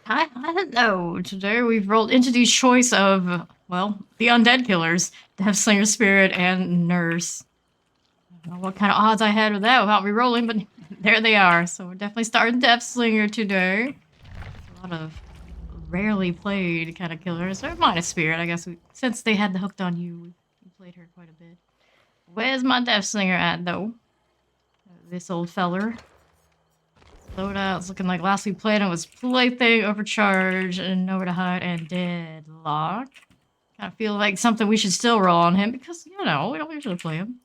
I don't know. Today we've rolled Entity's choice of, well, the undead killers, Deathslinger Spirit and Nurse. I don't know what kind of odds I had with that without re-rolling, but there they are. So we're definitely starting Deathslinger today. A lot of rarely played kind of killers, or minus Spirit, I guess. Since they had the hooked on you, we played her quite a bit. Where's my Deathslinger at, though? This old feller. Loadout's looking like last we played it was Plaything, Overcharge, and Nowhere to Hide, and Deadlock. Kind of feel like something we should still roll on him because, you know, we don't usually play him.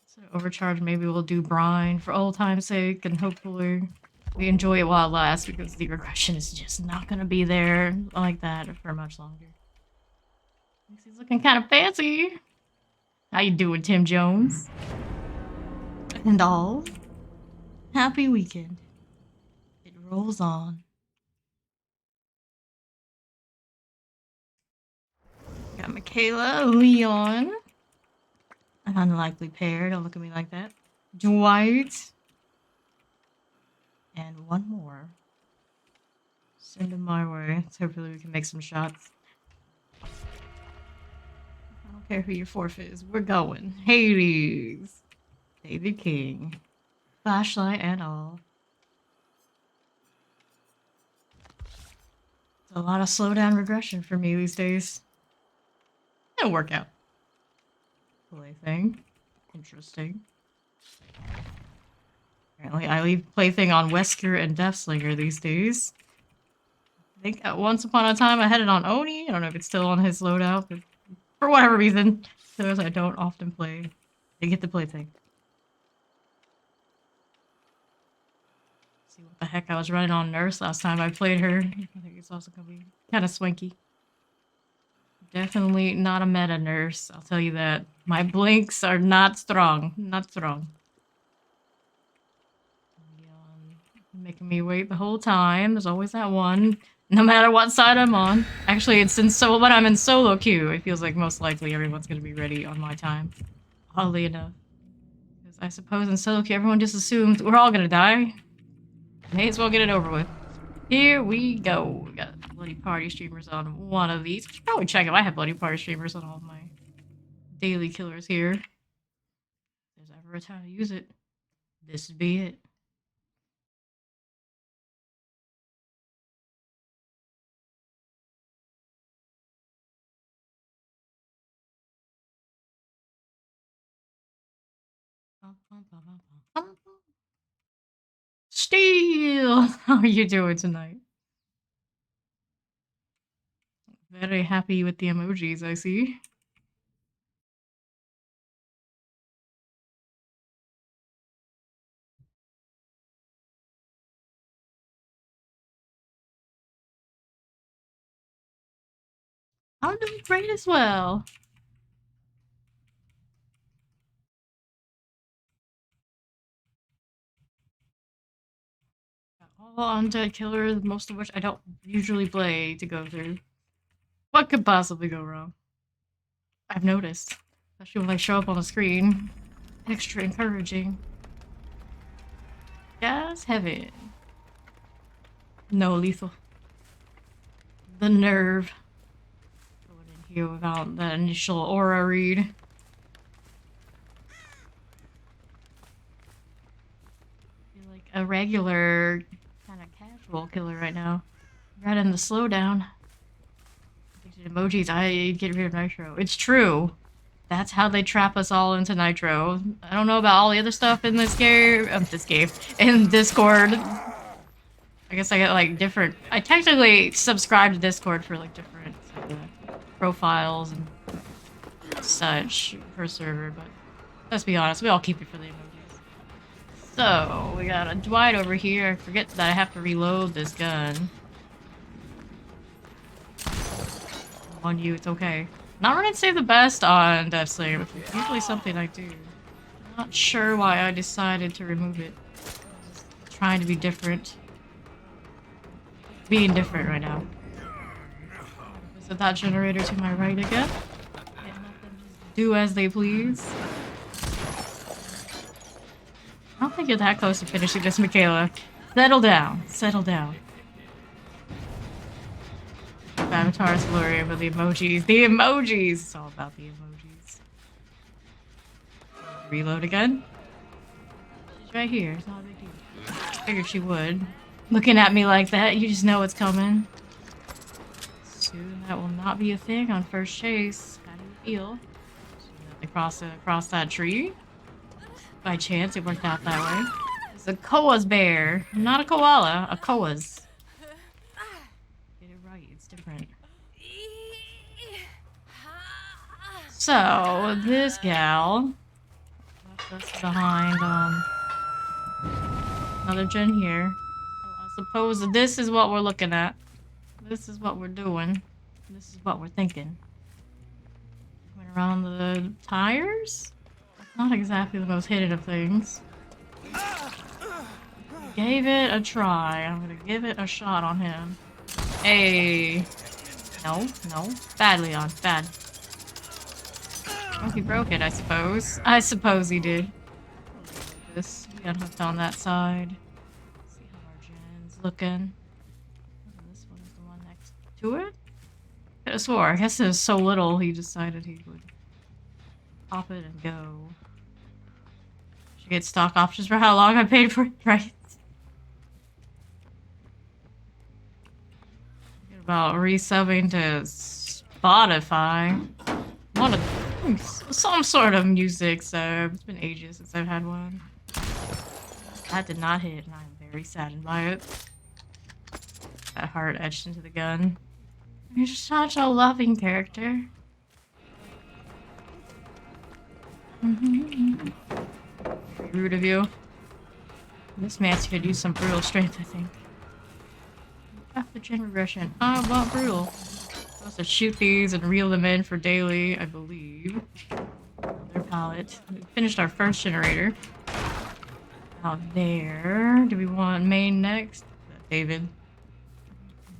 So Overcharge, maybe we'll do Brine for old time's sake, and hopefully we enjoy it while it lasts because the regression is just not going to be there like that for much longer. He's looking kind of fancy. How you doing, Tim Jones? And all. Happy weekend. It rolls on. Got Michaela, Leon. An unlikely pair, don't look at me like that. Dwight. And one more. Send him my way. So hopefully we can make some shots. I don't care who your forfeit is. We're going. Hades. David King. Flashlight and all. It's a lot of slowdown regression for me these days. It'll work out. Plaything. Interesting. Apparently I leave Plaything on Wesker and Deathslinger these days. I think at once upon a time I had it on Oni. I don't know if it's still on his loadout, but for whatever reason, those I don't often play. They get the Plaything. See what the heck I was running on Nurse last time I played her. I think it's also gonna be kind of swanky. Definitely not a meta Nurse, I'll tell you that. My blinks are not strong. Not strong. Making me wait the whole time. There's always that one. No matter what side I'm on. Actually, it's when I'm in solo queue, it feels like most likely everyone's gonna be ready on my time. Oddly enough. Because I suppose in solo queue, everyone just assumes we're all gonna die. May as well get it over with. Here we go. We got Bloody Party streamers on one of these. I should probably check if I have Bloody Party streamers on all of my daily killers here. If there's ever a time to use it, this would be it. Steel! How are you doing tonight? Very happy with the emojis, I see. I'm doing great as well. All undead killers, most of which I don't usually play to go through. What could possibly go wrong? I've noticed. Especially when they show up on the screen. Extra encouraging. Gas heaven. No lethal. The nerve. Going in here without that initial aura read. Like a regular kind of casual killer right now. Right in the slowdown. Emojis, I get rid of Nitro. It's true. That's how they trap us all into Nitro. I don't know about all the other stuff in this game. In Discord. I guess I get like different. I technically subscribe to Discord for like different profiles and such per server, but let's be honest, we all keep it for the emojis. So we got a Dwight over here. I forget that I have to reload this gun. On you, it's okay. Not running Save the Best on Deathslayer, which is usually something I do. Not sure why I decided to remove it. Trying to be different. Being different right now. Is it that generator to my right again? And let them just do as they please. I don't think you're that close to finishing this, Michaela. Settle down. Settle down. Avatar's blurry, but the emojis. The emojis! It's all about the emojis. Reload again. She's right here. It's not a big deal. Figured she would. Looking at me like that, you just know what's coming. Soon that will not be a thing on first chase. How do you feel? Across that tree. By chance, it worked out that way. It's a koa's bear, not a koala. A koa's. Get it right. It's different. So this gal left us behind. Another gen here. So I suppose this is what we're looking at. This is what we're doing. This is what we're thinking. Went around the tires? Not exactly the most hidden of things. Gave it a try. I'm gonna give it a shot on him. Hey. No, no. Bad, Leon. Bad. Oh, he broke it, I suppose. I suppose he did. This. We got hooked on that side. See how our gen's looking. This one is the one next to it? Could have swore. I guess it was so little he decided he would pop it and go. Should get stock options for how long I paid for it, right? About resubbing to Spotify. One of some sort of music sub. It's been ages since I've had one. That did not hit, and I'm very saddened by it. That heart etched into the gun. You're such a loving character. Very rude of you. This match could use some brutal strength, I think. After gen regression. I want brutal. Supposed to shoot these and reel them in for daily, I believe. Their pallet. We finished our first generator. Out there. Do we want main next? David.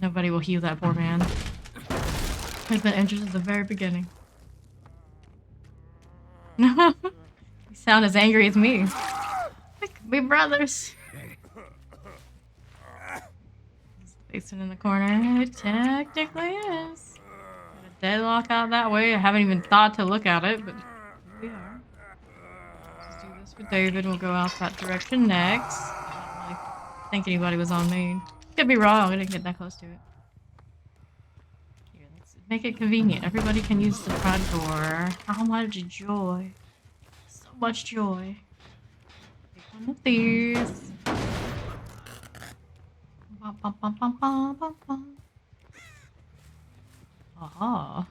Nobody will heal that poor man. I've been injured at the very beginning. You sound as angry as me. We could be brothers. Facing in the corner. It technically is. Got a deadlock out that way. I haven't even thought to look at it, but here we are. Let's do this with David. We'll go out that direction next. I don't really think anybody was on main. Could be wrong. I didn't get that close to it. Here, let's make it convenient. Everybody can use the front door. How much joy. So much joy. Take one of these. Aha.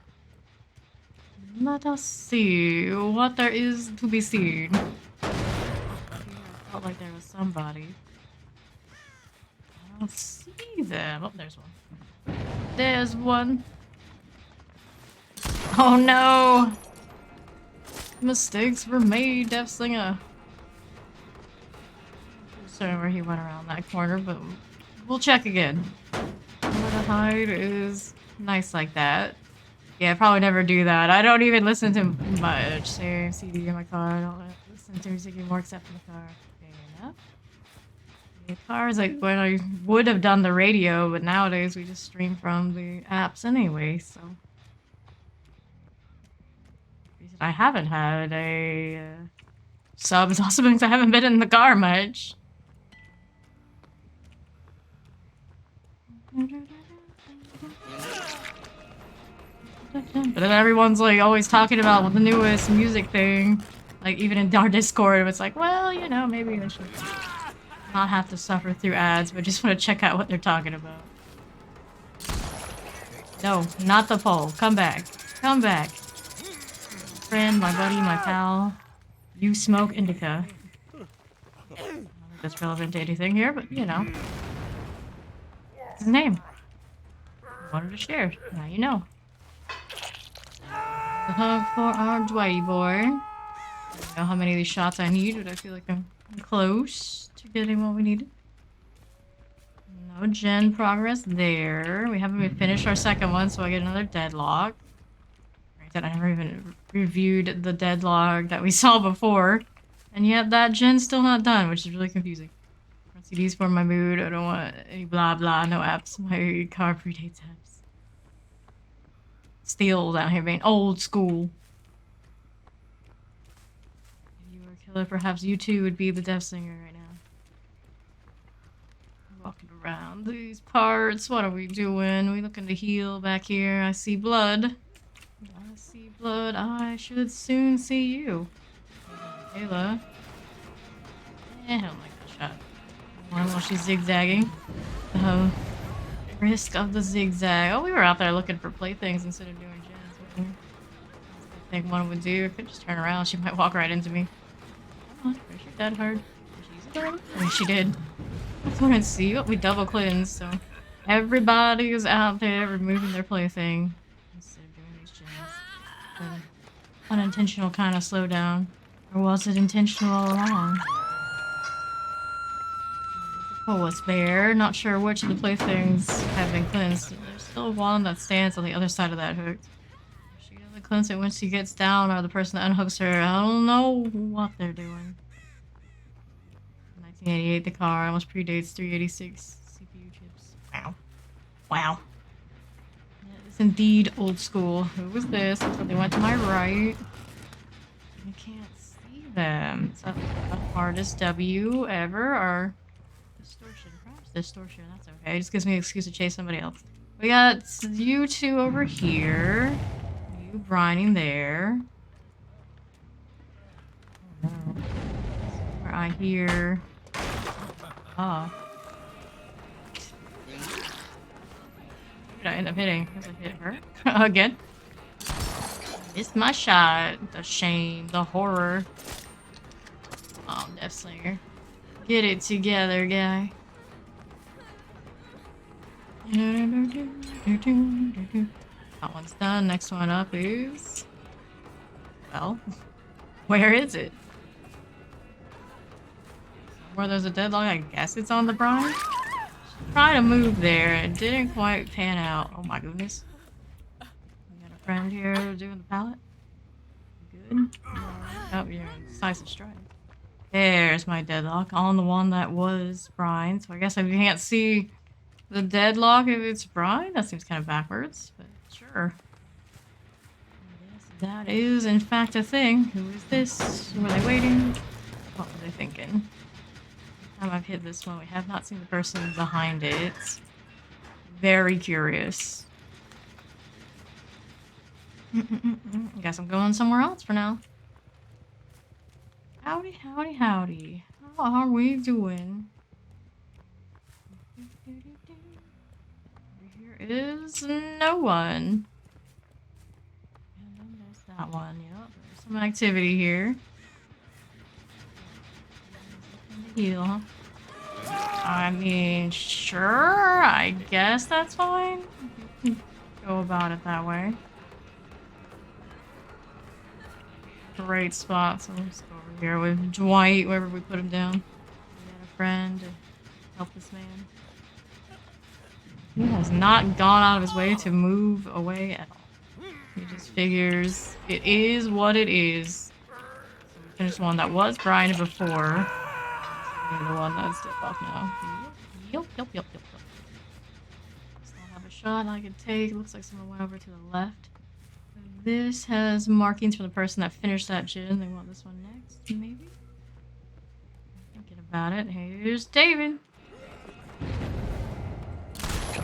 Let us see what there is to be seen. I felt like there was somebody. I don't see them. Oh, there's one. There's one. Oh no! Mistakes were made, Death Slinger. Sorry where he went around that corner, but we'll check again. The hide is nice like that. Yeah, probably never do that. I don't even listen to much. Same CD in my car. I don't listen to music anymore except in the car. Fair enough. The car is like when I would have done the radio, but nowadays we just stream from the apps anyway, so. The reason I haven't had a sub is also because I haven't been in the car much. But then everyone's like always talking about the newest music thing. Like even in our Discord, it's like, well, you know, maybe I should not have to suffer through ads, but just want to check out what they're talking about. No, not the poll. Come back. Come back. Friend, my buddy, my pal. You smoke indica. I don't think that's relevant to anything here, but you know. His name. I wanted to share. Now you know. The hug for our Dwighty boy. I don't know how many of these shots I need, but I feel like I'm close to getting what we needed. No gen progress there. We haven't even finished our second one, so I get another deadlock. Granted, I never even reviewed the deadlock that we saw before. And yet that gen's still not done, which is really confusing. CDs for my mood. I don't want any blah blah, no apps. My car predates apps. Steel down here being old school. If you were a killer, perhaps you too would be the death singer right now. Walking around these parts. What are we doing? We looking to heal back here. I see blood. I see blood. I should soon see you. Kayla. I don't like that shot. One while she's zigzagging. Risk of the zigzag. Oh, we were out there looking for playthings instead of doing gens. I think one would do. I could just turn around. She might walk right into me. Come on, push your dead hard. Did she use it already? I mean, she did. I want to see what we double cleanse, so everybody is out there removing their plaything instead of doing these gens. Unintentional kind of slowdown. Or was it intentional all along? Oh, it's bare. Not sure which of the playthings have been cleansed. There's still one that stands on the other side of that hook. She doesn't cleanse it when she gets down, or the person that unhooks her. I don't know what they're doing. 1988, the car almost predates 386 CPU chips. Wow. Wow. It's indeed old school. Who was this? So they went to my right. I can't see them. Is that the hardest W ever, or... Distortion. Perhaps distortion. That's okay. It just gives me an excuse to chase somebody else. We got you two over here. You brining there. Oh, no. Where I hear... Oh. Who did I end up hitting? Because I hit her. Again. Missed my shot. The shame. The horror. Oh, Death Slinger. Get it together, guy. That one's done. Next one up is... Well, where is it? Where there's a deadlock, I guess it's on the brine. Try to move there. It didn't quite pan out. Oh my goodness. We got a friend here doing the pallet. Good. Oh, you're in decisive strike. There's my deadlock on the one that was brine. So I guess I can't see the deadlock if it's brine. That seems kind of backwards, but sure. Yes, that is in fact a thing. Who is this? Were they waiting? What were they thinking? Time I've hit this one, we have not seen the person behind it. Very curious. Guess I'm going somewhere else for now. Howdy, howdy, howdy. How are we doing? Here is no one. And then there's that one, yep. There's some activity here. Heal, huh? I mean, sure, I guess that's fine. Go about it that way. Great spot, so let's go over here with Dwight, wherever we put him down. We got a friend to help this man. He has not gone out of his way to move away at all. He just figures it is what it is. So we finished one that was Brian before. And the one that's dead off now. Yup. Still have a shot I could take. Looks like someone went over to the left. This has markings from the person that finished that gen. They want this one next, maybe? Thinking about it. Here's David.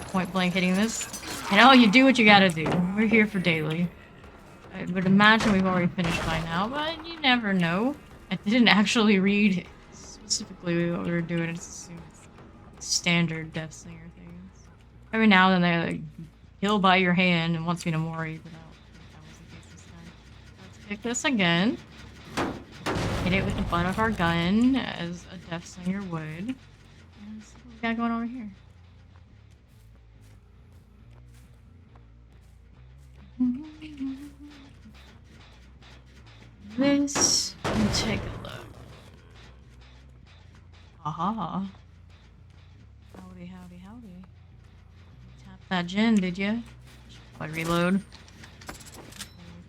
Point blank hitting this. And oh, you do what you gotta do. We're here for daily. I would imagine we've already finished by now, but you never know. I didn't actually read specifically what we were doing. I just assume it's standard Death Singer things. Every now and then they like heal by your hand and wants me to Mori, but I don't think that was the case this time. Let's pick this again. Hit it with the butt of our gun as a Death Singer would. And see what we got going over here. This, let's take a look. Aha. Howdy. Tap that gen, did ya? Should probably reload.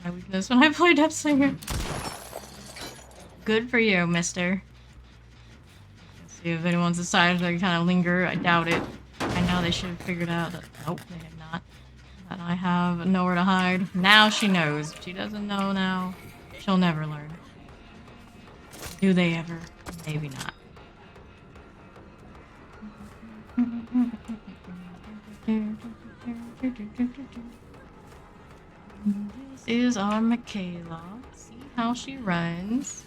My weakness when I play Death Singer. Good for you, mister. Let's see if anyone's decided to kind of linger. I doubt it. I know they should have figured out that. Nope, they have not. that I have nowhere to hide. Now she knows. If she doesn't know now, she'll never learn. Do they ever? Maybe not. This is our Michaela. See how she runs.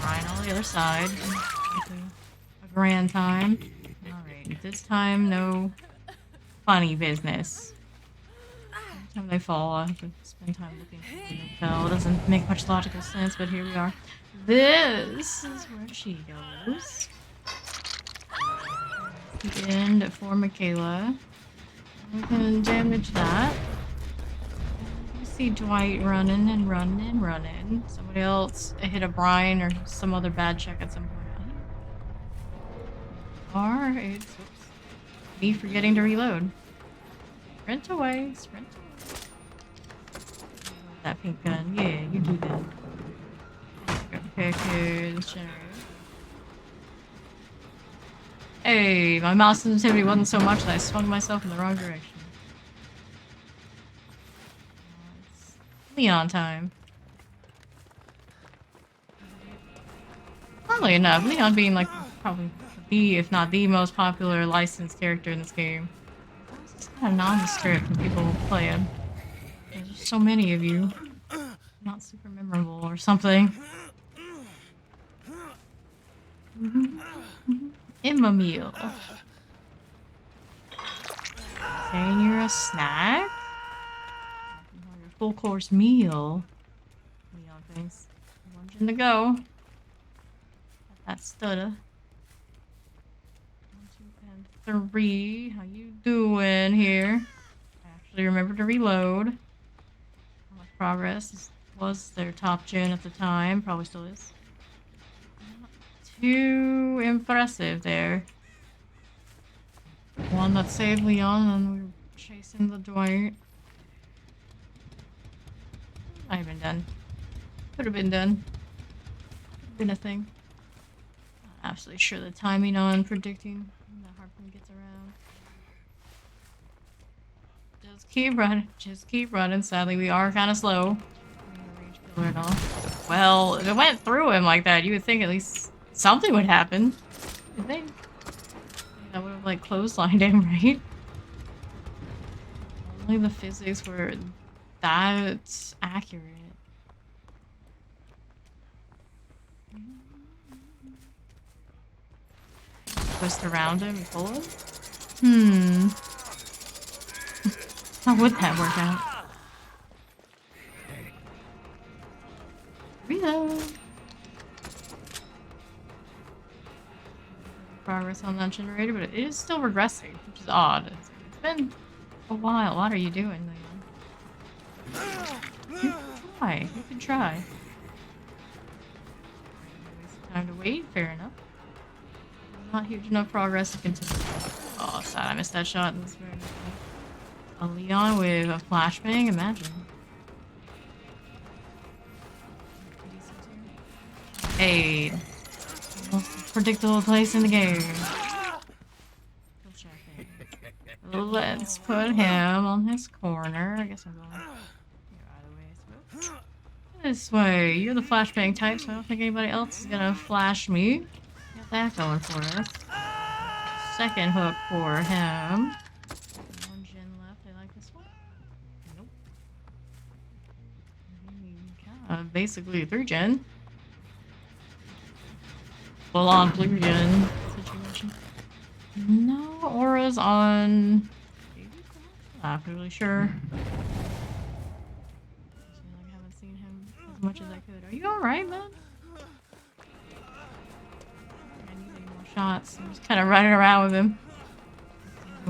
Ryan on the other side. A grand time. Alright, this time no funny business. Every time they fall, I have to spend time looking for where they fell. It doesn't make much logical sense, but here we are. This is where she goes. The end for Michaela. We can damage that. You see Dwight running and running and running. Somebody else hit a Brian or some other bad check at some point. Or it's me forgetting to reload. Sprint away, sprint away. That pink gun, yeah, you do that. Okay, this generator. Hey, my mouse sensitivity wasn't so much that I swung myself in the wrong direction. It's Leon time. Funnily enough, Leon being like probably the, if not the most popular licensed character in this game. It's kind of nondescript when people play him. There's just so many of you. Not super memorable or something. Emma meal. Saying you're a snack? Your full course meal. Leon thinks. One to go. That stutter. 1, 2, and 3. How you doing here? Actually remember to reload. How much progress was their top gen at the time? Probably still is. Not too impressive there. One that saved Leon and we were chasing the Dwight. Might have been done. Could have been done. Been a thing. Not absolutely sure the timing on predicting when that harpoon gets around. Just keep running. Just keep running. Sadly, we are kind of slow. Range killer and all. Well, if it went through him like that, you would think at least something would happen. You think? That would have like clotheslined him, right? Only the physics were that accurate. Twist around him and pull him? How would that work out? Reload. Progress on that generator, but it is still regressing, which is odd. It's been a while. What are you doing, Leon? You can try. You can try. Time to wait. Fair enough. Not huge enough progress to continue. Oh, sad. I missed that shot. That's very nice. A Leon with a flashbang? Imagine. Hey. Most predictable place in the game. Let's put him on his corner. I guess I'm going either way. This way. You're the flashbang type, so I don't think anybody else is gonna flash me. Got that going for us. Second hook for him. One gen left. I like this one. Nope. Basically 3 gen. Full on blue gen situation. No auras on. Not really sure. I haven't seen him as much as I could. Are you alright, man? I need any more shots. I'm just kind of running around with him.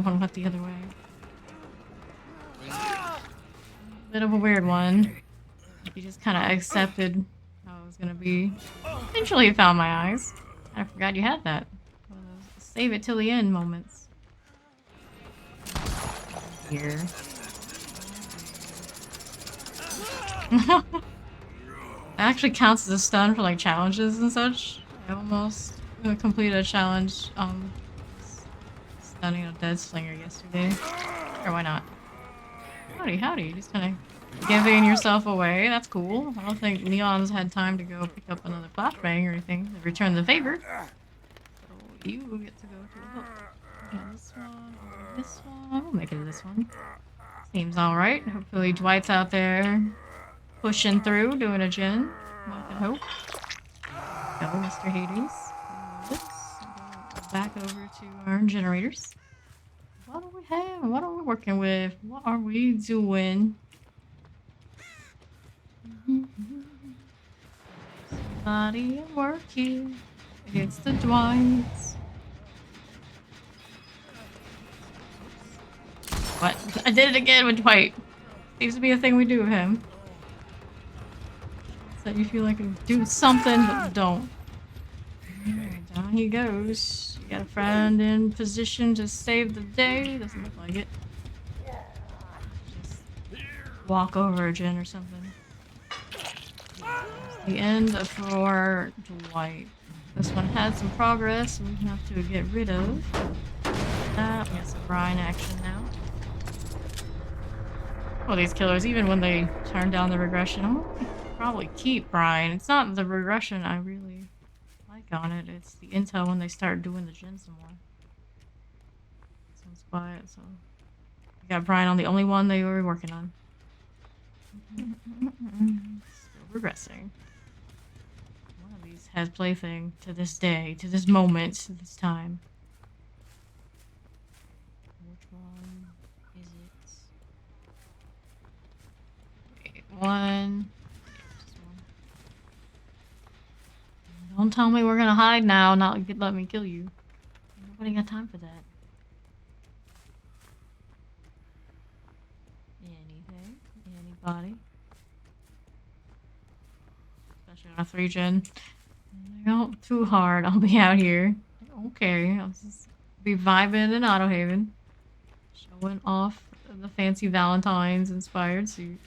One went the other way. Bit of a weird one. He just kind of accepted how it was gonna be. Eventually, he found my eyes. I forgot you had that. One of those save it till the end moments. Here. That actually counts as a stun for like challenges and such. I almost completed a challenge stunning a dead slinger yesterday. Or why not? Howdy, howdy. Just kind of giving yourself away. That's cool. I don't think Leon's had time to go pick up another flashbang or anything to return the favor. So you get to go to a hook. Okay, this one, or this one. We'll make it this one. Seems alright. Hopefully Dwight's out there pushing through, doing a gen. I can hope. Go, Mr. Hades. Go back over to our generators. What do we have? What are we working with? What are we doing? Somebody working. It's the Dwights. What? I did it again with Dwight. Seems to be a thing we do with him. So you feel like you do something, but don't. Down he goes. You got a friend in position to save the day. Doesn't look like it. Just walk over a gen or something. The end for Dwight. This one had some progress we have to get rid of. That we got some Brian action now. Well, these killers, even when they turn down the regression, I'm gonna probably keep Brian. It's not the regression I really like on it. It's the intel when they start doing the gen some more. Sounds quiet, so we got Brian on the only one they were working on. Still regressing. One of these has plaything to this day, to this moment, to this time. Which one is it? Wait, one. Just one. Don't tell me we're gonna hide now, not let me kill you. Nobody got time for that. Anything? Anybody? Especially on a 3-gen. No, too hard. I'll be out here. Okay, I'll just be vibing in Autohaven. Showing off the fancy Valentine's inspired suit.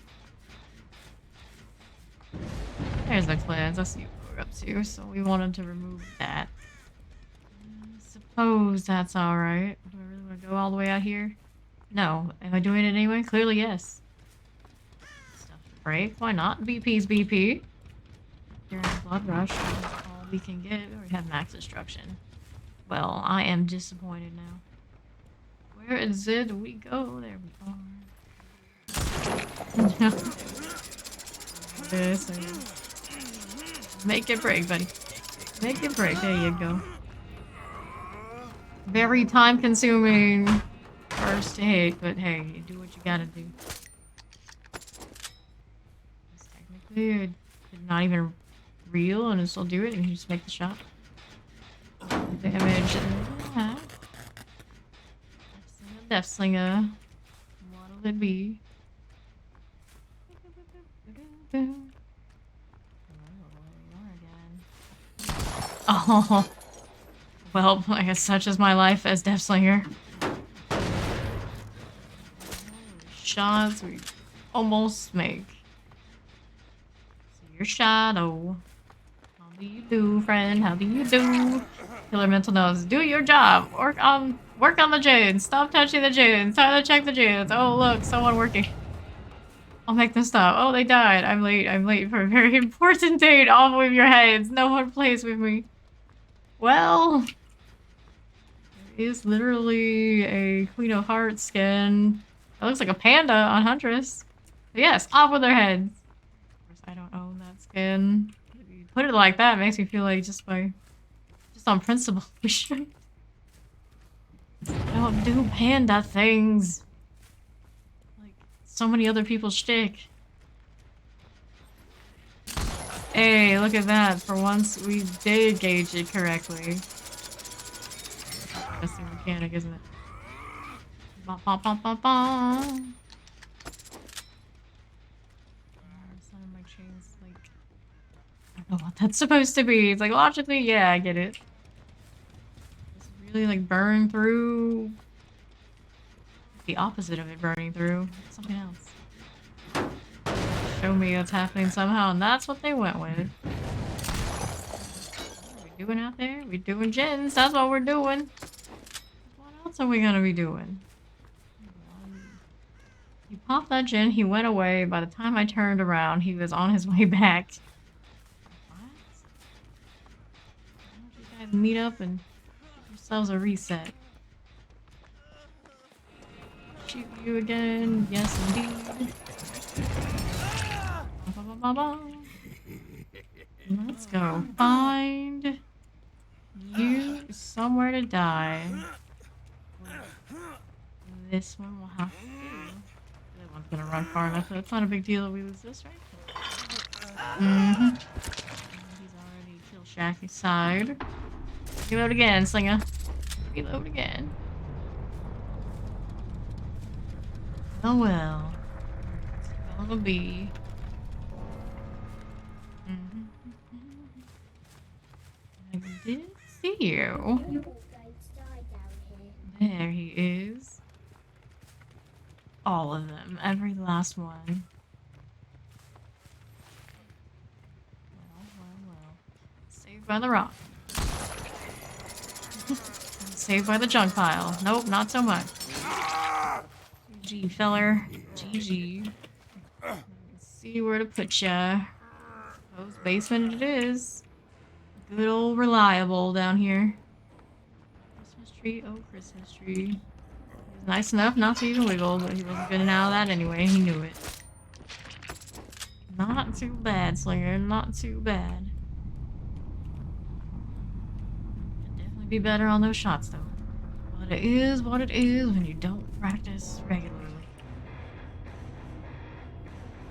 There's the cleanse. I see what we're up to. So we wanted to remove that. I suppose that's alright. Do I really want to go all the way out here? No. Am I doing it anyway? Clearly, yes. Stuff to break. Why not? BP's BP. Here in Blood Rush. That's all we can get. We have max destruction. Well, I am disappointed now. Where did we go? There we are. This. Make it break, buddy. Make it break. There you go. Very time consuming first hit, but hey, you do what you gotta do. It's technically not even real, and it'll do it, and you just make the shot. Damage and that. Death Slinger. What'll it be? Oh, well, I guess such is my life as Death Slinger. Shots we almost make. See your shadow. How do you do, friend? How do you do? Killer mental notes. Do your job. Work on the gens. Stop touching the gens. Time to check the gens. Oh look, someone working. I'll make them stop. Oh, they died. I'm late. I'm late for a very important date. Off with your heads. No one plays with me. Well, there is literally a Queen of Hearts skin. It looks like a panda on Huntress. But yes, off with their heads. Of course, I don't own that skin. If you put it like that, it makes me feel like just on principle, we should. Don't do panda things. Like so many other people's shtick. Hey, look at that. For once, we did gauge it correctly. That's the mechanic, isn't it? Bum, bum, bum, bum, bum. Some of my chains, like... I don't know what that's supposed to be. It's like, logically, yeah, I get it. It's really, like, burn through... The opposite of it burning through. Something else. Show me what's happening somehow, and that's what they went with. What are we doing out there? We're doing gens, that's what we're doing. What else are we gonna be doing? He popped that gin, he went away. By the time I turned around, he was on his way back. What? Why don't you guys meet up and give yourselves a reset? Shoot you again. Yes, indeed. Ba, ba, ba, ba. Let's go find you somewhere to die. This one will have to do. That one's gonna run far enough, so it's not a big deal if we lose this, right? Mm-hmm. He's already kill Shacky's side. Reload again, Slinger. Reload again. Oh well. It's gonna be. I did see you. There he is. All of them. Every last one. Well. Saved by the rock. Saved by the junk pile. Nope, not so much. GG, feller. GG. Let's see where to put ya. Suppose basement it is. Good old reliable down here. Christmas tree. Oh, Christmas tree. He was nice enough not to even wiggle, but he wasn't getting out of that anyway. He knew it. Not too bad, Slinger. Not too bad. Could definitely be better on those shots, though. But it is what it is when you don't practice regularly.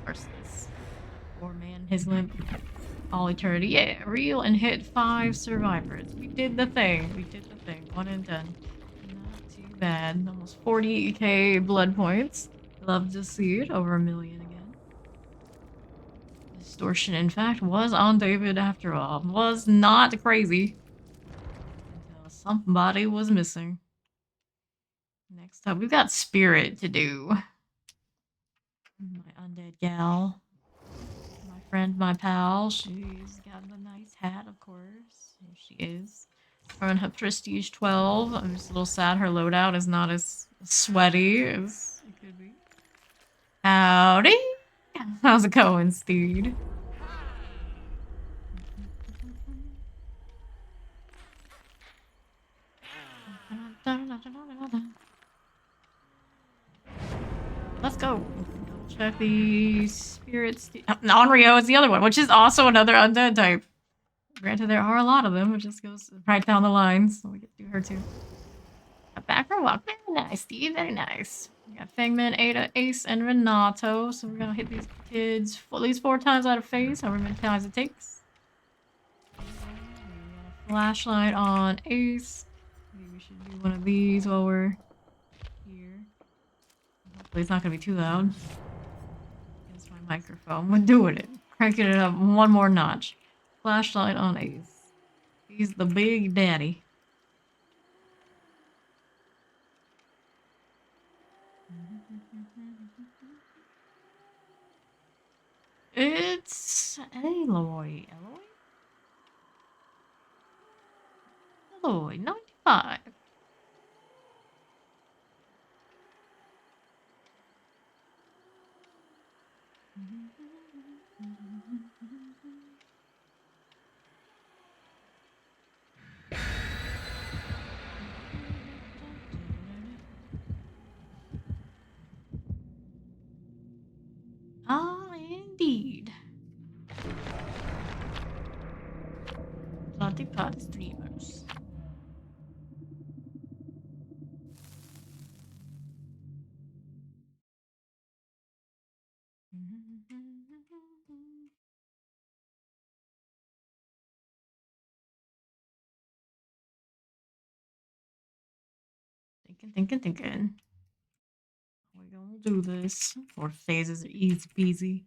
Merciless. Poor man, his limp. All eternity. Yeah, reel and hit 5 survivors. We did the thing. We did the thing. 1 and done. Not too bad. Almost 40k blood points. Love to see it. Over 1 million again. Distortion, in fact, was on David after all. Was not crazy. Until somebody was missing. Next up, we've got Spirit to do. My undead gal. My friend, my pal. She's got a nice hat, of course. Here she is. Throwing her Prestige 12. I'm just a little sad her loadout is not as sweaty as it could be. Howdy! How's it going, Steed? Let's go. Double check the spirits. Onryo is the other one, which is also another undead type. Granted, there are a lot of them. It just goes right down the line, so we get to do her too. A back row walk. Very nice, Steve. Very nice. We got Fangman, Ada, Ace, and Renato. So we're gonna hit these kids at least 4 times out of phase, however many times it takes. Flashlight on Ace. Maybe we should do one of these while we're here. Hopefully it's not gonna be too loud. Against my microphone. We're doing it. Cranking it up 1 more notch. Flashlight on Ace. He's the big daddy. It's Aloy. Aloy, 95. Ah, indeed. Platypod streamers. Thinking. We're gonna do this. 4 phases are easy peasy.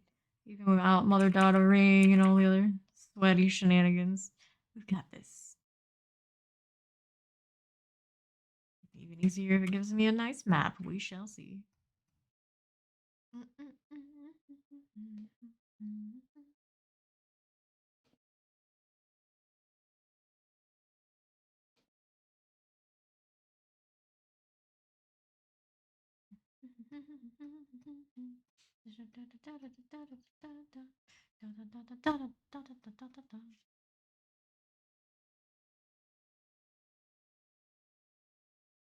Even without mother daughter ring and all the other sweaty shenanigans. We've got this. Even easier if it gives me a nice map. We shall see.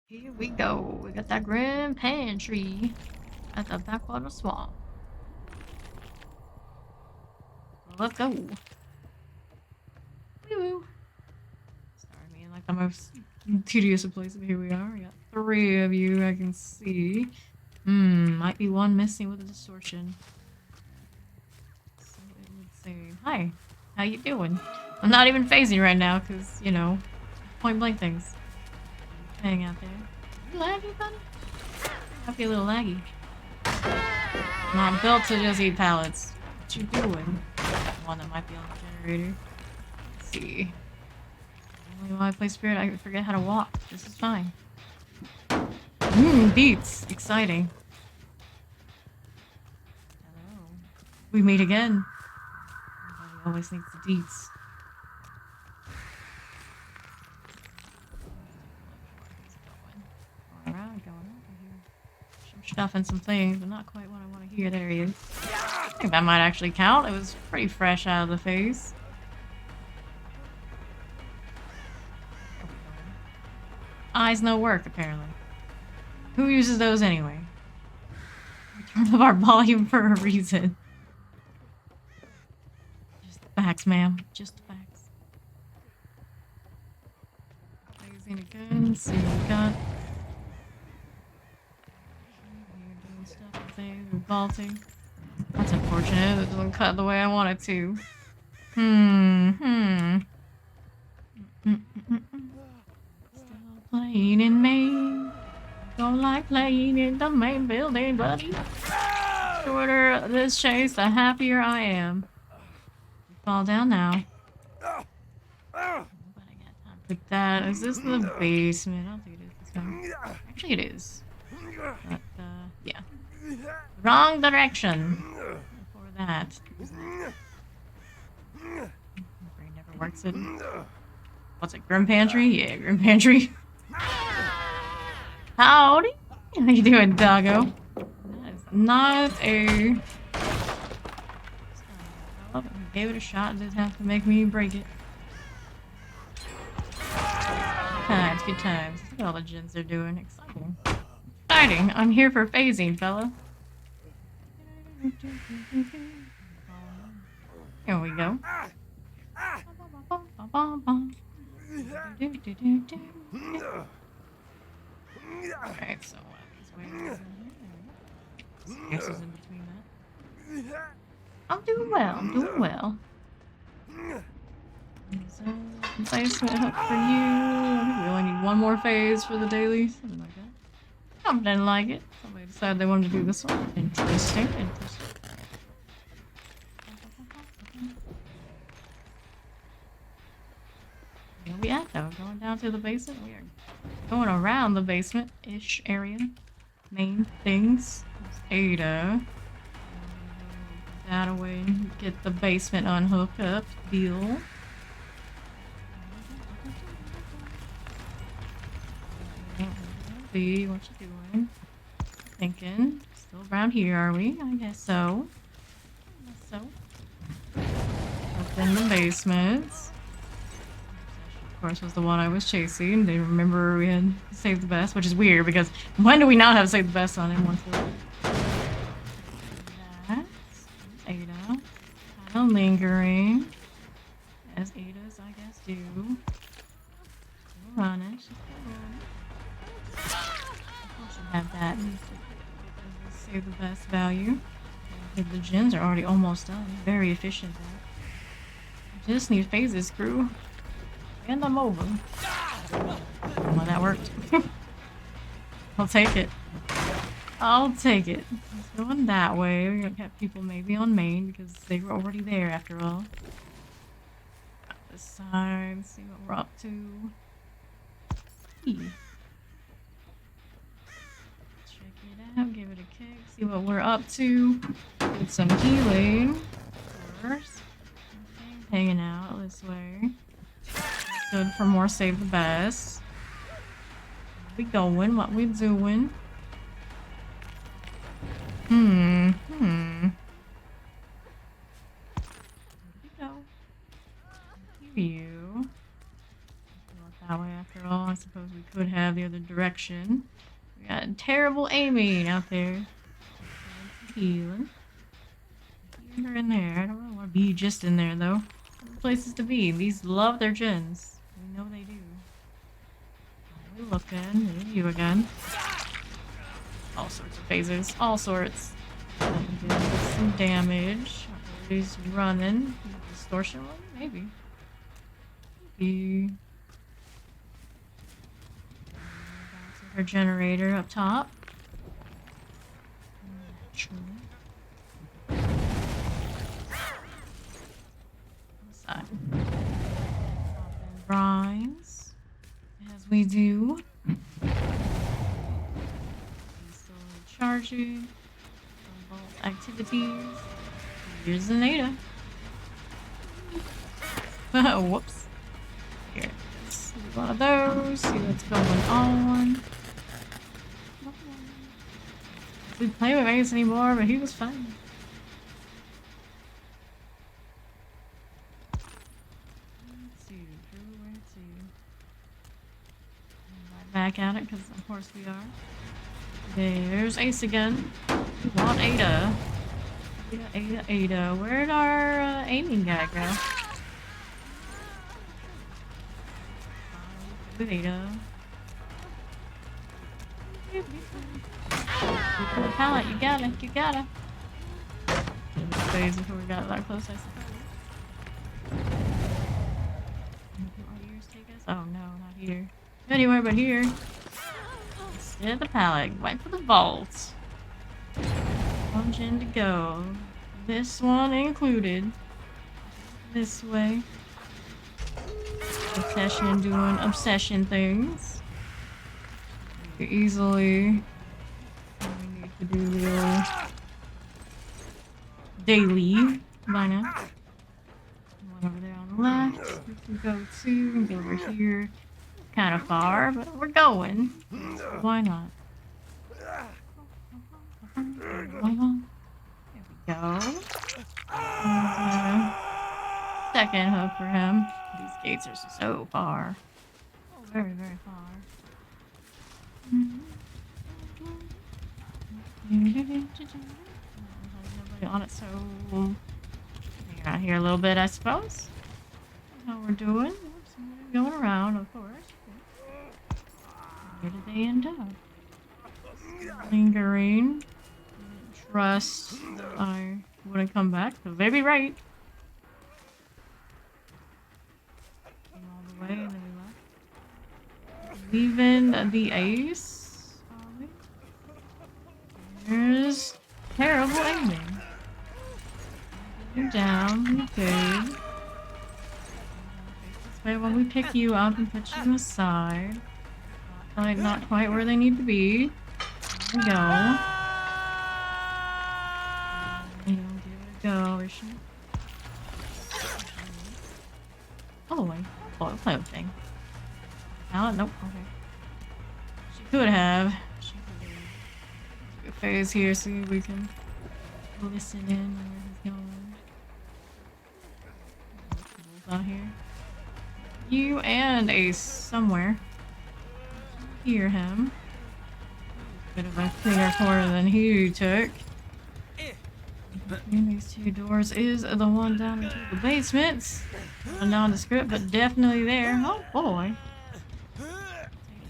Here we go. We got that grand pantry at the backwater swamp. Let's go. Woo-woo. Sorry, I mean, like the most tedious of places. Here we are. We got 3 of you I can see. Might be one missing with a distortion. So it would say, hi, how you doing? I'm not even phasing right now because, you know, point blank things. Hang out there. You laggy, buddy? Might be a little laggy. I'm not built to just eat pallets. What you doing? One that might be on the generator. Let's see. Only when I play Spirit, I forget how to walk. This is fine. Beats. Exciting. Hello. We meet again. Everybody always needs the deets. Going around. I hear some stuff and some things, but not quite what I want to hear. There he is. I think that might actually count. It was pretty fresh out of the face. Eyes no work, apparently. Who uses those anyway? We turn up our volume for a reason. Just the facts, ma'am. Just the facts. Blazing again. See what we got. Here doing stuff and things. We're vaulting. That's unfortunate. It doesn't cut the way I want it to. Still playing in Maine. Don't like playing in the main building, buddy. The shorter this chase, the happier I am. Fall down now. But I got time for that. Is this the basement? I don't think it is this time. Actually, it is. But, yeah. Wrong direction. For that. My brain never works it. What's it? Grim Pantry? Yeah, Grim Pantry. Howdy. How you doing, doggo? That is not a... Oh, gave it a shot. Didn't have to make me break it. Good times. Look at all the gens they're doing. Exciting. Exciting. I'm here for phasing, fella. Here we go. Alright, so these ways in here. Spaces in between that. I'm doing well, I'm doing well. So, placement hook for you. I think we only need 1 more phase for the daily, something like that. I didn't like it. Somebody decided they wanted to do this one. Interesting, interesting. Where we at though? Going down to the basement? We are going around the basement-ish area. Main things. There's Ada. Put that away and get the basement unhooked up. Deal. See what you doing. Thinking. Still around here, are we? I guess so. Up in the basements. Of course, was the one I was chasing. They remember we had saved the best, which is weird because when do we not have saved the best on him once that? Ada. Kind of lingering. As Ada's, I guess, do. Still running. She's still running. Of course, you have that. Save the best value. The gens are already almost done. Very efficient though. Just need phases, crew. And I'm over. Well, that worked. I'll take it. I'll take it. It's going that way. We're gonna have people maybe on main because they were already there after all. This side, let's see what we're up to. Check it out, give it a kick, see what we're up to. Get some healing first. Hanging out this way. Good for more save the best. What we going? What we doing? Hmm. Where'd you go? You. Not that way after all. I suppose we could have the other direction. We got terrible aiming out there. Healing. Heal her in there. I don't really want to be just in there though. Other places to be. These love their gens. We know they do. We're looking. There's you again. All sorts of phases. All sorts. Some damage. He's running. Distortion one? Maybe. Maybe. Back to her generator up top. Side. Brines. As we do. He's still charging. Vault activities. Here's the Nada. Whoops. Here. Let's do one of those. See what's going on. We play with Ace anymore, but he was fine. Let's see. Where to? Right back at it, because of course we are. There's Ace again. We want Ada. Ada. Where'd our aiming guy go? With Ada. The pallet, you gotta. Phase before we got that close, I suppose. Our ears take us? Oh no, not here. Anywhere but here. Instead of the pallet, right for the vault. One gen to go. This one included. This way. Obsession doing obsession things. You easily. We need to do the daily by now. One over there on the left. We can go to and go over here. Kind of far, but we're going. So why not? There we go. And, second hook for him. These gates are so far. Oh, very, very far. Nobody on it, so hang out here a little bit, I suppose. That's how we're doing. Somebody going around, of course. Where did they end up? Lingering. Trust that I wouldn't come back. So they be right. Came all the way and then we left. Leaving the Ace. There's terrible aiming. You're down. You good. This way when we pick you up and put you aside. Not quite where they need to be. There we go. Give it a go. Where's she? Oh, I'll play with thing. Nope. Okay. She could have. Do a phase here, see if we can listen in where he's going. Out here. You and Ace somewhere. Hear him. Bit of a cleaner corner than he took. Between these two doors is the one down into the basement. Nondescript, but definitely there. Oh boy. Take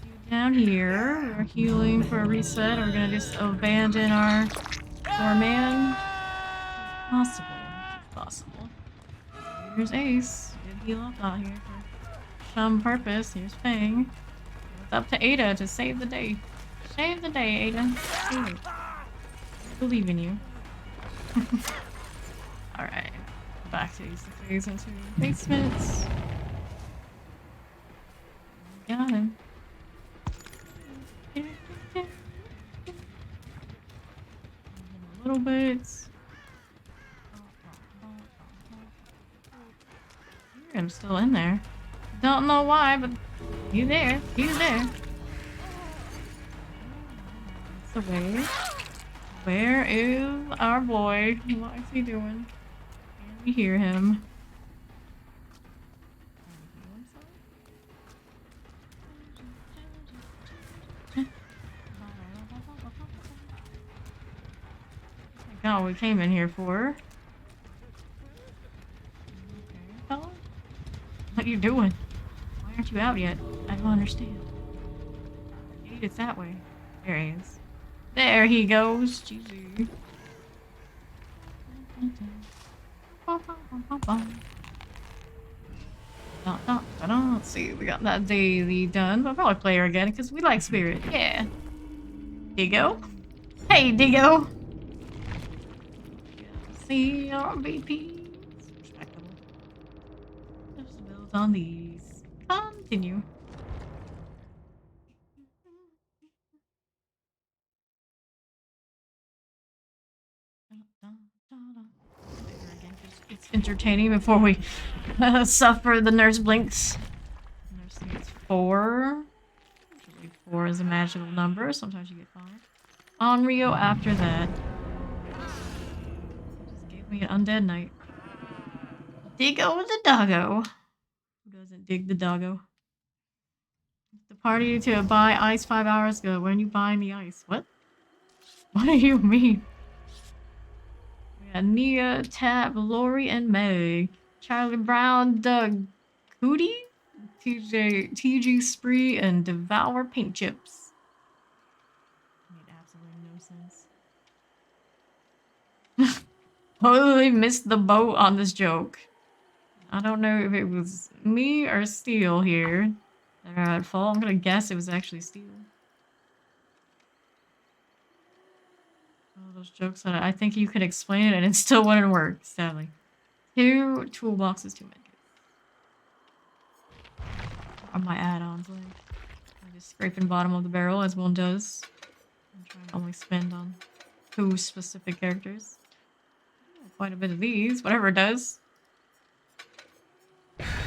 you down here. We're healing for a reset. We're gonna just abandon our poor man. It's possible. Here's Ace. Good heal up out here for some purpose. Here's Fang. It's up to Ada to save the day. Save the day, Ada. Save it. I believe in you. Alright. Back to use the phase into the basements. Got him. A little bit. I'm still in there. Don't know why, but he's there. He's there. That's the way. Where is our boy? What is he doing? Can we hear him? Not what we came in here for. Okay, fella? What are you doing? Why aren't you out yet? I don't understand. Maybe it's that way. There he is. There he goes. GG. Let's see, we got that daily done. We'll probably play her again because we like Spirit. Yeah. Diggo. Hey, Diggo. See our VP. Respectable. Just build on these. Continue. It's entertaining before we suffer the nurse blinks. Nurse needs 4. Usually 4 is a magical number. Sometimes you get 5. On Rio after that. Just gave me an undead night. Diggo the doggo. Who doesn't dig the doggo? The party to buy ice 5 hours ago. When you buying the ice? What? What do you mean? We got Nia, Tab, Lori, and Meg. Charlie Brown, Doug Cootie, TG Spree, and Devour Paint Chips. Made absolutely no sense. Totally missed the boat on this joke. I don't know if it was me or Steel here that are at fault. I'm gonna guess it was actually Steel. One of those jokes that I think you could explain it and it still wouldn't work, sadly. 2 toolboxes, 2 medkits. Are my add-ons like? I'm just scraping bottom of the barrel as one does. I'm trying to only spend on 2 specific characters. Quite a bit of these, whatever it does.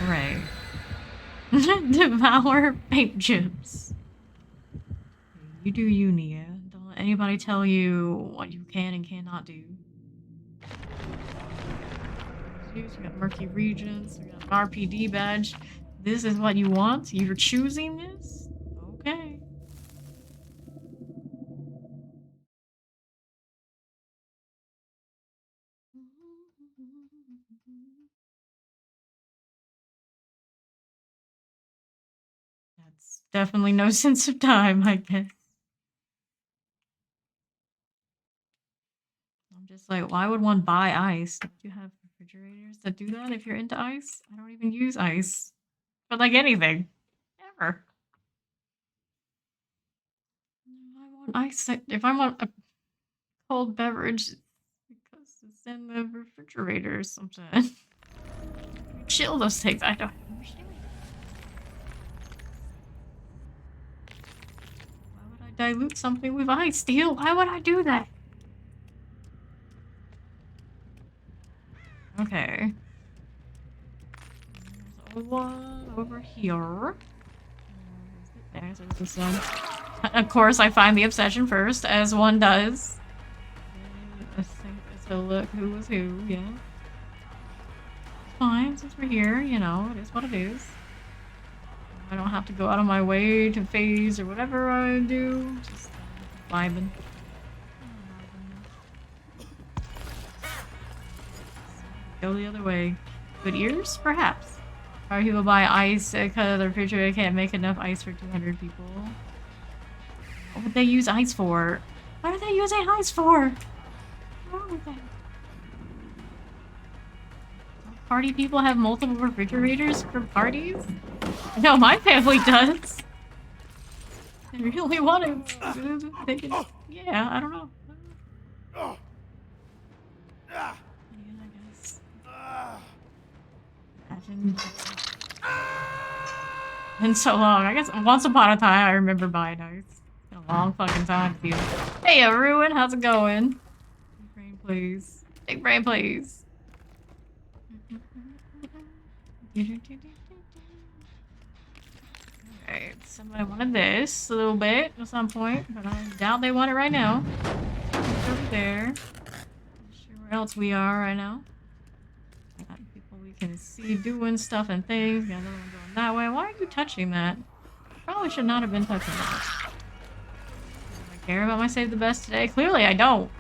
Right. Devour paint chips. You do you, Nia. Don't let anybody tell you what you can and cannot do. We got Murky Regents, we got an RPD badge. This is what you want? You're choosing this? Okay. That's definitely no sense of time, I guess. I'm just like, why would one buy ice? Don't you have refrigerators that do that if you're into ice? I don't even use ice. But like anything. Ever. I want ice. If I want a cold beverage, because it's in the refrigerator or something. Chill those things. I don't understand. Why would I dilute something with ice, Steel? Why would I do that? Okay. There's one over here. There's this one. Of course, I find the obsession first, as one does. Let's look who was who, yeah. It's fine, since we're here, you know, it is what it is. I don't have to go out of my way to phase or whatever I do. Just vibing. Go the other way. Good ears? Perhaps. Or he will buy ice because the refrigerator can't make enough ice for 200 people. What would they use ice for? What are they using ice for? What's wrong with that? Party people have multiple refrigerators for parties? No, my family does. They really wanted. They can, yeah, I don't know. Yeah, I guess. Imagine. Been so long. I guess once upon a time I remember buying ice. It's been a long fucking time. Hey, everyone, how's it going? Big brain, please. Big brain, please. Alright, somebody wanted this a little bit at some point, but I doubt they want it right now. over there. Not sure where else we are right now. Got people we can see doing stuff and things. Got another one going that way. Why are you touching that? Probably should not have been touching that. Do I care about my save the best today? Clearly I don't.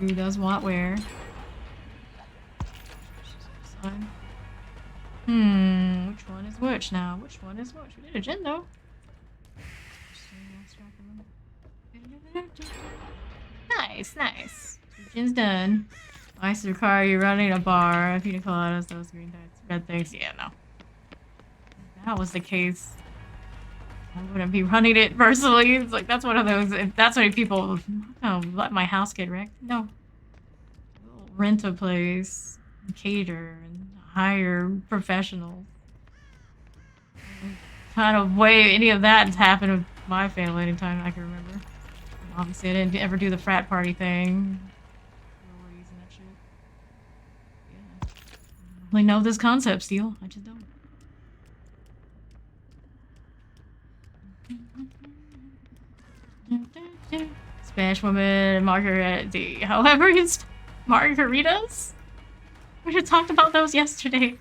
Who does what where? Which one is which now? Which one is which? We did a gen though. Nice, nice. Gen's done. Ice require you running a bar. Pina coladas, those green types, red things. Yeah, no. If that was the case, I wouldn't be running it personally. It's like that's one of those. If that's why people let my house get wrecked. No. We'll rent a place, and cater, and hire professionals. Kind of way any of that has happened with my family anytime I can remember. Obviously, I didn't ever do the frat party thing. Sororities and that shit. Yeah. I don't really know this concept, Steel. I just don't. Spanish woman, margarita. However, it's margaritas? We should talked about those yesterday.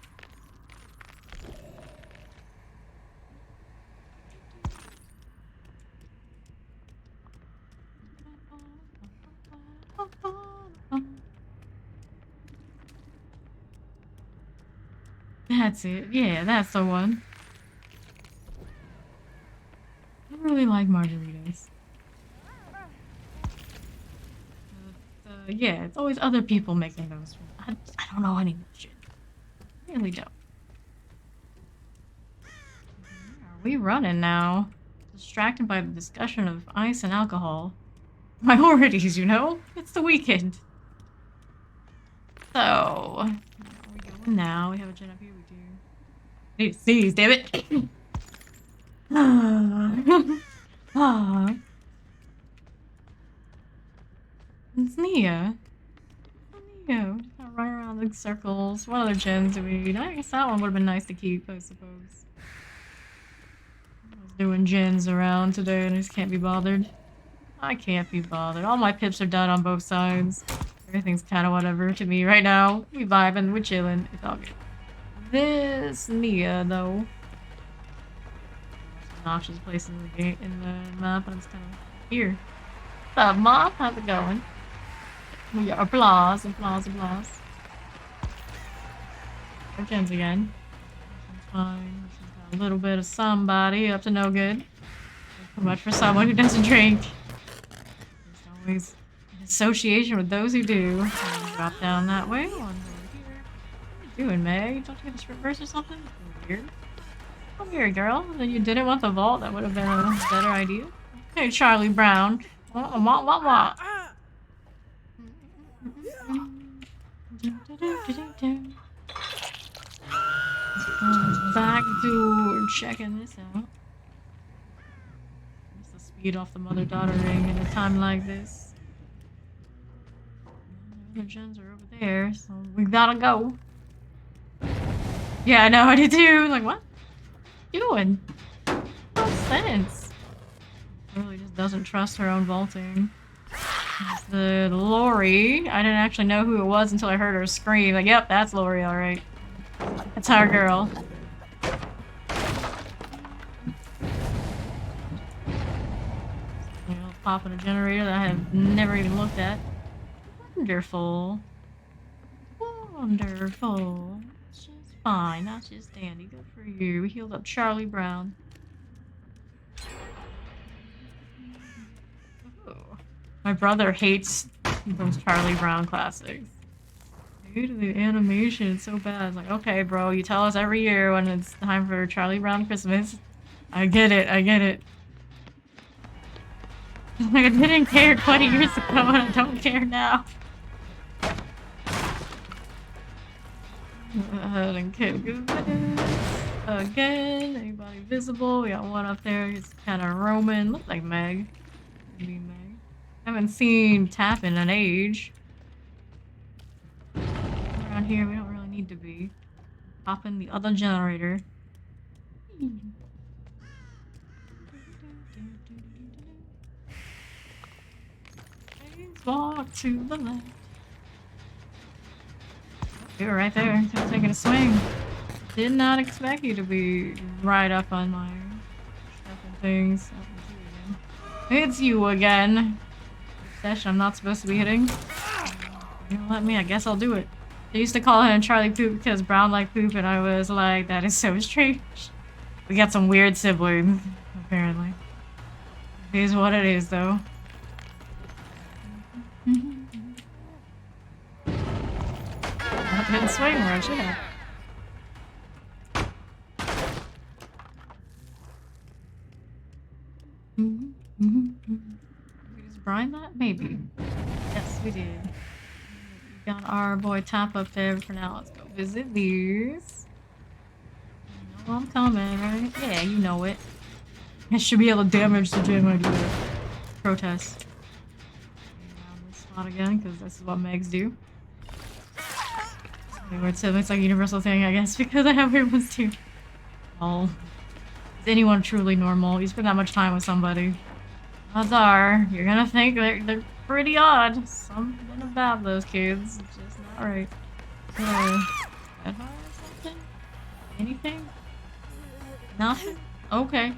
That's it. Yeah, that's the one. I really like margaritas. Yeah, it's always other people making those. I don't know any shit. I really don't. Where are we running now? Distracted by the discussion of ice and alcohol. Priorities, you know? It's the weekend. So, where are we going now? We have a gen up here, we do. Need to seize, damn it! It's Nia. Nia. Run around in circles. What other gens do we need? I guess that one would have been nice to keep, I suppose. I was doing gens around today and I just can't be bothered. I can't be bothered. All my pips are done on both sides. Everything's kind of whatever to me right now. We vibing, we're chilling. It's all good. This Nia, though. Obnoxious place in the game, in the map, but I'm just kind of here. What's up, Mom? How's it going? Yeah, applause, applause, applause. Our gens again. She's fine. She's got a little bit of somebody up to no good. Too much for someone who doesn't drink. There's always an association with those who do. Drop down that way. One over here. What are you doing, Meg? Don't you have a sprint burst or something? Weird. Come here, girl. Then you didn't want the vault. That would have been a better idea. Hey, Charlie Brown. What? Back to checking this out. What's the speed off the mother-daughter ring in a time like this? The gens are over there, so we gotta go. Yeah, I know, I did too. Like, what? Doing? No sense. Really just doesn't trust her own vaulting. It's the Lori. I didn't actually know who it was until I heard her scream. Like, yep, that's Lori, alright. That's our girl. You know, popping a generator that I have never even looked at. Wonderful. Wonderful. It's just fine. That's just dandy. Good for you. We healed up Charlie Brown. Oh. My brother hates those Charlie Brown classics. Dude, the animation is so bad. It's like, okay, bro, you tell us every year when it's time for Charlie Brown Christmas. I get it, I get it. Like, I didn't care 20 years ago and I don't care now. And kid again, anybody visible? We got one up there, he's kind of roaming. Looks like Meg. Maybe Meg. Haven't seen Tap in an age. Around here, we don't really need to be. Pop in the other generator. Walk to the left. You were right there, taking a swing. Did not expect you to be right up on my stuff and things. Oh, it's you again. Session I'm not supposed to be hitting. You don't let me, I guess I'll do it. They used to call him Charlie Poop because Brown liked poop, and I was like, that is so strange. We got some weird siblings, apparently. It is what it is, though. I didn't swing where I should have. Did we just brine that? Maybe. Yes, we did. We got our boy Top up there for now. Let's go visit these. You know I'm coming, right? Yeah, you know it. I should be able to damage the gym when I do the protest. Around this spot again, because this is what Megs do. Weird siblings, like a universal thing, I guess, because I have weird ones too. Oh. Is anyone truly normal? You spend that much time with somebody. Odds are, you're gonna think they're pretty odd. Something about those kids. It's just not right. Something? Anything? Nothing? Okay.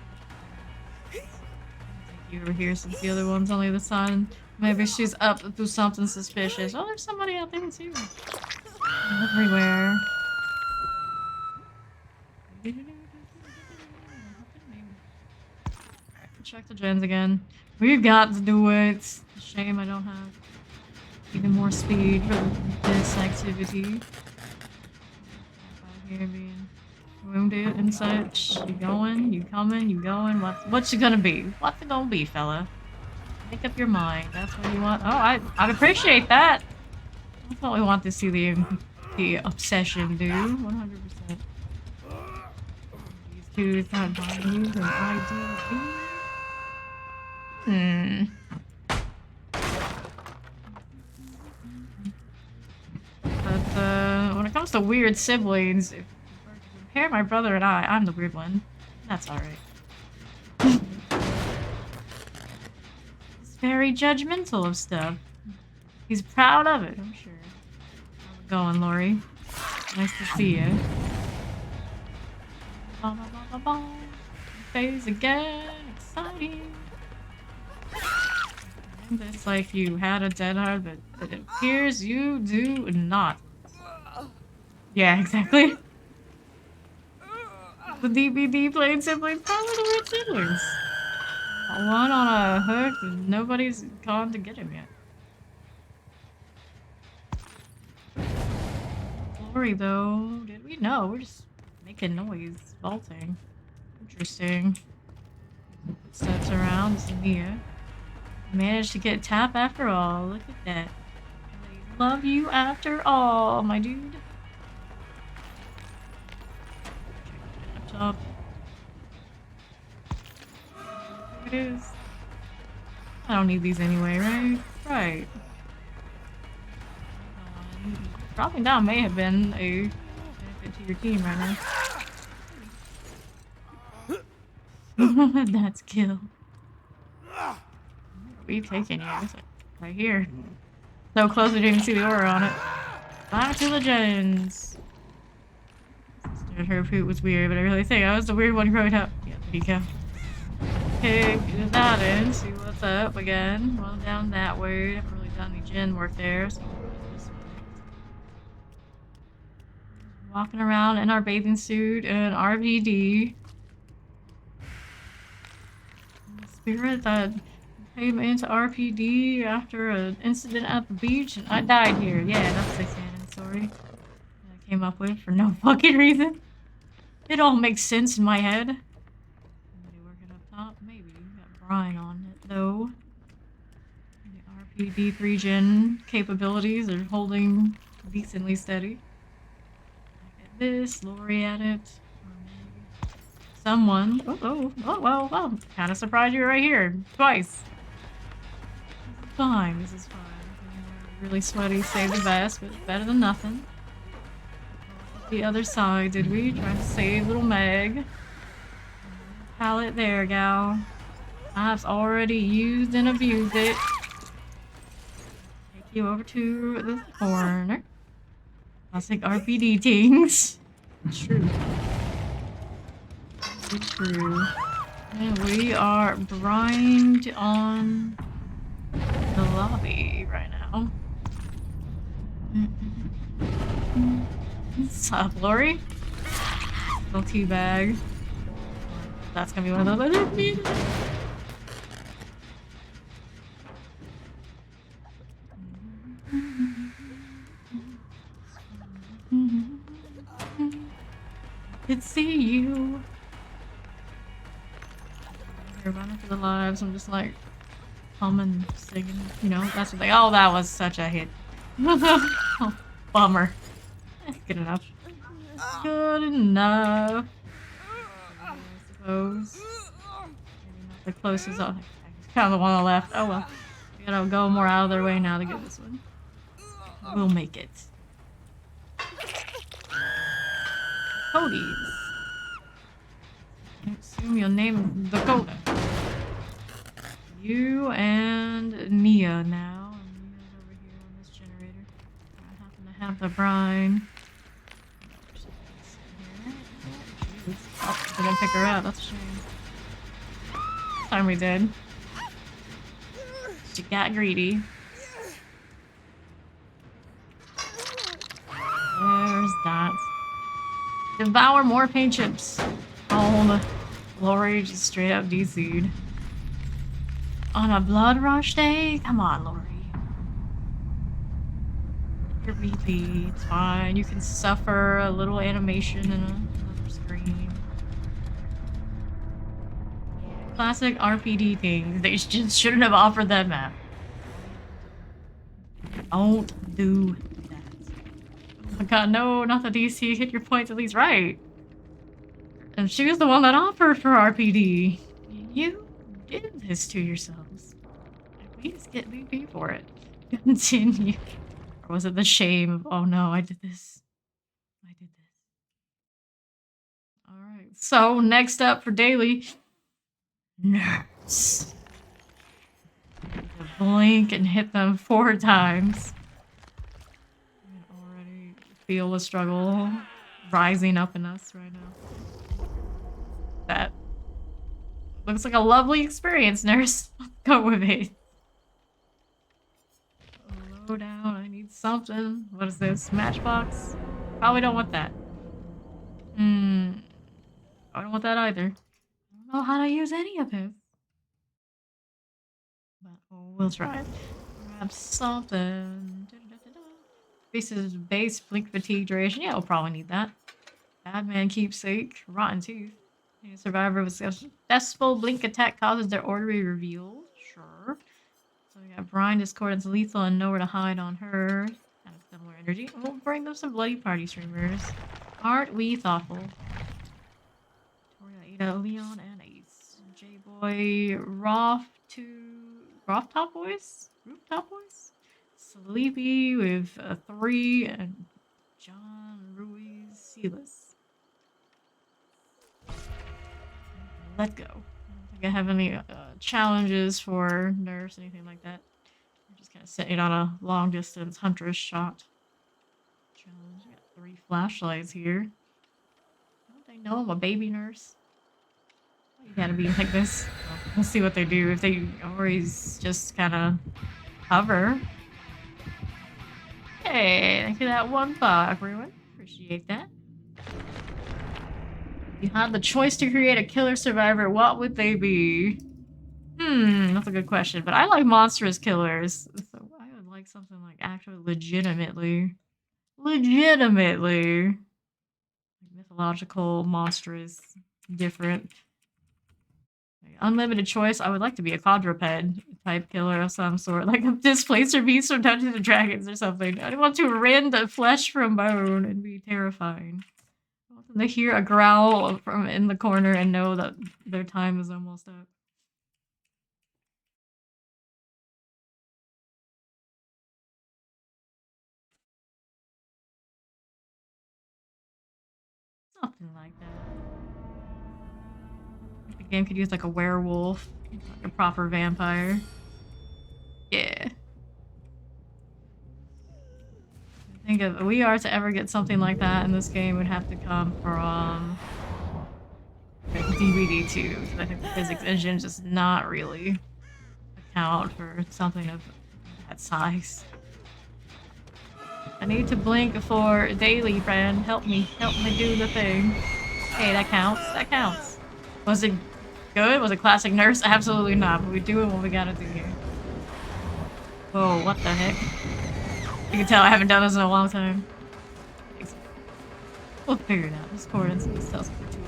You over here since the other one's only the sun. Maybe she's up to do something suspicious. Oh, there's somebody out there too. Everywhere. Check the gens again. We've got to do it. It's a shame I don't have even more speed for this activity. Out here being wounded and such. You going? You coming? You going? What's it gonna be? What's it gonna be, fella? Make up your mind. That's what you want. Oh, I'd appreciate that. That's what we want to see the obsession do. 100%. These two is not buying you an ID. But when it comes to weird siblings, if you compare my brother and I'm the weird one. That's alright. He's very judgmental of stuff. He's proud of it, I'm sure. How's it going, Lori? Nice to see you. Phase again. Exciting. It's like you had a dead heart, but it appears you do not. Yeah, exactly. The DVD playing siblings, probably the weird siblings. One on a hook, and nobody's gone to get him yet. Glory, though, did we know? We're just making noise, vaulting. Interesting. Steps around, this is Mia. Managed to get Tap after all. Look at that. I love you after all, my dude. Laptop. There it is. I don't need these anyway, right? Right. Dropping down may have been a benefit to your team right now. That's kill. We've taken you. It's like right here. So close we didn't even see the aura on it. Back to the gens. Her poop was weird, but I really think I was the weird one growing up. Yeah, there you go. Okay, do that in. See what's up again. Well, down that way. Haven't really done any gen work there, so this way. Walking around in our bathing suit and RVD. The spirit that came into RPD after an incident at the beach and I died here. Yeah, that's the canon story that I came up with for no fucking reason. It all makes sense in my head. Somebody working up top? Maybe. Got Brian on it though. The RPD 3 gen capabilities are holding decently steady. Look at this, Lori at it. Someone. Well. Kind of surprised you were right here. Twice. Fine, this is fine. Really sweaty, save the best, but it's better than nothing. The other side, did we? Trying to save little Meg. Pallet there, gal. I've already used and abused it. you over to the corner. Classic RPD things. True. True. And we are brined on the lobby right now. What's up, Lori? Little tea bag. That's gonna be one of those. Could see you. You're running for the lives. I'm just like humming, singing. You know, that's what they. Oh, that was such a hit. Oh, bummer. Good enough. Good enough. I suppose. Maybe not the closest. Oh, kind of the one on the left. Oh well. We gotta go more out of their way now to get this one. We'll make it. Cody's. I assume your name is Dakota. You and Nia now. And Nia's over here on this generator. I happen to have the brine. Oh, I didn't pick her up. That's a shame. This time we did. She got greedy. There's that. Devour more paint chips. Oh, Lori just straight up DC'd. On a blood rush day? Come on, Lori. Your BP, it's fine. You can suffer a little animation in another screen. Classic RPD things. They just shouldn't have offered that map. Don't do that. Oh my god, no, not the DC. Hit your points at least right. And she was the one that offered for RPD. You did this to yourselves. Please get BP for it. Continue. Or was it the shame of, oh no, I did this. I did this. Alright, so next up for daily. Nerds. To blink and hit them 4 times. I can already feel the struggle rising up in us right now. That looks like a lovely experience, nurse. Go with it. Low down, I need something. What is this? Matchbox? Probably don't want that. I don't want that either. I don't know how to use any of it. But we'll try. Grab something. Faces base, blink fatigue duration. Yeah, we'll probably need that. Bad man keepsake. Rotten tooth. A survivor with successful blink attack causes their orderly reveal. Sure. So we got Brine, Discordance, Lethal, and Nowhere to Hide on her. Kind of similar energy. We'll bring them some Bloody Party streamers. Aren't we thoughtful? Victoria, Ada, Leon, and Ace. J-Boy, Rooftop Boys? Rooftop Boys? Sleepy with a 3, and John, Ruiz, Silas. Let go. I don't think I have any challenges for nurse, anything like that. I'm just kind of sitting on a long distance huntress shot. Challenge. I got 3 flashlights here. Don't they know I'm a baby nurse? You gotta be like this. Well, we'll see what they do. If they always just kind of hover. Hey, thank you for that 1 thought, everyone. Appreciate that. If you had the choice to create a killer survivor, what would they be? That's a good question. But I like monstrous killers. So I would like something like actually legitimately. Like mythological, monstrous, different. Unlimited choice, I would like to be a quadruped type killer of some sort, like a displacer beast from Dungeons and Dragons or something. I want to rend the flesh from bone and be terrifying. I want them to hear a growl from in the corner and know that their time is almost up. Something like that. The game could use like a werewolf, like a proper vampire. Yeah. think if we are to ever get something like that in this game, it would have to come from DVD 2, because I think the physics engine just not really account for something of that size. I need to blink for daily, friend. Help me do the thing. Hey, that counts. That counts. Was it good? Was it classic nurse? Absolutely not, but we're doing what we gotta do here. Whoa, what the heck? You can tell I haven't done this in a long time. We'll figure it out. This coordinates these cells for 2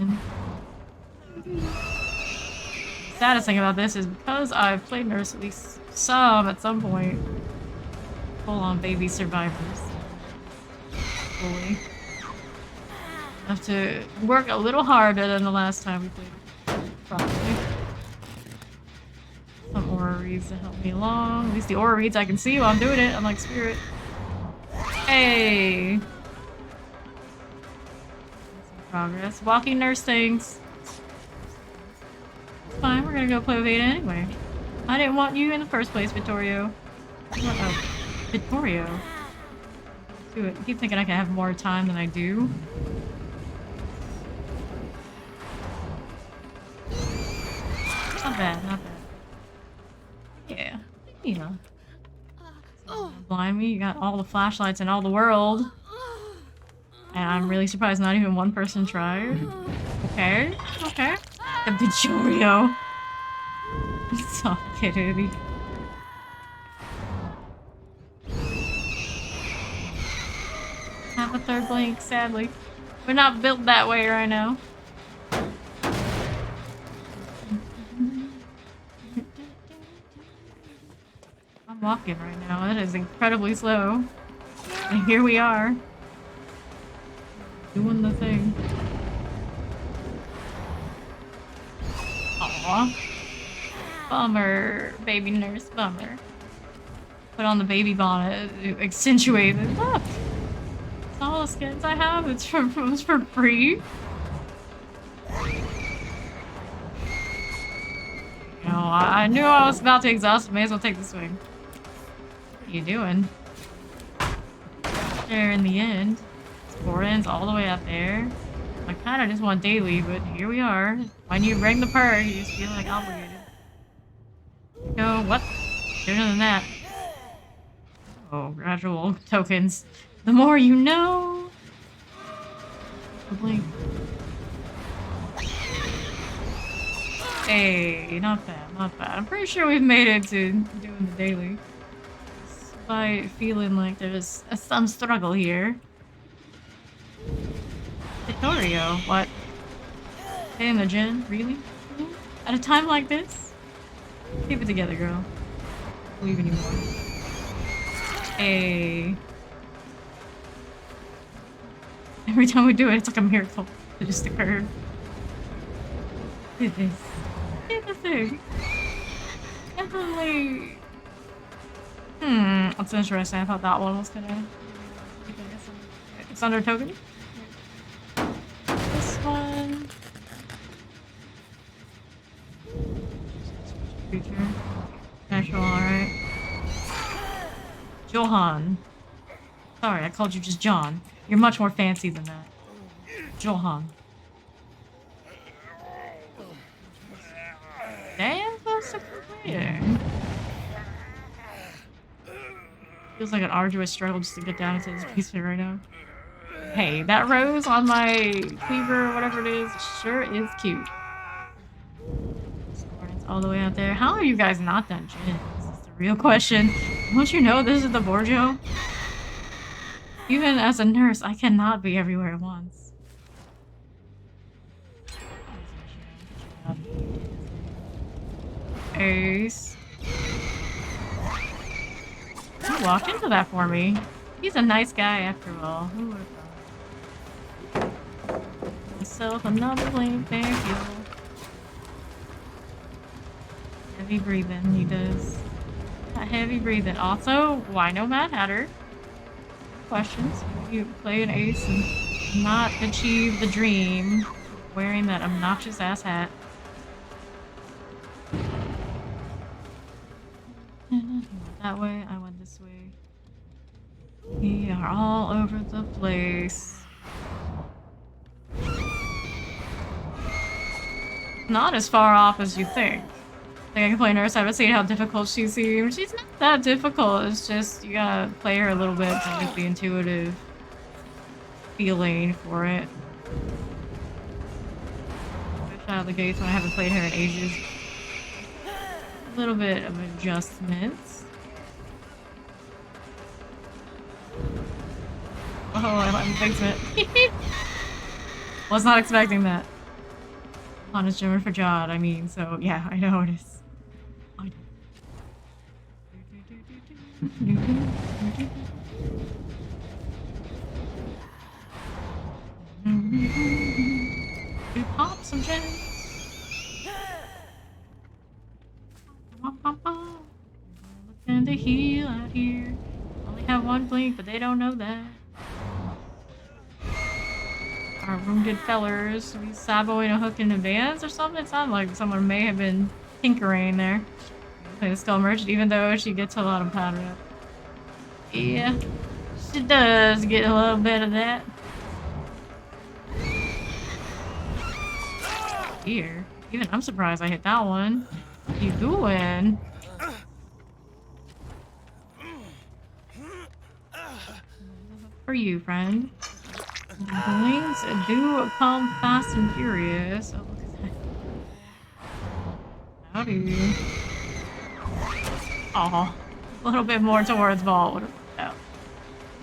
hours. Saddest thing about this is because I've played nurse at least some at some point. Full-on baby survivors. Fully. Have to work a little harder than the last time we played. Probably. Some aura reads to help me along. At least the aura reads I can see while I'm doing it. I'm like spirit. Hey! Some progress. Walking nurse things. It's fine, we're gonna go play with Ada anyway. I didn't want you in the first place, Vittorio. Oh, Vittorio. Do it. I keep thinking I can have more time than I do. Not bad, not bad. Yeah. Yeah. Blind me, you got all the flashlights in all the world. And I'm really surprised not even one person tried. Okay, okay. The Vittorio. Stop kidding. Have a third blink, sadly. We're not built that way right now. I'm walking right now. That is incredibly slow. And here we are. Doing the thing. Aww. Bummer, baby nurse, bummer. Put on the baby bonnet, accentuated. Look! It's all the skins I have. It's for free. You know, I knew I was about to exhaust. May as well take the swing. What are you doing? There in the end. Four ends all the way up there. I kind of just want daily, but here we are. When you ring the perk, you just feel like obligated. Go, what? Sooner than that. Oh, gradual tokens. The more you know. Blink. Hey, not bad, not bad. I'm pretty sure we've made it to doing the daily. Despite feeling like there's some struggle here. Vittorio, what? Hey, Imogen, really? At a time like this? Keep it together, girl. I believe in you more. Hey. Every time we do it, it's like a miracle that just occurred. Look at this. Look at the thing. Definitely. That's interesting. I thought that one was gonna. It's under token. This one. Creature. Natural, alright. Johan. Sorry, I called you just John. You're much more fancy than that. Johan. Damn, close to completing. Feels like an arduous struggle just to get down into this basement right now. Hey, that rose on my cleaver or whatever it is sure is cute. It's all the way out there. How are you guys not done gin? This is the real question. Don't you know this is the Borgio? Even as a nurse, I cannot be everywhere at once. Ace. You walked into that for me. He's a nice guy after all. Who would have thought? Myself another lane, thank you. Heavy breathing, he does. That heavy breathing. Also, why no Mad Hatter? Questions. You play an ace and not achieve the dream wearing that obnoxious ass hat. That way, I went this way. We are all over the place. Not as far off as you think. Like I can play Nurse. I haven't seen how difficult she seems. She's not that difficult. It's just you gotta play her a little bit to get the intuitive feeling for it. Fish out of the gates when I haven't played her in ages. A little bit of adjustments. Oh, I'm basement. Was not expecting that. Honest German for Jod, I mean, so yeah, I know it is. I know. Pop some gems. Looking to heal out here. Only have one blink, but they don't know that. Our wounded fellers. We saboing a hook in advance or something? It sounded like someone may have been tinkering there. Play the Skull Merchant, even though she gets a lot of powder up. Yeah, she does get a little bit of that. Here, even I'm surprised I hit that one. What you doing? For you, friend. The wings do come fast and furious. Oh, look at that. Howdy. Aw. A little bit more towards Vault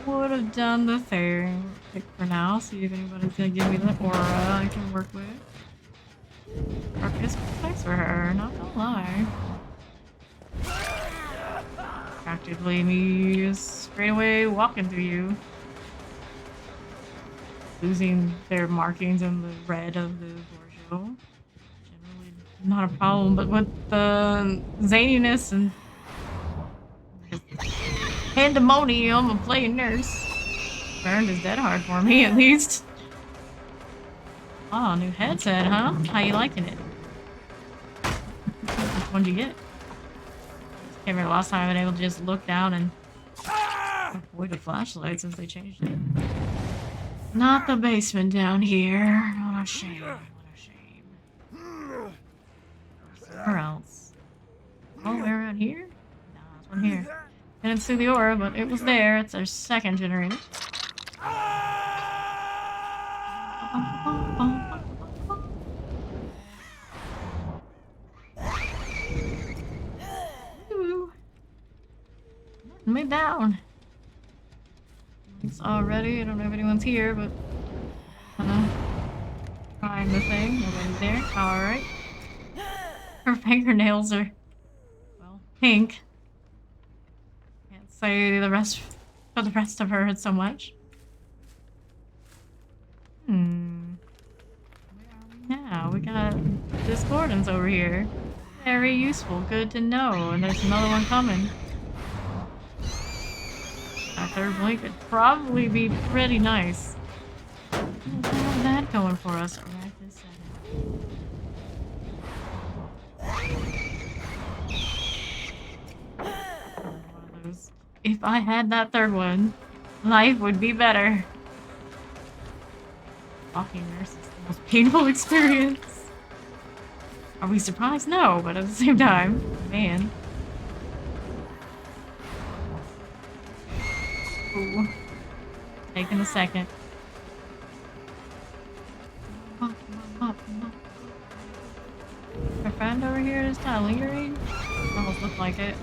would have done the thing. Pick for now, see if anybody's gonna give me the aura I can work with. Darkness nice for her, not gonna lie. Actively me straight away walking through you. Losing their markings in the red of the Borjo. Generally not a problem, but with the zaniness and pandemonium of playing Nurse. Burned is dead hard for me, at least. Oh, new headset, huh? How you liking it? Which one did you get? Can't remember the last time I've been able to just look down and avoid a flashlight since they changed it. Not the basement down here. What a shame. What a shame. Somewhere else. Oh, we're around here? No, there's one here. Didn't see the aura, but it was there. It's our second generator. Ooh. Me down. It's already. I don't know if anyone's here, but trying the thing. Nobody's there. All right. Her fingernails are, well, pink. Can't say the rest for the rest of her so much. Where are we now? We got discordance over here. Very useful. Good to know. And there's another one coming. That third blink would probably be pretty nice. What is that going for us right this second? One of those. If I had that third one, life would be better. Walking Nurse is the most painful experience. Are we surprised? No, but at the same time, man. Ooh. Taking a second. Our friend over here is kind of lingering. Almost looked like it.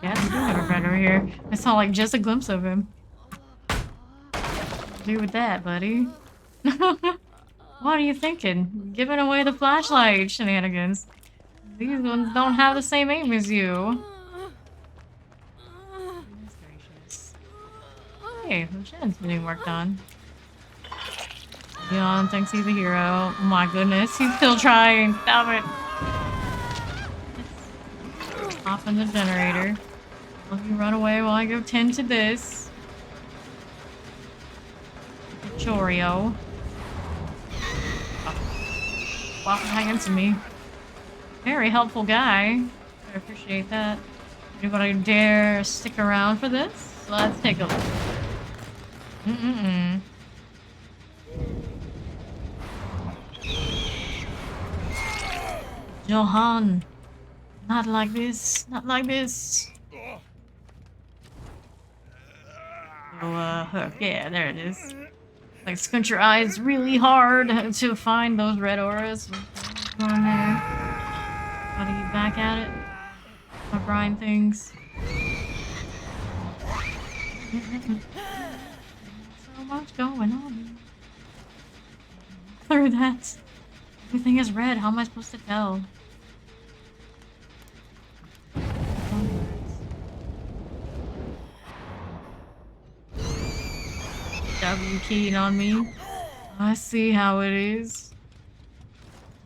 Yeah, we do have a friend over here. I saw like just a glimpse of him. What do with that, buddy? What are you thinking? Giving away the flashlight shenanigans. These ones don't have the same aim as you. Goodness gracious. Hey, the gen's being worked on. Leon thinks he's a hero. Oh my goodness, he's still trying. Stop it. Off in the generator. Let me run away while I go tend to this. Chorio. Walking right into me. Very helpful guy. I appreciate that. Anybody dare stick around for this? Let's take a look. Mm-mm-mm. Johan, not like this, not like this. Hook. Yeah, there it is. Like, squint your eyes really hard to find those red auras. Go on there. Gotta get back at it. My Brian things. So much going on. Through that. Everything is red. How am I supposed to tell? W keying on me. I see how it is.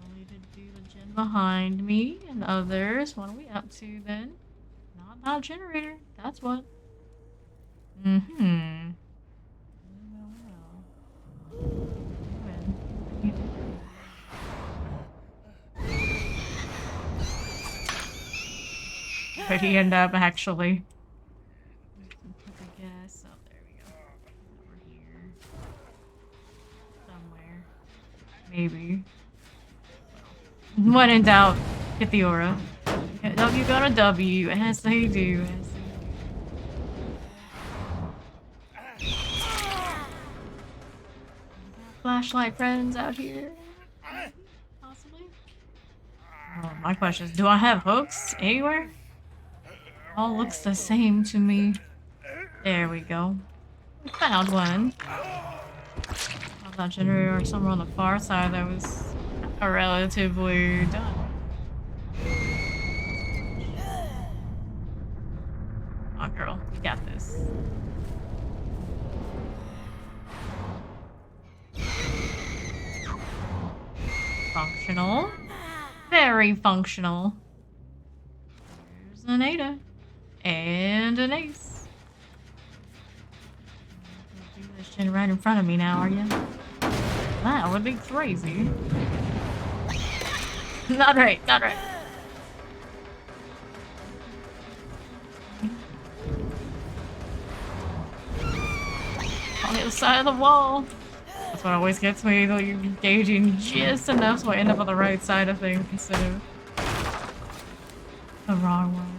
Only to do the gen behind me and others. What are we up to then? Not that generator. That's what. Mm-hmm. Where'd he end up, actually? I guess. Oh, there we go. Over here. Somewhere. Maybe. When in doubt, hit the aura. W got a W, as they do. Flashlight friends out here. Possibly. Oh, my question is, do I have hooks anywhere? All looks the same to me. There we go. We found one. Found that generator somewhere on the far side that was relatively done. Come on, girl. You got this. Functional. Very functional. There's an Ada. And an ace. Do this shit right in front of me now, are you? That would be crazy. Not right, not right. On the other side of the wall. That's what always gets me, though you're engaging just enough so I end up on the right side of things instead of the wrong one.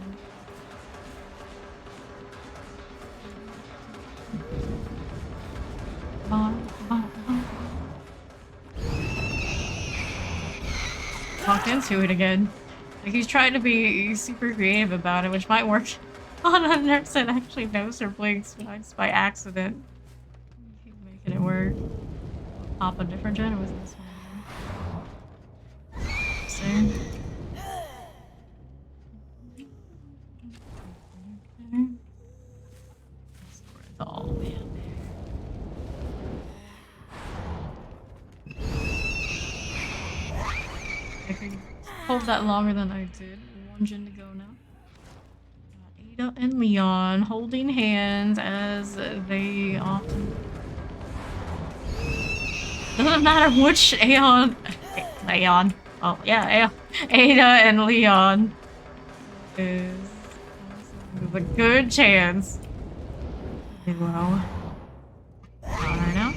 Walked into it again. Like, he's trying to be super creative about it, which might work on a nurse that actually knows her blinks, but just by accident. Keep making it work. Pop a different gen, or was this one? Same. It's all the way up there. I could hold that longer than I did. One gen to go now. Ada and Leon holding hands as they often. Doesn't matter which Aeon. Oh, yeah, Ada and Leon. There's a good chance. Well. Alright now.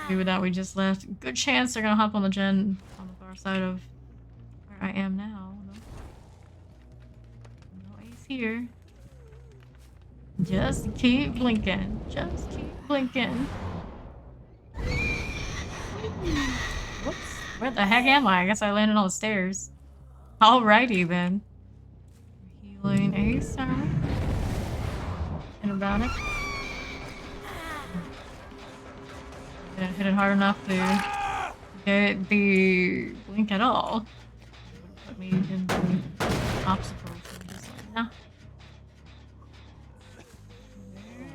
Maybe that we just left. Good chance they're gonna hop on the gen on the far side of where I am now. No ace here. Just keep blinking. Just keep blinking. Whoops. Where the heck am I? I guess I landed on the stairs. Alrighty then. Healing ace, alright. And about it. Didn't hit it hard enough to get the blink at all. Put me in the obstacles. Just like, nah.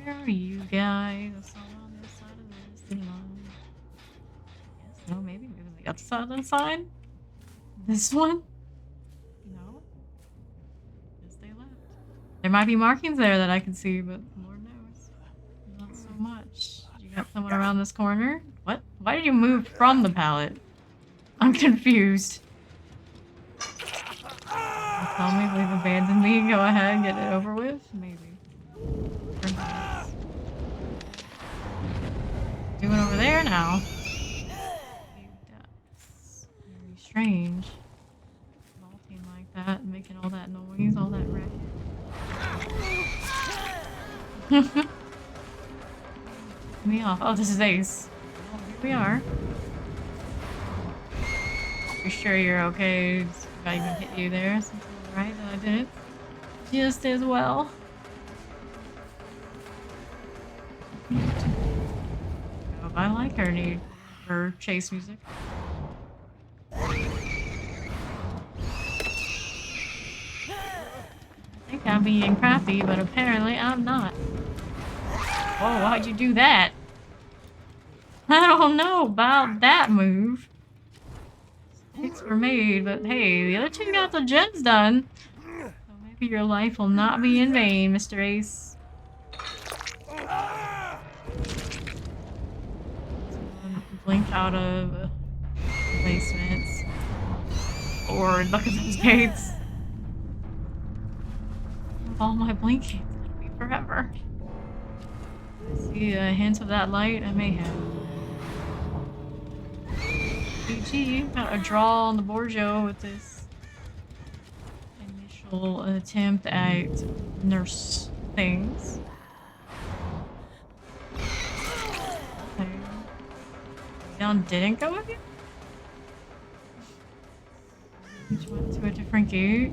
Where are you guys? I saw on this side of this. Yes, no, maybe the other side of the side? This one? No. Yes, they left. There might be markings there that I can see, but Lord knows. Not so much. You got someone around this corner? What? Why did you move from the pallet? I'm confused. tell me they've abandoned me? Go ahead and get it over with? Maybe. Perhaps. Doing over there now? That's very strange. Vaulting like that, making all that noise, all that racket. Me off. Oh, this is Ace. Well, here we are. You sure you're okay? If I even hit you there, something right that I did it just as well. Oh, I like her chase music. I think I'm being crafty, but apparently I'm not. Whoa, why'd you do that? I don't know about that move. Sticks were made, but hey, the other two got the gens done. So maybe your life will not be in vain, Mr. Ace. Someone blinked out of basements. Or look at those gates. All my blinking, it's gonna be forever. I see a hint of that light. I may have. GG, got a draw on the Borgio with this initial attempt at nurse things. Okay. Down didn't go with you? Each went to a different gate.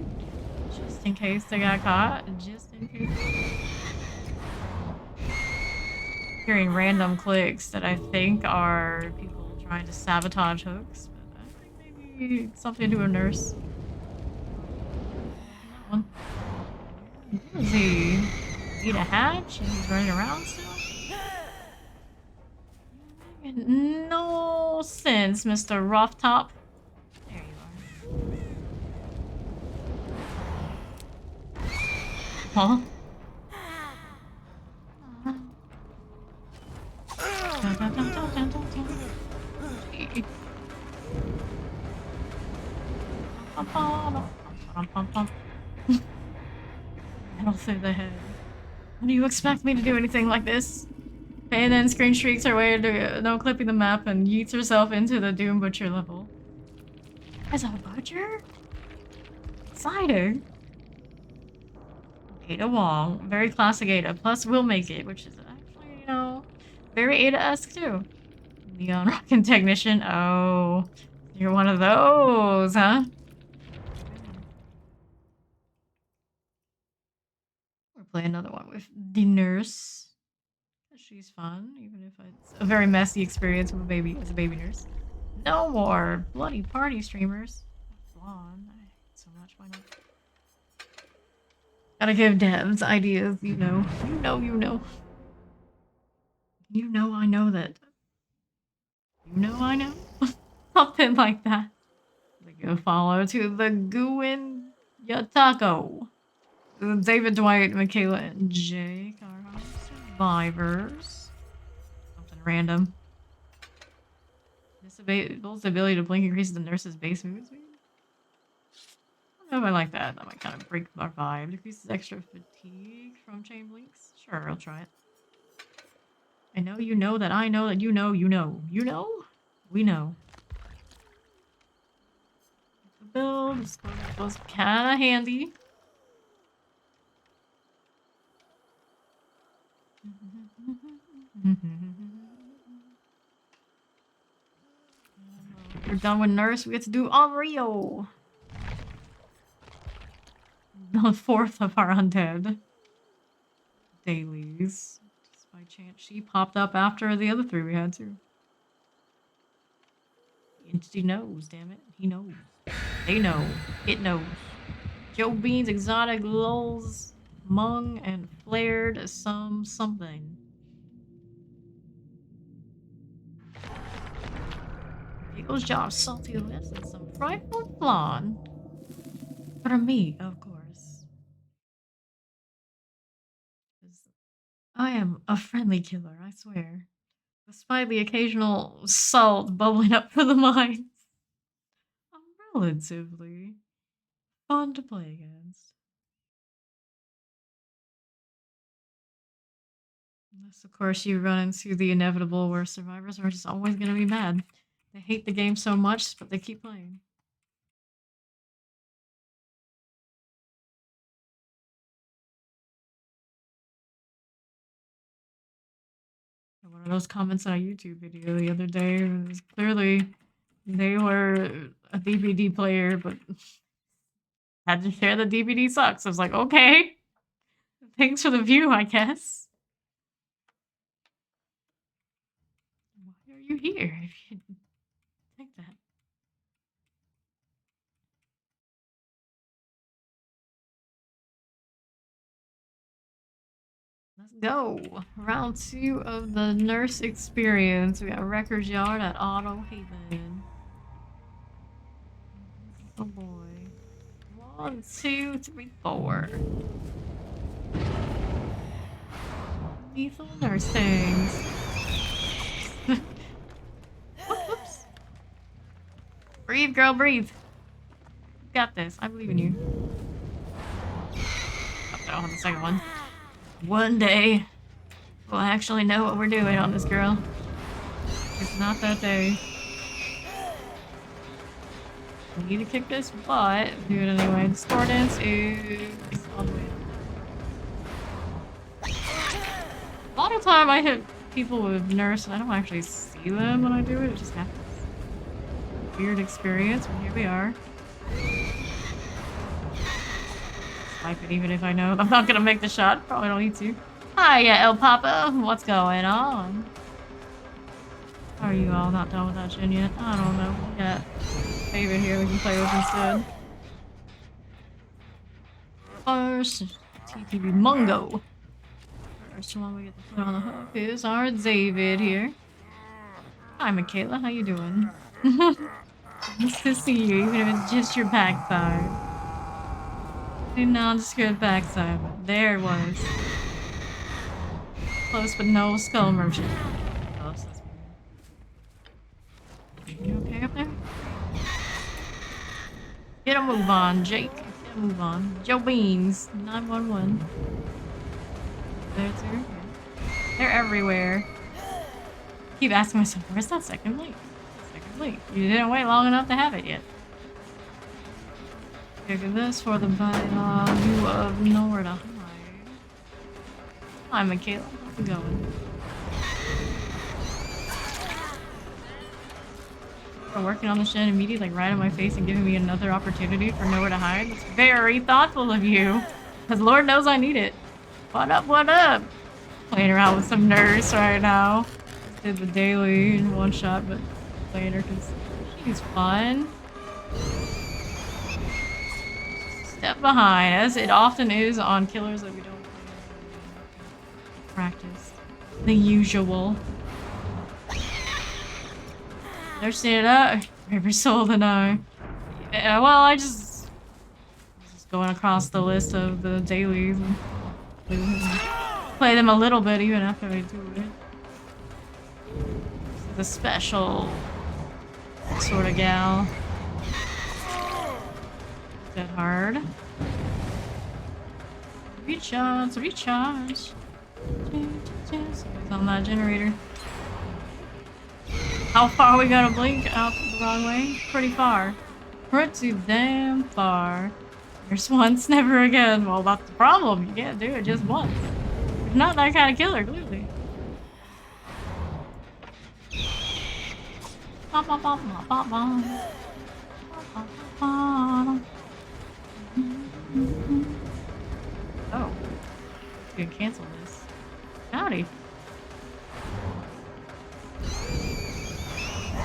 Just in case they got caught. Just in case. Hearing random clicks that I think are people trying to sabotage hooks, but I think maybe it's something to do with a nurse. That one. Where is he? Eat a hatch and he's running around still? No sense, Mr. Rough Top. There you are. Huh? Metal through the head. How do you expect me to do anything like this? And then Screen shrieks her way to no clipping the map and yeets herself into the Doom Butcher level. As a butcher? Exciting. Ada Wong. Very classic Ada. Plus Will Make It, which is actually, you know, very Ada-esque too. Neon Rockin' Technician. Oh, you're one of those, huh? We'll play another one with the nurse. She's fun, even if it's a very messy experience with a baby as a baby nurse. No more bloody party streamers. Blonde. I hate so much. Why not? Gotta give devs ideas, you know. You know, you know. You know, I know that. You know, I know. Something like that. Give a follow to the Guin Yatako. David, Dwight, Michaela, and Jake are survivors. Something random. Disable's ability to blink increases the nurse's base movement speed. I don't know if I like that. That might kind of break our vibe. Decreases extra fatigue from chain blinks. Sure, I'll try it. I know you know that I know that you know you know. You know? We know. The build was kind of handy. We're done with nurse. We get to do Onryo. The fourth of our undead dailies. Just by chance, she popped up after the other three we had too. The entity knows, damn it. He knows. They know. It knows. Joe Bean's exotic lulls, mung, and flared something. Pickle's jaw, salty lips, and some frightful flan. For me, of course. I am a friendly killer, I swear. Despite the occasional salt bubbling up from the mines. Relatively. Fun to play against. Unless, of course, you run into the inevitable where survivors are just always going to be mad. They hate the game so much, but they keep playing. And one of those comments on a YouTube video the other day was clearly they were a DVD player, but had to share the DVD sucks. I was like, okay, thanks for the view, I guess. Why are you here? If you take that. Let's go. Round 2 of the nurse experience. We got Wrecker's Yard at Auto Haven. Oh boy. 1, 2, 3, 4. Lethal nursings. Whoops. Breathe, girl, breathe. You got this. I believe in you. Oh, I don't have the second one. One day, we'll actually know what we're doing on this girl. It's not that day. We need to kick this butt. Do it anyway. Discordance is all the way up. A lot of time I hit people with nurse and I don't actually see them when I do it. It just happens. Weird experience, but here we are. Swipe it even if I know I'm not gonna make the shot. Probably don't need to. Hiya, El Papa. What's going on? How are you all not done with that gen yet? I don't know. We got David here we can play with instead. First, TTV Mungo. First one we get to put on the hook is our David here. Hi, Michaela. How you doing? Nice to see you, even if it's just your backside. A nondescript backside, but there it was. Close but no skull merchant. Close, that's weird. You okay up there? Get a move on, Jake. Get a move on. Joe Beans, 911. There too. They're everywhere. Keep asking myself, where's that second link? Second link. You didn't wait long enough to have it yet. Look at this for the value of nowhere to hide. Hi, Michaela. How's it going? For working on the shit immediately, like right in my face and giving me another opportunity for nowhere to hide. That's very thoughtful of you. Because Lord knows I need it. What up, what up? Playing around with some nurse right now. Just did the daily in one shot, but later because she's fun. Step behind, as it often is on killers that we don't practice. The usual. Nursing it up, every soul to know. Yeah, well, I just going across the list of the dailies and play them a little bit even after I do it. This is a special sort of gal. Dead hard. Recharge, recharge. It's on that generator. How far are we gonna blink out the wrong way? Pretty far. Pretty damn far. There's once, never again. Well, that's the problem. You can't do it just once. You're not that kind of killer, clearly. Bop, bop, bop, bop, bop, bop. Bop, bop, bop. Oh. You can cancel this. Howdy.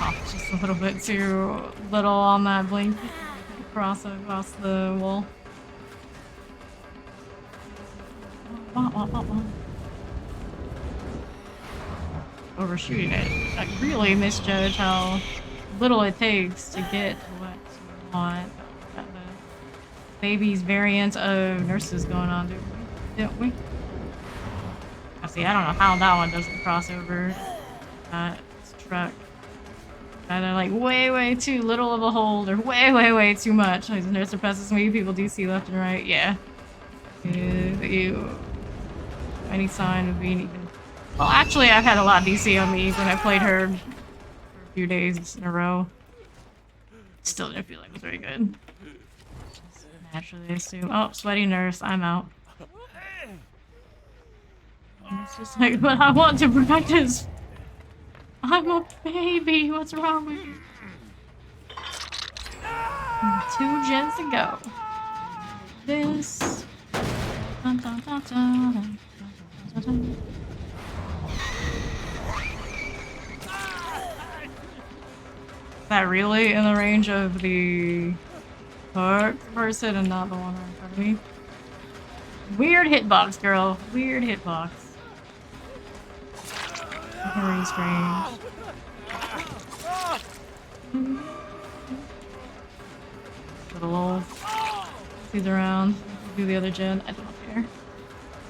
Oh, just a little bit too little on that blink. Across the wall. Overshooting it. I really misjudge how little it takes to get what you want. Got the baby's variant of nurses going on, didn't we? See, I don't know how that one doesn't cross over that truck. Either like way too little of a hold or way too much. Like the nurse suppresses me, people DC left and right. Yeah. You. Any sign of being even. Well, actually, I've had a lot of DC on me when I played her for a few days in a row. Still didn't feel like it was very good. Just naturally assume. Oh, sweaty nurse, I'm out. It's just like, but I want to practice. I'm a baby. What's wrong with you? 2 gens to go. This. Dun, dun, dun, dun, dun, dun, dun. Is that really in the range of the hook person and not the one right in front of me? Weird hitbox, girl. Weird hitbox. Very strange. Little lol. He's around. Do the other gen. I do not care.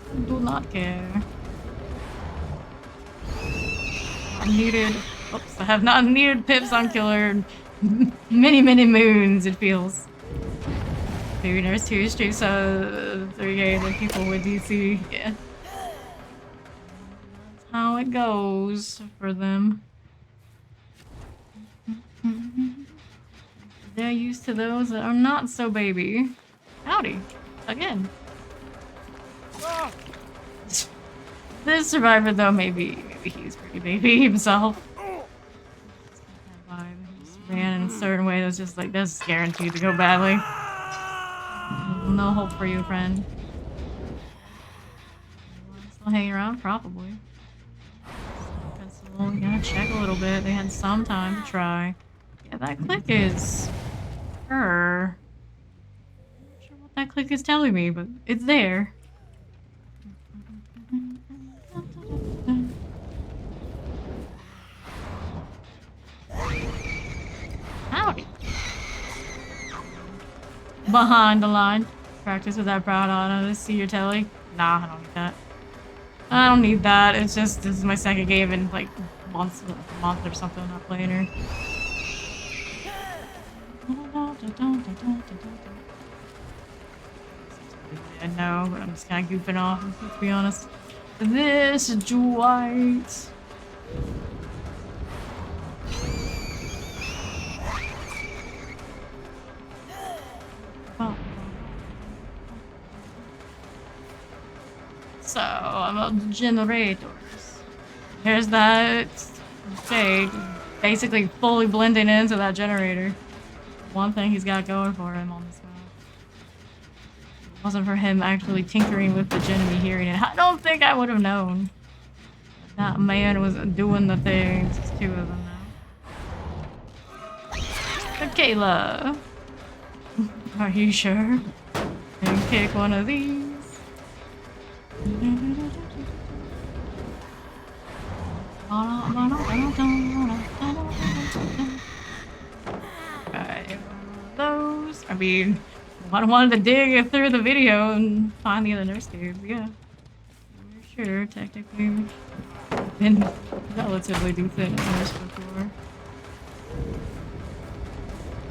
I do not care. I needed. Oops, I have not needed pips on killer in many moons, it feels. Baby Nurse 2 streams 3K than people with DC. Yeah. That's how it goes for them. They're used to those that are not so baby. Howdy. Again. This survivor though, maybe he's pretty baby himself. He just ran in a certain way that's just like, that's guaranteed to go badly. No hope for you, friend. Still hanging around? Probably. Pencil, gotta check a little bit. They had some time to try. Yeah, that click is her. Not sure what that click is telling me, but it's there. Howdy. Behind the line. Practice with that brown on. See your telly? Nah, I don't need that. I don't need that. It's just, this is my second game in like a month or something. I'm not playing her. I know, but I'm just kind of goofing off, let's be honest. This is Dwight. Oh. So, about the generators. Here's that shade, basically fully blending into that generator. One thing he's got going for him on this map. If it wasn't for him actually tinkering with the gen and me hearing it, I don't think I would have known. That man was doing the things. There's 2 of them now. Kayla. Are you sure? And kick one of these. Alright, those. I mean, I wanted to dig through the video and find the other nurse dudes. Yeah. For sure, technically. Been relatively decent nurse before.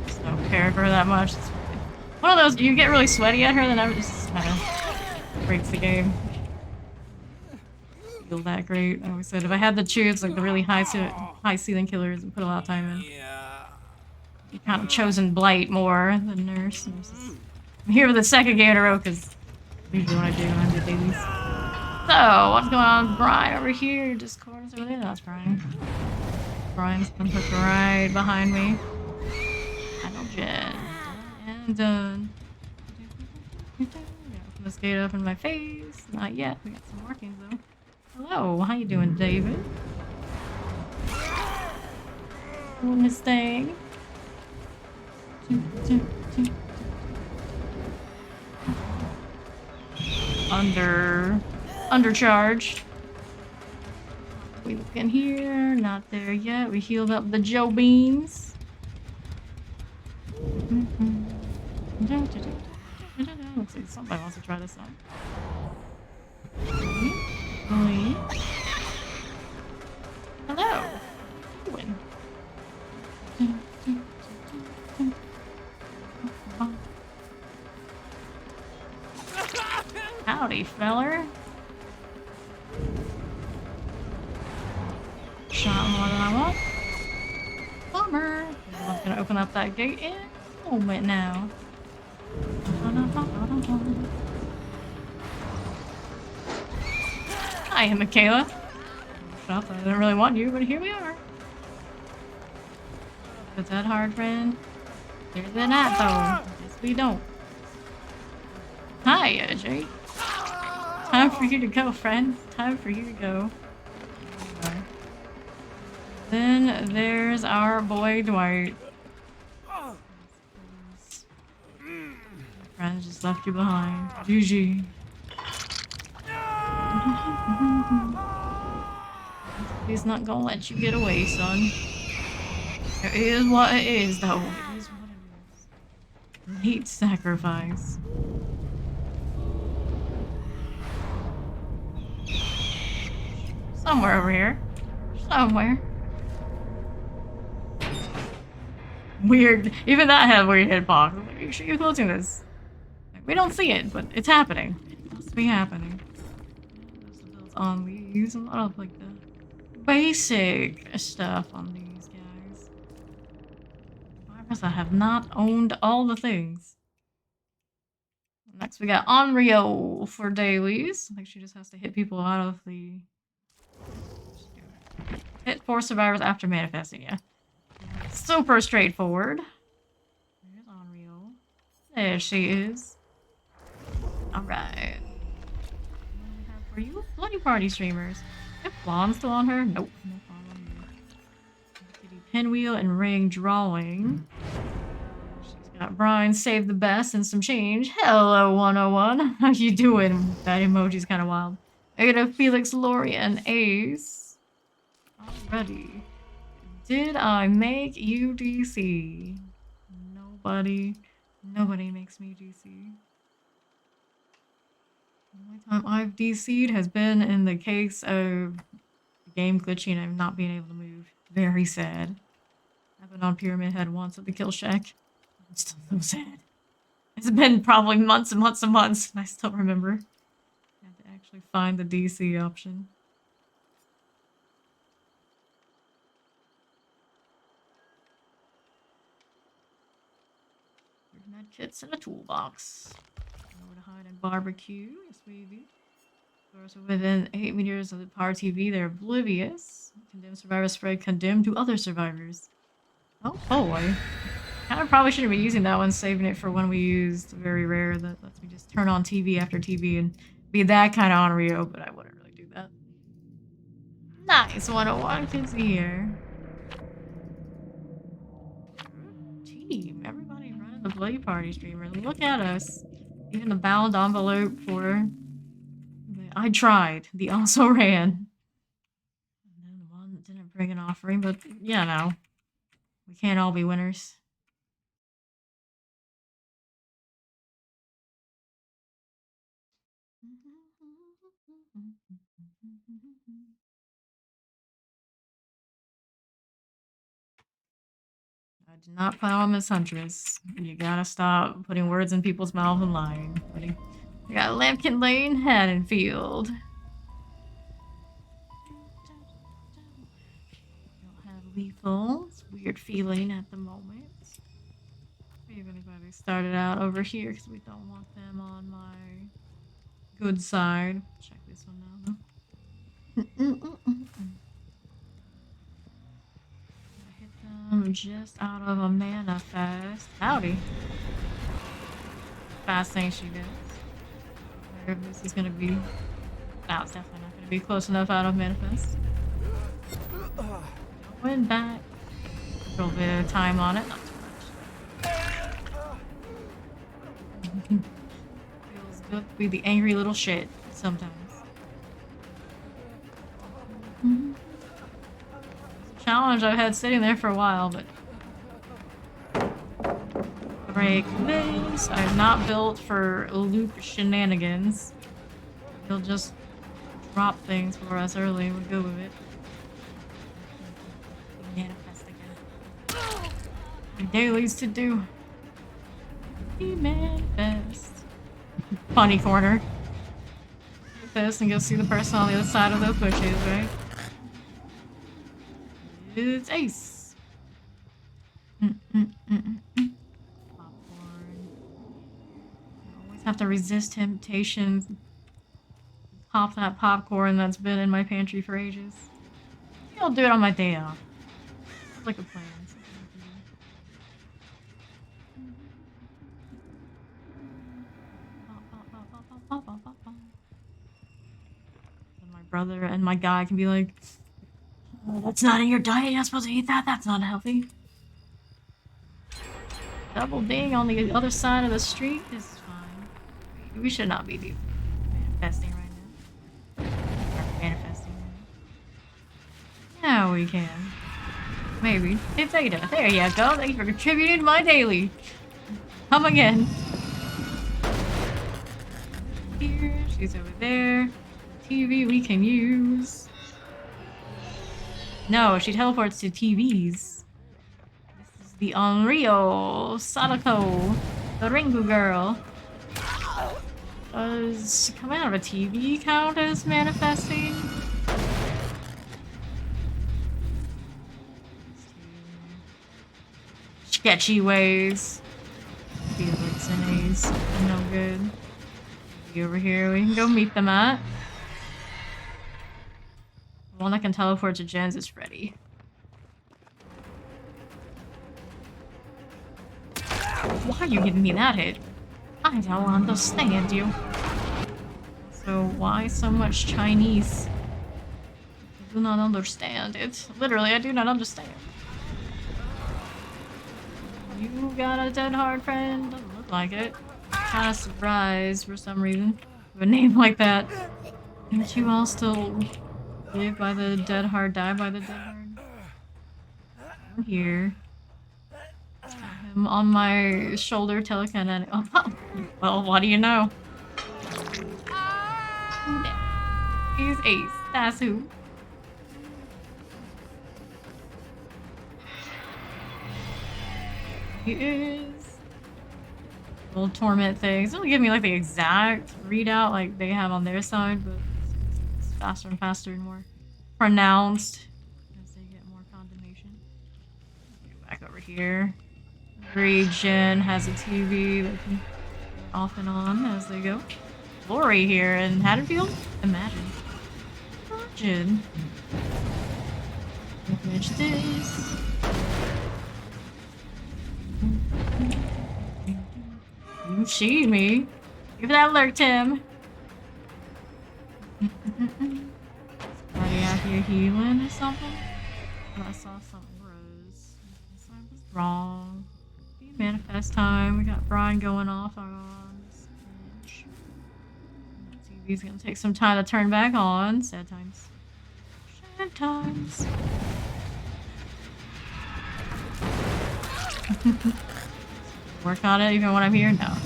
Just don't care for her that much. It's one of those, you get really sweaty at her, then I just kind of breaks the game. Feel that great. I always said if I had to choose like the really high ceiling killers and put a lot of time in, you kind of chosen Blight more than Nurse. I'm here for the second game in a row because usually what I do when I do dailies. So what's going on, Brian over here? Discord's over there. That's Brian. Brian's been put right behind me. I know Jen. And done. Open this gate up in my face. Not yet. We got some markings though. Hello, how you doing, David? Doing his thing. Undercharged. We look in here. Not there yet. We healed up the Joe Beans. Let's see, somebody wants to try this on. Hello. What are you doing? Howdy, feller. Shot more than I want. Bummer. I'm gonna open up that gate in a moment now. Hi, Michaela. I didn't really want you, but here we are. Is that hard, friend? There's the not, though. Yes, we don't. Hi, Jake. Time for you to go, friend. Time for you to go. Okay. Then there's our boy Dwight. Friends just left you behind. GG. He's not gonna let you get away, son. It is what it is, though. It is what it is. Late sacrifice. Somewhere over here. Somewhere. Weird. Even that had weird hitbox. Like, are you sure you're closing this? Like, we don't see it, but it's happening. It must be happening. There's the builds on these. A lot of like the basic stuff on these guys. Survivors that have not owned all the things. Next we got Onryo for dailies. I think she just has to hit people out of the... Hit 4 survivors after manifesting, yeah. Super straightforward. There's Onryo. There she is. Alright. What do we have for you? Bloody party streamers. Is blonde still on her? Nope. No problem here. Kitty pinwheel and ring drawing. She's got Brian save the best and some change. Hello, 101. How you doing? That emoji's kind of wild. I got a Felix, Lori, and Ace. Already. Did I make you DC? Nobody makes me DC. The only time I've DC'd has been in the case of the game glitching and not being able to move. Very sad. I've been on Pyramid Head once at the kill shack. I'm still so sad. It's been probably months and months and months, and I still remember. I had to actually find the DC option. Med kits in a toolbox. Nowhere to hide and barbecue. Yes, we do. Those within 8 meters of the power TV, they're oblivious. Condemned survivors spread condemned to other survivors. Oh boy. Kind of probably shouldn't be using that one, saving it for when we used very rare that lets me just turn on TV after TV and be that kind of Onryo, but I wouldn't really do that. Nice 101 kids here. Team, everybody running the Bloody Party streamer. Look at us. Even the bound envelope for I tried. The also ran. And then the one that didn't bring an offering, but yeah, no. We can't all be winners. I did not plan on Miss Huntress. You gotta stop putting words in people's mouths and lying, buddy. We got Lampkin Lane, Haddonfield. Don't have lethal. It's a weird feeling at the moment. See if anybody started out over here because we don't want them on my good side. Check this one now, though. Just out of a manifest. Howdy. Fast thing she did. Where this is gonna be. No, it's definitely not gonna be close enough out of manifest. Went back. A little bit of time on it, not too much. Feels good to be the angry little shit sometimes. Challenge I've had sitting there for a while, but break this. I'm not built for loop shenanigans. He'll just drop things for us early. We'll go with it. Manifest again. Dailies to do. Manifest. Funny corner. like this and go see the person on the other side of those bushes, right? It's Ace. Popcorn. Always have to resist temptation. Pop that popcorn that's been in my pantry for ages. Maybe I'll do it on my day off. Sounds like a plan. And my brother and my guy can be like, oh, that's not in your diet. You're not supposed to eat that. That's not healthy. Double ding on the other side of the street is fine. We should not be manifesting right now. Or manifesting. Now we can. Maybe. Hey, Theta. There you go. Thank you for contributing to my daily. Come again. Here. She's over there. TV we can use. No, she teleports to TVs. This is the Onryo Sadako, the Ringu girl. Does coming out of a TV count as manifesting? Sketchy ways. Felix and Ace. No good. Be over here. We can go meet them at. The one that can teleport to Jen's is Freddy. Why are you giving me that hit? I don't understand you. So why so much Chinese? I do not understand it. Literally, I do not understand. You got a dead hard friend? Doesn't look like it. Kind of surprised for some reason. With a name like that. Don't you all still live by the dead hard, die by the dead hard? I'm here. Him on my shoulder telekinetic. Oh, well, what do you know? He's Ace. That's who. He is. Little torment things. It'll give me like the exact readout like they have on their side, but it's faster and faster and more pronounced as they get more condemnation. Go back over here. Jen has a TV that can go off and on as they go. Lori here in Haddonfield? Imagine. Image this. You see me. Give that alert, Tim. Somebody out here healing or something? Oh, I saw something rose. Something was wrong. Manifest time. We got Brian going off on this bench. TV's gonna take some time to turn back on. Sad times. Sad times. Work on it even when I'm here? No.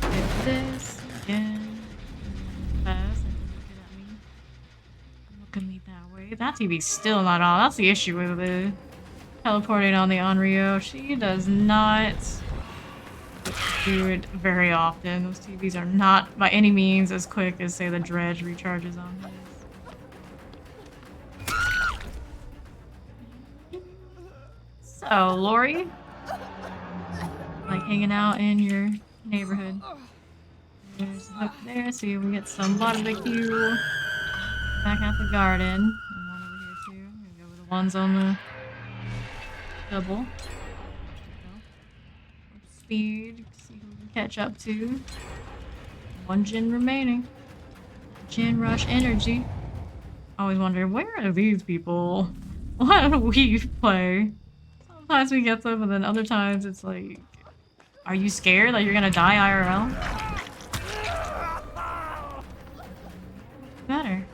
Hit this again. Fast. Look at me that way. That TV's still not on. That's the issue with it. Teleporting on the Onryo. She does not do it very often. Those TVs are not by any means as quick as, say, the Dredge recharges on his. So, Lori? Like hanging out in your neighborhood. There's a hook there, so we get some barbecue. Back at the garden. And one over here, too. I'm gonna go with the ones on the double. Speed. See who we can catch up to. One gen remaining. Gen rush energy. I always wonder, where are these people? Why do we play? Sometimes we get them, and then other times it's like, are you scared that you're gonna die IRL? Better.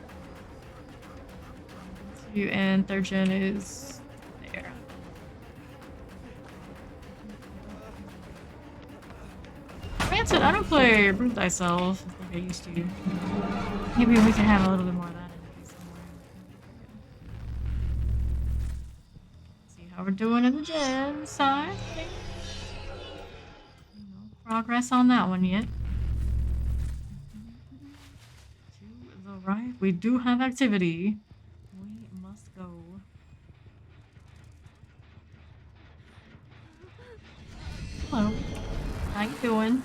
You and third gen is there. Granted, I don't play Prove Thyself like I used to. Maybe we can have a little bit more of that energy somewhere. See how we're doing in the gen side. No progress on that one yet. 2 Right, we do have activity. We must go. Hello. How you doing?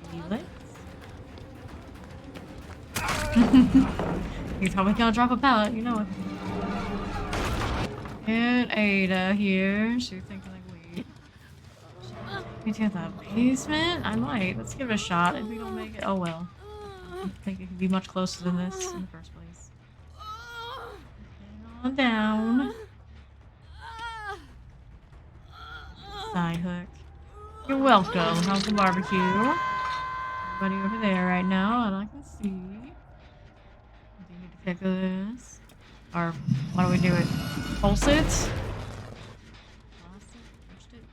Felix? He's probably gonna drop a pallet, you know it. And Ada here. She's thinking like, wait. Me to the basement? I might. Let's give it a shot. If we don't make it, oh well. I think it could be much closer than this in the first place. Hang on down. Side hook. You're welcome. How's the barbecue? Everybody over there right now, and I can see. Do you need to pick this? Or why do we do it? Pulse it? Push it?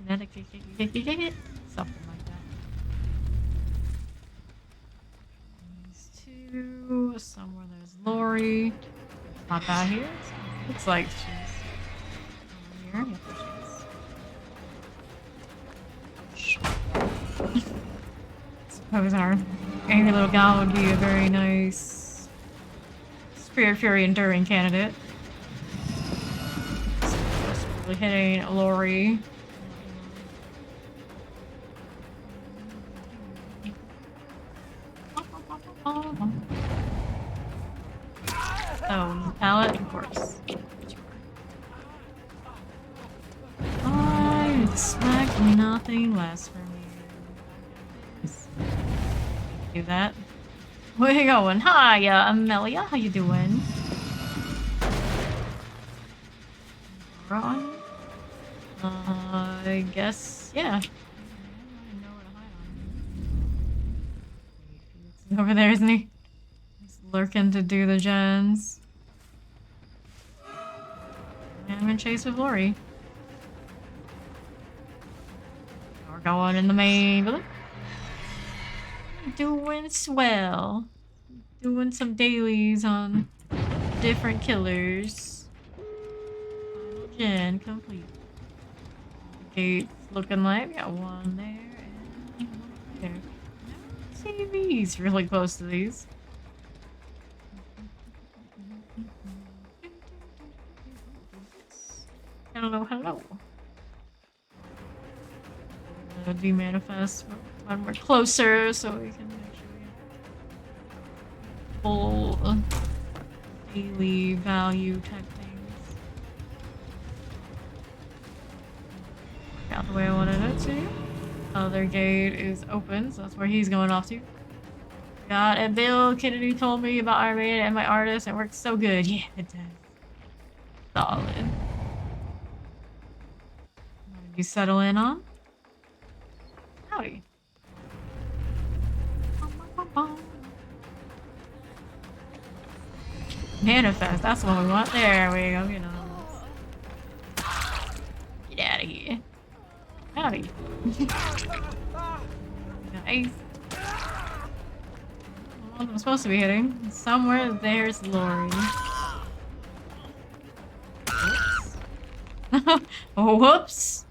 Telekinetic? Something like that. These two. Somewhere there's Lori. Not that here. Looks like she's over here. Yep, there she is. Suppose our angry little gal would be a very nice Spirit Fury Enduring candidate. Just really hitting Lori. Oh, pallet, of course. I expect nothing less from you. Do that. Where you going? Hi, Amelia. How you doing? Right. I guess, yeah. He's over there, isn't he? He's lurking to do the gens. I'm in chase with Lori. We're going in the main building. Doing swell. Doing some dailies on different killers. Final gen complete. Gates looking like we got one there and one there. TV's really close to these. Hello. Demanifest when we're closer so we can make sure we have full daily value type things. Work out the way I wanted it to. Other gate is open, so that's where he's going off to. God, and Bill Kennedy told me about Iron Man and my artist. It works so good. Yeah, it does. Solid. What did you settle in on? Howdy. Manifest, that's what we want. There we go, you know. Get out of here. Howdy. Nice. What I'm supposed to be hitting. Somewhere there's Lori. Whoops. Whoops.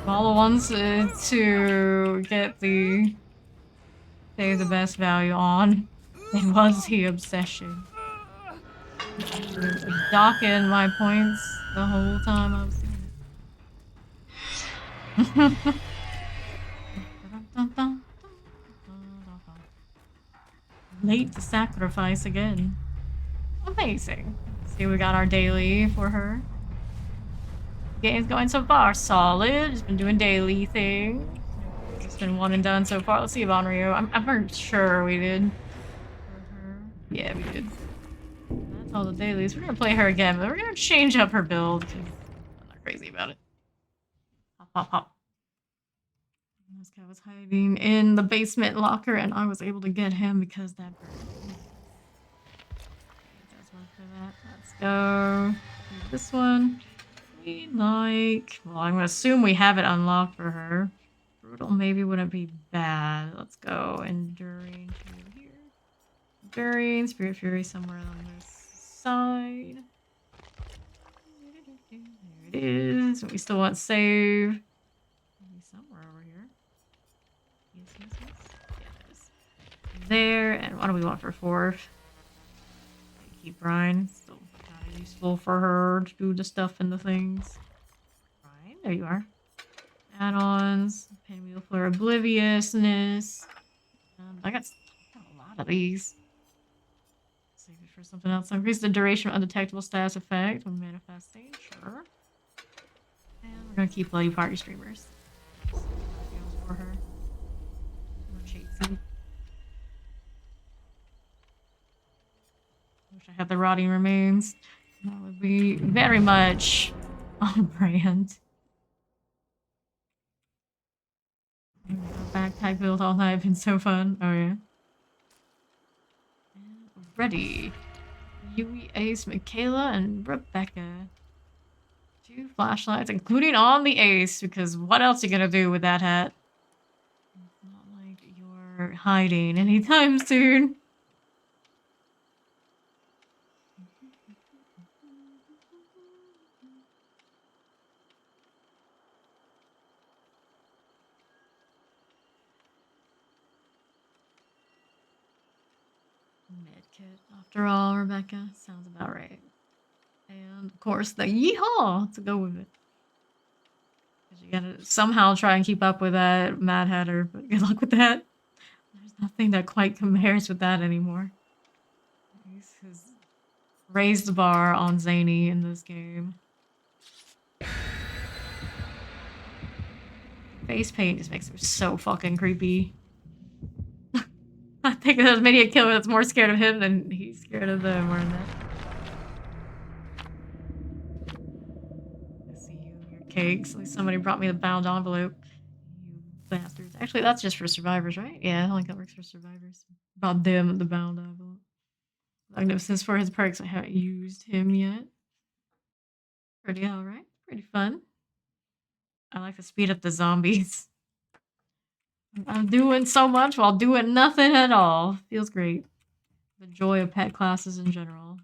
All wants to get the save the best value on. It was the obsession. Docking my points the whole time I was doing it. Late to sacrifice again. Amazing. See, we got our daily for her. Game's going so far. Solid. Just been doing daily thing. It's been one and done so far. Let's see if Onryo. I'm pretty sure we did. For her. Yeah, we did. That's all the dailies. We're gonna play her again, but we're gonna change up her build because I'm not crazy about it. Hop, hop, hop. This guy was hiding in the basement locker, and I was able to get him because that bird. It does work for that. Let's go. Do this one. We like. Well, I'm gonna assume we have it unlocked for her. Brutal maybe wouldn't be bad. Let's go. Enduring to here. Enduring. Spirit Fury somewhere on this side. There it is. We still want save. Maybe somewhere over here. Yes, there. And what do we want for fourth? Keep Brian. Still kind of useful for her to do the stuff and the things. Brian, there you are. Add-ons. Pinwheel for Obliviousness. I got a lot of these. Save it for something else. Increase the duration of undetectable status effect when manifesting. Sure. And we're gonna keep Bloody Party Streamers. For her. Wish I had the rotting remains. That would be very much on brand. Backpack build all night, been so fun. Oh yeah. And ready. Yui, Ace, Michaela, and Rebecca. 2 flashlights, including on the Ace, because what else are you gonna do with that hat? It's not like you're hiding anytime soon. Medkit, after all, Rebecca. Sounds about right. And of course, the yeehaw to go with it. You gotta somehow try and keep up with that Mad Hatter, but good luck with that. There's nothing that quite compares with that anymore. He's raised the bar on Zany in this game. Face paint just makes him so fucking creepy. I think there's maybe a killer that's more scared of him than he's scared of them or that. I see you, your cakes. At least somebody brought me the bound envelope. You bastards. Actually, that's just for survivors, right? Yeah, I don't think that works for survivors. Brought them the bound envelope. Magnificence for his perks. I haven't used him yet. Pretty alright. Pretty fun. I like to speed up the zombies. I'm doing so much while doing nothing at all. Feels great. The joy of pet classes in general.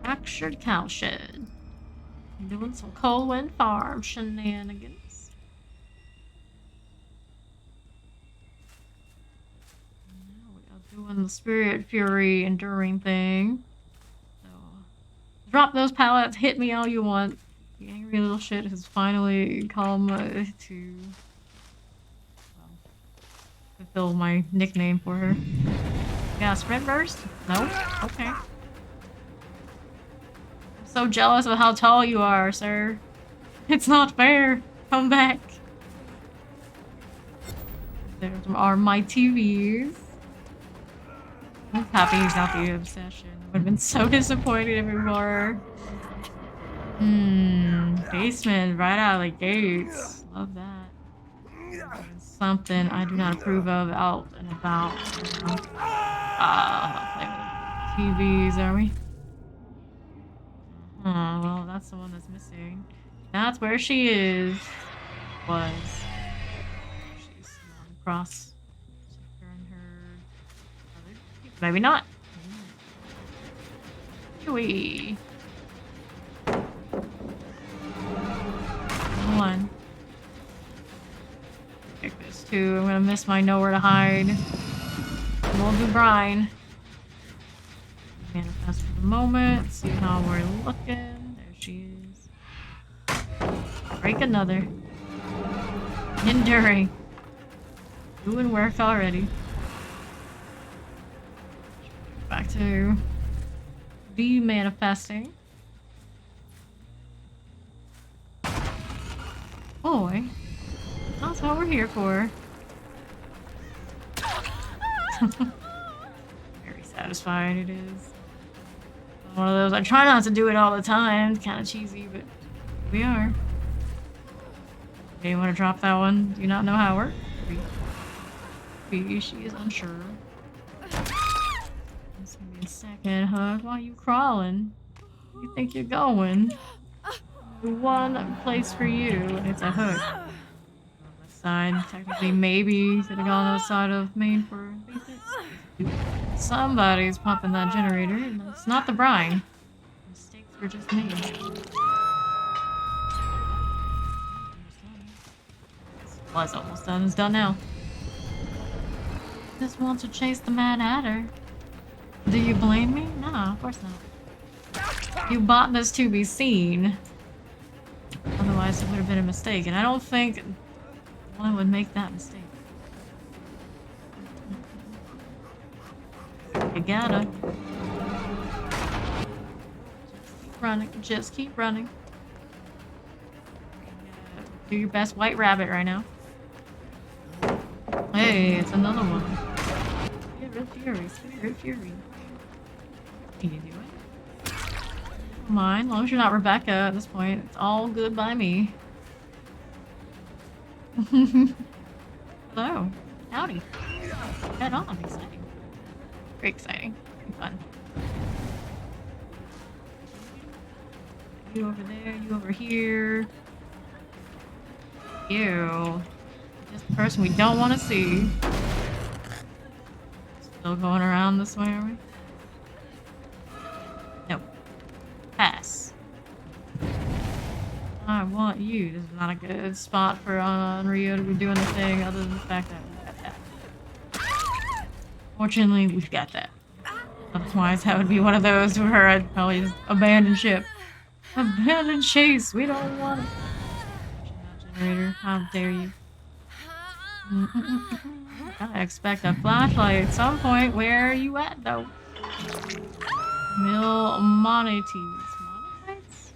Fractured cowshed. Doing some coal wind farm shenanigans. Now we are doing the spirit fury enduring thing. So drop those pallets, hit me all you want. The angry little shit has finally come to fulfill my nickname for her. Yeah, sprint burst? No? Okay. So jealous of how tall you are, sir. It's not fair. Come back. There's our my TVs. I'm happy he's not the obsession. I would have been so disappointed if we were. Basement right out of the gates. Love that. Something I do not approve of out and about. Playing with TVs, are we? Oh, well, that's the one that's missing. That's where she is. Was. She's across. Her. Maybe not. Chewie. One. Pick this too. I'm gonna miss my nowhere to hide. We'll do Brine. Manifest for the moment. See how we're looking. There she is. Break another. Enduring. Doing work already. Back to de-manifesting. Boy. That's what we're here for. Very satisfying it is. One of those, I try not to do it all the time. It's kind of cheesy, but we are. Okay, you want to drop that one? Do you not know how it works? B, she is unsure. It's gonna be a second hug. Why are you crawling? Where do you think you're going? The one place for you, and it's a hug. Let's side. Technically, maybe could have gone outside of main for basic. Somebody's pumping that generator, and it's not the brine. Mistakes were just made. Was almost done. It's done now. Just want to chase the Mad Hatter. Do you blame me? No, of course not. You bought this to be seen. Otherwise, it would have been a mistake, and I don't think one would make that mistake. You gotta. Just keep running. Just keep running. Do your best white rabbit right now. Hey, it's another one. Spirit Fury, Spirit Fury. Can you do it? Don't mind, as long as you're not Rebecca at this point. It's all good by me. Hello. Howdy. Head on. Exciting. Very exciting. Very fun. You over there, you over here. You. Just the person we don't want to see. Still going around this way, are we? Nope. Pass. I want you. This is not a good spot for Rio to be doing the thing other than the fact that we got that. Fortunately, we've got that. Otherwise, that would be one of those where I'd probably just abandon ship. Abandon chase! We don't want it. Generator, how dare you. I expect a flashlight at some point. Where are you at, though? Monites. Monites?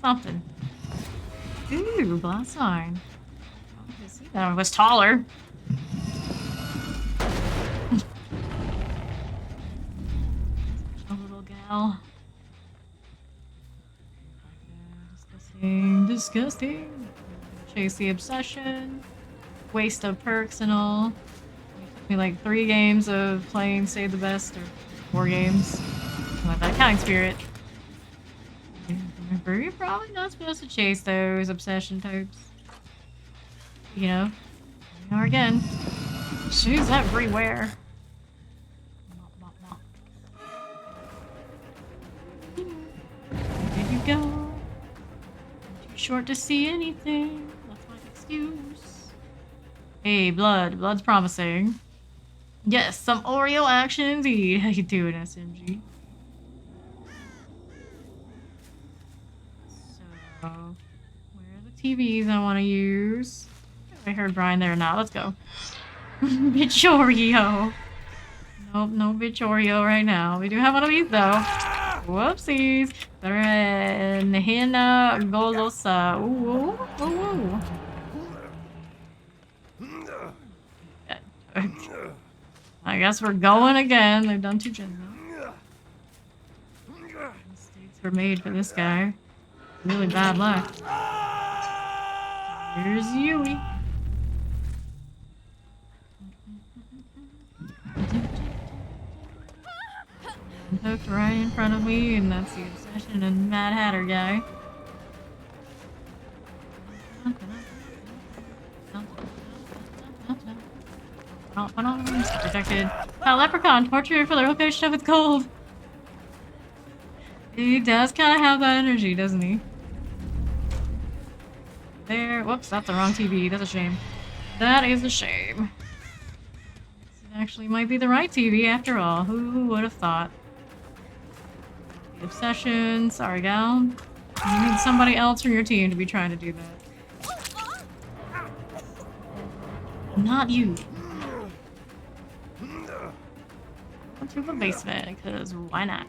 Something. Ooh, blast sign. I see that one was taller. Such a little gal. Disgusting. Disgusting. Chase the obsession. Waste of perks and all. It took me like 3 games of playing Save the Best, or 4 games. Something like that. Counting Spirit. Remember, you're probably not supposed to chase those obsession types. You know. You are again. She's everywhere. There you go. Too short to see anything. That's my excuse. Hey, blood. Blood's promising. Yes, some Oreo action indeed. How you doing, SMG? So, where are the TVs I want to use? I heard Brian there now. Let's go. Bitch Oreo. Nope, no bitch Oreo right now. We do have one of these though. Whoopsies. Hina Golosa. Ooh, ooh, ooh. I guess we're going again. They've done 2 gens now. Mistakes were made for this guy. Really bad luck. Here's Yui. Hooked right in front of me, and that's the obsession and Mad Hatter guy. Protected. Leprechaun, torture for the location of its gold. He does kind of have that energy, doesn't he? There. Whoops, that's the wrong TV. That's a shame. That is a shame. This actually might be the right TV after all. Who would have thought? The obsession. Sorry, gal. You need somebody else from your team to be trying to do that. Not you. Go to the basement, because why not?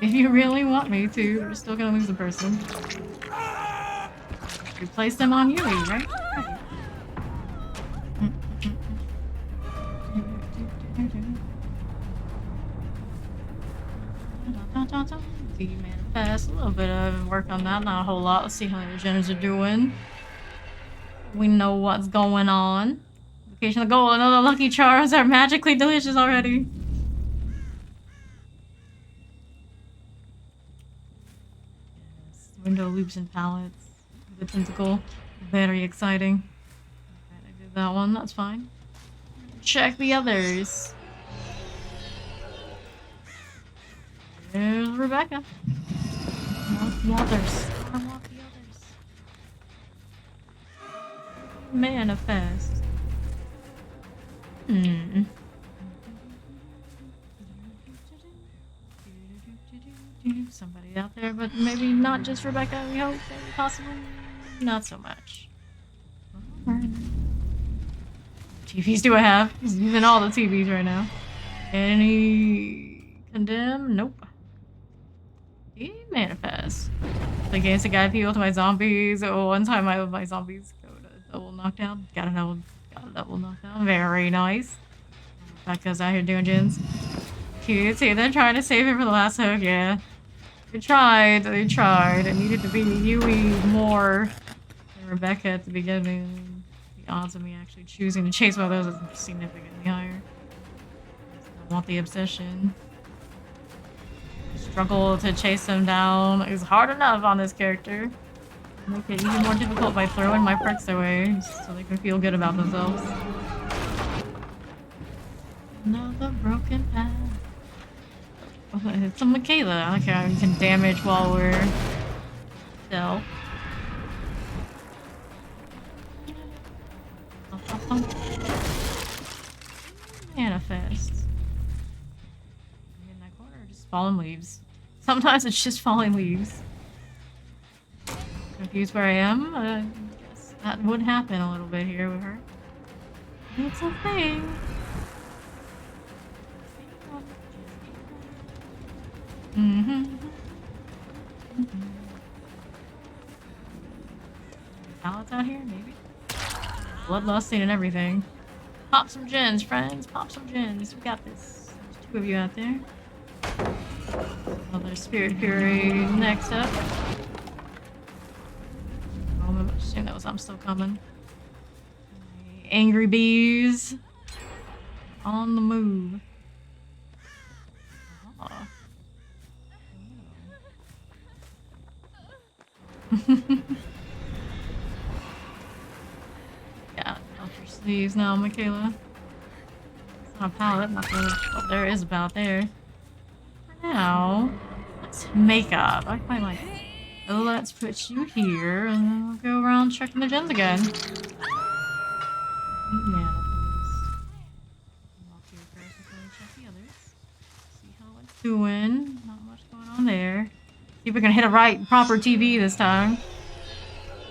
If you really want me to, we're still gonna lose the person. Replace them on Yui, right? See, manifest. A little bit of work on that, not a whole lot. Let's see how the agendas are doing. We know what's going on. Location of the goal. Another Lucky Charms are magically delicious already. Window loops and pallets. The tentacle. Very exciting. Alright, I did that one. That's fine. Check the others. There's Rebecca. I want the others. I want the others. Manifest. Somebody out there, but maybe not just Rebecca, we hope. Maybe possibly not so much. TVs do I have? He's using all the TVs right now. Any condemn? Nope. He manifest. Against a guy appeal to my zombies. Oh, one time my zombies go to double knockdown. Got a double knockdown. Very nice. Becca's out here doing gens. Cute. See, they're trying to save him for the last hook, yeah. They tried. It needed to be Yui more than Rebecca at the beginning. The odds of me actually choosing to chase one of those is significantly higher. I want the obsession. Struggle to chase them down is hard enough on this character. Make it even more difficult by throwing my perks away so they can feel good about themselves. Another broken path. It's a Michaela. I like how you can damage while we're still. Manifest. In that corner, just fallen leaves. Sometimes it's just falling leaves. Confused where I am? I guess that would happen a little bit here with her. It's a thing. Pallets out here, maybe? Bloodlusting and everything. Pop some gens, friends. Pop some gens. We got this. There's two of you out there. Another Spirit Fury next up. Oh, I'm assuming that was I'm still coming. Angry bees. On the move. Oh. Yeah, out your sleeves now, Michaela. It's not a pallet, not there. Oh, there is a pallet there. For now, let's make up. I quite like it. So let's put you here, and then we'll go around checking the gens again. Yeah. Walk here first before we check the others. See how it's doing. Not much going on there. See if we can hit a proper TV this time.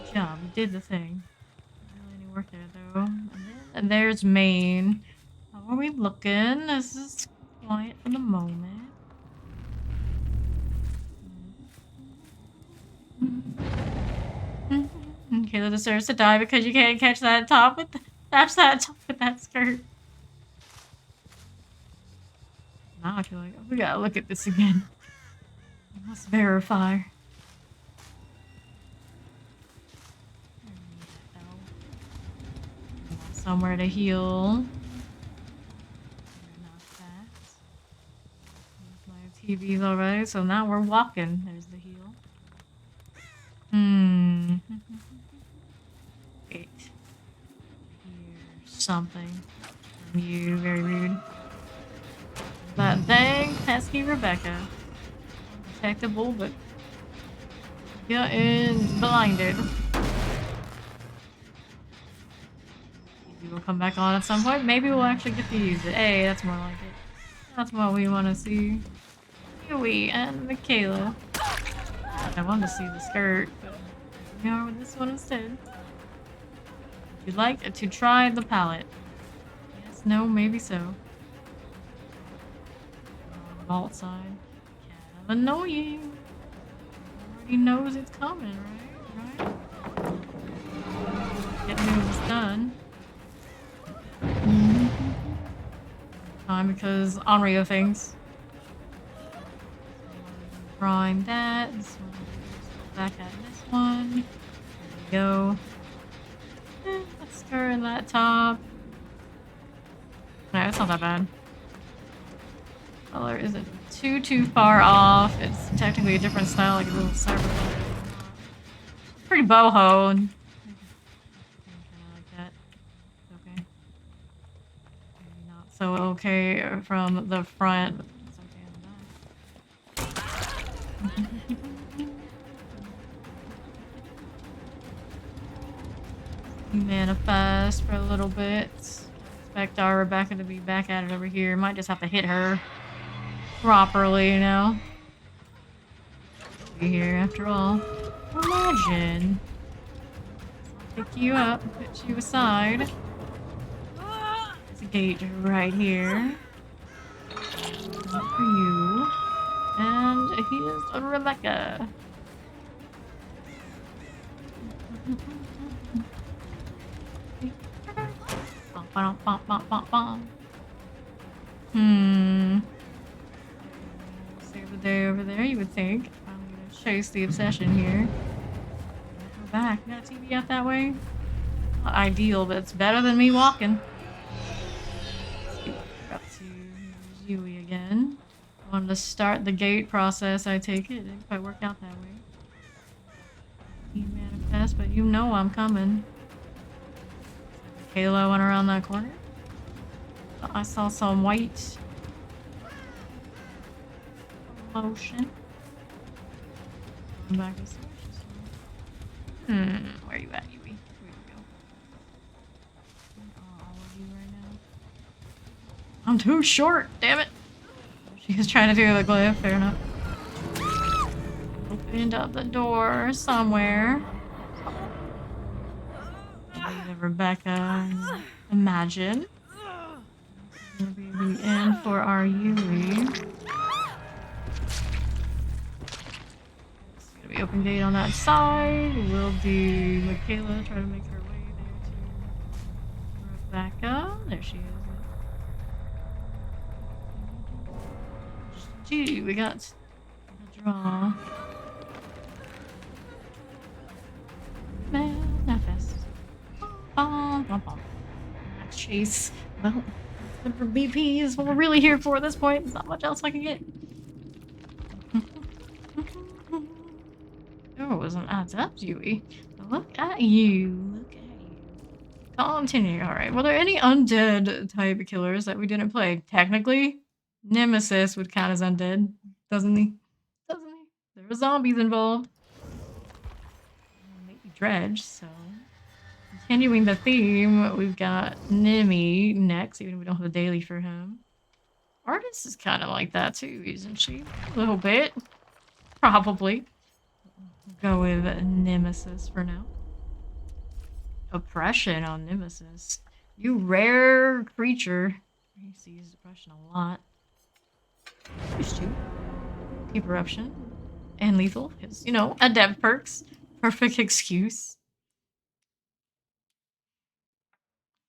Good job, we did the thing. Not really any work there though. And there's Maine. How are we looking? This is quiet for the moment. Kayla deserves to die because you can't catch that top with that skirt. Now I feel like we gotta look at this again. Let's verify. Somewhere to heal. Not that. My TV's already, so now we're walking. There's the heal. Wait. Here's something from you. Very rude. But dang, pesky Rebecca. Detectable, but getting blinded. Maybe we'll come back on at some point. Maybe we'll actually get to use it. Hey, that's more like it. That's what we want to see. Yui and Michaela. I wanted to see the skirt, but we are with this one instead. Would you like to try the palette? Yes, no, maybe so. Vault side. Kind of annoying. Already knows it's coming, right? Get moves done. Time because Onryo things. Prime that. This one. Back at this one. There we go. Let's turn that top. No, it's not that bad. Color isn't too far off. It's technically a different style, like a little cyberpunk. pretty boho. And kind of like that. Okay. Maybe not so okay from the front. But it's okay on the back. Manifest for a little bit. Expect our Rebecca to be back at it over here. Might just have to hit her properly, you know. Be here after all. Imagine. I'll pick you up, put you aside. There's a gate right here. One for you. And here's Rebecca. Save the day over there, you would think. I'm gonna chase the obsession here. Go back. Got TV out that way? Not ideal, but it's better than me walking. Let's see what we're up to. Here's Yui again. Wanted to start the gate process, I take it. It didn't quite work out that way. He manifest, but you know I'm coming. Halo went around that corner. I saw some white motion. Going back this way. Where are you at, Yui? Where you go? All of you right now. I'm too short, damn it. She was trying to do the glyph, fair enough. Opened up the door somewhere. Rebecca, imagine. Gonna be the end for our Yui. It's gonna be open gate on that side. We'll do Michaela try to make her way there to Rebecca. There she is. Gee, we got a draw. Manifest. Chase. Well, good for BP is what we're really here for at this point. There's not much else I can get. Oh, it wasn't adds up, Yui. Look at you. Look at you. Continue. Alright. Were there any undead type killers that we didn't play? Technically, Nemesis would count as undead, doesn't he? Doesn't he? There were zombies involved. Maybe Dredge, so. Continuing the theme, we've got Nimi next, even if we don't have a daily for him. Artist is kind of like that too, isn't she? A little bit. Probably. Go with Nemesis for now. Oppression on Nemesis. You rare creature. He sees oppression a lot. Used to. Keep eruption. And lethal, because, you know, adept perks. Perfect excuse.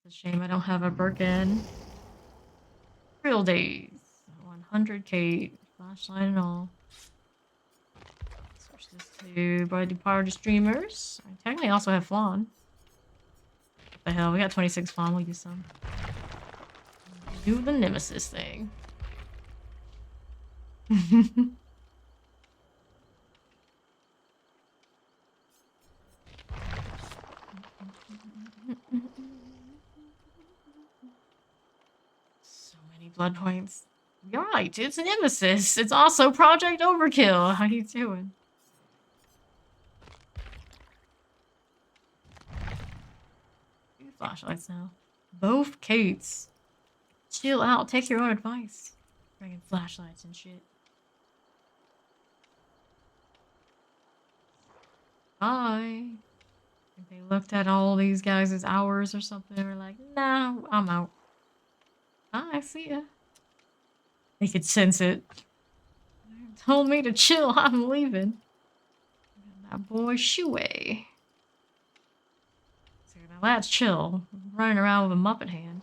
It's a shame I don't have a Birkin. Real days. 100k flashlight and all. Switch this to Body Power to Streamers. I technically also have Flan. What the hell? We got 26 Flan. We'll use some. Do the Nemesis thing. So many blood points. You're right, it's Nemesis. It's also Project Overkill. How you doing? Two flashlights now. Both Kates. Chill out. Take your own advice. Bringing flashlights and shit. Bye. If they looked at all these guys as hours or something, they were like, nah, I'm out. Bye, see ya. They could sense it. They told me to chill, I'm leaving. That boy Shuei. So now that's chill. Running around with a Muppet hand.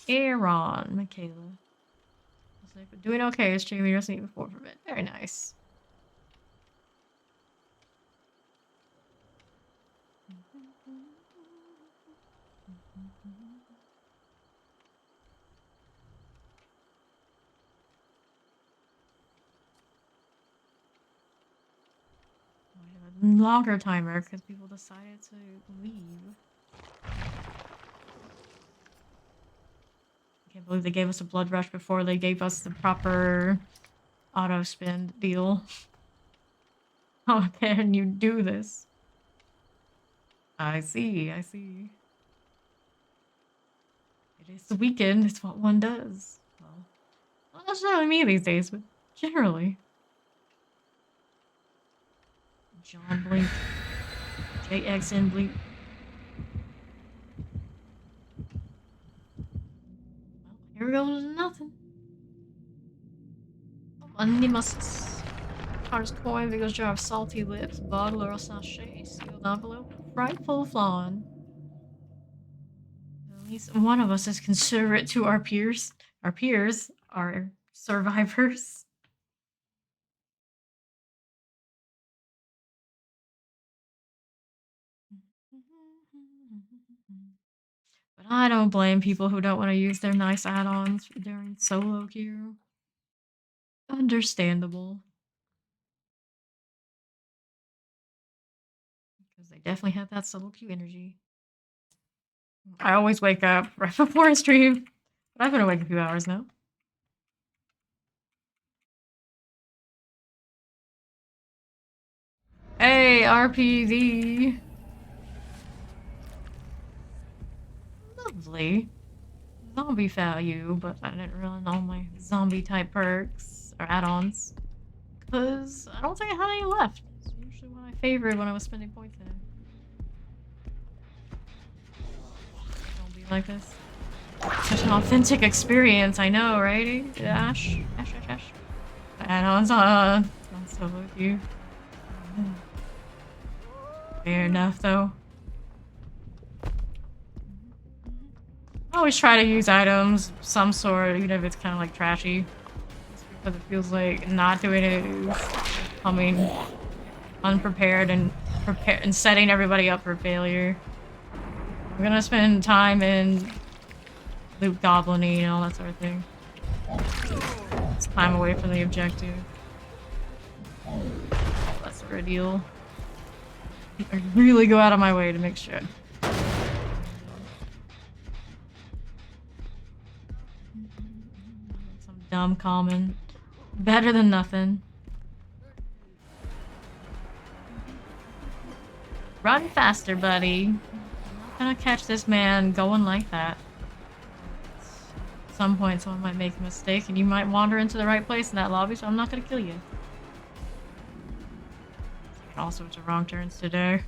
Aaron, Michaela. Looks like we're doing okay. It's streaming just need before for a bit. Very nice. longer timer because people decided to leave. I can't believe they gave us a blood rush before they gave us the proper auto spin deal. How can you do this? I see, I see. It is the weekend, it's what one does. Well, not necessarily me these days, but generally. John Blink. JXN Blink. Well, here goes nothing. Money must charge coin because you have salty lips, bottle or sachet, sealed envelope, frightful flawn. At least one of us is considerate to our peers. Our peers are survivors. But I don't blame people who don't want to use their nice add-ons during solo queue. Understandable. Because they definitely have that solo queue energy. I always wake up right before I stream. But I've been awake a few hours now. Hey, RPD. Lovely. Zombie value, but I didn't really know my zombie type perks or add-ons. Because I don't think I had any left. It's usually what I favored when I was spending points in. Don't be like this. Such an authentic experience, I know, right? Ash. Add-ons on solo queue. Fair enough, though. I always try to use items of some sort, even if it's kind of like trashy. Just because it feels like not doing it is coming unprepared and setting everybody up for failure. I'm gonna spend time in loot goblining and all that sort of thing. It's time away from the objective. That's sort of deal. I really go out of my way to make sure. Some dumb common. Better than nothing. Run faster, buddy. I'm not gonna catch this man going like that. At some point, someone might make a mistake and you might wander into the right place in that lobby, so I'm not gonna kill you. All sorts of wrong turns today.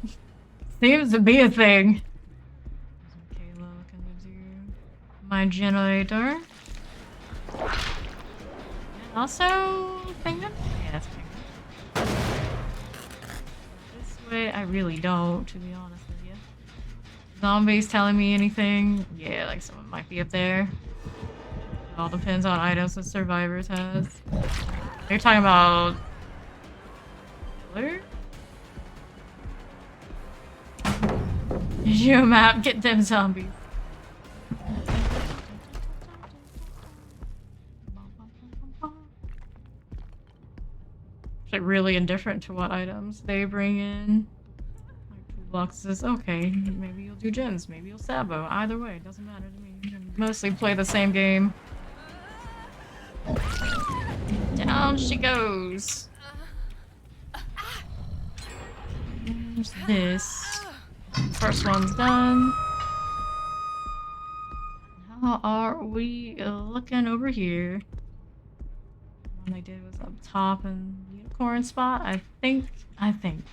Seems to be a thing. Kayla looking to do my generator. And also penguin? Yeah, that's penguin. This way I really don't, to be honest with you. Zombies telling me anything? Yeah, like someone might be up there. It all depends on items that survivors has. They're talking about killer? You map, get them zombies. Like really indifferent to what items they bring in. Like toolboxes, okay, maybe you'll do gens, maybe you'll sabo. Either way, it doesn't matter to me. You can mostly play the same game. Down she goes. There's this. First one's done. How are we looking over here? The one they did was up top in the unicorn spot, I think. It's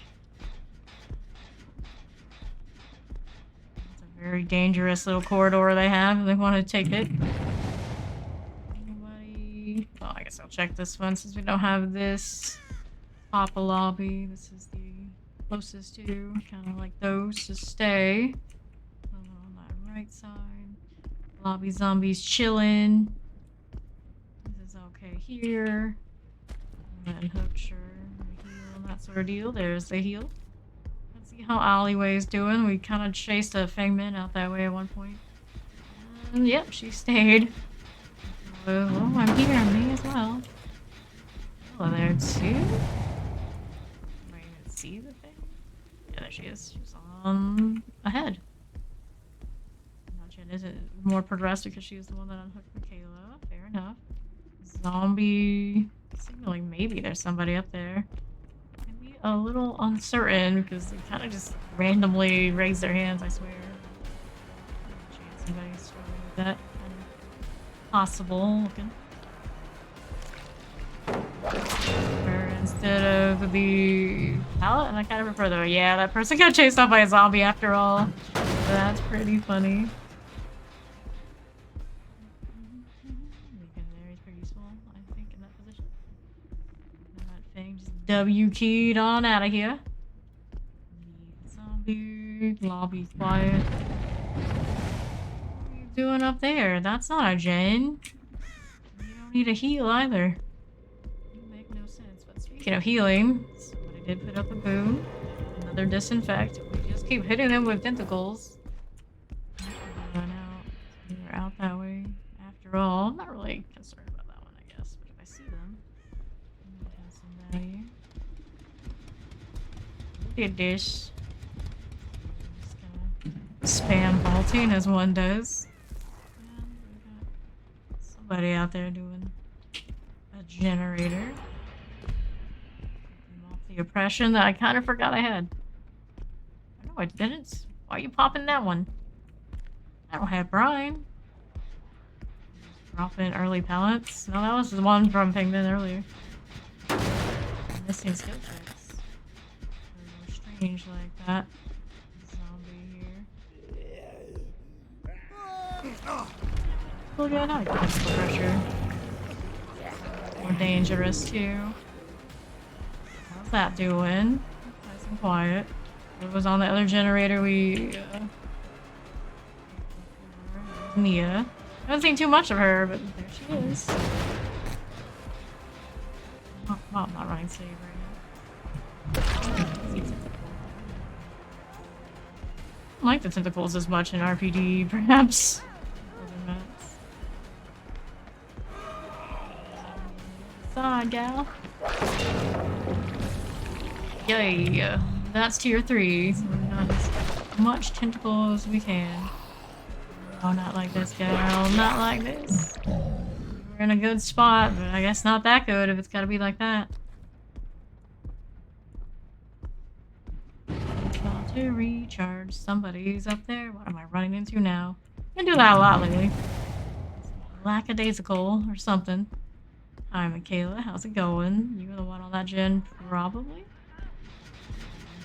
a very dangerous little corridor they have if they want to take it. Anybody? Well, I guess I'll check this one since we don't have this top of lobby. This is the closest to, kind of like those to stay. On my right side. Lobby zombies chilling. This is okay here. And then hook, sure. Heal, that sort of deal. There's the heal. Let's see how Alleyway's doing. We kind of chased a Fengmin out that way at one point. And yep, she stayed. Oh, I'm here. Me as well. Hello there, too. Might even see the thing. there she is. She's on ahead. Jen isn't more progressed because she's the one that unhooked Michaela. Fair enough. Zombie signaling. Maybe there's somebody up there. Can be a little uncertain because they kind of just randomly raise their hands, I swear. Somebody's struggling with that. Kind of possible looking. Or instead of the pallet, and I kind of prefer though. Yeah, that person got chased off by a zombie after all. So that's pretty funny. W keyed on out of here. Zombie, lobby quiet. What are you doing up there? That's not a Jen. You don't need a heal either. You make no sense. But speaking of healing, somebody did put up a boom. Another disinfect. We just keep hitting them with tentacles. Run out. They're out that way. After all, I'm not really concerned about that one, I guess. But if I see them, it has some value. Look at this. Just gonna spam vaulting as one does. And we got somebody out there doing a generator. Off the oppression that I kind of forgot I had. No, I didn't. Why are you popping that one? I don't have brine. Drop in early pellets. No, that was the one from Pigman earlier. Missing skill checks. Strange like that. Zombie here. Look at that. That's the pressure. More dangerous too. How's that doing? Nice and quiet. It was on the other generator we Mia. I haven't seen too much of her, but there she is. Oh, I'm not running save right now. I don't like the tentacles as much in RPD, perhaps. Side gal. Yay. That's tier 3. So we're not as much tentacle as we can. Oh, not like this, gal. Not like this. We're in a good spot, but I guess not that good if it's gotta be like that. About to recharge. Somebody's up there. What am I running into now? I do that a lot lately. Lackadaisical or something. Hi, Michaela. How's it going? You were the one on that gen, probably?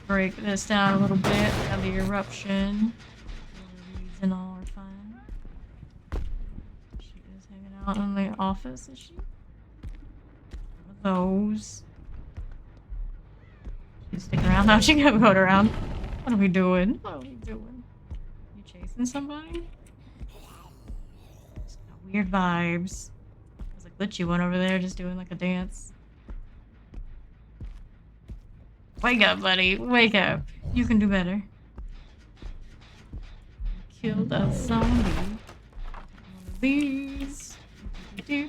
Break this down a little bit. Have the eruption. Reads and all are fine. She is hanging out in the office, is she? Those. You stick around? How'd she get going around? What are we doing? What are we doing? You chasing somebody? Just got weird vibes. There's a glitchy one over there just doing like a dance. Wake up, buddy. Wake up. You can do better. Killed a zombie. One of these. Go.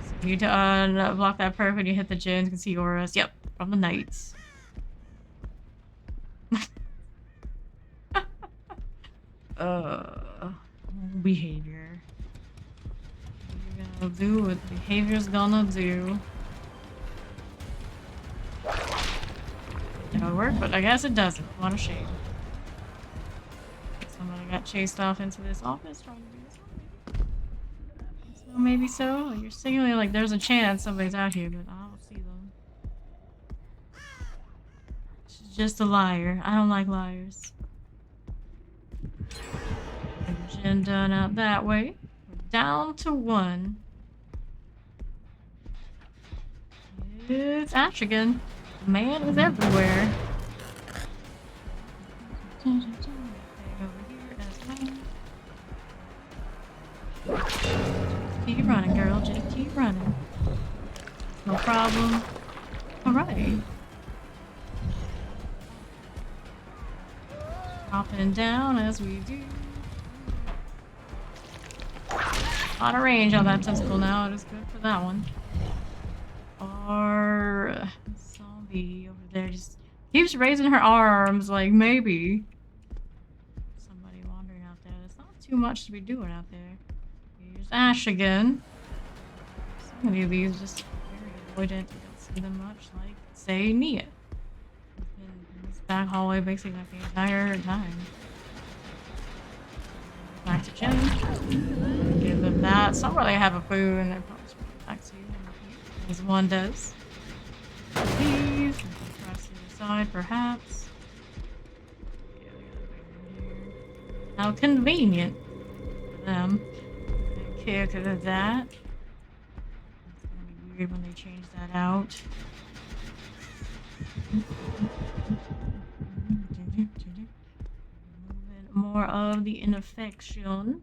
So you unblock that perk when you hit the gens. You can see auras. Yep, from the knights. Behavior. You're gonna do what behavior's gonna do. It would work, but I guess it doesn't. What a shame. Somebody got chased off into this office trying to do this. So maybe so. You're signaling like there's a chance somebody's out here, but I don't see them. She's just a liar. I don't like liars. Gen done out that way. We're down to 1. It's Ash again. The man is everywhere. Over here as well. Just keep running, girl. Just keep running. No problem. Alright. Dropping down as we do. A lot of range on that testicle now. It is good for that one. Our zombie zombie over there just keeps raising her arms like maybe somebody wandering out there. There's not too much to be doing out there. Here's Ash again. So many of these just very avoidant. You don't see them much, like, say, Nia. In this back hallway basically like the entire time. Back to Jim. Give them that. Somewhere they have a food and they're probably just back to you. As one does. Please. Across the other side, perhaps. Yeah, how convenient for them. Kick that. It's gonna be weird when they change that out. Moving more of the infection.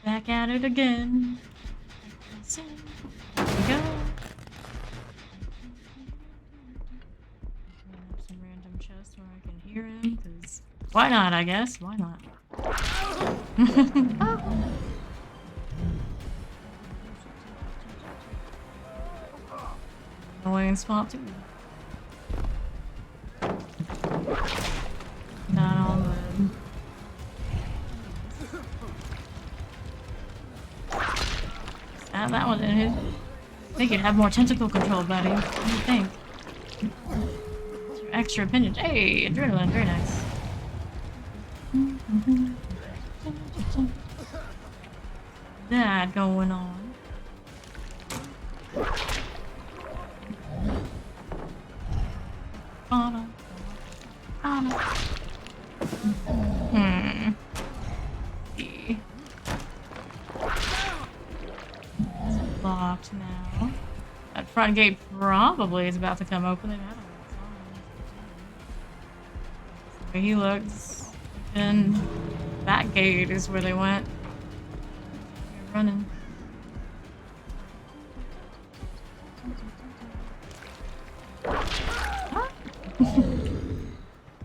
Back at it again. There we go. Some random chests where I can hear him, because why not, I guess? Why not? Annoying spot too. Not on the... Add that one in here. I think you'd have more tentacle control, buddy. What do you think? It's your extra opinion. Hey, adrenaline, very nice. That going on. See. It's locked now. That front gate probably is about to come open. They've had a lot of time. The way he looks. And that gate is where they went. They're running.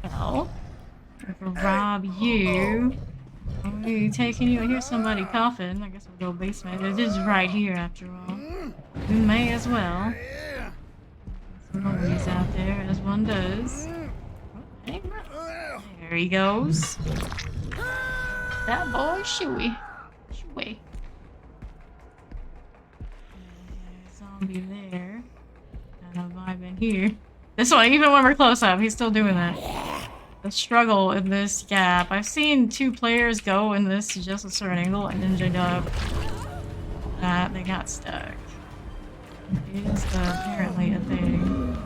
Well, if I rob you, I'm gonna be taking you. I hear somebody coughing. I guess we'll go basement. It is right here after all. We may as well. Some noise out there, as one does. Okay. There he goes. That boy, Shuey. Shuey. Zombie there. Kind of vibe in here. This one, even when we're close up, he's still doing that. The struggle in this gap. I've seen two players go in this to just a certain angle and ninja'd up. That they got stuck. It is apparently a thing.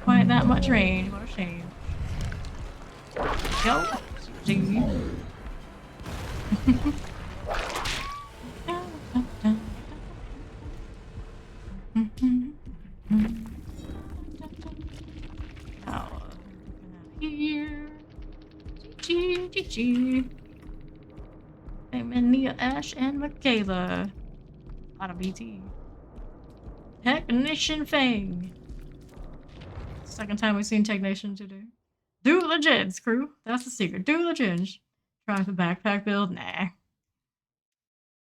Quite that much range. What a shame. Go. Gee. Now, here. GG. Nia, Ash, and Michaela. A lot of BT. Technician Fang. Second time we've seen Technician today. Do the gens, crew. That's the secret. Do the gens. Trying for backpack build? Nah.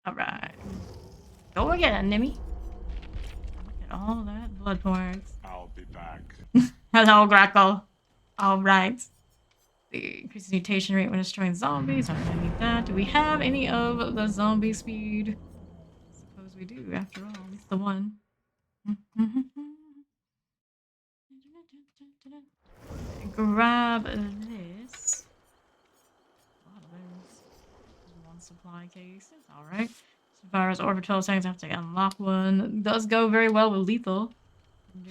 Alright. Go again, Nimmy. Look at all that blood points. I'll be back. Hello, Grackle. Alright. The increases mutation rate when destroying zombies. Alright, I need that. Do we have any of the zombie speed? I suppose we do, after all. At least the one. Grab this. A lot of those. One supply case. It's alright. Virus over 12 seconds after I unlock one. It does go very well with lethal. And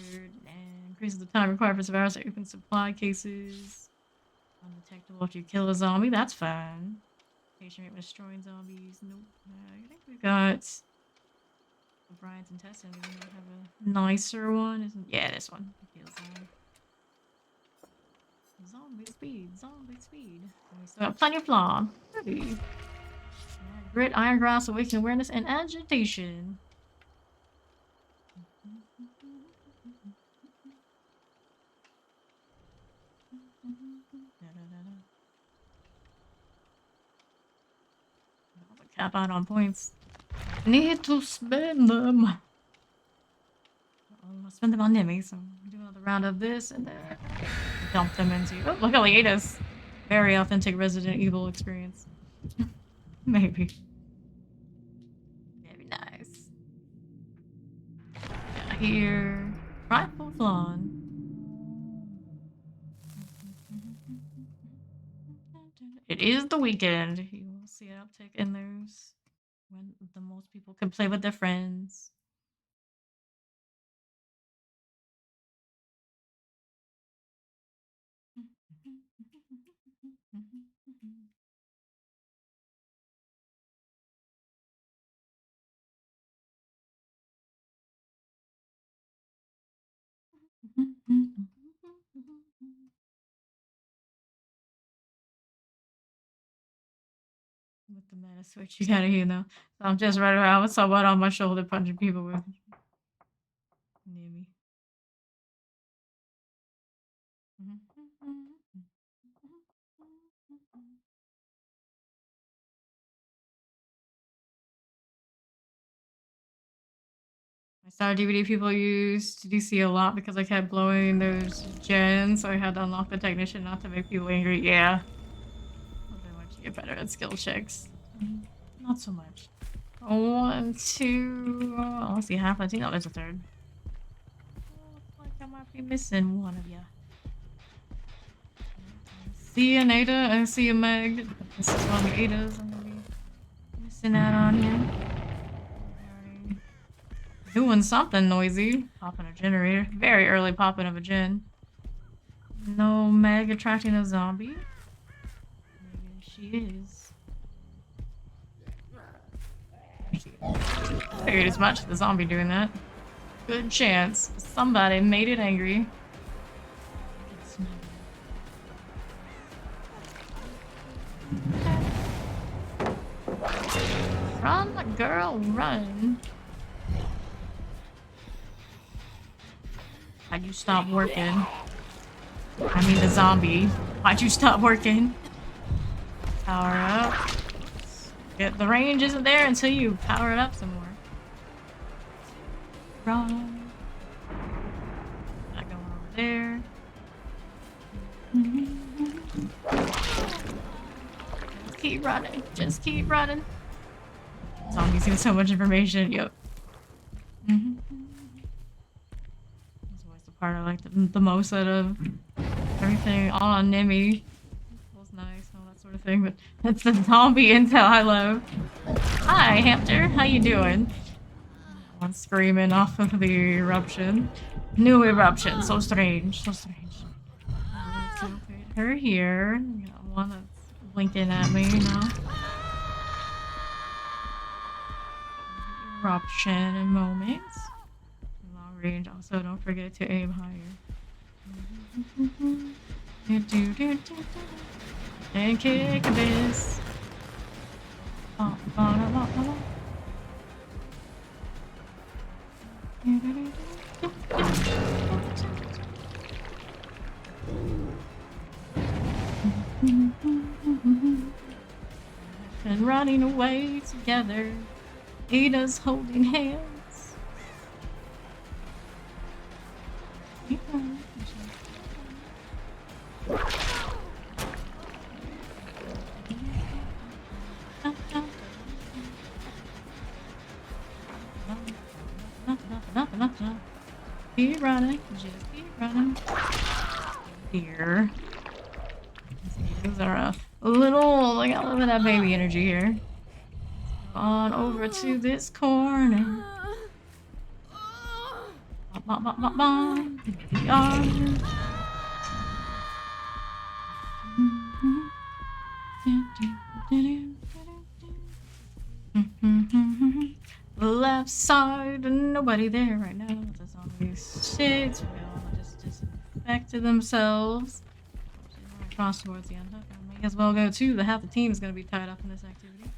increases the time required for survivors to open supply cases. Undetectable if you kill a zombie. That's fine. Patient rate when destroying zombies. Nope. I think we've got O'Brien's intestine. We might have a nicer one. Yeah, this one. Kills them. Zombie speed. Zombie speed. And we still got plenty of flaw. Pretty. Grit, iron grasp, awakening awareness, and agitation. Cap out on points. Need to spend them. I'll spend them on Nimmy, so we'll do another round of this and then dump them into. Oh, look at Leita's. Very authentic Resident Evil experience. Maybe. Very nice. Yeah, here. Rifle Flan. It is the weekend. You will see an uptick in those when the most people can play with their friends. With the mana switch, you gotta hear though. So I'm just right around with someone on my shoulder punching people with near me. My Star DVD people used DC a lot because I kept blowing those gens, so I had to unlock the technician not to make people angry. Yeah. Once you get better at skill checks. Not so much. 1, 2. Oh, let's see, half. I think there's a third. Looks like I might be missing one of you. See you, Nada. I see you, Meg. This is one of the Adas I'm gonna be missing out on here. Doing something noisy. Popping a generator. Very early popping of a gen. No Meg attracting a zombie. Maybe she is. Figured as much, the zombie doing that. Good chance. Somebody made it angry. Run, girl, run. Why'd you stop working? I mean the zombie. Why'd you stop working? Power up. The range isn't there until you power it up some more. Run. Not going over there. Just keep running. Just keep running. Zombies get so much information. Yep. That's always the part I like the most out of everything. All on Nimmy. Feels nice and all that sort of thing, but that's the zombie intel I love. Hi, Hamster. How you doing? One screaming off of the eruption. New eruption. So strange. So strange. Let's locate her here. We got one that's blinking at me now. Eruption in moments. Long range. Also, don't forget to aim higher. And kick this. And running away together, Ada's holding hands. Keep running, just keep running. Here. These are a little, I got a little bit of that baby energy here. On over to this corner. Bop, bop, bop, bop. Left side, nobody there right now. The zombies shit. We all just disinfected themselves. Cross towards the end. I may as well go too. Half the team is going to be tied up in this activity.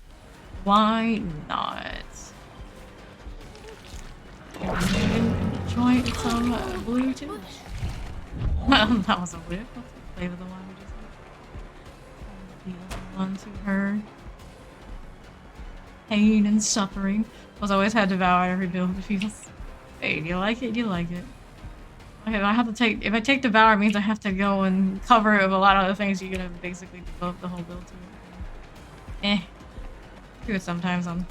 Why not? Joint some blue too. That was a whip. What's the flavor of the one we just had? The other one to her. pain and suffering. Was always had to devour every build it feels. Hey, do you like it? Do you like it? Okay, I have to take. If I take devour, it means I have to go and cover it with a lot of other things. You're gonna basically devote the whole build to it. Eh. Do it sometimes on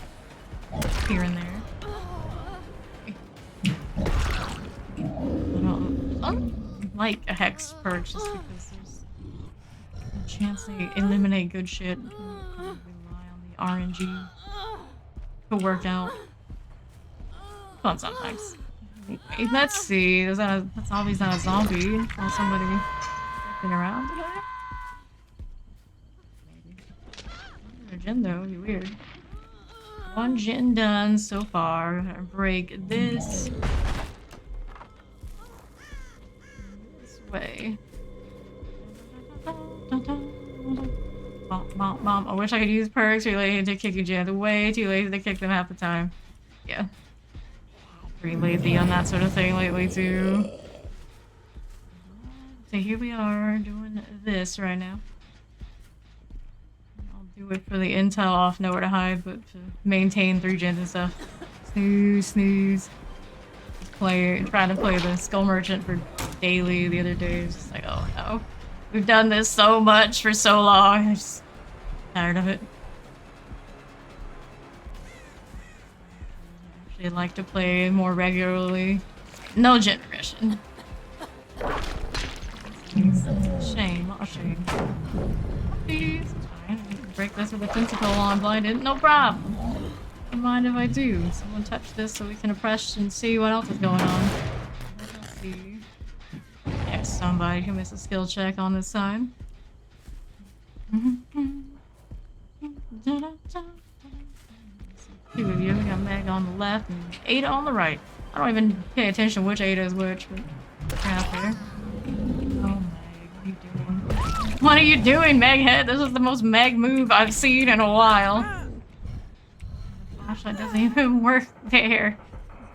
here and there. I don't like a hex perk just because there's a chance they eliminate good shit. You can rely on the RNG to work out. Fun sometimes. Let's see. Is that that's obviously not a zombie. Or somebody walking around today? Maybe. A gen though, would be weird. One gen done so far. Break this. This way. Mom, I wish I could use perks related to kicking gens. Way too lazy to kick them half the time. Yeah. Pretty lazy on that sort of thing lately too. So here we are doing this right now. I'll do it for the intel off nowhere to hide, but to maintain 3 gens and stuff. Snooze. Trying to play the Skull Merchant for daily the other day. It's just like, oh no. We've done this so much for so long. I'm just tired of it. I'd like to play more regularly. No generation. Shame, not a shame. Please, it's fine. Break this with a tentacle while I'm blinded. No problem. Don't mind if I do. Someone touch this so we can oppress and see what else is going on. Let's see. There's somebody who missed a skill check on this side. Two of you. We got Meg on the left and Ada on the right. I don't even pay attention which Ada is which, but they're out there. Oh, Meg, what are you doing? What are you doing, Meghead? This is the most Meg move I've seen in a while. The flashlight doesn't even work there.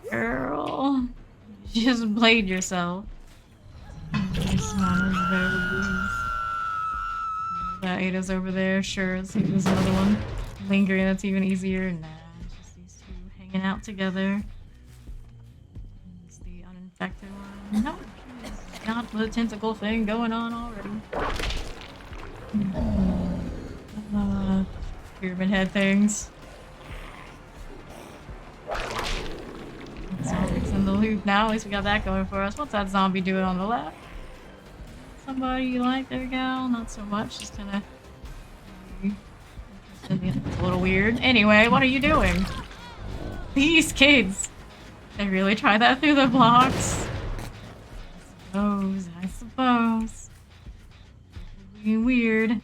Girl. You just played yourself. That Ada's over there. Sure, let's see if there's another one lingering that's even easier. Nah. Hanging out together. It's the uninfected one. No, it's not the tentacle thing going on already. Pyramid head things. Zombies in the loop now. At least we got that going for us. What's that zombie doing on the left? Somebody you like there, gal? Not so much. Just kind of. It's a little weird. Anyway, what are you doing? These kids! They really try that through the blocks. I suppose. Being weird.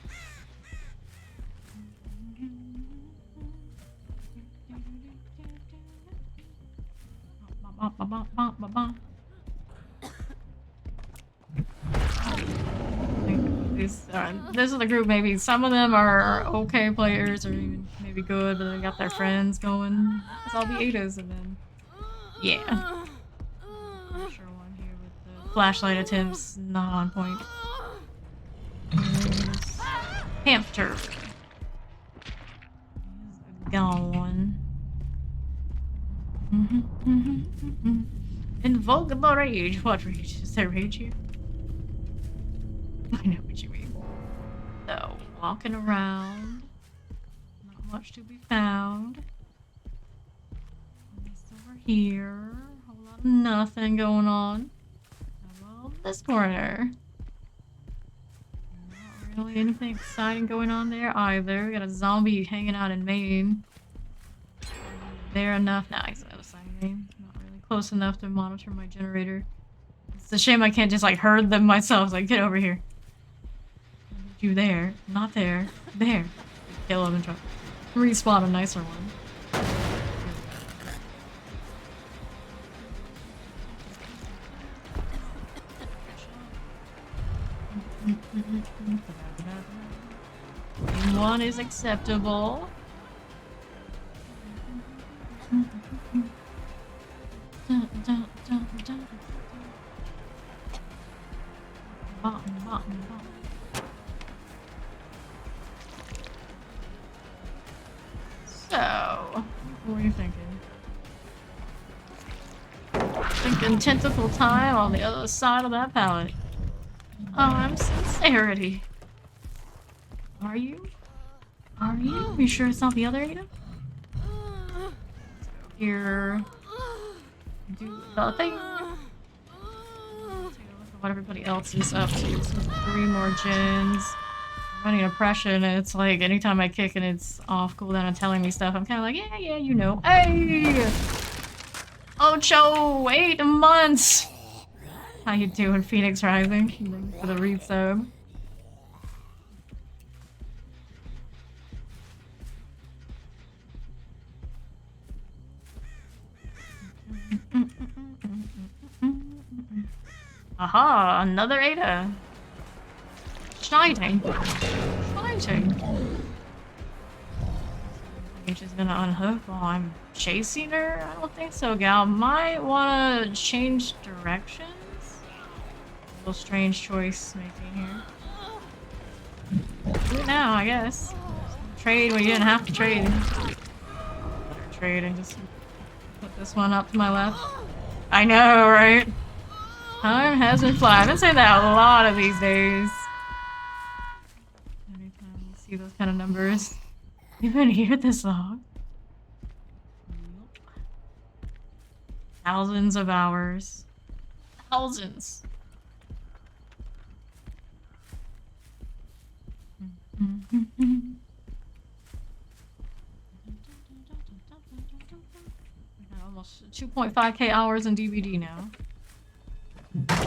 This is the group, maybe some of them are okay players or even maybe good, but they got their friends going. It's all the Adas and then yeah. I'm sure one here with the flashlight attempts not on point. There's hamster. Gone. Invoke the rage. What rage? Is there rage here? I know what you mean. So, walking around. Not much to be found. This over here. A whole lot of nothing going on. How about this corner? Not really anything exciting going on there either. We got a zombie hanging out in Maine. There enough. Nah, he's not a sign name. Not really close enough to monitor my generator. It's a shame I can't just like herd them myself. It's like, get over here. You there, not there, there. Kill him and try respawn a nicer one. One is acceptable. So, are you thinking? Thinking tentacle time on the other side of that pallet. I'm sincerity. Are you? Are you? You sure it's not the other Ada? Here. Do the thing. Take a look at what everybody else is up to. So 3 more gens. I'm running oppression, and it's like anytime I kick and it's off cooldown and telling me stuff, I'm kind of like, yeah, you know. Hey! Ocho, 8 months! How you doing, Phoenix Rising? Thanks for the resub. Aha, another Ada. Shining. Shining. She's gonna unhook while I'm chasing her? I don't think so, gal. Might wanna change directions? A little strange choice making here. Do it now, I guess. Trade when you didn't have to trade. Better trade and just put this one up to my left. I know, right? Time has been flying. I've been saying that a lot of these days. Anytime you see those kind of numbers. You've been here this long? Thousands of hours. Thousands. Almost 2.5k hours in DVD now.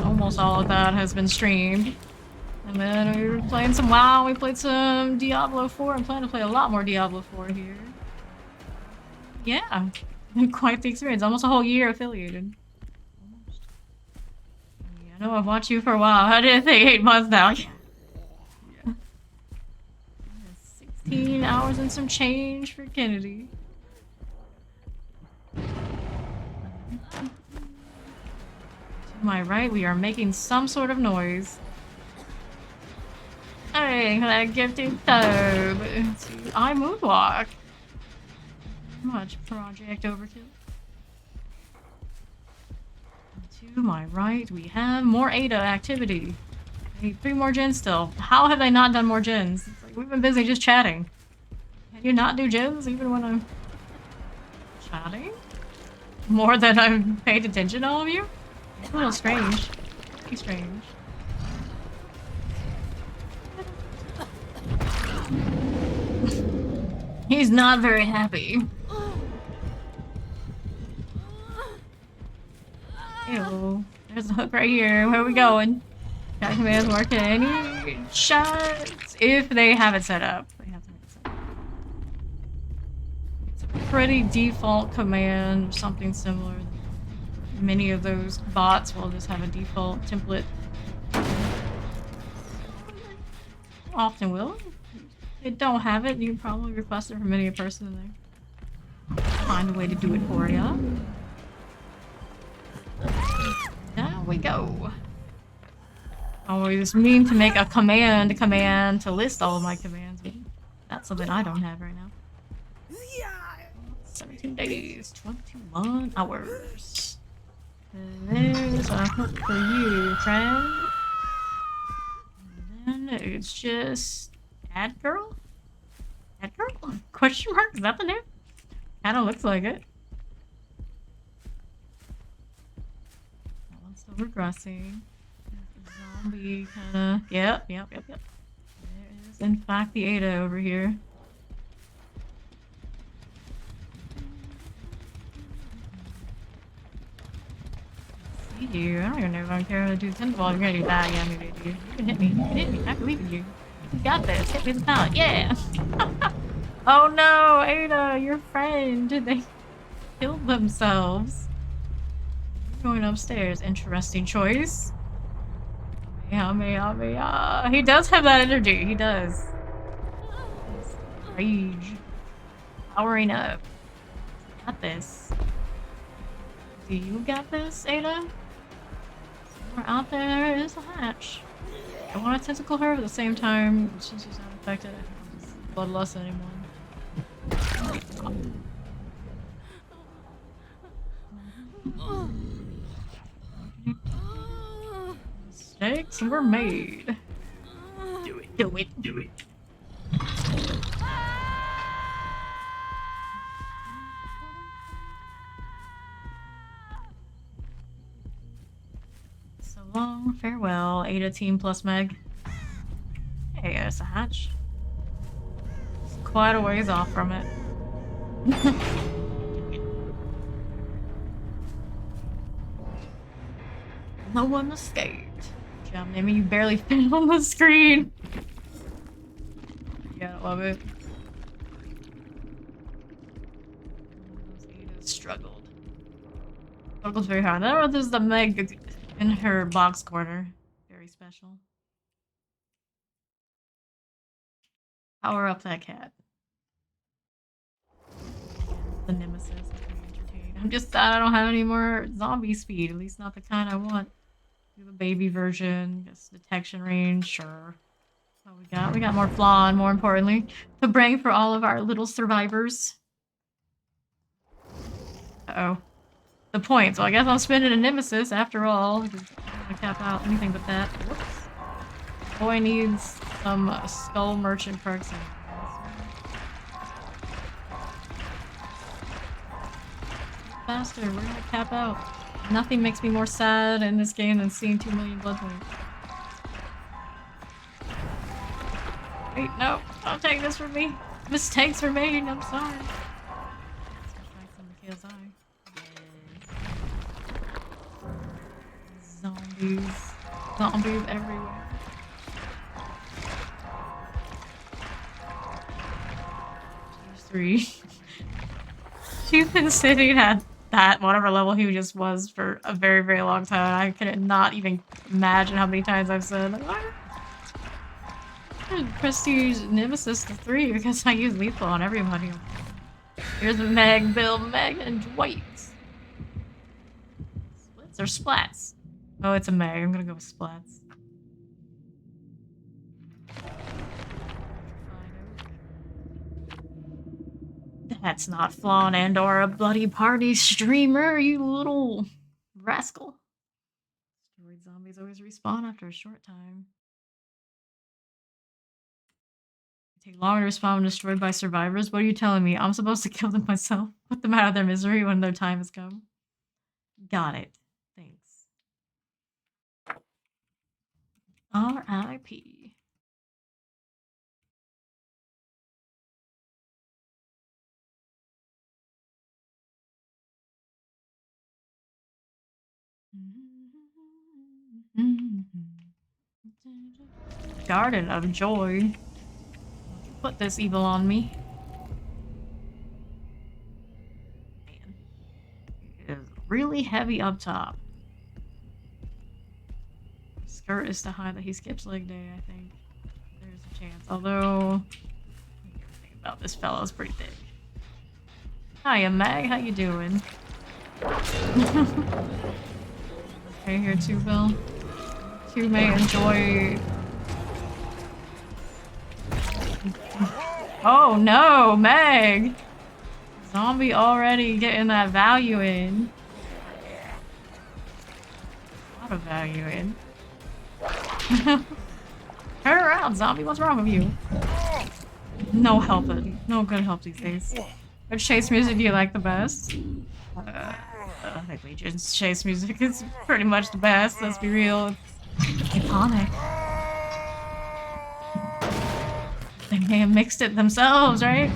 Almost all of that has been streamed. And then we were playing some WoW, we played some Diablo 4, and plan to play a lot more Diablo 4 here. Yeah, quite the experience. Almost a whole year affiliated. Almost. Yeah, I know I've watched you for a while. How did I think 8 months now? Yeah. 16 hours and some change for Kennedy. To my right, we are making some sort of noise. Hey, that gifted thobe. I moonwalk. Much project overkill. And to my right, we have more Ada activity. I need 3 more gens still. How have they not done more gens? It's like we've been busy just chatting. Can you not do gens even when I'm chatting? More than I've paid attention to all of you? It's a little strange. Pretty strange. He's not very happy. Ew. There's a hook right here. Where are we going? Got commands working. Any shots? If they have it set up. They have to make it set up. It's a pretty default command, something similar. Many of those bots will just have a default template. Often will. If they don't have it, you can probably request it from any person and they find a way to do it for you. There we go. I always mean to make a command to list all of my commands, but that's something I don't have right now. 17 days, 21 hours. And there's a hook for you, friend. And then it's just Ad Girl? Ad Girl? Question mark? Is that the name? Kinda looks like it. That one's still regressing. Zombie kinda. Yep. There is, in fact, the Ada over here. See you. I don't even know if I care how to do 10 ball. You're gonna do that. Yeah, maybe I do. You can hit me. You can hit me. I believe in you. You got this. Hit me with the pallet. Yeah. Oh no, Ada, your friend. They killed themselves. You're going upstairs. Interesting choice. Yeah. He does have that energy. He does. Rage. Powering up. Got this. Do you got this, Ada? Somewhere out there is a hatch. I want to tentacle her, but at the same time, since she's not infected, I don't bloodlust anymore. Mistakes were made. Do it, do it, do it. So long, farewell, Ada team plus Meg. Hey, there's a hatch. It's quite a ways off from it. No one escaped. Yeah, maybe you barely fit on the screen. Yeah, I love it. Ada struggled. Struggled very hard. I don't know if this is the Meg in her box corner. Very special. Power up that cat. The nemesis is pretty entertaining. I'm just sad I don't have any more zombie speed. At least not the kind I want. Do the baby version. Just detection range. Sure. What we got? We got more flaw and more importantly, to bring for all of our little survivors. Uh-oh. The point. So I guess I'll spin it a nemesis after all. Because I don't want to cap out anything but that. Whoops. Boy needs some skull merchant perks. Faster, we're gonna cap out. Nothing makes me more sad in this game than seeing 2 million blood points. Wait, no, don't take this from me. Mistakes were made, I'm sorry. Let's some KSI. Zombies. Zombies everywhere. There's 3. She's been sitting at that whatever level he just was for a very, very long time. I could not even imagine how many times I've said, what? Prestige Nemesis to 3 because I use lethal on everybody. Here's Meg, Bill, Meg, and Dwight. Splits or splats? Oh, it's a Meg. I'm gonna go with splats. That's not Flawn and or a bloody party streamer, you little rascal. Destroyed zombies always respawn after a short time. They take longer to spawn when destroyed by survivors? What are you telling me? I'm supposed to kill them myself? Put them out of their misery when their time has come? Got it. Thanks. R.I.P. Garden of Joy. Put this evil on me. Man. It is really heavy up top. Skirt is to hide that he skips leg day, I think. There's a chance. Although, everything about this fellow is pretty thick. Hiya, Mag. How you doing? Okay, here too, Bill. You may enjoy... Oh no, Meg! Zombie already getting that value in. A lot of value in. Turn around, zombie. What's wrong with you? No help. No good help these days. Which chase music do you like the best? I think Legion's chase music is pretty much the best. Let's be real. It's iconic. They may have mixed it themselves, right?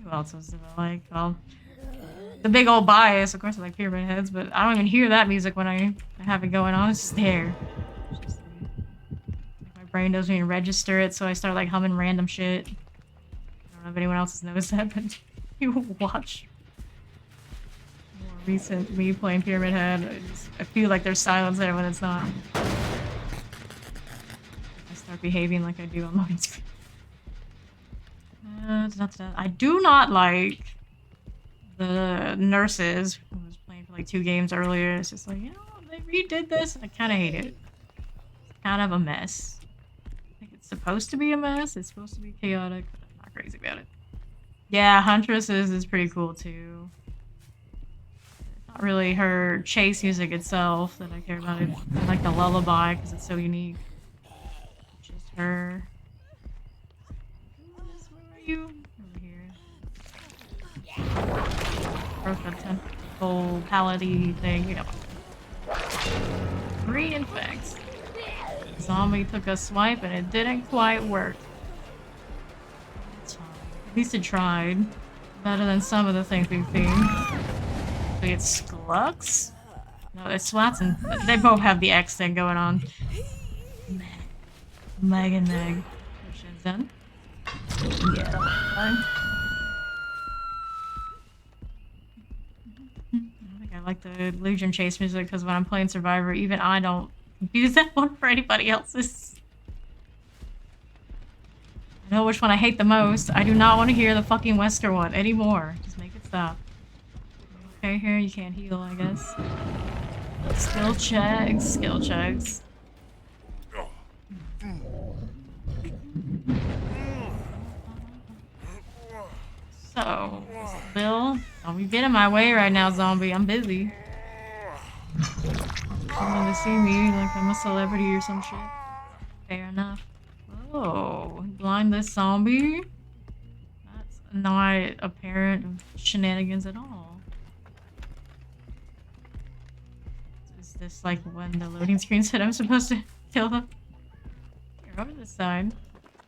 Who else was it I like? Well, the big old bias, of course I like Pyramid Heads, but I don't even hear that music when I have it going on. It's just there. It's just like my brain doesn't even register it, so I start like humming random shit. I don't know if anyone else has noticed that, but you watch more recent me playing Pyramid Head. I feel like there's silence there when it's not. I start behaving like I do on my screen. I do not like the nurses who was playing for like 2 games earlier. It's just like, you know, they redid this and I kind of hate it. It's kind of a mess. I think it's supposed to be a mess. It's supposed to be chaotic, but I'm not crazy about it. Yeah, Huntress is pretty cool too. Not really her chase music itself that I care about. I like the lullaby because it's so unique. Just her. Where are you? Over here. Broke the tentacle palette thing. Yep. 3 infects. Zombie took a swipe and it didn't quite work. It's fine. At least it tried. Better than some of the things we've seen. Wait, it's Sklux? No, it's Swatson. They both have the X thing going on. Meg and Meg. Shinzen. Yeah, fine. I think I like the Legion chase music because when I'm playing Survivor, even I don't use that one for anybody else's. I know which one I hate the most. I do not want to hear the fucking Wesker one anymore. Just make it stop. Okay, here you can't heal, I guess. Skill checks, skill checks. So, Bill, don't be getting in my way right now, zombie. I'm busy. You want to see me like I'm a celebrity or some shit? Fair enough. Oh, blind this zombie? That's not apparent shenanigans at all. Is this like when the loading screen said I'm supposed to kill them? Here, over this side.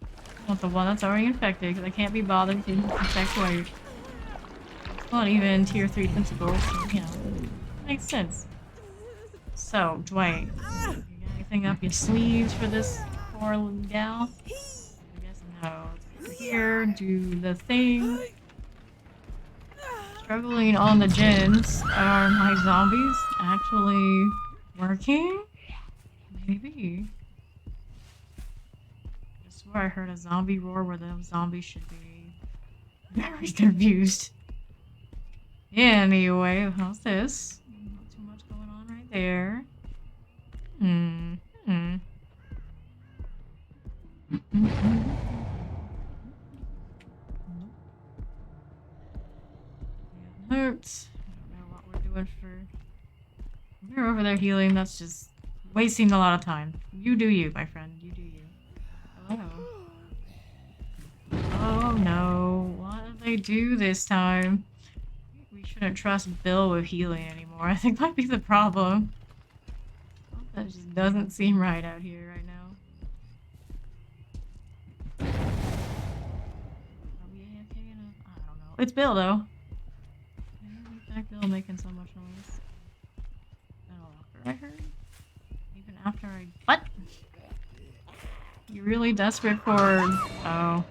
I want the one that's already infected because I can't be bothered to infect White. It's not even tier 3 principles, so, you know, makes sense. So, Dwight, you got anything up your sleeves for this poor little gal? I guess no. Let's go here, do the thing. Struggling on the gens. Are my zombies actually working? Maybe. I swear I heard a zombie roar where the zombies should be very confused. Anyway, how's this? Not too much going on right there. Hurts. I don't know what we're doing for. We're over there healing. That's just wasting a lot of time. You do you, my friend. You do you. Hello. Oh no. What did they do this time? We shouldn't trust Bill with healing anymore. I think might be the problem. That just doesn't seem right out here right now. Are we okay enough? I don't know. It's Bill though. Why is Bill making so much noise? Is that a locker I heard? Even after I. What? You're really desperate for. Oh.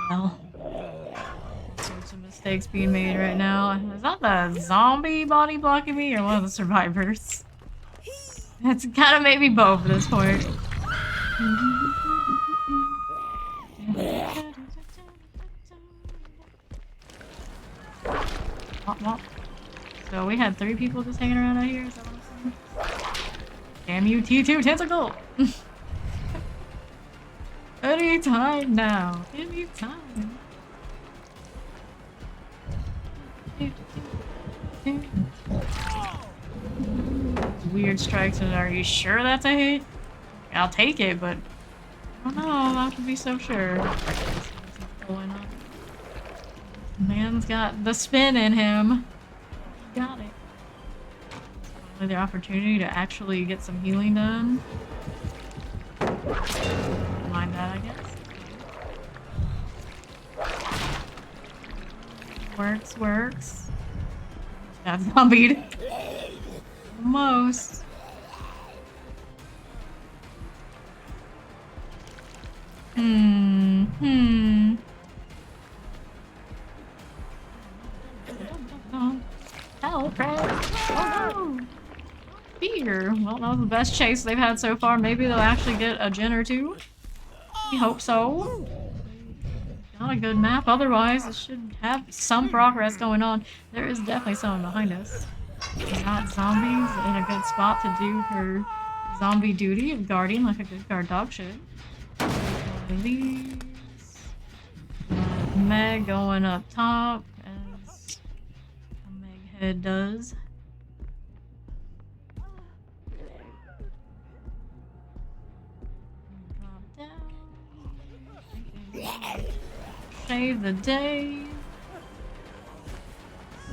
Well. Some mistakes being made right now. Is that the zombie body blocking me or one of the survivors? It's kind of maybe both at this point. So we had 3 people just hanging around out here. Is that what I'm saying? Damn you, T2 tentacle! Anytime now. Anytime. Weird strikes, and are you sure that's a hit? I'll take it, but I don't know, I'll have to be so sure. Why not? Man's got the spin in him. Got it. Finally, the opportunity to actually get some healing done. Mind that, I guess. Works. Got zombied. Almost. Help, oh no! Fear. Well, that was the best chase they've had so far. Maybe they'll actually get a gen or 2. We hope so. Not a good map. Otherwise, it should have some progress going on. There is definitely someone behind us. Got zombies in a good spot to do her zombie duty of guarding like a good guard dog should. These. Meg going up top, as a Meg head does. Drop down. Save the day.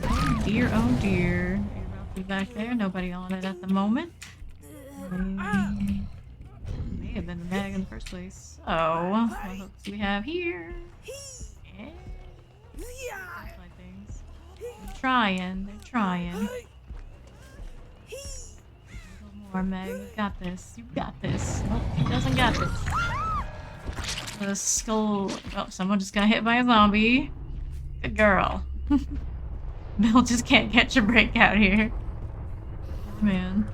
Oh dear, oh dear. Roughly back there, nobody on it at the moment. May have been the bag in the first place. So, what hooks do we have here? Yeah. Like things. They're trying. A little more, Meg. You got this. You got this. Nope, he doesn't got this. The skull. Oh, someone just got hit by a zombie. Good girl. Bill just can't catch a break out here. Oh, man.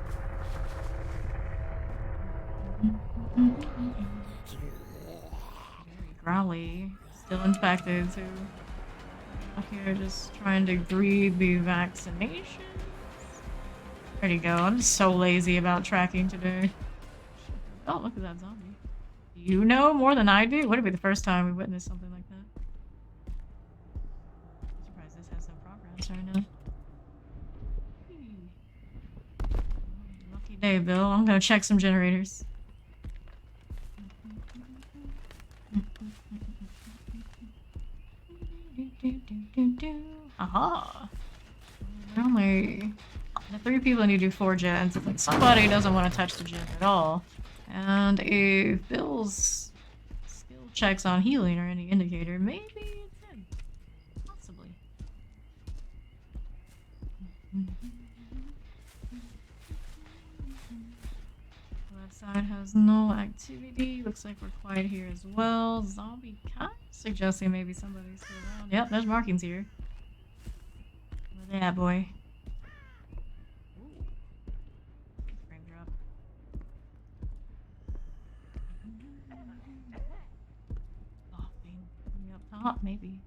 Very growly. Still infected, too. Out here just trying to breathe the vaccinations. Where'd he go? I'm just so lazy about tracking today. Oh, look at that zombie. You know more than I do? Would it be the first time we witnessed something like that? I'm surprised this has no progress right now. Lucky day, Bill. I'm gonna check some generators. Aha! Only the 3 people need to do 4 gens. If like somebody doesn't want to touch the gen at all, and if Bill's skill checks on healing are any indicator, maybe it's him. Possibly. Left side has no activity. Looks like we're quiet here as well. Zombie kind of suggesting maybe somebody's still around. Yep, there's markings here. Where they at, boy? Ooh. Frame drop. Oh, maybe up top, maybe.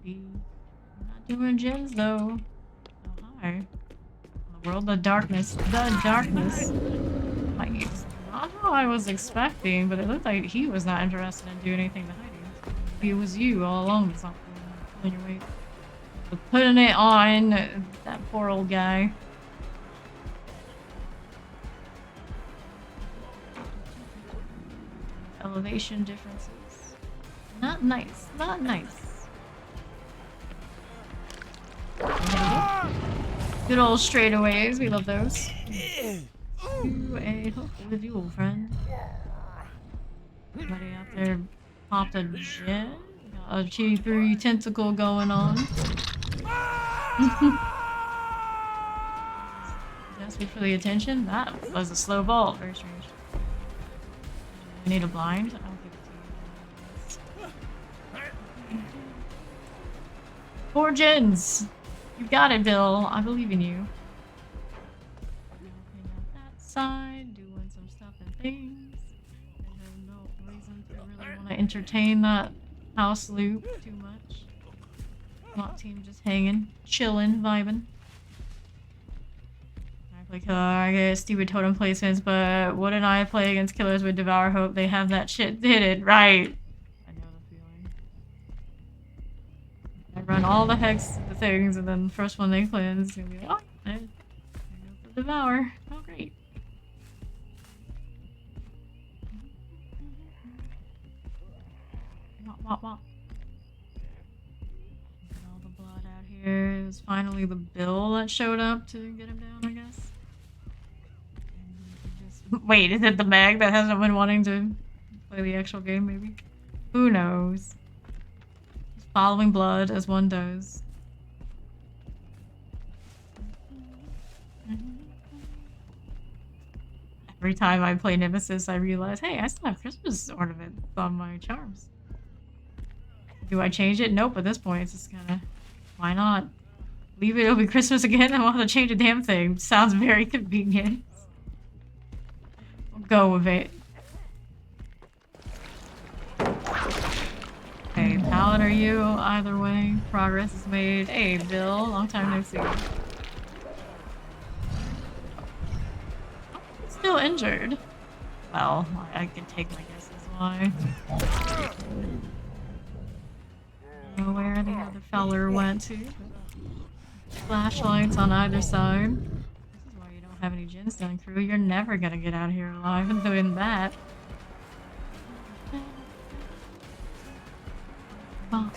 Maybe. We're not doing gens though. Oh, hi. The world of darkness. The darkness. Like, it's not how I was expecting, but it looked like he was not interested in doing anything to hide it. Maybe it was you all along with something. Pulling your weight. But putting it on that poor old guy. Elevation differences. Not nice. Not nice. Good old straightaways. We love those. You a hook with you, old friend. Somebody out there popped a gen. Got a G3 tentacle going on. Ask me for the attention. That was a slow ball. Very strange. I need a blind. I'll give it to you. 4 gens. You got it, Bill. I believe in you. Looking at that side, doing some stuff and things. I have no reason to really want to entertain that house loop too much. SWAT team just hanging, chilling, vibing. I play killer, I get stupid totem placements, but wouldn't I play against killers with Devour Hope? They have that shit did it right. I know the feeling. I run all the hex the things, and then the first one they cleanse, and be like, oh, there goes the Devour. Oh, great. Wop, wop. Look at all the blood out here. It was finally the Bill that showed up to get him down, I guess. Wait, is it the Meg that hasn't been wanting to play the actual game, maybe? Who knows? Just following blood as one does. Every time I play Nemesis, I realize, hey, I still have Christmas ornaments on my charms. Do I change it? Nope, at this point, it's just kinda, why not? Leave it, it'll be Christmas again, I won't have to change a damn thing. Sounds very convenient. We'll go with it. Okay, Paladin, are you? Either way, progress is made. Hey, Bill, long time no see. Still injured. Well, I can take my guesses why. the other feller went to. Flashlights on either side. This is why you don't have any Ginseng crew. You're never gonna get out of here alive and doing that. I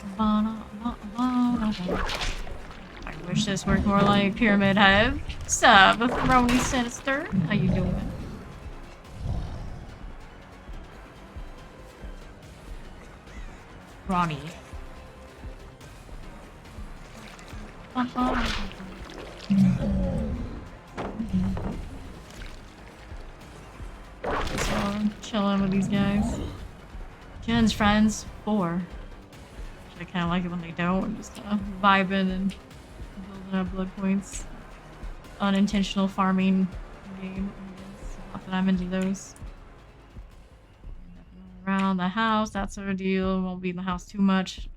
wish this worked more like Pyramid Head. Sup, Throny Sinister? How you doing? Ronnie. So I'm chilling with these guys. Jen's friends, 4. I kind of like it when they don't. Just kind of vibing and building up blood points. Unintentional farming game. Not that I'm into those. Around the house, that sort of deal. Won't be in the house too much.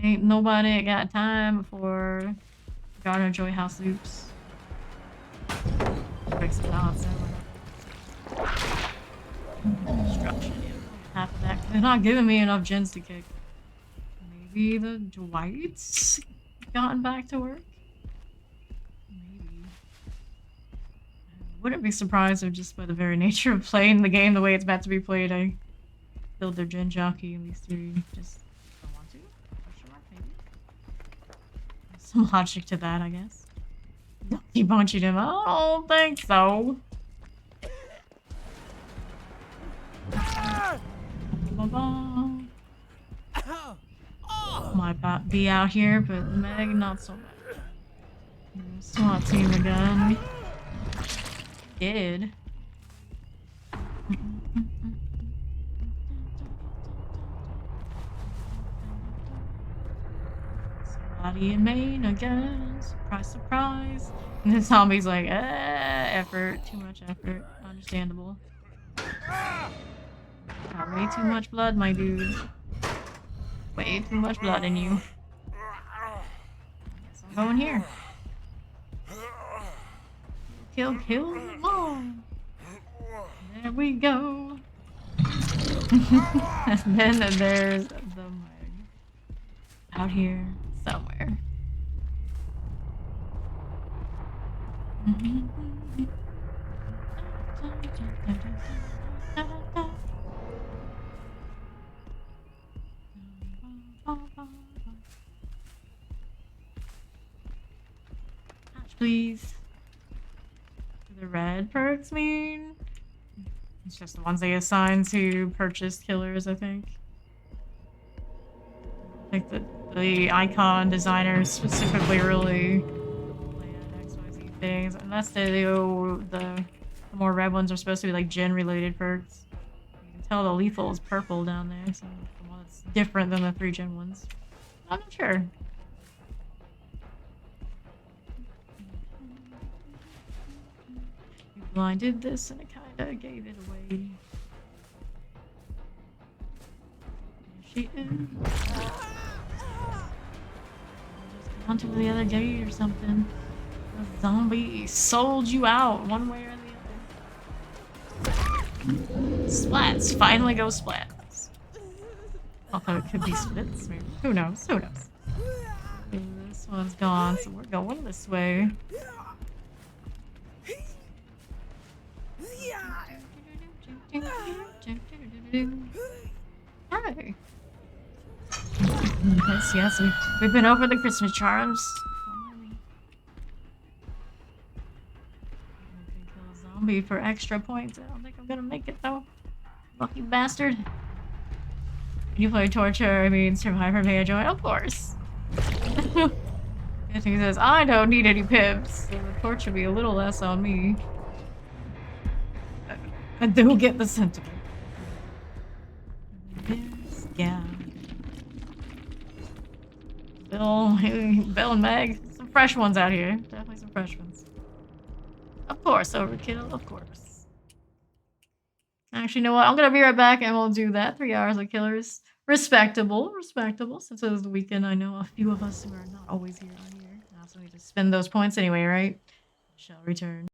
Ain't nobody got time for Garden Joy House loops. Breaks the balance out. Destruction, yeah. Half of that. They're not giving me enough gens to kick. Maybe the Dwights gotten back to work? Maybe. I wouldn't be surprised if just by the very nature of playing the game the way it's meant to be played, I killed their gen jockey and these 3 just don't want to. Question mark, maybe. There's some logic to that, I guess. Don't keep punching him. I don't think so. Might be out here, but Meg, not so much. SWAT team again. Did. Somebody in Maine again. Surprise, surprise. And the zombie's like, effort. Too much effort. Understandable. Got way too much blood, my dude. Way too much blood in you. Guess I'm going here. Kill them all. There we go. And then there's the mug. Out here somewhere. Please. Do the red perks mean? It's just the ones they assign to purchased killers, I think. I think that the icon designers specifically really plan XYZ things. Unless the more red ones are supposed to be like gen related perks. You can tell the lethal is purple down there, so the one that's different than the 3 gen ones. I'm not sure. Blinded this and it kinda gave it away. There she is. Just gone to the other gate or something. The zombie sold you out one way or the other. Splats. Finally go splats. Although it could be splits. Maybe. Who knows? Who knows? This one's gone, so we're going this way. Hi. Yes, we've been over the Christmas charms. Kill a zombie for extra points. I don't think I'm gonna make it though. Lucky bastard. You play torture, I mean survivor, may I join? Of course. He says, I don't need any pips. So the torture be a little less on me. I do get the sentiment. Yes, yeah. Bill and Meg. Some fresh ones out here. Definitely some fresh ones. Of course, overkill, of course. Actually, you know what? I'm gonna be right back and we'll do that. 3 hours of killers. Respectable. Since it was the weekend, I know a few of us who are not always here are here. I also need to spend those points anyway, right? Shall return.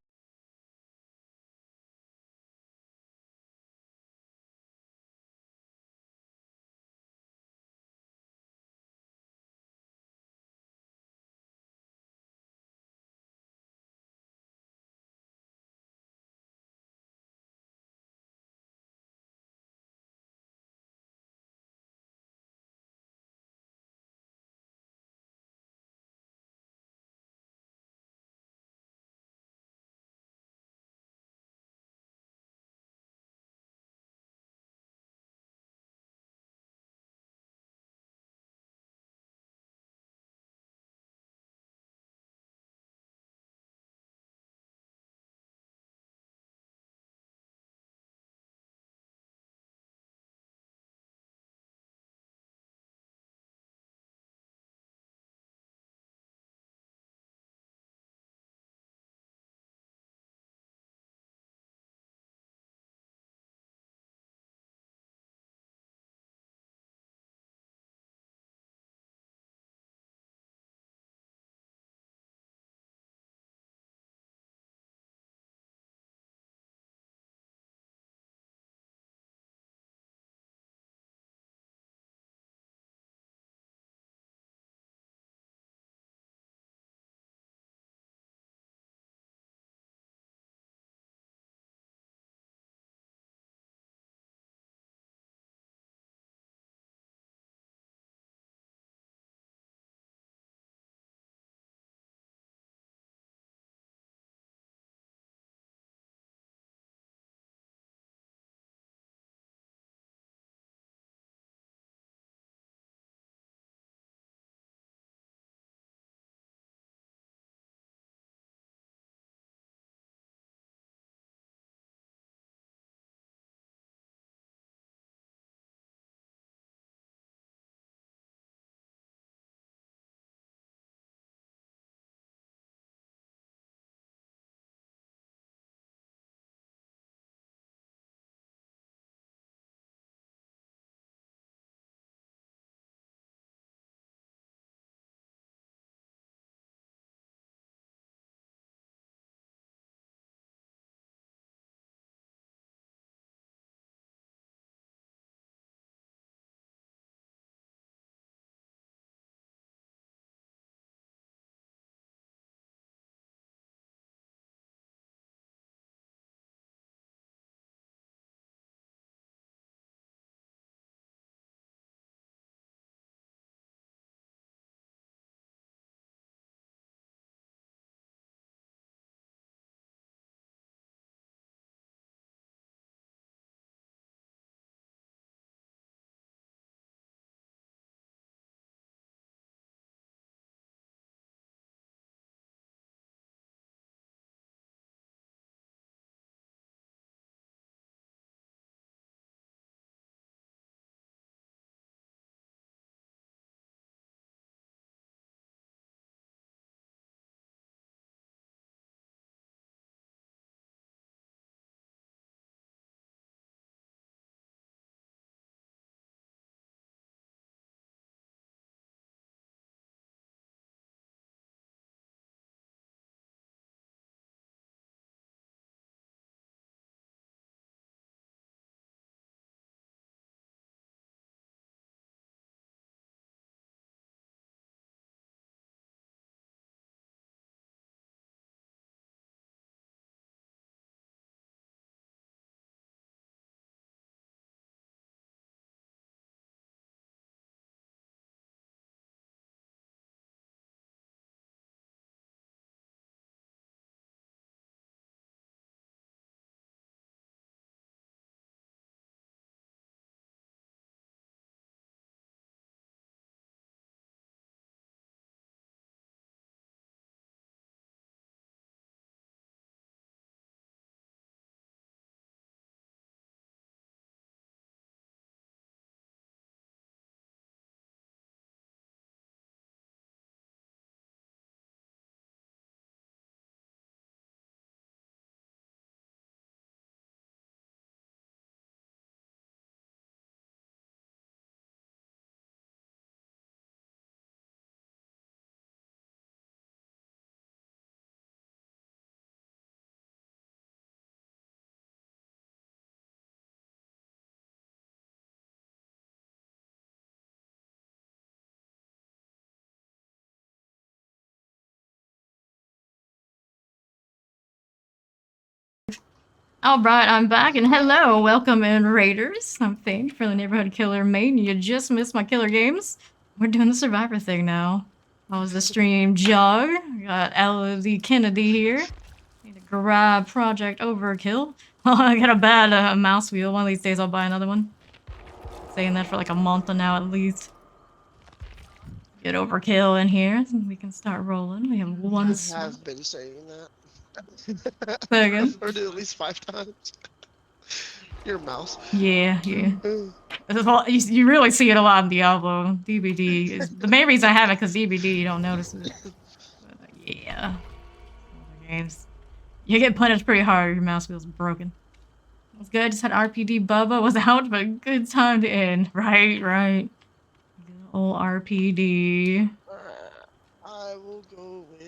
Alright, I'm back, and hello, welcome in Raiders. I'm Fane for the Neighborhood Killer main. You just missed my killer games. We're doing the Survivor thing now. How was the stream, Jug? Got Elodie Kennedy here. Need to grab Project Overkill. Oh, I got a bad mouse wheel. One of these days I'll buy another one. Saying that for like a month now at least. Get Overkill in here, so we can start rolling. We have one. I have been saying that. Say again? I've heard it at least 5 times. Your mouse. Yeah. You really see it a lot in Diablo. DBD is the main reason I have it because DBD you don't notice it. But, yeah, other games you get punished pretty hard. If your mouse wheel's broken. It's good. Just had RPD. Bubba was out, but good time to end. Right. Good old RPD. I will go with.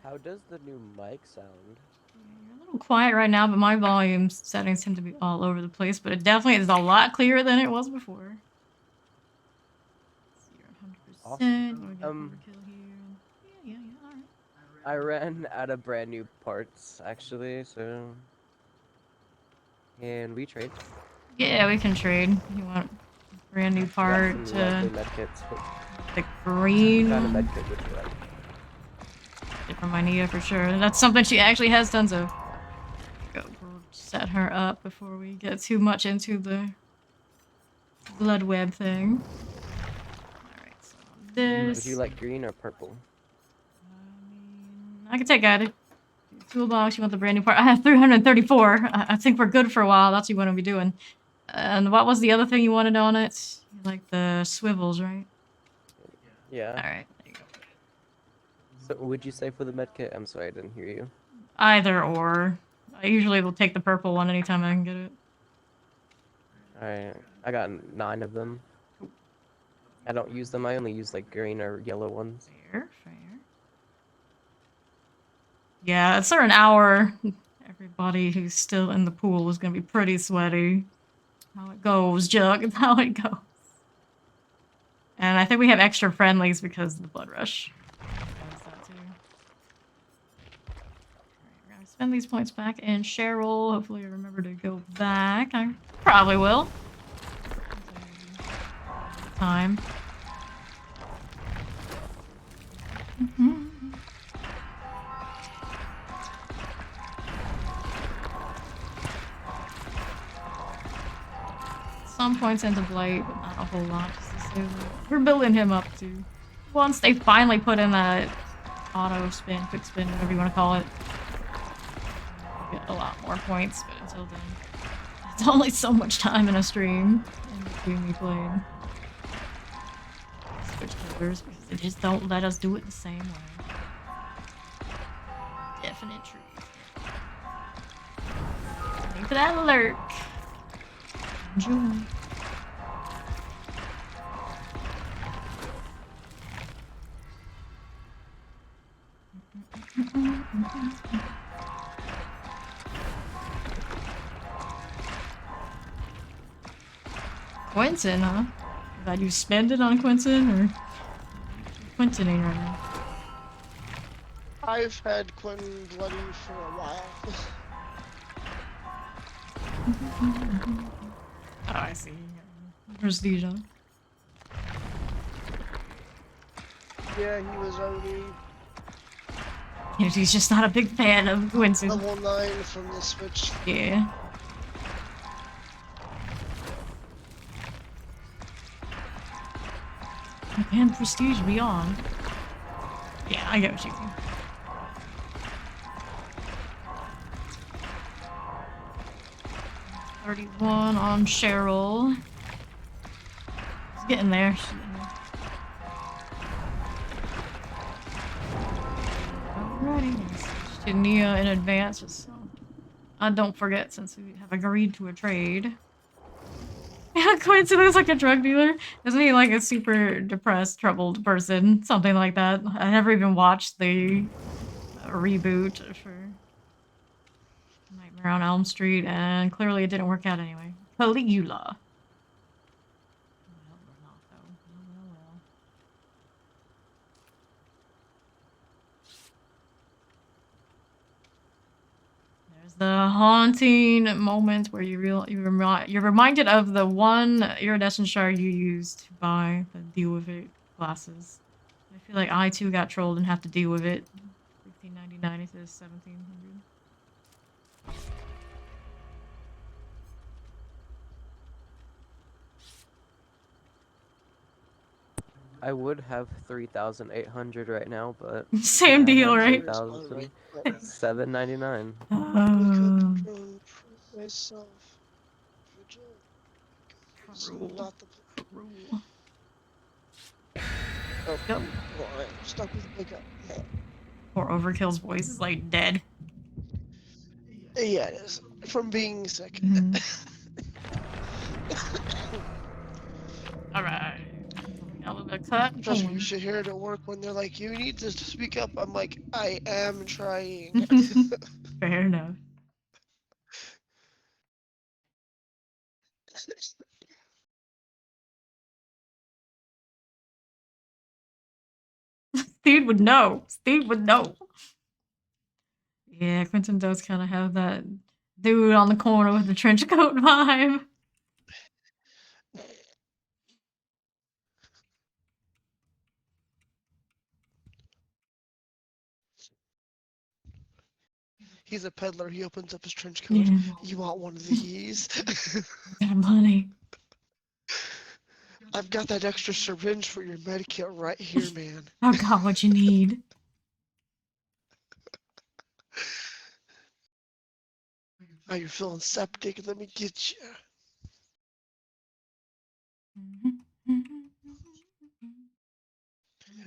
How does the new mic sound? You're a little quiet right now, but my volume settings tend to be all over the place. But it definitely is a lot clearer than it was before. So you're 100%. Awesome. Overkill here. Yeah. All right. I ran out of brand new parts actually, so can we trade? Yeah, we can trade. You want a brand new part? Got some lovely medkits. The green. What kind of medkit would you like? From my Nia for sure. That's something she actually has tons of. Go set her up before we get too much into the blood web thing. Alright, so this. Would you like green or purple? I can take either. Toolbox, you want the brand new part? I have 334. I think we're good for a while. That's what you want to be doing. And what was the other thing you wanted on it? You like the swivels, right? Yeah. Alright, there you go. So would you say for the medkit? I'm sorry, I didn't hear you. Either or. I usually will take the purple one anytime I can get it. Alright, I got 9 of them. I don't use them, I only use like green or yellow ones. Fair. Yeah, it's an hour. Everybody who's still in the pool is gonna be pretty sweaty. How it goes, Jug, it's how it goes. And I think we have extra friendlies because of the blood rush. That too. Alright, we're gonna spend these points back in Cheryl. Hopefully I remember to go back. I probably will. Time. Some points into Blight, but not a whole lot. We're building him up to. Once they finally put in that auto spin, quick spin, whatever you want to call it, we'll get a lot more points. But until then, it's only so much time in a stream in between me playing. Switch killers because they just don't let us do it the same way. Definite truth. Wait for that alert. Enjoy. Quentin, huh? Glad you spend it on Quentin, or Quentining right now? I've had Quentin bloody for a while. Oh, I see. Prestige, huh? Yeah, he was already He's just not a big fan of Quentin. level 9 from the Switch. Yeah. And Prestige Beyond. Yeah, I get what you mean. $31 on Cheryl. She's getting there. Alrighty. Switch to Nia in advance. So I don't forget since we have agreed to a trade. Yeah, Quincy looks like a drug dealer. Isn't he like a super depressed, troubled person? Something like that. I never even watched the reboot for Nightmare on Elm Street, and clearly it didn't work out anyway. Caligula. Well. There's the haunting moment where you're reminded of the one iridescent shard you used to buy the deal with it glasses. I feel like I too got trolled and have to deal with it. 1599 instead of 1700. I would have 3,800 right now, but Same I deal, have right? 3,799. Prove myself. Vigilant. It's Cruel. not the. Cruel. Oh, Go. well, I'm stuck with pickup. Poor Overkill's voice is like dead. Yeah, it is. From being sick. Alright. Got a little bit of cut. Trust me, you should hear it at work when they're like, you need to speak up. I'm like, I am trying. Fair enough. Steve would know. Steve would know. Yeah, Quentin does kind of have that dude on the corner with the trench coat vibe. He's a peddler. He opens up his trench coat. Yeah. You want one of these? Got money. I've got that extra syringe for your medikit right here, man. I've got what you need. Oh, you're feeling septic? Let me get you.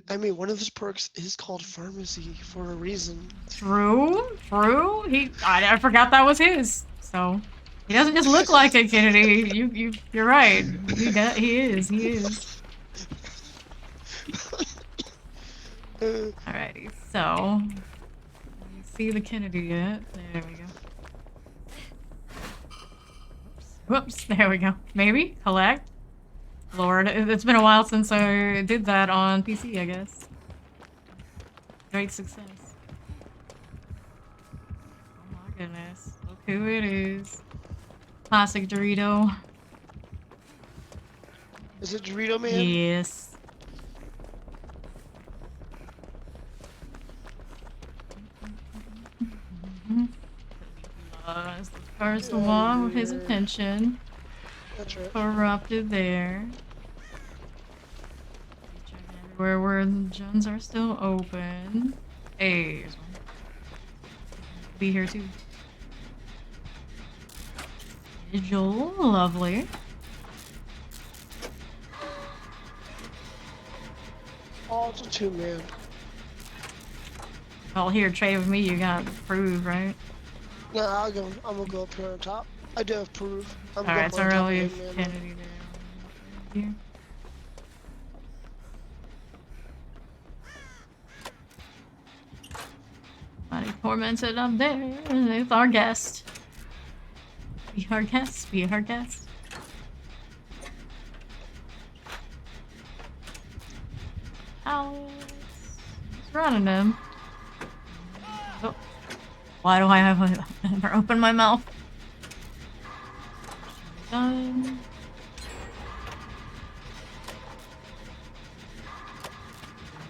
I mean, one of his perks is called pharmacy for a reason. True. I forgot that was his. So he doesn't just look like it, Kennedy. You're right. He is. Alrighty, so you see the Kennedy yet? There we go. Whoops, there we go. Maybe collect. Lord, it's been a while since I did that on PC, I guess. Great success. Oh my goodness, look who it is. Classic Dorito. Is it Dorito Man? Yes. It's the first one with his attention. That's right. Corrupted there. Checking everywhere where the gens are still open. Hey, there's one. Be here too. Vigil, lovely. Oh, it's a 2-man. Well, here, trade with me. You got proof, right? No, I'm gonna go up here on top. I do have proof. I'm Alright, so on top of really him, man. Kennedy there. Here. Body tormented up there. It's our guest. Be our guest. Be our guest. Alex. He's running him. Oh. Why do I have never open my mouth? Done.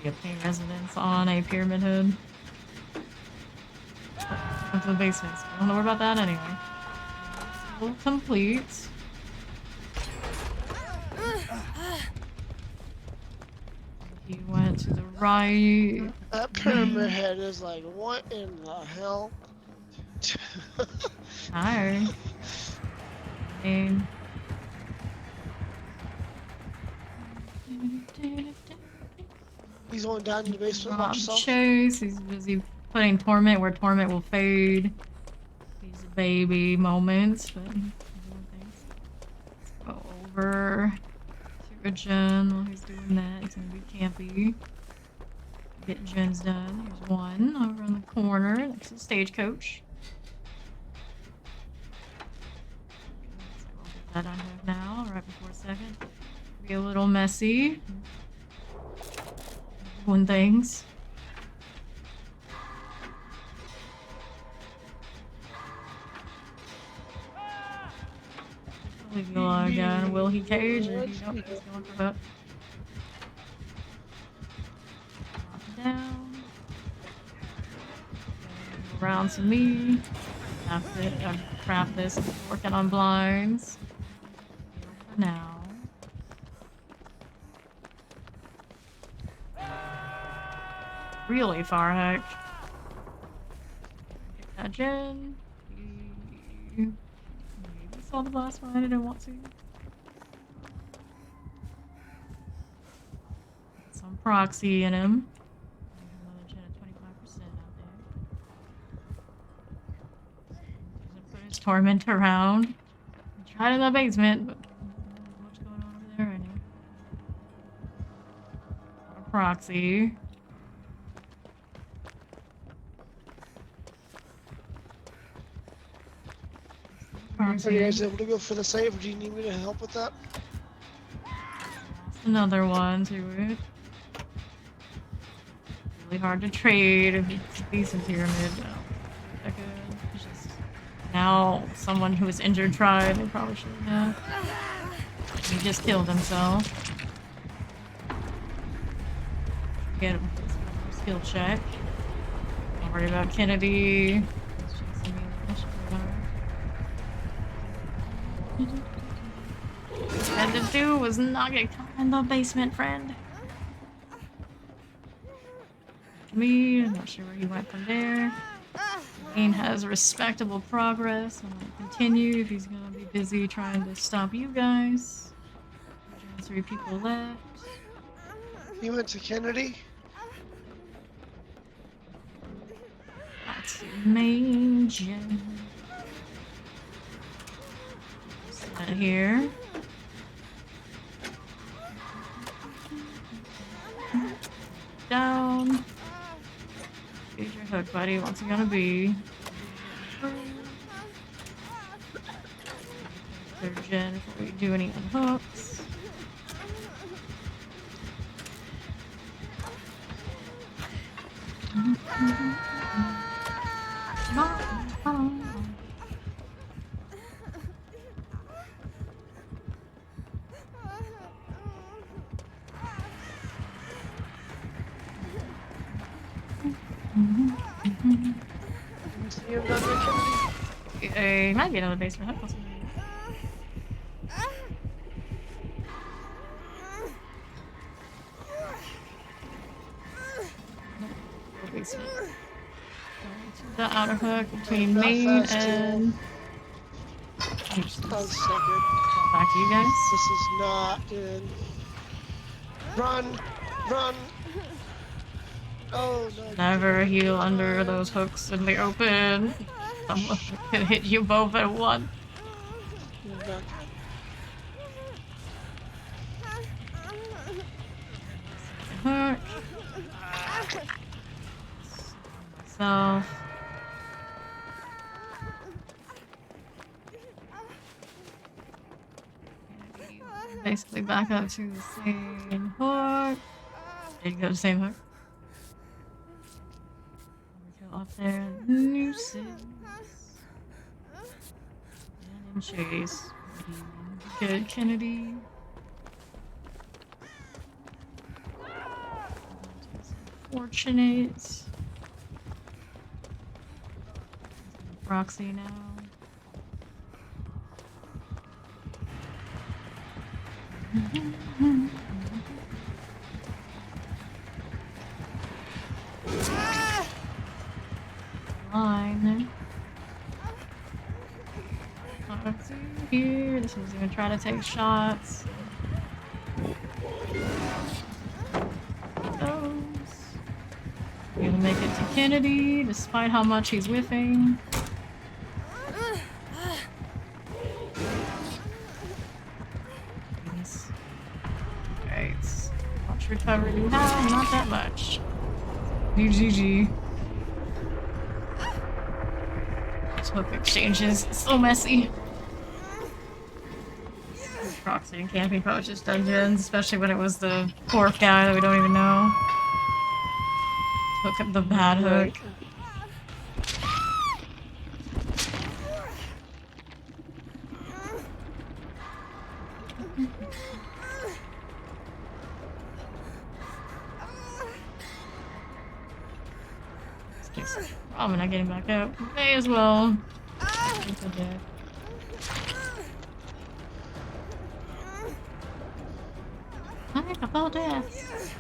Be a pain residence on a pyramid head. Go to the basement. I don't know about that anyway. Full complete. He went to the right. That pyramid head is like, what in the hell? Hi. And He's going down to the basement by Rob himself. Chase. He's busy putting torment where torment will fade. He's a baby moments, but he's doing things. Let's go over to a gen while he's doing that. He's gonna be campy. Get gens done. There's one over in the corner next to the stagecoach. So we'll get that on here now, right before second. Be a little messy. Doing things. Leave you alone again. Will he cage or he don't? He's going for that. Drop down. Around to me. That's it. I've craft this. Working on blinds. For now. Really far heck. Pick that gen. Maybe saw the last one. I didn't want to. Some proxy in him. Another gen at 25% out there. Doesn't put his torment around. He tried in the basement, but not much going on over there right now. A proxy. Are you guys able to go for the save, or do you need me to help with that? Another one to it. Really hard to trade. If it's a decent pyramid, but it's just now someone who was injured tried. They probably shouldn't have. He just killed himself. Get him a skill check. Don't worry about Kennedy. What I had to do was not get caught in the basement, friend. Me, I'm not sure where he went from there. Kane has respectable progress. I'm gonna continue if he's gonna be busy trying to stop you guys. 3 people left. He went to Kennedy. That's the main gen. Set here. Down. Here's your hook, buddy. What's it gonna be? Third gen before we do any unhooks. He might be another basement hook. Let's see. Basement. The outer hook between main and. That's so good. Back to you guys. This is not good. Run! Run! Oh no. Never heal under those hooks in the open. Someone can hit you both at once. Hook. Myself. Basically back up to the same hook. Did you go to the same hook? Go up there, nuisance. And chase. Good, Kennedy. Fortunate. Proxy now. Line. Let's see here. This one's gonna try to take shots. Goes. We're gonna make it to Kennedy, despite how much he's whiffing. Alright. Much recovery do we have? Not that much. GG. Hook exchanges so messy. Proxy and camping poaches dungeons, especially when it was the fourth guy that we don't even know. Took up the bad hook. He's probably not getting back up. May as well. Take the deck. Alright, about death.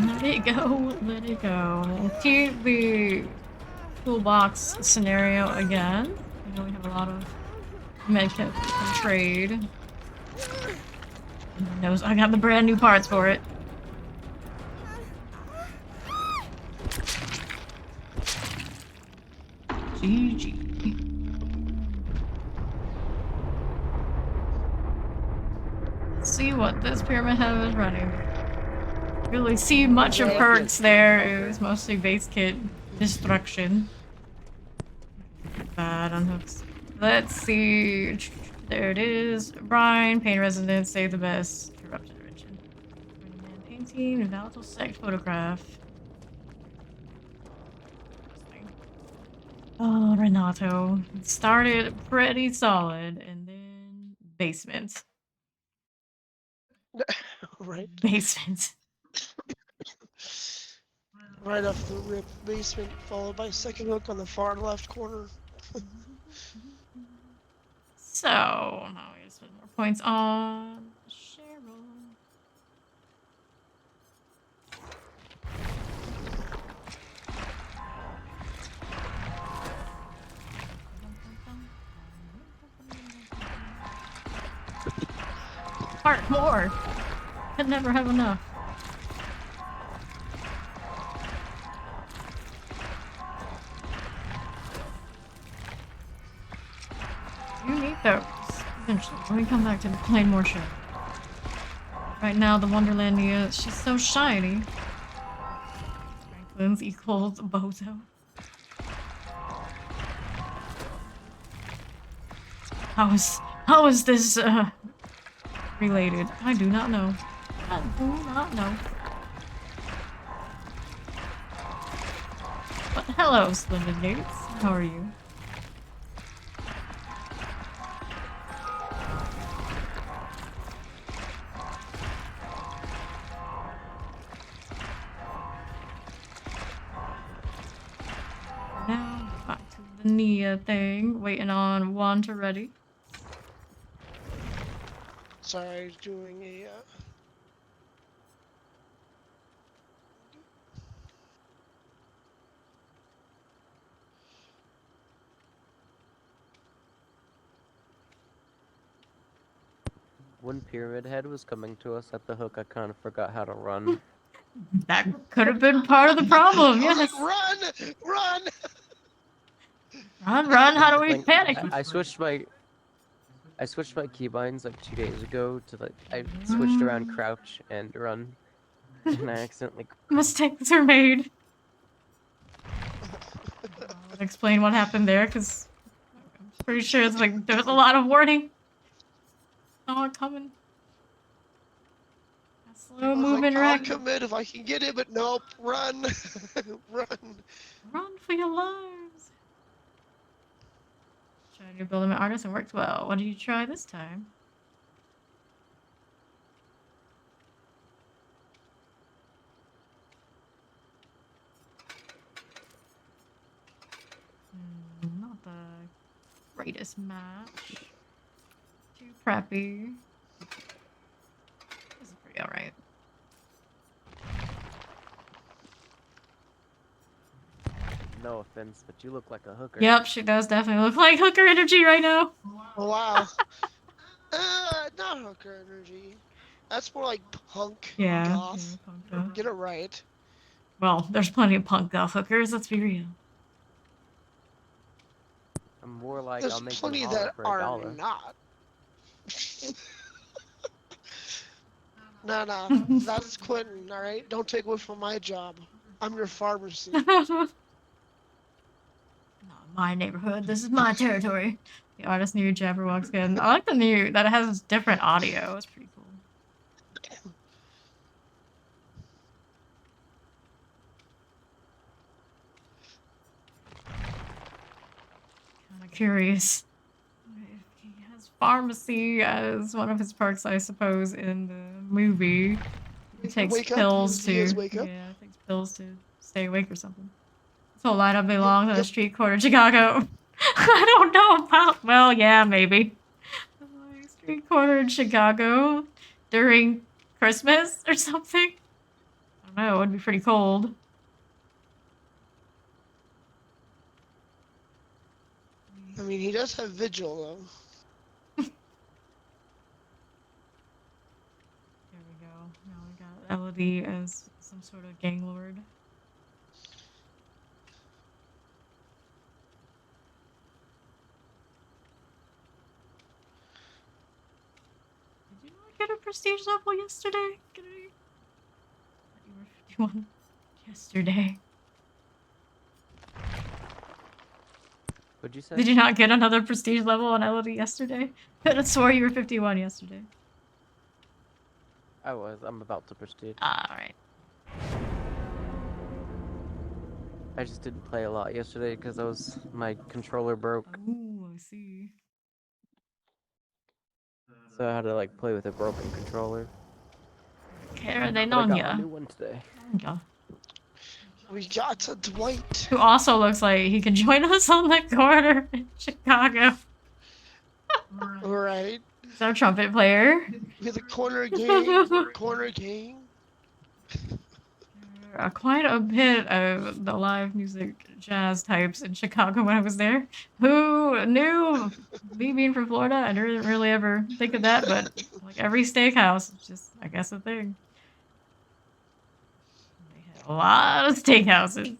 Let it go, let it go. Keep the toolbox scenario again. I know we have a lot of medkit we can trade. And I got the brand new parts for it. GG. Let's see what this pyramid head is running. Really see much of perks there. It was mostly base kit destruction. Bad on hooks. Let's see. There it is. Brine, pain resonance, save the best. Corrupt intervention. Painting, volatile sect photograph. Oh, Renato. Started pretty solid, and then basement. Right. Basement. Right off the rip, basement, followed by second hook on the far left corner. So, now we gotta spend more points on Cheryl. Heart more. Could never have enough. You need those eventually when we come back to playing more shit. Right now, the Wonderland Nia, she's so shiny. Franklin's equals Bozo. How is this related? I do not know. I do not know. But hello, Splendid Gates. How are you? Now, back to the Nia thing. Waiting on Juan to ready. Sorry, doing a. When Pyramid Head was coming to us at the hook, I kind of forgot how to run. That could have been part of the problem, I was yes. like, run! Run! Run, how do we Like, panic? I switched my keybinds like 2 days ago to like I switched around crouch and run, and I accidentally. Mistakes are made. I'll explain what happened there, because I'm pretty sure it's like there was a lot of warning. Oh, coming. A slow I was moving like, I'll wreck. commit if I can get it, but nope. Run! Run! Run for your lives. Tried to build an artist and worked well. What did you try this time? Not the greatest match. Too preppy. This is pretty alright. No offense, but you look like a hooker. Yep, she does definitely look like hooker energy right now. Oh, wow. Not hooker energy. That's more like punk goth. Yeah, punk goth. Get it right. Well, there's plenty of punk goth hookers, let's be real. I'm more like There's I'll make plenty them that for are $1. not. No, that's Quentin, alright? Don't take away from my job. I'm your pharmacy. Not my neighborhood, this is my territory. The artist new Jabberwock skin. I like the new, that it has different audio, it's pretty cool. Kinda curious. He has pharmacy as one of his perks, I suppose, in the movie. He takes Wake up, pills he is to wake up. yeah, takes pills to stay awake or something. This whole lineup belongs on a Yep. street corner in Chicago. I don't know about. Well, yeah, maybe. Like, street corner in Chicago during Christmas or something. I don't know. It would be pretty cold. I mean, he does have vigil though. There we go. Now we got Elodie as some sort of gang lord. Did you not get a prestige level yesterday? Kennedy? I thought you were 51 yesterday. What'd you say? Did you not get another prestige level on Elodie yesterday? Could have swore you were 51 yesterday. I was. I'm about to prestige. Alright. I just didn't play a lot yesterday because my controller broke, Oh, I see. so I had to like play with a broken controller. Cara de But I got a Nonia. new one today. We got a Dwight. Who also looks like he can join us on the corner in Chicago. Right. He's our trumpet player. We're the corner gang. Corner gang. Quite a bit of the live music jazz types in Chicago when I was there. Who knew? Me being from Florida, I didn't really ever think of that, but like every steakhouse, it's just, I guess, a thing. They had a lot of steakhouses.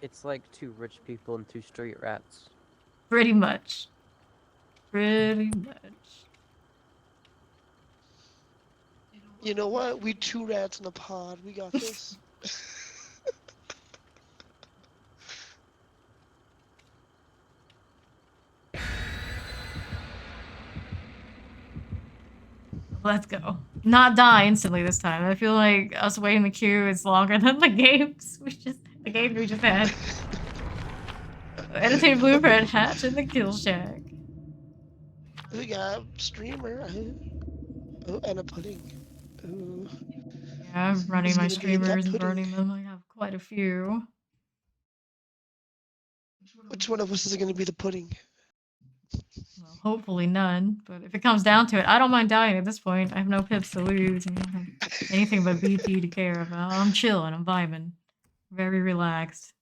It's like two rich people and two street rats. Pretty much. Pretty much. You know what? We two rats in a pod. We got this. Let's go. Not die instantly this time. I feel like us waiting in the queue is longer than the games we just had. Annotated blueprint, hatch in the kill shack. We got streamer. Oh, and a pudding. Ooh. Yeah, I'm running It's my gonna be in that streamers and pudding. burning them. I have quite a few. Which one of us is going to be the pudding? Well, hopefully none. But if it comes down to it, I don't mind dying at this point. I have no pips to lose. I don't have anything but BP to care about. I'm chilling. I'm vibing. Very relaxed.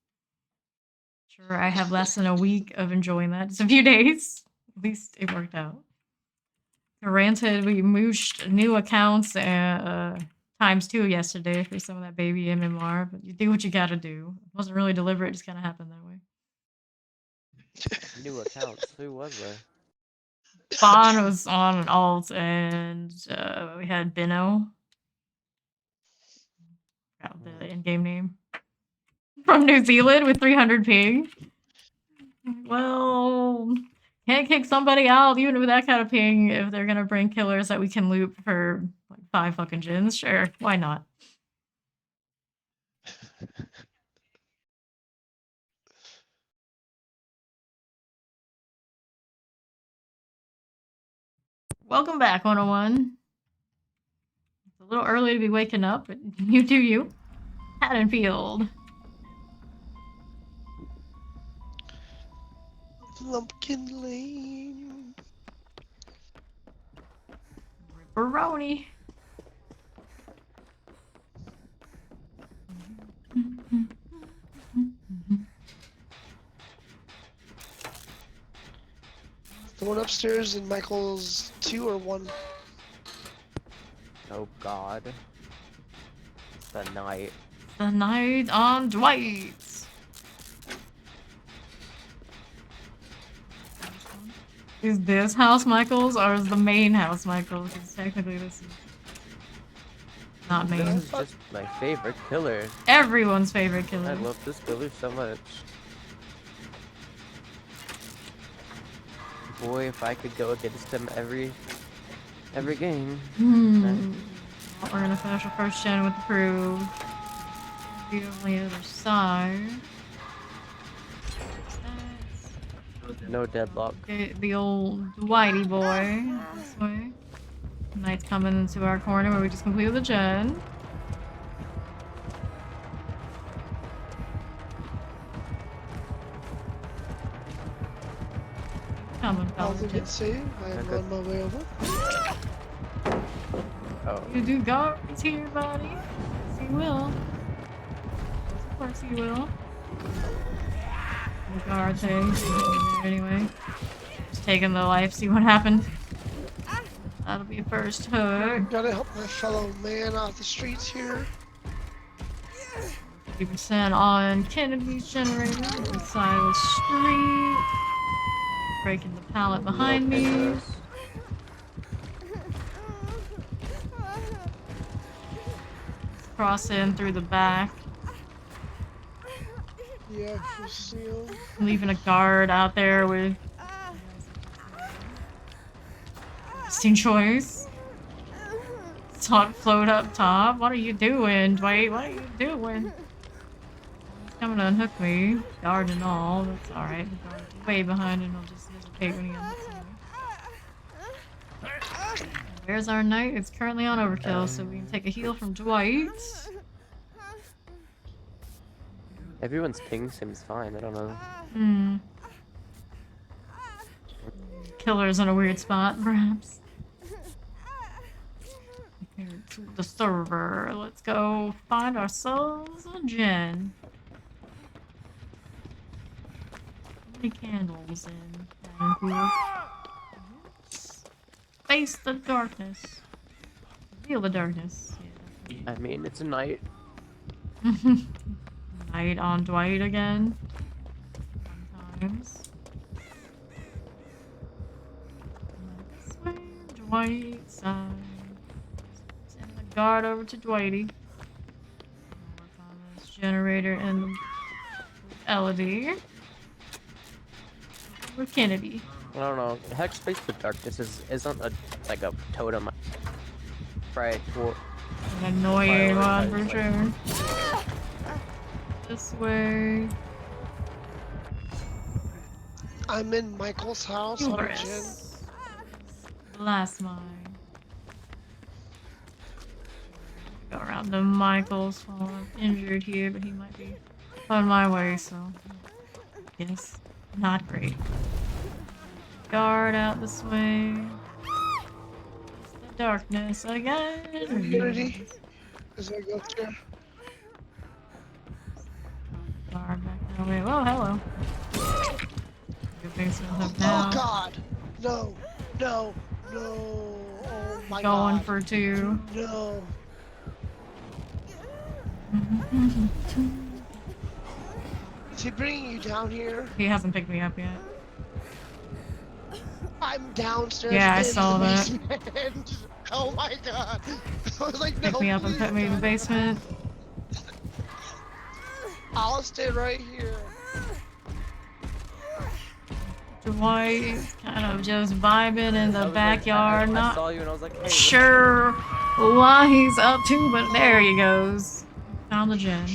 Sure, I have less than a week of enjoying that. Just a few days. At least it worked out. Granted, we mooshed new accounts times 2 yesterday for some of that baby MMR, but you do what you gotta do. It wasn't really deliberate, it just kind of happened that way. New accounts. Who was there? Fawn was on an alt, and we had Bino. Got the in-game name. From New Zealand with 300 ping. Well, can't kick somebody out even with that kind of ping if they're gonna bring killers that we can loot for like 5 fucking gens. Sure, why not? Welcome back, 101. It's a little early to be waking up, but you do you. Haddonfield. Lumpkin Lane. Ripperoni. The one upstairs in Michael's 2 or 1? Oh God. It's the night. The night on Dwight's. Is this House Michael's or is the main House Michael's? Because technically this is not main. This is just my favorite killer. Everyone's favorite killer. I love this killer so much. Boy, if I could go against him every game. Well, we're gonna finish our first gen with the crew. Be on the other side. No deadlock. The old Whitey boy this way. Night's coming into our corner where we just completed the gen. Coming, All fella. the save. I am Okay. on my way over. Oh. You do guards here, buddy? Yes, he will. Of course he will. The guard thing. Anyway. Just taking the life, see what happened. That'll be first hurt. Gotta help my fellow man off the streets here. 50% on Kennedy's generator inside the street. Breaking the pallet behind me. Cross in through the back. Yeah, you see him. Leaving a guard out there with interesting choice. Talk float up top. What are you doing, Dwight? What are you doing? He's coming to unhook me. Guard and all. That's alright. The guard's way behind and he'll just hesitate when he unhooks me. Where's our knight? It's currently on overkill, so we can take a heal from Dwight. Everyone's ping seems fine. I don't know. Hmm. Killer's in a weird spot, perhaps. Here to the server. Let's go find ourselves a gen. How many candles in Vancouver? Face the darkness. Feel the darkness. Yeah. I mean, it's a night. Night on Dwight again. Sometimes. This way, Dwight side. Send the guard over to Dwighty. Work on this generator and Elodie. With Kennedy. I don't know. Hex Space the Darkness isn't a like a totem. Right. Well, An annoying one for Prioritize, sure. This way. I'm in Michael's house on a gen. Hubris. Last mine. Go around to Michael's while I'm injured here, but he might be on my way, so I guess not great. Guard out this way. It's the darkness again. Unity. As I go through. Guard back that way. Oh, hello. Good basement up now. Oh God! No! No! No! Oh my Going God! for two. No! Is he bringing you down here? He hasn't picked me up yet. I'm downstairs. Yeah, I in saw the that. basement. Oh my God! I was like, no, Pick me up and please put me in the don't. basement. I'll stay right here. Dwight kind of just vibing in I the was like- backyard, I not saw you and I was like, hey, sure what he's up to, but there he goes. Found the gen.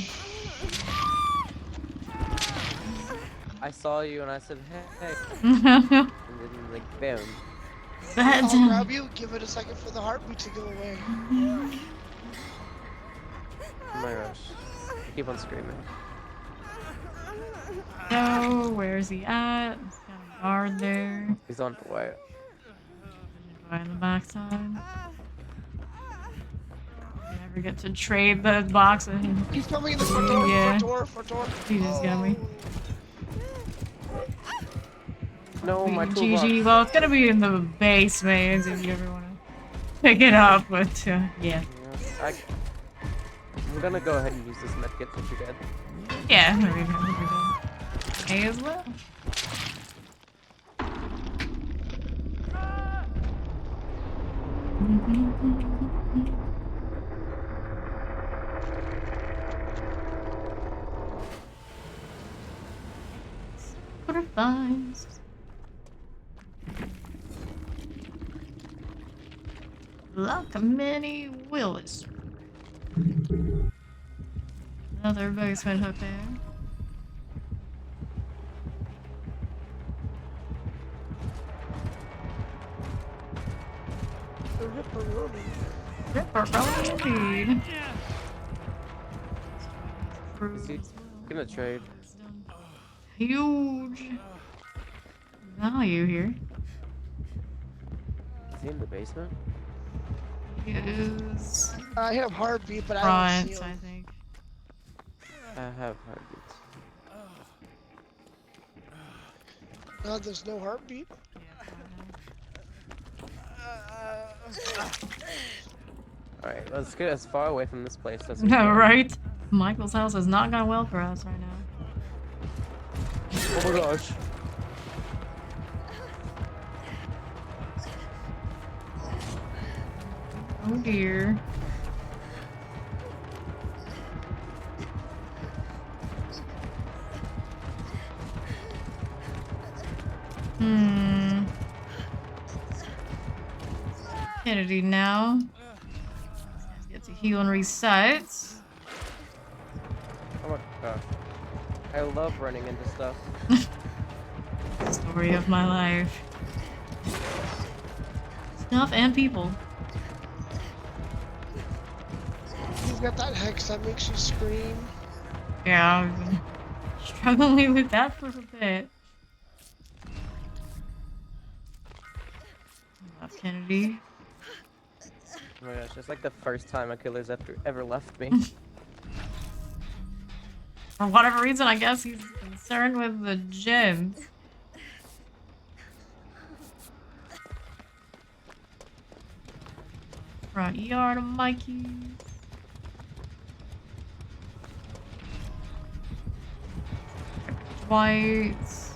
I saw you and I said, hey, and then like, bam. That I'll grab you. Give it a second for the heartbeat to go away. Oh my gosh. I keep on screaming. No, where's he at? He's got a guard there. He's on Dwight. Right in the backside. You never get to trade the boxes. He's coming in the front door. Yeah. Front door. He just got me. No, my GG. toolbox. Well, it's gonna be in the basement if you ever want to pick it up, but yeah. Yeah, I'm gonna go ahead and use this medkit since you're dead. Yeah, I mean, may as well. Butterflies. Like many Willis. Another basement hook there. The Ripper Pepperoni. Indeed. Is he gonna trade? Huge value here. Is he in the basement? Is I have heartbeat, but I don't see front, I him. think. I have heartbeats. No, there's no heartbeat. Alright, let's get as far away from this place as we No, can. right? Michael's house has not gone well for us right now. Oh my gosh. Oh dear. Hmm. Kennedy now. Get to heal and reset. Oh my gosh. I love running into stuff. Story of my life. Stuff and people. You've got that hex that makes you scream. Yeah, I've been struggling with that for a bit. Love Kennedy. Oh my gosh, it's like the first time a killer's ever left me. For whatever reason, I guess he's concerned with the gems. Front yard of Mikey's. Whites.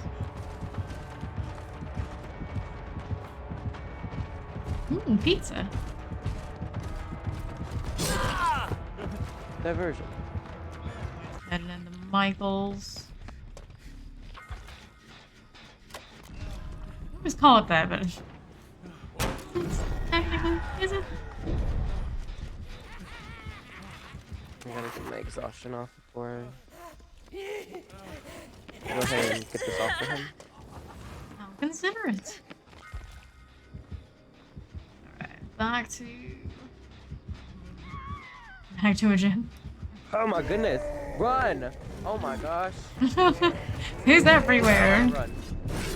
Pizza. Diversion. Heading into Michael's. I always call it that, but technically, is it? I gotta get my exhaustion off before I go ahead and get this off for him. How considerate. Alright, back to a gym. Oh my goodness! Run! Oh my gosh! He's everywhere. Run!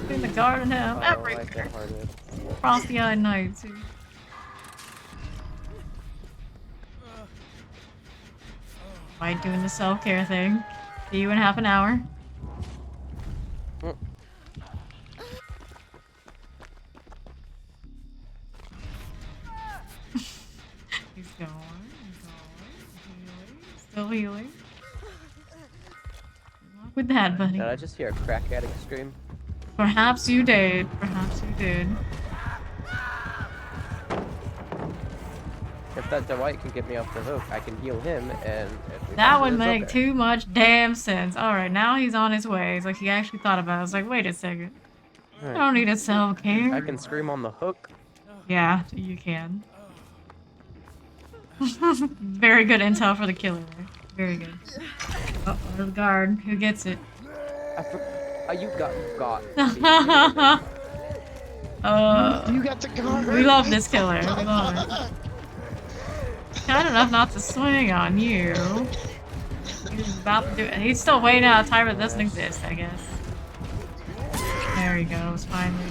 In the garden now, Oh, I everywhere. get hearted. Frosty-eyed night too. Right, doing the self-care thing. See you in half an hour. Mm. He's going. Healing. Still healing. Good luck with that, buddy. Did I just hear a crack addict scream? Perhaps you did. Perhaps you did. If that Dwight can get me off the hook, I can heal him, and if we That can would do this, make okay. too much damn sense. Alright, now he's on his way. It's like he actually thought about it. I was like, wait a second. I Alright. don't need a self-care. I can scream on the hook. Yeah, you can. Very good intel for the killer. Very good. Oh, there's the guard. Who gets it? You got. You got the guard. We love this killer. We love it. Kind enough not to swing on you. He's about to do it. He's still waiting out a time that doesn't exist, I guess. There he goes, finally.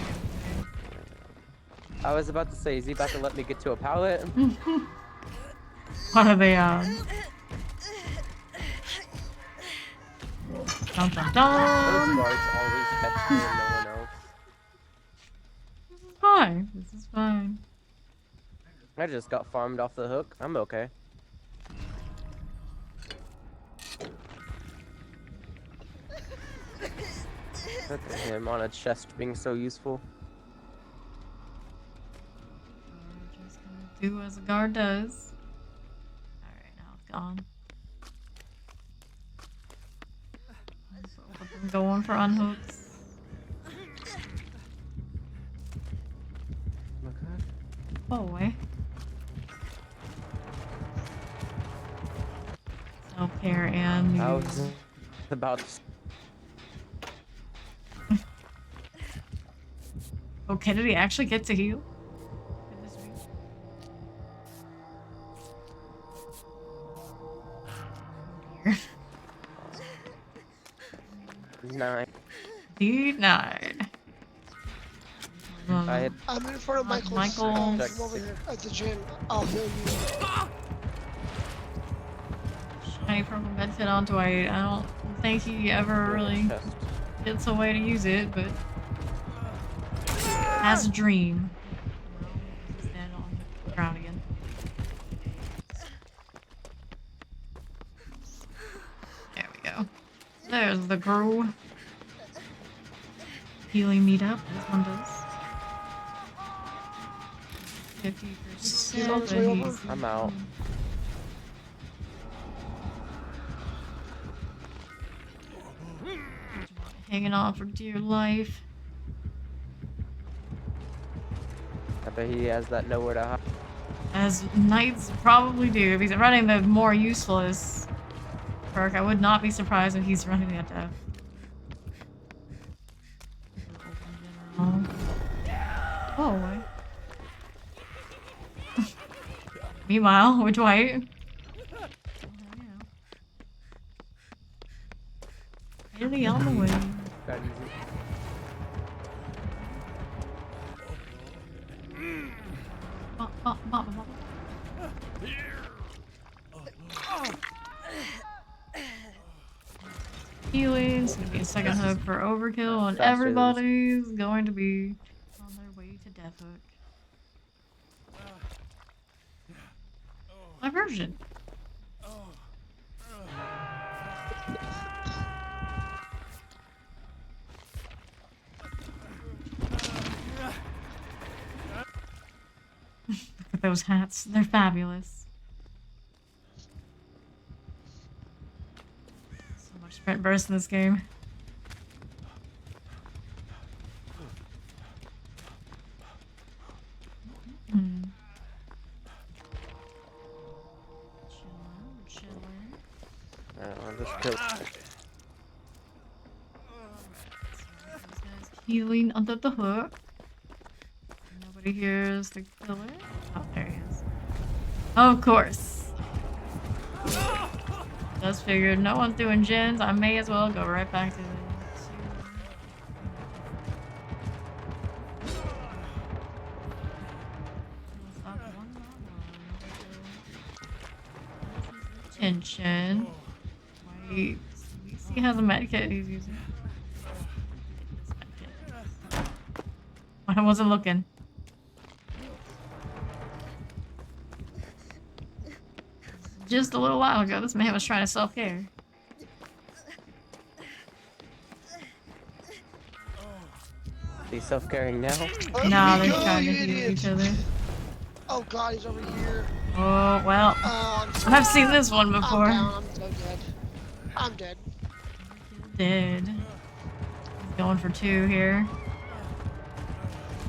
I was about to say, is he about to let me get to a pallet? What are they on? Dun dun Those dun! guards always catch me and no one else. This is fine. This is fine. I just got farmed off the hook. I'm okay. Look at him on a chest being so useful. We're just gonna do as a guard does. Alright, now it's gone. Both of them going for unhooks. Oh my god. Oh, away. Self-care and I was about to. Oh, Kennedy actually get to heal? Nine. D9. I had I'm in front of Michael's. Michael's- Come over here at the gym. I'll heal you. Shiny purple medkit on Dwight. I don't think he ever really chest. gets a way to use it, but has a dream. He's dead on the ground again. There we go. There's the crew. Healing meetup, this one does. 50%. He's on his way over. He's- I'm out. Hanging on for dear life. I bet he has that nowhere to hide. As knights probably do. If he's running the more useless perk, I would not be surprised if he's running at death. Oh, why? Meanwhile, with Dwight. Really on the way. Got easy. Bop, bop, bop, bop. Healing. It's gonna be a second hook for overkill, and Faster everybody's going to be on their way to death hook. Diversion. Look at those hats. They're fabulous. So much sprint burst in this game. Hmm. Chilling. Just kill. Healing under the hook. Nobody hears the killer. Oh, there he is. Of course. Just figured no one's doing gens. I may as well go right back to the. Attention. Wait. He has a medkit he's using. I wasn't looking. Just a little while ago, this man was trying to self-care. He's self-caring now. Nah, Let they're me go, trying to you heal idiot. each other. Oh god, he's over here. Oh, well. Oh, I'm so I've seen this one before. I'm down. I'm so dead. I'm dead. Dead. He's going for 2 here.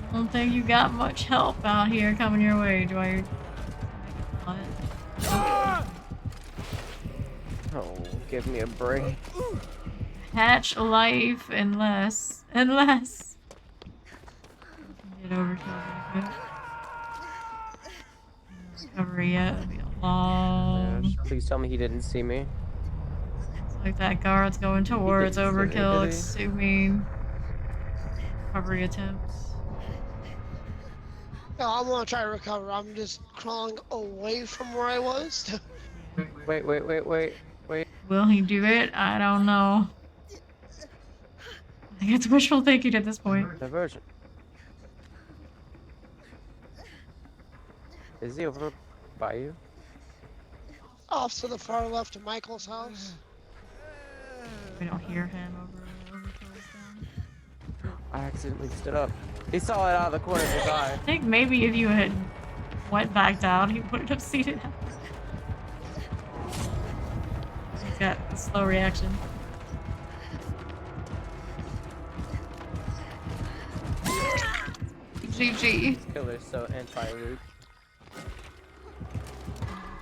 I don't think you got much help out here coming your way, Dwight. Oh, give me a break. Hatch life unless. Get overkill. Recovery yet. It'll be a long. Gosh, please tell me he didn't see me. Looks like that guard's going towards didn't see me, overkill, did he? assuming recovery attempts. No, I'm gonna try to recover. I'm just crawling away from where I was. Wait. Will he do it? I don't know. I think it's wishful thinking at this point. Diversion. Is he over by you? Off to the far left of Michael's house. We don't hear him over overkill's down. I accidentally stood up. He saw it out of the corner of his eye. I think maybe if you had went back down, he would have seen it. He's got a slow reaction. GG. This killer's so anti-loot.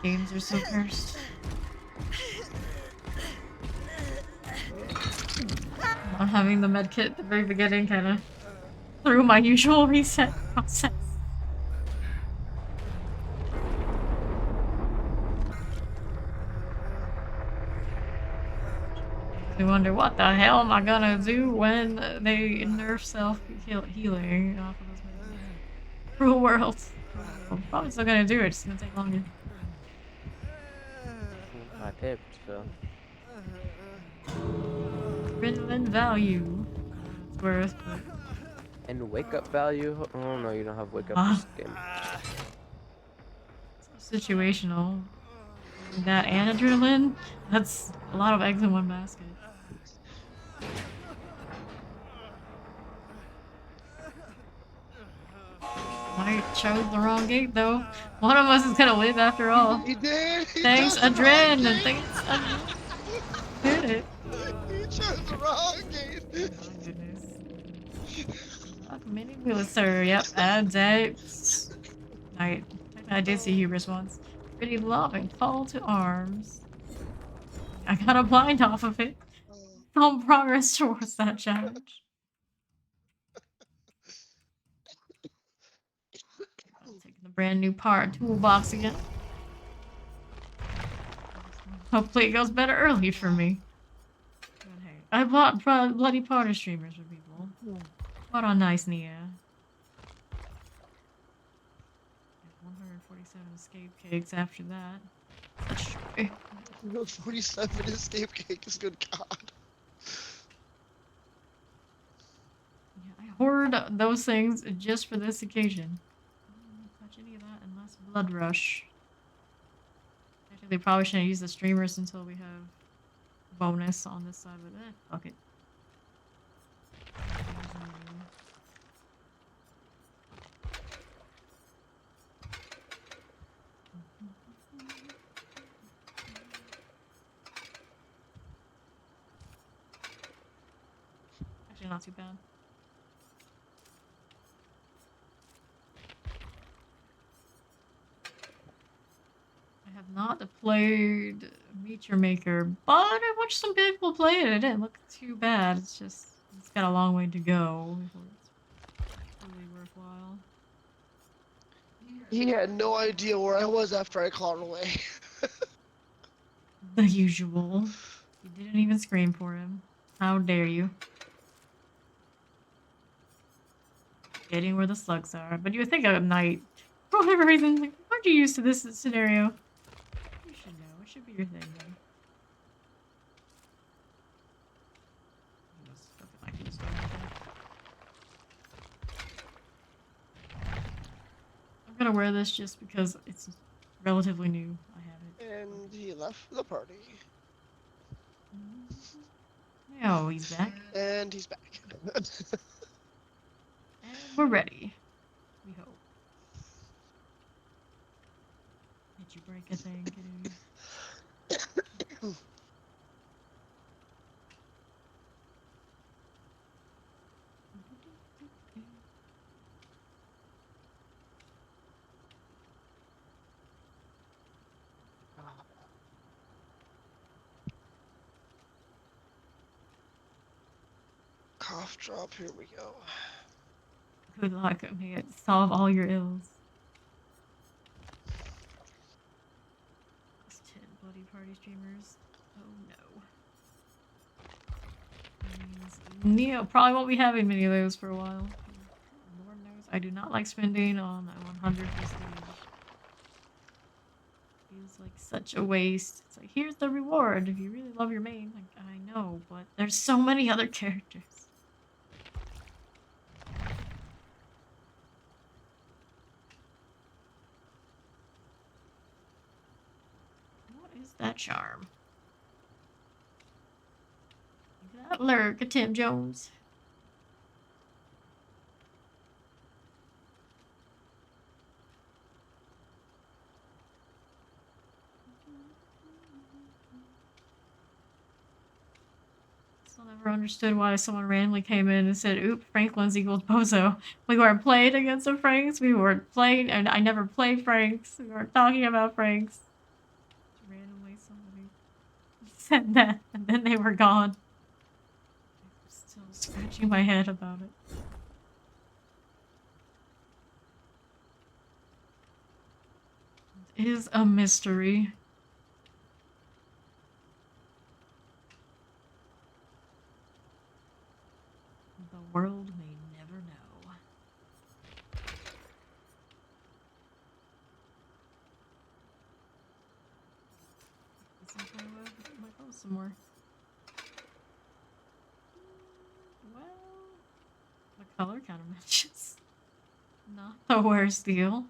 Games are so cursed. Not having the medkit at the very beginning kind of threw my usual reset process. Makes me wonder what the hell am I gonna do when they nerf self-healing off of those medications. Cruel world. Cruel world. Probably still gonna do it, it's gonna take longer. I picked, so. Adrenaline value. It's worth, but... And wake up value? Oh no, you don't have wake up Ah. this game. So situational. That and adrenaline? That's a lot of eggs in one basket. I chose the wrong gate though. One of us is gonna live after all. He did. He Thanks, chose the wrong Adren. gate. Thanks, Adren. Did it. He chose the wrong gate. Oh my goodness. Mini Wheeler, yep, and I did see Hubris once. Pretty loving call to arms. I got a blind off of it. Some progress towards that challenge. I'm taking the brand new part toolbox again. Hopefully it goes better early for me. But hey, I bought bloody Potter streamers for people. What a nice Nia. 147 escape cakes after that. Such joy. 47 escape cake is good God. Yeah, I hoard those things just for this occasion. I don't touch any of that unless Blood Rush. Actually, they probably shouldn't use the streamers until we have bonus on this side, but fuck it. Actually, not too bad. I have not played Meteor Maker, but I watched some people play it. It didn't look too bad. It's just, it's got a long way to go before it's really worthwhile. He had no idea where I was after I clawed away. The usual. You didn't even scream for him. How dare you? Getting where the slugs are. But you would think a knight, for whatever reason, like, aren't you used to this scenario? You should know. It should be your thing, then. I'm gonna wear this just because it's relatively new. I have it. And he left the party. Oh, he's back. And he's back. And we're ready. We hope. Did you break a thing, kitty? Cough drop, here we go. Good luck, may it solve all your ills. Plus 10 bloody party streamers. Oh no. Neo probably won't be having many of those for a while. Lord knows I do not like spending on that 100 prestige. Feels like such a waste. It's like, here's the reward if you really love your main. Like, I know, but there's so many other characters. That charm. Look at that lurk, Tim Jones. Still never understood why someone randomly came in and said, "Oop, Franklin's equals Bozo." We weren't playing against the Franks. We weren't playing, and I never played Franks. We weren't talking about Franks. Randomly somebody said that, and then they were gone. I'm still scratching my head about it. It is a mystery. My clothes some more. Well, the color kind of matches. Not the worst deal.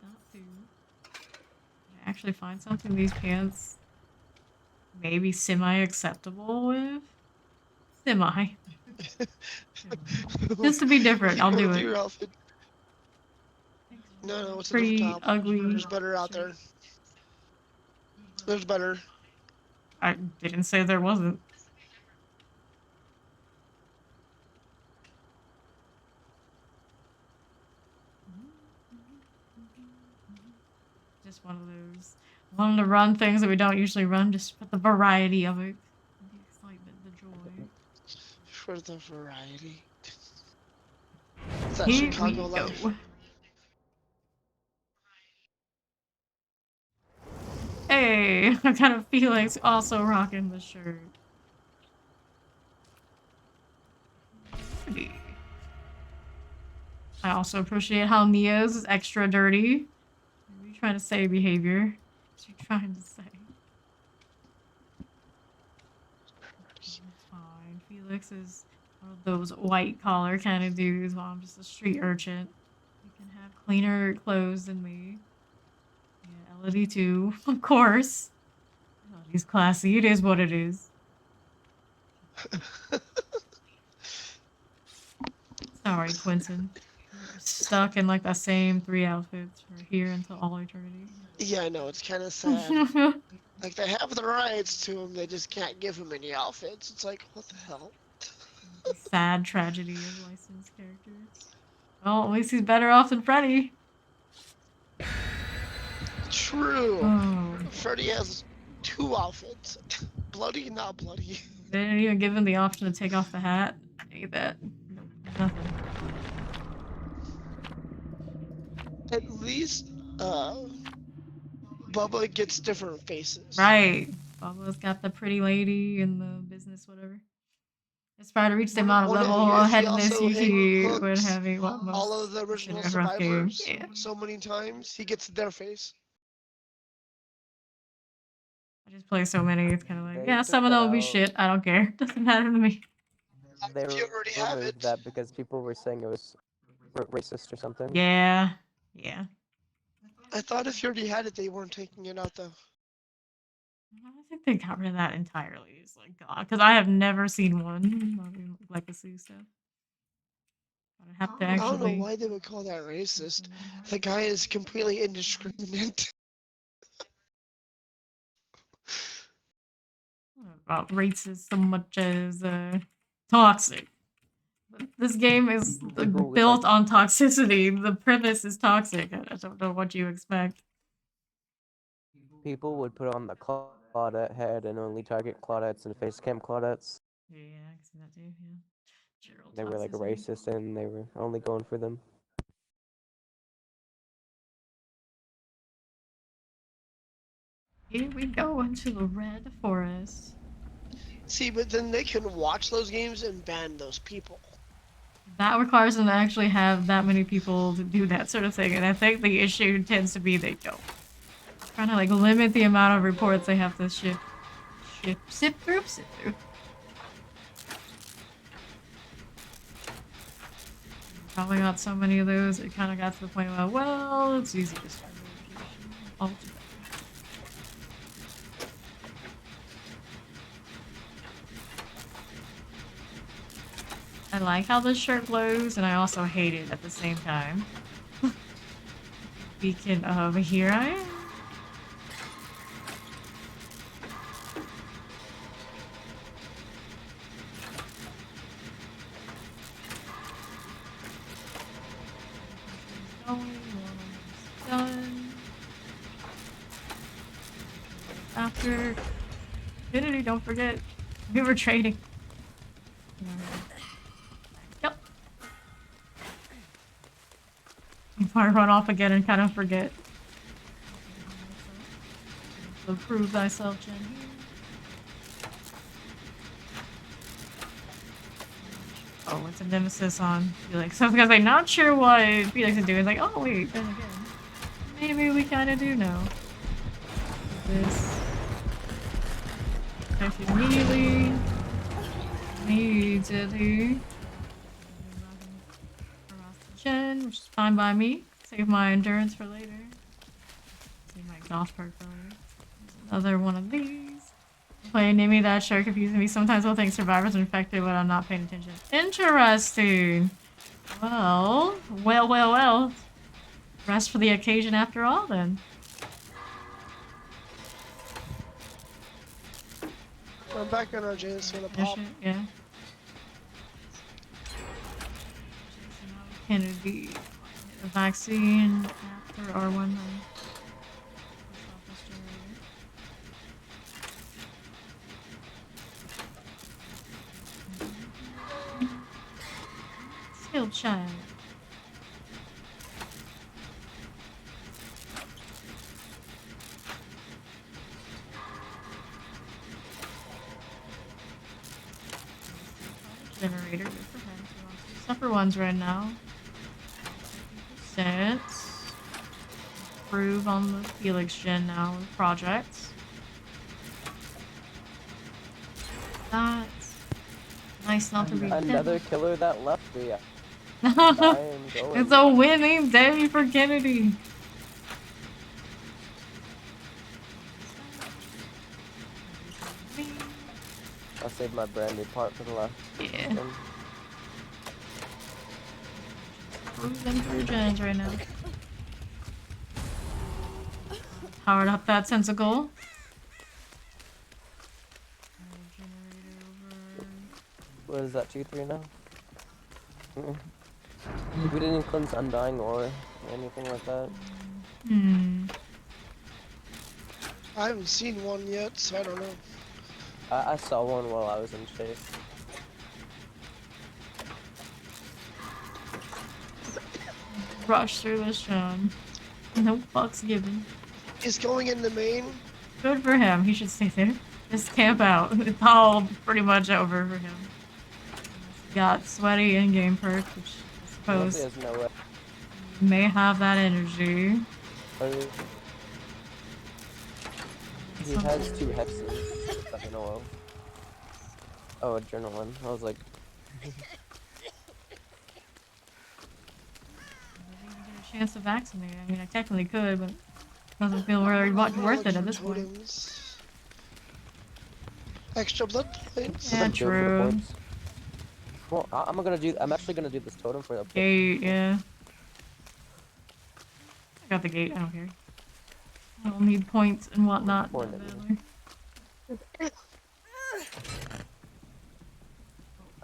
Not too. I actually find something these pants maybe semi-acceptable with. Semi. Just to be different, I'll do it. Your outfit. No, it's a different Pretty top. ugly. There's better out there. There's better. I didn't say there wasn't. Just one of those. One of the run things that we don't usually run, just for the variety of it. The excitement, the joy. For the variety. It's that Here Chicago we go. life. Hey, I kind of Felix also rocking the shirt. I also appreciate how Nia's is extra dirty. What are you trying to say, behavior? What are you trying to say? It's fine. Felix is one of those white collar kind of dudes while I'm just a street urchin. You can have cleaner clothes than me. Yeah, Elodie too, of course. Elodie's classy. It is what it is. Sorry, Quentin. You're stuck in like the same 3 outfits for here until all eternity. Yeah, I know. It's kind of sad. Like, they have the rights to him, they just can't give him any outfits. It's like, what the hell? The sad tragedy of licensed characters. Well, at least he's better off than Freddy. True. Oh. Freddy has 2 outfits. Bloody, not bloody. They didn't even give him the option to take off the hat. I hate that. Nope, nothing. At least, Bubba gets different faces. Right. Bubba's got the pretty lady and the business, whatever. Aspire to reach the amount of What if level he aheadness also you keep when hooks having what most all of the original consider a rough game. survivors Yeah. so many times, he gets their face. I just play so many, it's kind of like, They yeah, took some of that them will be out. shit. I don't care. Doesn't matter to me. They If you already have removed it. that because people were saying it was racist or something. Yeah. Yeah. I thought if you already had it, they weren't taking it out though. I think they got rid of that entirely. It's like, God, because I have never seen one. Not even legacy stuff. I'd have to I don't know actually. why they would call that racist. The guy is completely indiscriminate. About racist so much as toxic. This game is People would, built like- on toxicity. The premise is toxic. I don't know what you expect. People would put on the Claudette head and only target Claudettes and face cam Claudettes. Yeah, I can see that too. Yeah. Gerald They were like toxicity. racist and they were only going for them. Here we go into the red forest. See, but then they can watch those games and ban those people. That requires them to actually have that many people to do that sort of thing, and I think the issue tends to be they don't. Trying to like limit the amount of reports they have to sift through. Probably got so many of those, it kind of got to the point where, well, it's easy to start notification altogether. I like how this shirt glows, and I also hate it at the same time. Beacon of here I am. Done. After Infinity, don't forget, we were trading. Yep. If I run off again and kind of forget. So prove thyself, Jen. Oh, it's a nemesis on Felix. So I was gonna say, not sure what Felix is doing. It's like, oh wait, then again, maybe we kind of do know. This. If you immediately. Immediately. Across the chin, which is fine by me. Save my endurance for later. Save my exhaust perk for later. There's another one of these. Playing Nimi, that sure confusing me. Sometimes I'll think survivors are infected when I'm not paying attention. Interesting. Well. Rest for the occasion after all, then. I'm back on our Jan's gonna pop. Yeah. Kennedy. A vaccine after R1. Skilled child. Generator, good for him. He wants to suffer ones right now. %. Improve on the Felix gen now with projects. That's nice not to be another killer that left me. I am going. It's a winning day for Kennedy. I'll save my brand new part for the last. Yeah. One. Cruising through gens right now. Powered up that sensical. What is that, 2-3 now? We didn't cleanse Undying or anything like that. I haven't seen one yet, so I don't know. I saw one while I was in chase. Rush through this gen. No fucks given. He's going in the main. Good for him. He should stay there. Just camp out. It's all pretty much over for him. Got sweaty in-game perk, which I suppose may have that energy. He has 2 hexes that I know of. Oh, adrenaline. I was like... Chance to vaccinate. I mean, I technically could, but it doesn't feel very much worth it at this point. Extra blood points. Yeah, true. Well, I'm actually gonna do this totem for the gate. Yeah. I got the gate. I don't care. I don't need points and whatnot.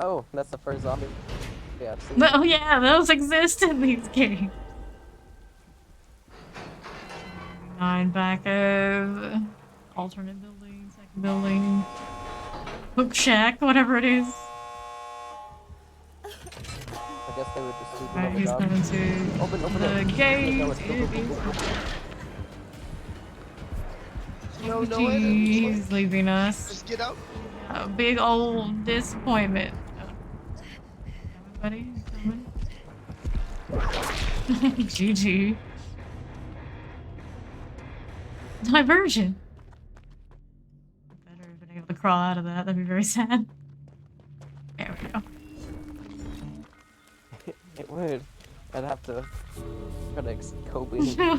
Oh, that's the first zombie. Yeah, I've seen. Oh yeah, those exist in these games. 9 back of alternate building, second building, hook shack, whatever it is. I guess they would just sleep. Alright, he's coming to open the it. gate. No, he's leaving us. Just get out. A big old disappointment. Everybody coming? GG. Diversion. Better have been able to crawl out of that. That'd be very sad. There we go. It would. I'd have to try to cope with it. I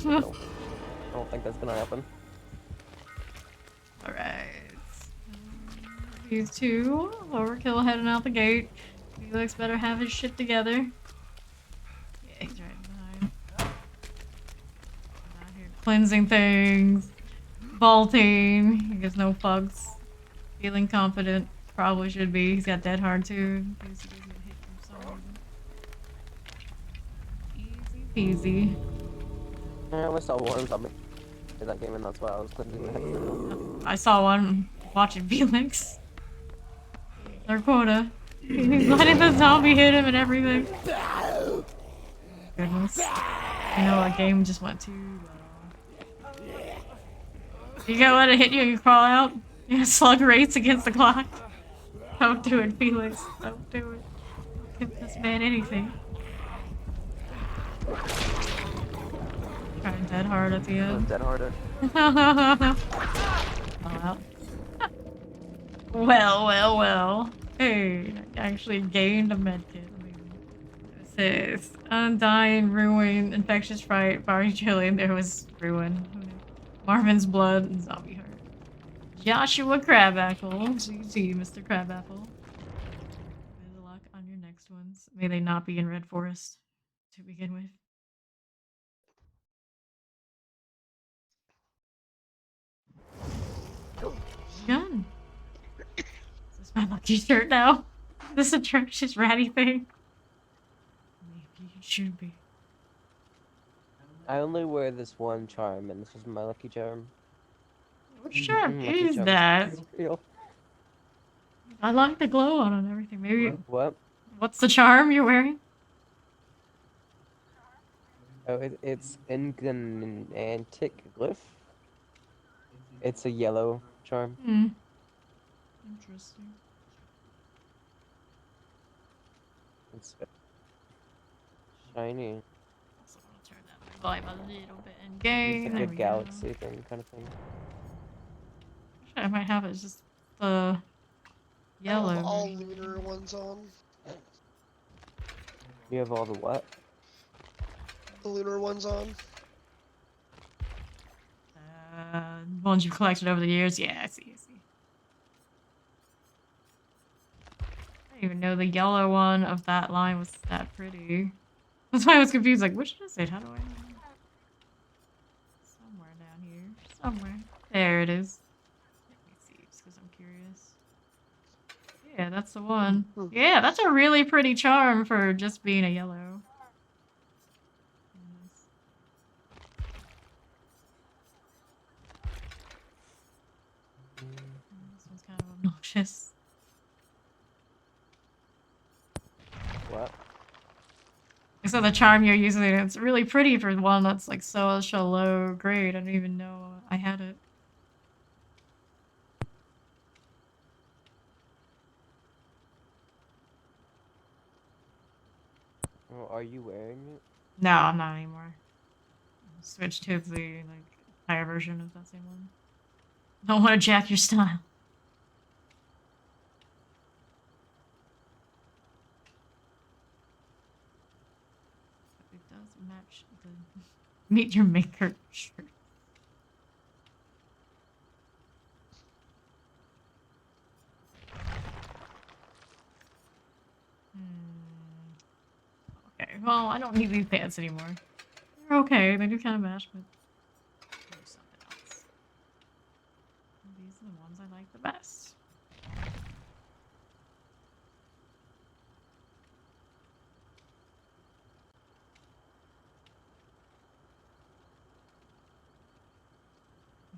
don't think that's gonna happen. Alright. These two. Overkill heading out the gate. Felix better have his shit together. Yeah, he's right behind. Out here cleansing things. Vaulting. He gets no fucks. Feeling confident. Probably should be. He's got dead hard too. In case he doesn't get hit from some reason. Easy peasy. I only saw one zombie in that game, and that's why I was clicking the hex. I saw one watching Felix. Their quota. He's letting the zombie hit him and everything. Goodness. You know what game just went too low. You gotta let it hit you and you crawl out. You slug rates against the clock. Don't do it, Felix. Don't do it. Don't give this man anything. kind of dead hard at the I was end. dead hard. Oh, well. Hey, I actually gained a medkit. It says Undying, Ruin, Infectious Fright, Barring Chili, and there was Ruin. Who knew? Marvin's Blood, and Zombie Heart. Joshua Crabapple. GG, Mr. Crabapple. Good luck on your next ones. May they not be in Red Forest to begin with. Gun. Is this my lucky shirt now? This atrocious ratty thing? Maybe it should be. I only wear this one charm, and this is my lucky charm. Which charm Lucky is charm that? real. I like the glow on it and everything. Maybe. What? What's the charm you're wearing? Oh, it's Engantic Glyph. It's a yellow charm. Interesting. It's shiny. Also, I'm gonna turn that volume a little bit in game. It's like a galaxy thing kind of thing. Actually, I might have it. It's just the yellow. I have all lunar ones on. You have all the what? The lunar ones on. Ones you've collected over the years. Yeah, I see. I didn't even know the yellow one of that line was that pretty. That's why I was confused. Like, which is it? How do I know? Somewhere down here. Somewhere. There it is. Let me see, just because I'm curious. Yeah, that's the one. Yeah, that's a really pretty charm for just being a yellow. This one's kind of obnoxious. What? So the charm you're using, it's really pretty for one that's like such a low grade. I didn't even know I had it. Oh, are you wearing it? No, I'm not anymore. Switched to the higher version of that same one. Don't want to jack your style. It does match the meet your maker shirt. Okay, well, I don't need these pants anymore. They're okay, they do kind of match, but there's something else. These are the ones I like the best.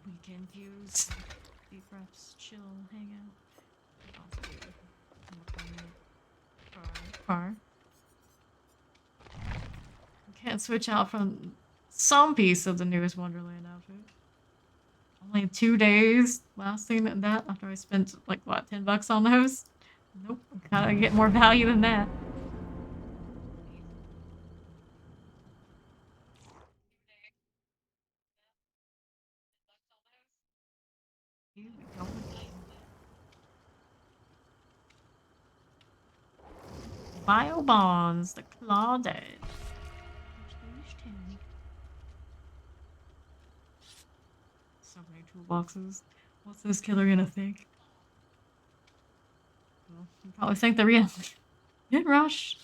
Weekend views, deep breaths, chill, hang out. Car. Can't switch out from some piece of the newest Wonderland outfit. Only 2 days lasting that after I spent like what, $10 on those? Nope, gotta get more value than that. Here we go again. Bio bonds, the Claudette. So many toolboxes. What's this killer gonna think? Well, you probably think the real Hit rush.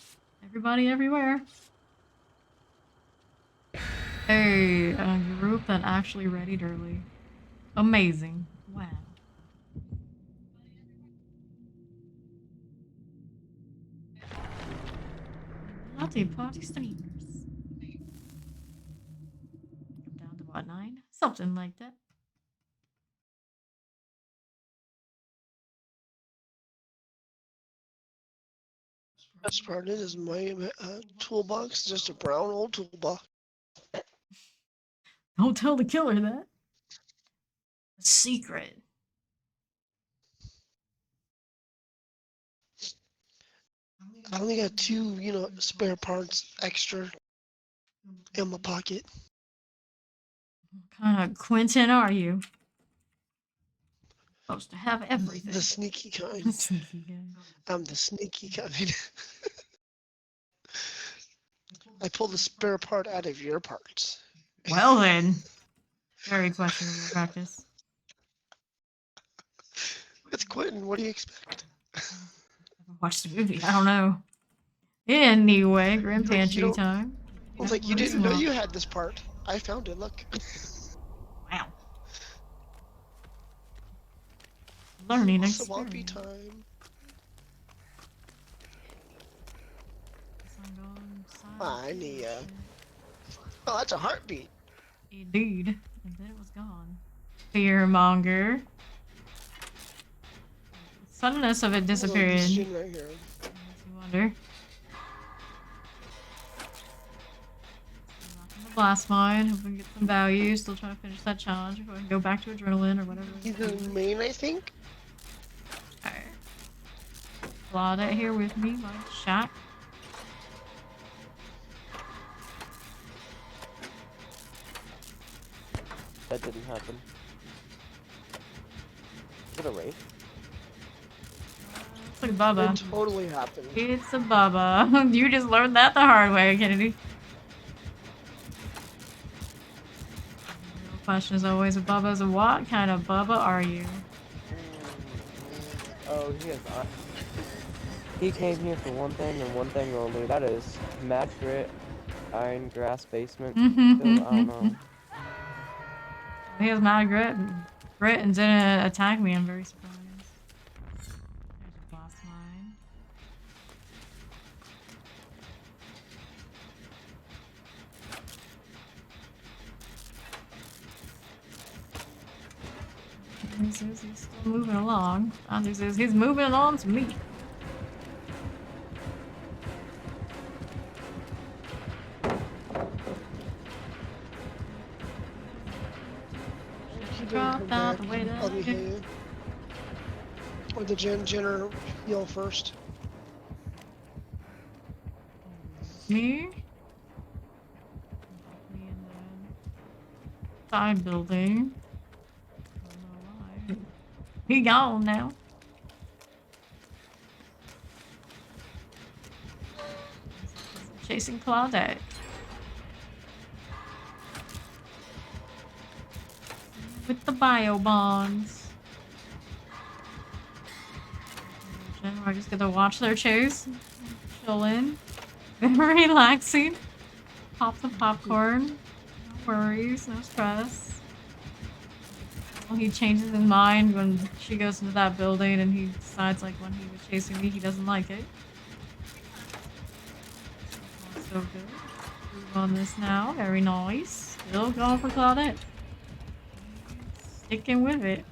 Everybody everywhere. Hey, a group that actually readied early. Amazing. Wow. Latte party streamers. I'm down to what, 9? Something like that. Best part is my toolbox, just a brown old toolbox. Don't tell the killer that. A secret. I only got 2, spare parts extra in my pocket. What kind of Quentin are you? Supposed to have everything. The sneaky kind. Sneaky guy. I'm the sneaky kind. I pulled the spare part out of your parts. Well then. Very questionable practice. It's Quentin. What do you expect? Watch the movie. I don't know. Anyway, Grim Like, Pantry time. I was like, you didn't know you had this part. I found it. Look. Wow. Learning Swampy experience. time. Nia. Oh, that's a heartbeat. Indeed. And then it was gone. Fearmonger. Suddenness of it disappearing. This gin right here. Makes you wonder. The blast mine. Hope we can get some value. Still trying to finish that challenge. If I can go back to adrenaline or whatever. He's in main, I think. Alright. Claudette here with me, my shot. That didn't happen. Is it a raid? It's like Bubba. It totally happened. It's a Bubba. You just learned that the hard way, Kennedy. The real question is always, if Bubba's a what kind of Bubba are you? Oh, he is. He came here for one thing and one thing only. That is match grit, iron grass basement. I don't know. He has mad grit and didn't attack me. I'm very surprised. There's a boss mine. He's still moving along. He's moving along to me. Dropped out the way I'll be that here. Or the Jenner heal first. me. Me in the side building. I don't know why. He gone now. Chasing Claudette. With the bio bonds. I just get to watch their chase. Chill in. Relaxing. Pop the popcorn. No worries, no stress. Well, he changes his mind when she goes into that building and he decides like when he was chasing me he doesn't like it. So good. Move on this now. Very nice. Still going for Claudette. Sticking with it.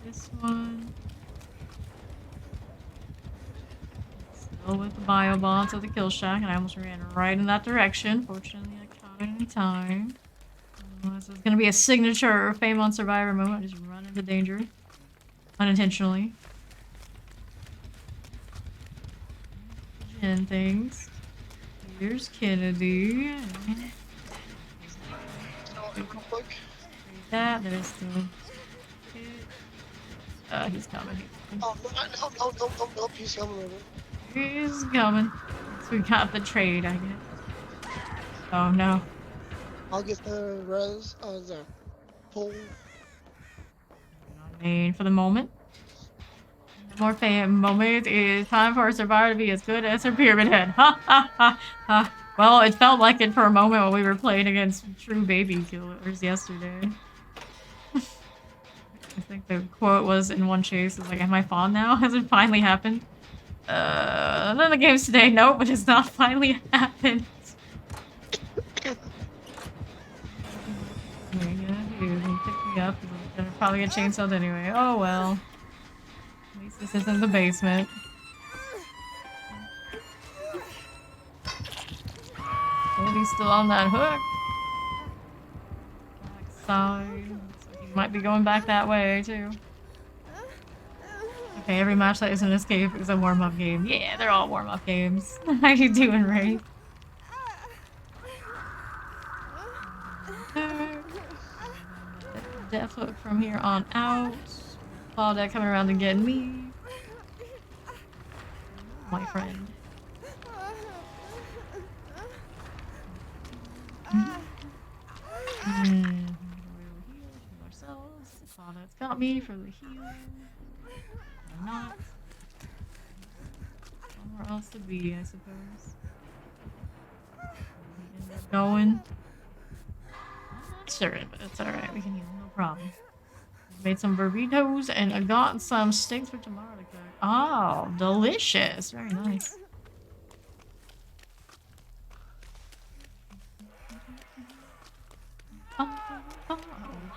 This one. Still with the bio bomb to the kill shack, and I almost ran right in that direction. Fortunately, I caught it in time. This is gonna be a signature Fame on Survivor moment. I just run into danger. Unintentionally. And things. Here's Kennedy. That there's still. He's coming. Oh, no, he's coming over. He's coming. So we got the trade, I guess. Oh no. I'll get the res, the pull. Main for the moment. No more fame moment. It's time for a survivor to be as good as her pyramid head. Ha ha ha ha. Well, it felt like it for a moment when we were playing against true baby killers yesterday. I think the quote was in one chase, it's like, am I fawn now? Has it finally happened? None of the games today, nope, but it's not finally happened. What are you gonna do? Pick me up, I'm gonna probably get chainsawed anyway. Oh well. At least this isn't the basement. He's still on that hook. Backside. Looks like he might be going back that way too. Okay, every match that is an escape is a warm-up game. Yeah, they're all warm-up games. How you doing, Ray? Death hook from here on out. Claudette coming around to get me. My friend. Heal ourselves. Claudette's got me for the heal. Or not. Somewhere else to be, I suppose. Going. Sure, but it's alright. We can heal, no problem. Made some burritos and I got some steaks for tomorrow to cook. Oh, delicious. Very nice.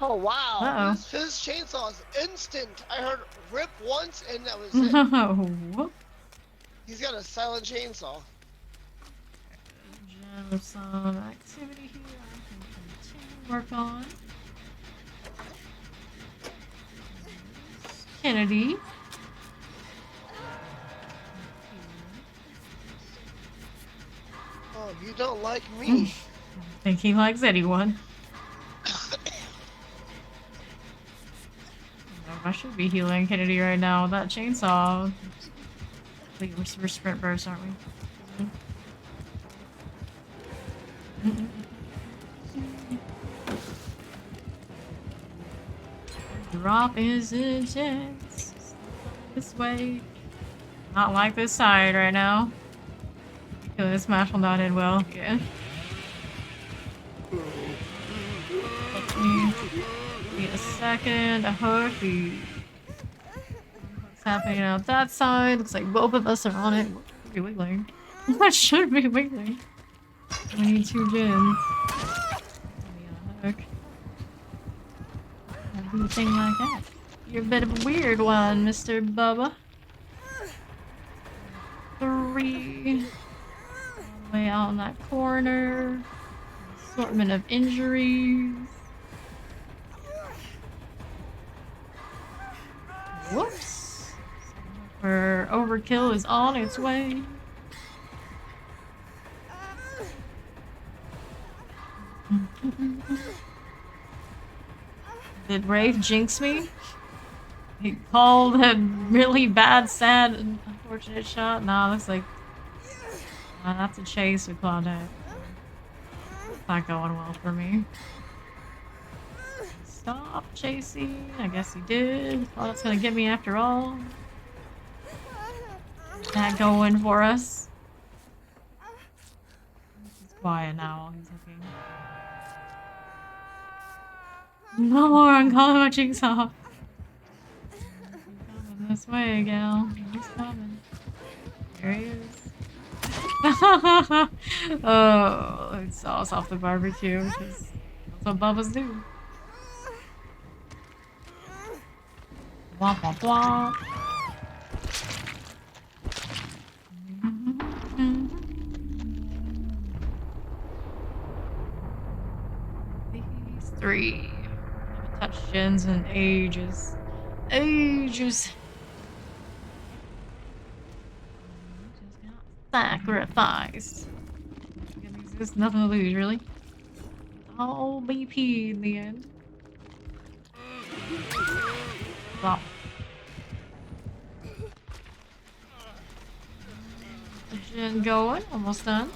Oh wow! Uh-oh. His chainsaw is instant. I heard rip once and that was it. No. He's got a silent chainsaw. Some activity here I can continue to work on. Kennedy. Oh, you don't like me. I don't think he likes anyone. I should be healing Kennedy right now with that chainsaw. Wait, we're sprint burst, aren't we? Drop is intense. This way. Not like this side right now. This match will not end well. Yeah. Need a second. A hook. What's happening out that side? Looks like both of us are on it. What should be wiggling? What should be wiggling? We need 2 gins. Hook. Do a thing like that. You're a bit of a weird one, Mr. Bubba. 3. All the way out in that corner. Assortment of injuries. Whoops. Where overkill is on its way. Did Rafe jinx me? He called a really bad, sad, and unfortunate shot? Nah, looks like that's a chase with Claudette. It's not going well for me. Stop chasing. I guess he did. Claudette's gonna get me after all. That going for us. He's quiet now while he's looking. No more, I'm calling my jigsaw. He's coming this way, gal. He's coming. There he is. Oh, it's sauce off the barbecue, because that's what Bubba's do. Womp womp womp. These 3. Haven't touched gens in ages. Ages. Just got sacrificed. There's nothing to lose, really. All BP in the end. Wow. Gen going, almost done.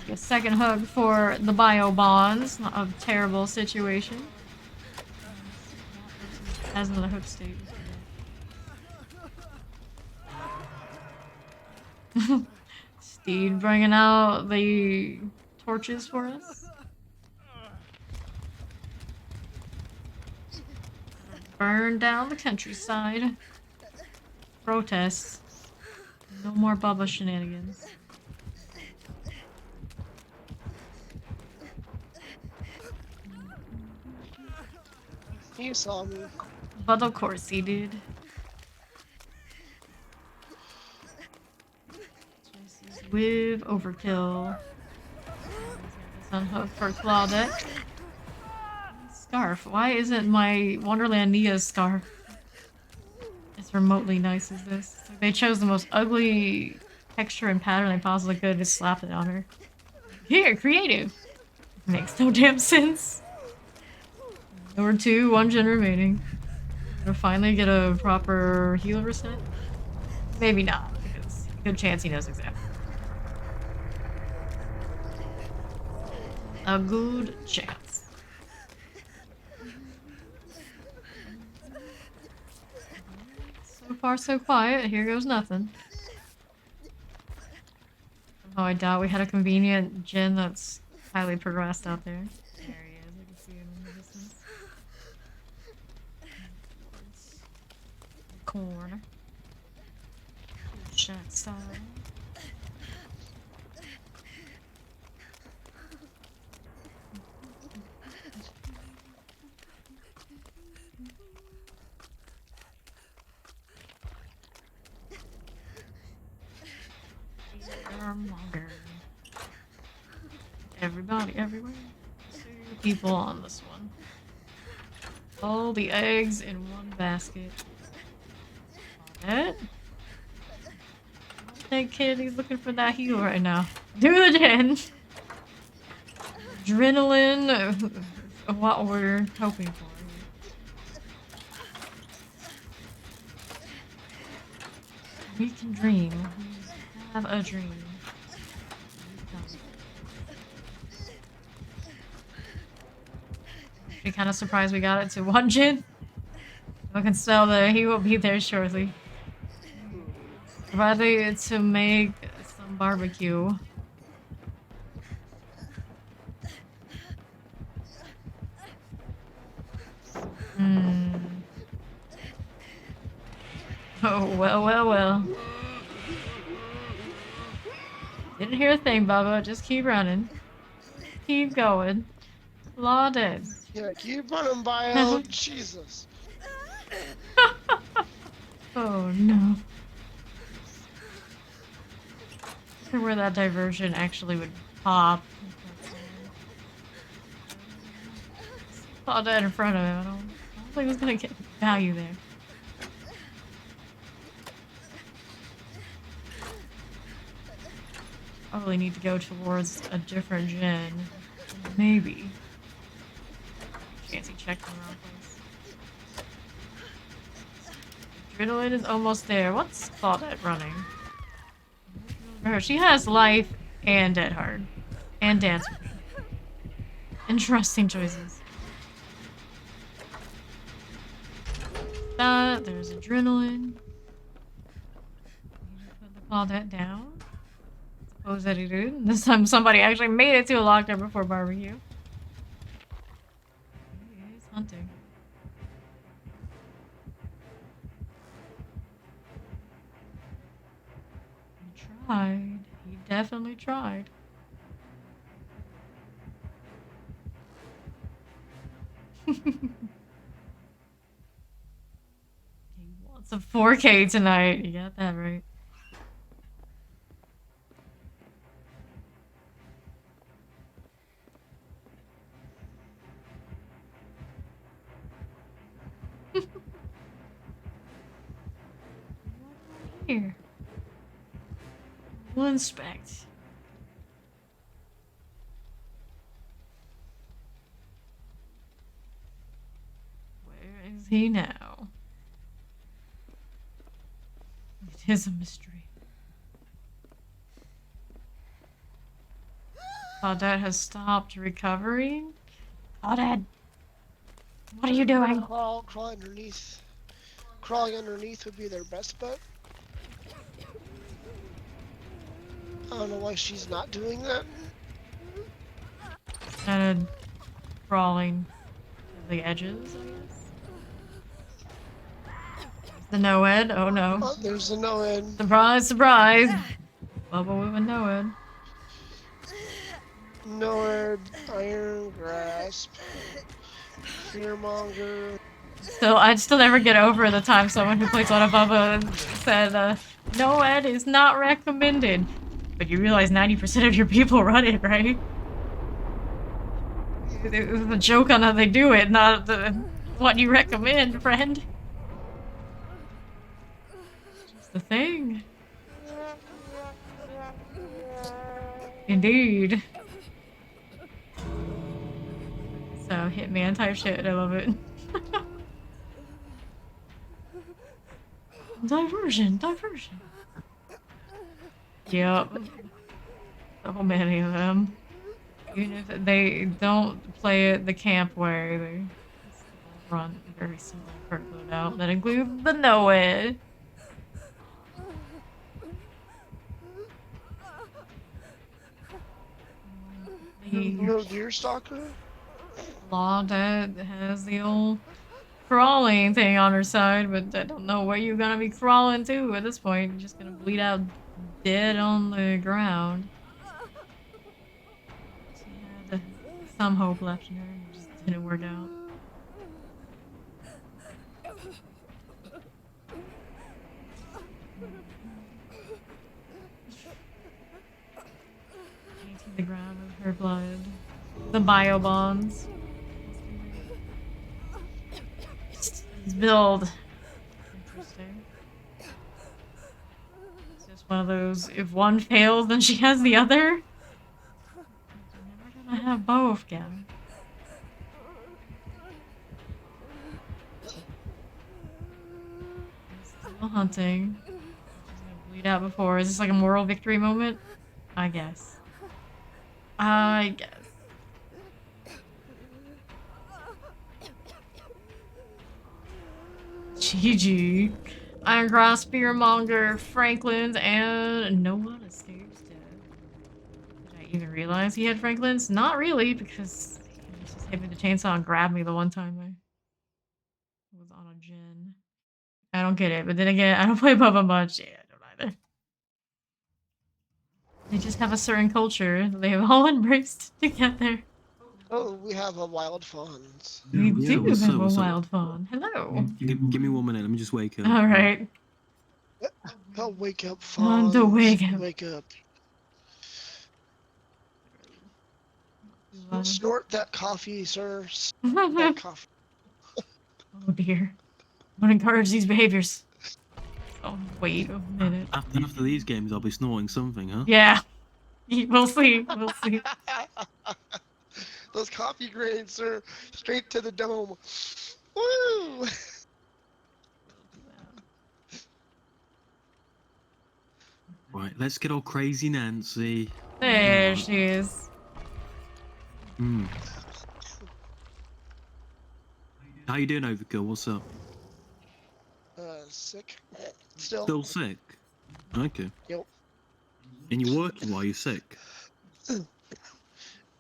A second hug for the bio bonds. Not a terrible situation. Has another hook state. Steed bringing out the torches for us. Burn down the countryside. Protests. No more Bubba shenanigans. He saw me. But of course he did. Choices with overkill. Unhook for Claudette. Scarf. Why isn't my Wonderland Nia's scarf as remotely nice as this? Like they chose the most ugly texture and pattern they possibly could and just slapped it on her. Here, creative. Makes no damn sense. Number 2, 1 gen remaining. Gonna finally get a proper heal reset? Maybe not, because good chance he knows exactly. A good chance. So far, so quiet. Here goes nothing. Oh, I doubt we had a convenient gen that's highly progressed out there. There he is. I can see him in the distance. Towards the corner. Shack side. Monger. Everybody, everywhere. 2 people on this one. All the eggs in one basket. That? That kid, he's looking for that heal right now. Do it again! Adrenaline, what we're hoping for. We can dream. We have a dream. Be kind of surprised we got it to 1 gen. I can tell that he will be there shortly. Ready to make some barbecue. Oh, well, well, well. Didn't hear a thing, Bubba. Just keep running. Keep going. Lauded. Yeah, keep running, Bio. Jesus. Oh, no. I wonder where that diversion actually would pop. Saw that in front of him. I don't think he was gonna get value there. Probably need to go towards a different gen. Maybe. Chance he checked in the wrong place. Adrenaline is almost there. What's Claudette running? She has life and Dead Hard. And Dance with Me. Interesting choices. There's adrenaline. Put the Claudette down. Suppose that he did. This time somebody actually made it to a lockdown before barbecue. He is hunting. He tried. He definitely tried. He wants a 4K tonight. You got that right. Here. We'll inspect. Where is he now? It is a mystery. Claudette has stopped recovering. Claudette, what are you doing? Crawl underneath. Crawling underneath would be their best bet. I don't know why she's not doing that. Kind of crawling to the edges, I guess. The no-ed? Oh no. Oh, there's the no-ed. Surprise, surprise! Bubba with a no-ed. No-ed, Iron Grasp, Fearmonger. So I'd still never get over the time someone who plays on a Bubba said, no-ed is not recommended. But you realize 90% of your people run it, right? It was a joke on how they do it, not what you recommend, friend. Just the thing. Hitman type shit. I love it. Diversion. Yep. So many of them. Even if they don't play it the camp way, they still run very similar perk loadout that includes the Noed. No deer stalker? Law that has the old crawling thing on her side, but I don't know where you're gonna be crawling to at this point. You're just gonna bleed out dead on the ground. She had some hope left in her, and it just didn't work out. Painting the ground with her blood. The bio bonds. His build. Interesting. It's just one of those, if one fails, then she has the other. You're never gonna have both, Gavin. Still hunting. She's gonna bleed out before. Is this like a moral victory moment? I guess. GG. Ironcross, Spearmonger, Franklin's, and no one escapes dead. Did I even realize he had Franklin's? Not really, because he just hit me with the chainsaw and grabbed me the one time I was on a gin. I don't get it, but then again, I don't play Bubba much. Yeah, I don't either. They just have a certain culture that they have all embraced together. Oh, we have a wild fawns. We Yeah, do what's have up, a what's up? wild fawn. Hello. Give me 1 minute. Let me just wake up. All right. Oh, wake up, Time fawns. to wake up. Wake up. Snort that coffee, sir. Snort that coffee. Oh dear. I'm gonna encourage these behaviors. Oh, wait a minute. After these games, I'll be snorting something, huh? Yeah. We'll see. We'll see. Those coffee grains, sir. Straight to the dome. Woo! Right, let's get all crazy Nancy. There she is. Hmm. How you doing, Overkill? What's up? Sick. Still. Still sick? Okay. Yep. And you're working while you're sick?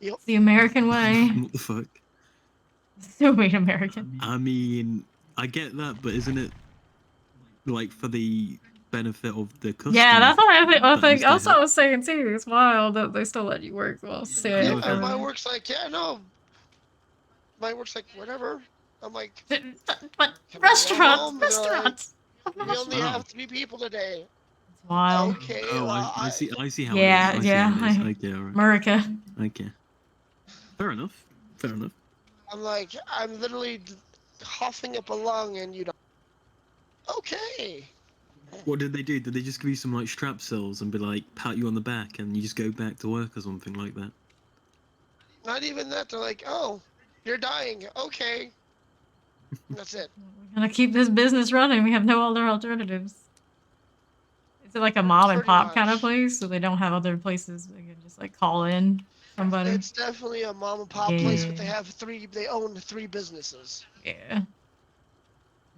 Yep. It's the American way. What the fuck? So made American. I mean, I get that, but isn't it like for the benefit of the customer? Yeah, that's what I think. That That's what I was saying too. It's wild that they still let you work while sick. Yeah, Yeah, okay. my work's like, yeah, no. My work's like, whatever. I'm like, But Can I go restaurants, home? They're like, restaurants. we only have 3 people today. It's wild. Okay. Oh, well, I see how Yeah, it is. I see yeah, how it is. I- Okay, alright. America. Okay. Fair enough. Fair enough. I'm like, I'm literally coughing up a lung and you don't. Okay. What did they do? Did they just give you some like strap cells and be like pat you on the back and you just go back to work or something like that? Not even that. They're like, oh, you're dying. Okay. That's it. We're gonna keep this business running. We have no other alternatives. Is it like a mom and Pretty pop kind of much. place, so they don't have other places they can just like call in somebody? It's definitely a mom and pop place, but they have 3. They own 3 businesses. Yeah.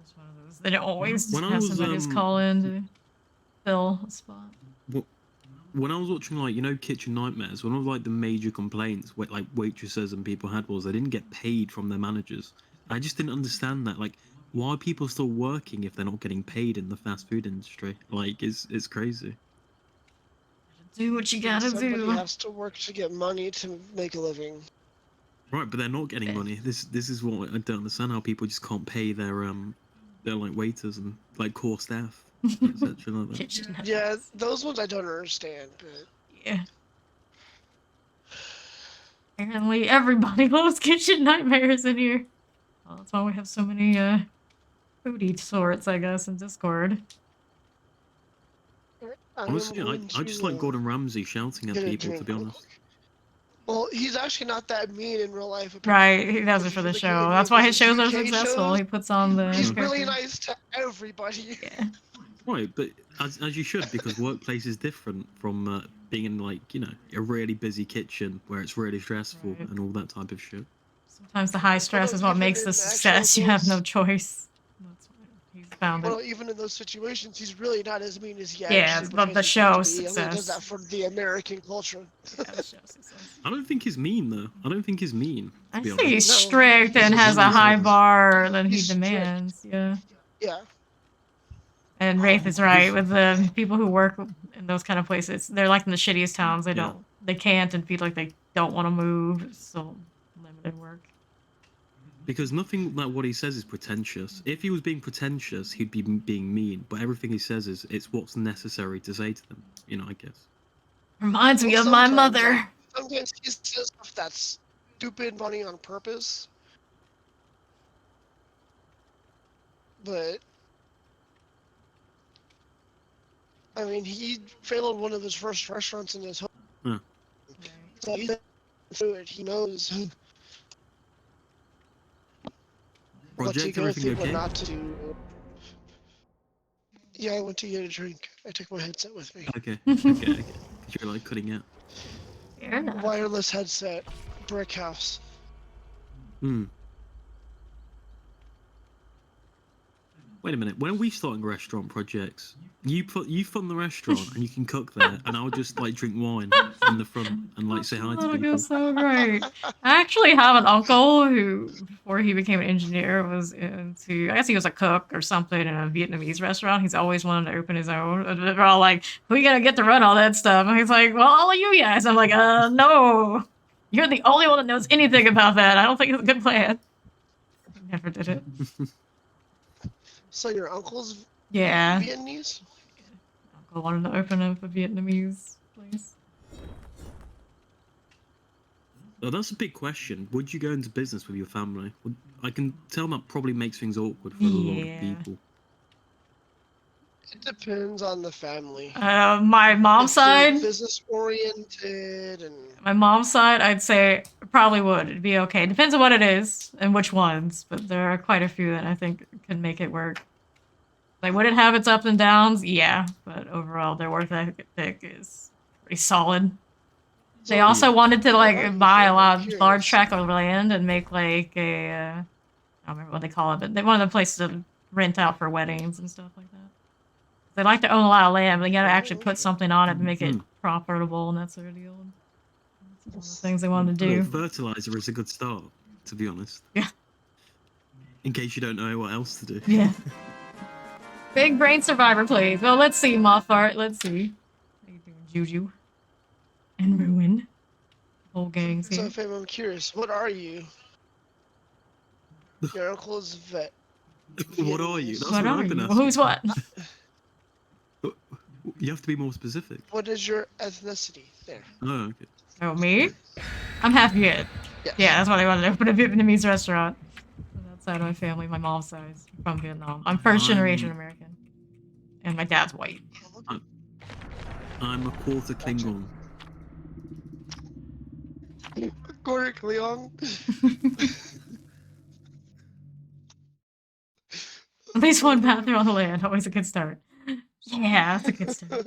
It's one of those. They don't always When I have was, somebody just call in to fill a spot. When I was watching like Kitchen Nightmares, one of like the major complaints like waitresses and people had was they didn't get paid from their managers. I just didn't understand that. Like, why are people still working if they're not getting paid in the fast food industry? Like, it's crazy. Do what you gotta Somebody do. has to work to get money to make a living. Right, but they're not getting money. This is what I don't understand, how people just can't pay their like waiters and like core staff, etc. like that. Kitchen Yeah, those ones I don't understand, but Yeah. Apparently everybody loves Kitchen Nightmares in here. Well, that's why we have so many foodie sorts, I guess, in Discord. I'm Honestly, I going just to, like Gordon Ramsay shouting at get a people, to drink be real honest. quick. Well, he's actually not that mean in real life. Right, he does it If for you the look at any show. of That's why his his shows are UK successful. shows, He puts on the he's Yeah. really character. nice to everybody. Yeah. Right, but as you should, because workplace is different from being in like a really busy kitchen where it's really stressful Right. and all that type of shit. Sometimes the high stress is what even makes the in success. You have no those- choice. That's why he's found it. Well, even in those situations, he's really not as mean as he Yeah, actually it's about portrays the himself show to be. I think he does success. that for the American culture. Yeah, the show success. I don't think he's mean though. I don't think he's mean. To I be think he's honest. No, strict and he's has a just high strict. bar that he He's strict. demands. Yeah. Yeah. And Wraith is right with the people who work in those kind of places. They're like in the shittiest towns. They can't, and feel like they don't want to move. It's so limited work. Because nothing like what he says is pretentious. If he was being pretentious, he'd be being mean. But everything he says is it's what's necessary to say to them. I guess. Reminds me Well, of my sometimes, mother. Sometimes he says stuff that's stupid funny on purpose. But I mean, he failed one of his first restaurants in his home. Huh. So he's been through it. He knows what to Project, go everything through, what okay? not to do. Yeah, I went to get a drink. I took my headset with me. Okay. Okay. You're like cutting out. Fair enough. Wireless headset, brick house. Hmm. Wait a minute. When are we starting restaurant projects? You fund the restaurant and you can cook there, and I'll just like drink wine in the front and like say hi to That'll people. go so great. I actually have an uncle who, before he became an engineer, was into, I guess he was a cook or something in a Vietnamese restaurant. He's always wanted to open his own. And they're all like, who are you going to get to run all that stuff? And he's like, well, all of you guys. I'm like, no. You're the only one that knows anything about that. I don't think it's a good plan. He never did it. So your uncle's Yeah. Vietnamese? Uncle wanted to open up a Vietnamese place. Oh, that's a big question. Would you go into business with your family? I can tell that probably makes things awkward for a lot of people. It depends on the family. My mom's If they're side. business oriented and My mom's side, I'd say probably would. It'd be okay. Depends on what it is and which ones, but there are quite a few that I think can make it work. Like, would it have its ups and downs? Yeah, but overall, their work ethic is pretty solid. They also wanted to like buy a large tract of land and make like a I don't remember what they call it, but they wanted a place to rent out for weddings and stuff like that. They like to own a lot of land, but they gotta actually put something on it to make it profitable and that sort of deal. That's one of the things they wanted to do. Fertilizer is a good start, to be honest. Yeah. In case you don't know what else to do. Yeah. Big brain survivor, please. Well, let's see, Moffart. Let's see. How you doing, Juju? And Ruin. Whole gang's so here. if I'm curious, what are you? Your uncle is a vet. What are you? That's What are I've been you? asking. Who's what? You have to be more specific. What is your ethnicity? There. Oh, okay. Oh, me? I'm half Viet. Yes. Yeah, that's why they wanted to open a Vietnamese restaurant. On that side of my family, my mom's side is from Vietnam. I'm first generation American. And my dad's white. I'm a quarter Klingon. Quarter Cleon. At least one bathroom on the land. Always a good start. Yeah, that's a good start.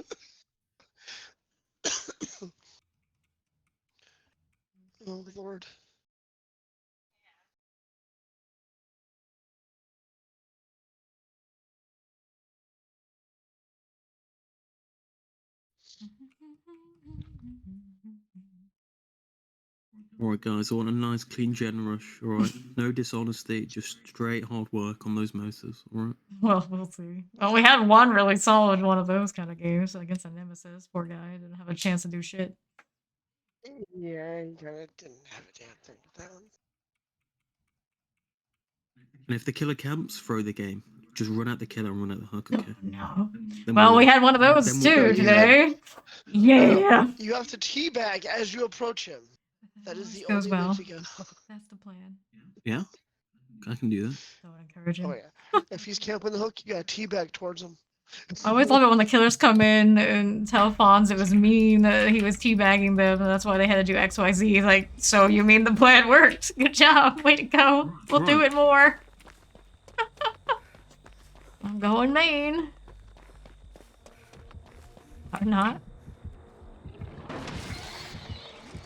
Oh Lord. Alright, guys, I want a nice clean gen rush, alright? No dishonesty, just straight hard work on those motors, alright? Well, we'll see. Well, we had one really solid one of those kind of games against a nemesis. Poor guy didn't have a chance to do shit. Yeah, he kind of didn't have a damn thing down. And if the killer camps, throw the game. Just run at the killer and run at the hook, okay? No. Then Well, we'll we win. had one of those Then we'll too go today. Yeah. You have to teabag as you approach him. That is the Goes only well. way to go. That's the plan. Yeah? I can do that. That would encourage him. Oh yeah. If he's camping the hook, you gotta teabag towards him. I always love it when the killers come in and tell Fonz it was mean that he was teabagging them, and that's why they had to do XYZ. Like, so you mean the plan worked? Good job. Way to go. We'll do Right. it more. I'm going main. Or not.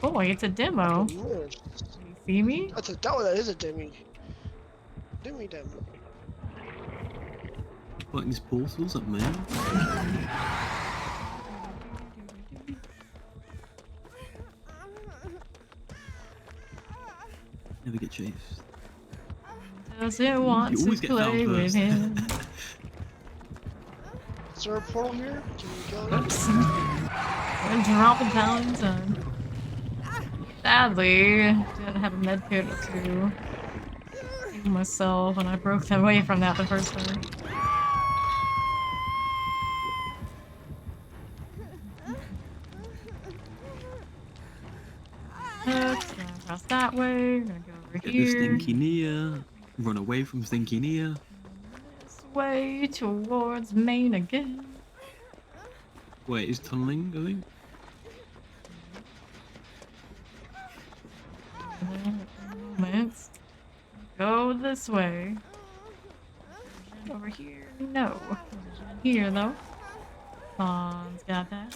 Boy, it's a demo. You see me? That is a demi. Demi demo. Like these portals at me. Never get chased. Doesn't want You to always get play found with first. him. Is there a portal here? Can we go? Oops. I'm dropping down time. Sadly, didn't have a med kit to heal myself, and I broke away from that the first time. Gonna cross that way. Gonna go over Get the here. Stinky Nia. Run away from Stinky Nia. This way towards Maine again. Wait, is tunneling going? Let's go this way. Over here, no. Here though. Fawn's got that.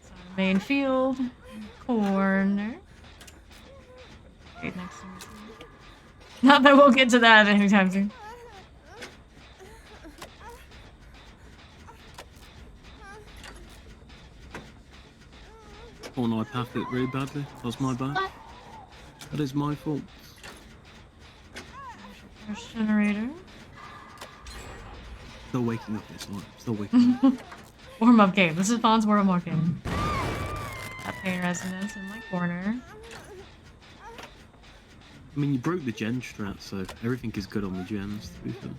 So main field, corner. Right next to me. Not that we'll get to that anytime soon. Oh no, I pathed it really badly. That's my bad. What? That is my fault. First generator. Still waking up, it's alright. Still waking up. Warm up game. This is Fawn's warm up game. Got pain resonance in my corner. I mean, you broke the gen strat, so everything is good on the gens, to be fair.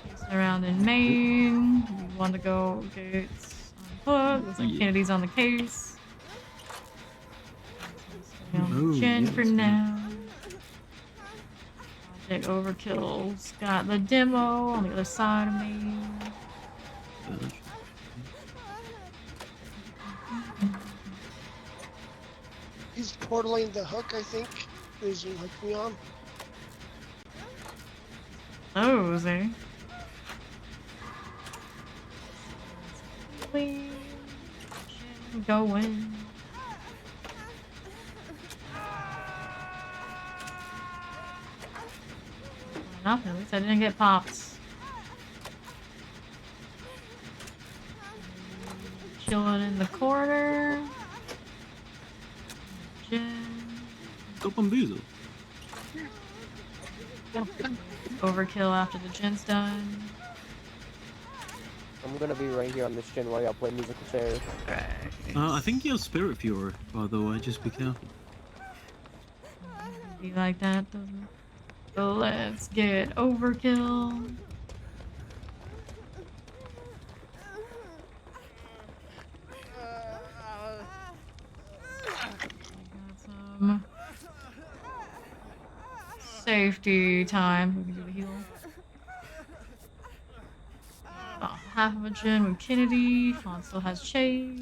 Chasing around in Maine. We want to go gates on foot. Looks like Yeah. Kennedy's on the case. Stay on Oh, the gen yes, for yeah. now. Project Overkill's got the demo on the other side of Maine. He's portaling the hook, I think. He's gonna hook me on. Those, eh? Going. Enough, at least I didn't get popped. Chilling in the corner. Gen. Got bamboozle. Overkill after the gen's done. I'm gonna be right here on this gen while y'all play musical chairs. I think you have Spirit Fury, by the way, just be careful. Be like that, doesn't it? So let's get overkill. Got some safety time. We can do the heal. About half of a gen with Kennedy. Fawn still has Chase.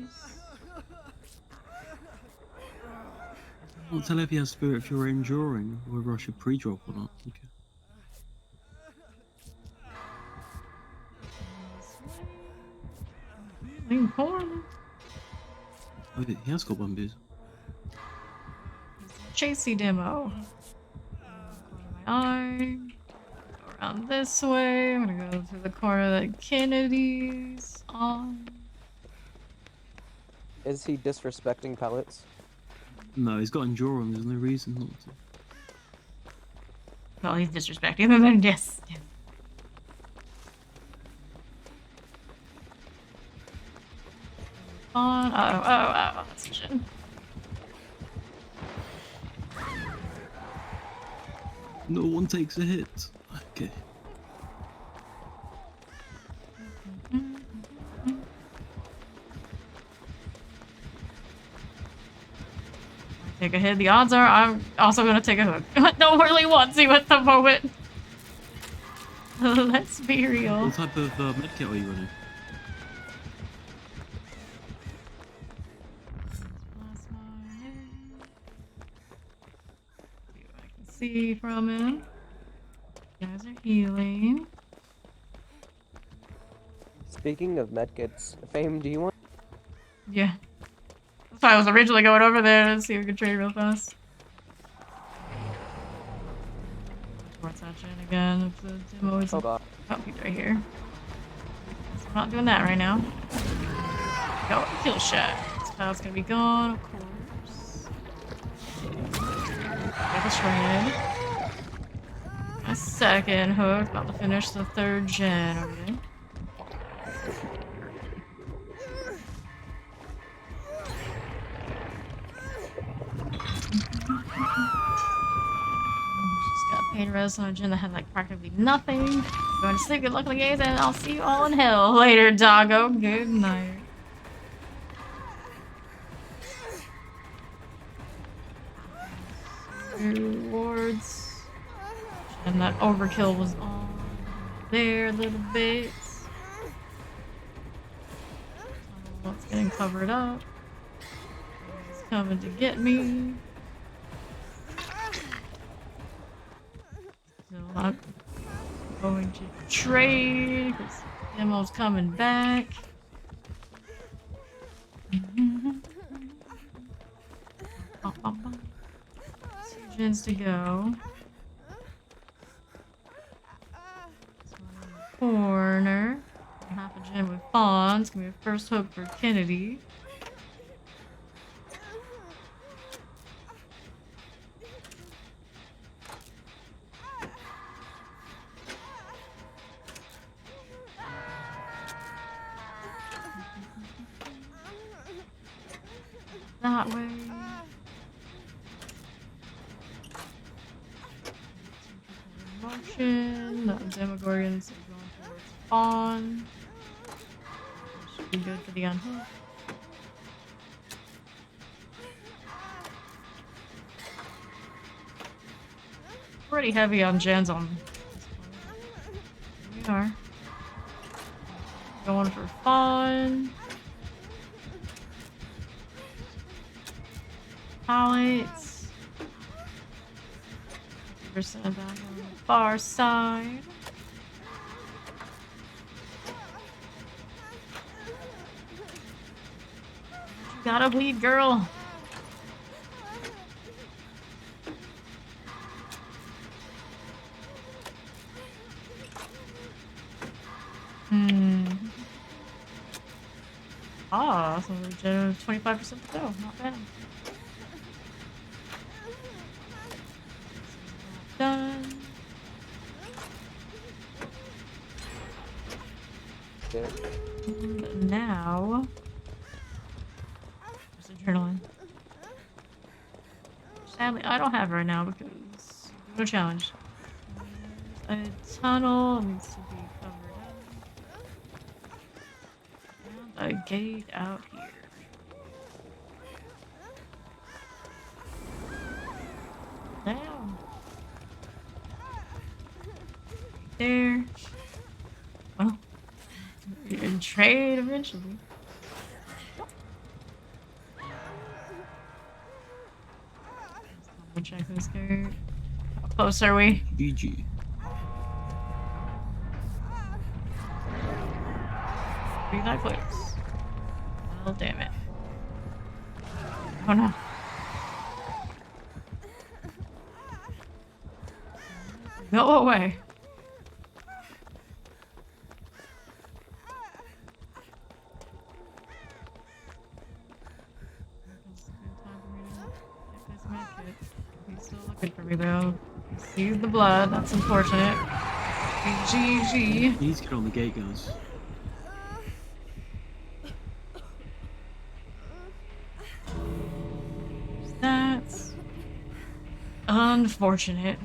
Can't tell if he has Spirit Fury enduring, or whether I should pre-drop or not. Okay. Main corner. Oh, he has got bamboozle. Chasey demo. Corner my eye. Go around this way. I'm gonna go to the corner that Kennedy's on. Is he disrespecting pellets? No, he's got enduring, there's no reason not to. Well, he's disrespecting them, then yes. On. Oh, that's a gen. No one takes a hit. Okay. Take a hit. The odds are I'm also gonna take a hook. Don't really want to at the moment. Let's be real. What type of medkit are you running? See what I can see from him. You guys are healing. Speaking of medkits, Fame, do you want? Yeah. That's why I was originally going over there to see if we could trade real fast. Towards that gen again. If the demo is Oh god. oh, he's right here. So we're not doing that right now. Go kill shot. This pal's gonna be gone, of course. Get the shred. My second hook. About to finish the third gen over there. Just got pain res on a gen that had like practically nothing. Going to sleep, good luck in the games, and I'll see you all in hell later, doggo. Good night. Rewards. And that overkill was on there a little bit. What's getting covered up? He's coming to get me. So I'm going to trade because Demo's coming back. Two gens to go. So I'm in the corner. Half a gen with Fawn. It's gonna be a first hook for Kennedy. That way. Motion. The Demogorgons are going towards Fawn. Should be good for the unhook. Pretty heavy on gens on this one. Here we are. Going for Fawn. Highlights. 50% back on the far side. You gotta bleed, girl. Ah, so we're generally 25% to go. Not bad. Done. There. And now, there's adrenaline. Sadly, I don't have it right now because no challenge. There's a tunnel needs to be covered up. And a gate out here. Down. There. Well, you can trade eventually. Let's check who's scared. How close are we? GG. Be that close. Oh, damn it. Oh no. Go away. He's still looking for me though. He sees the blood. That's unfortunate. GG. You need to get on the gate, guys. That's unfortunate.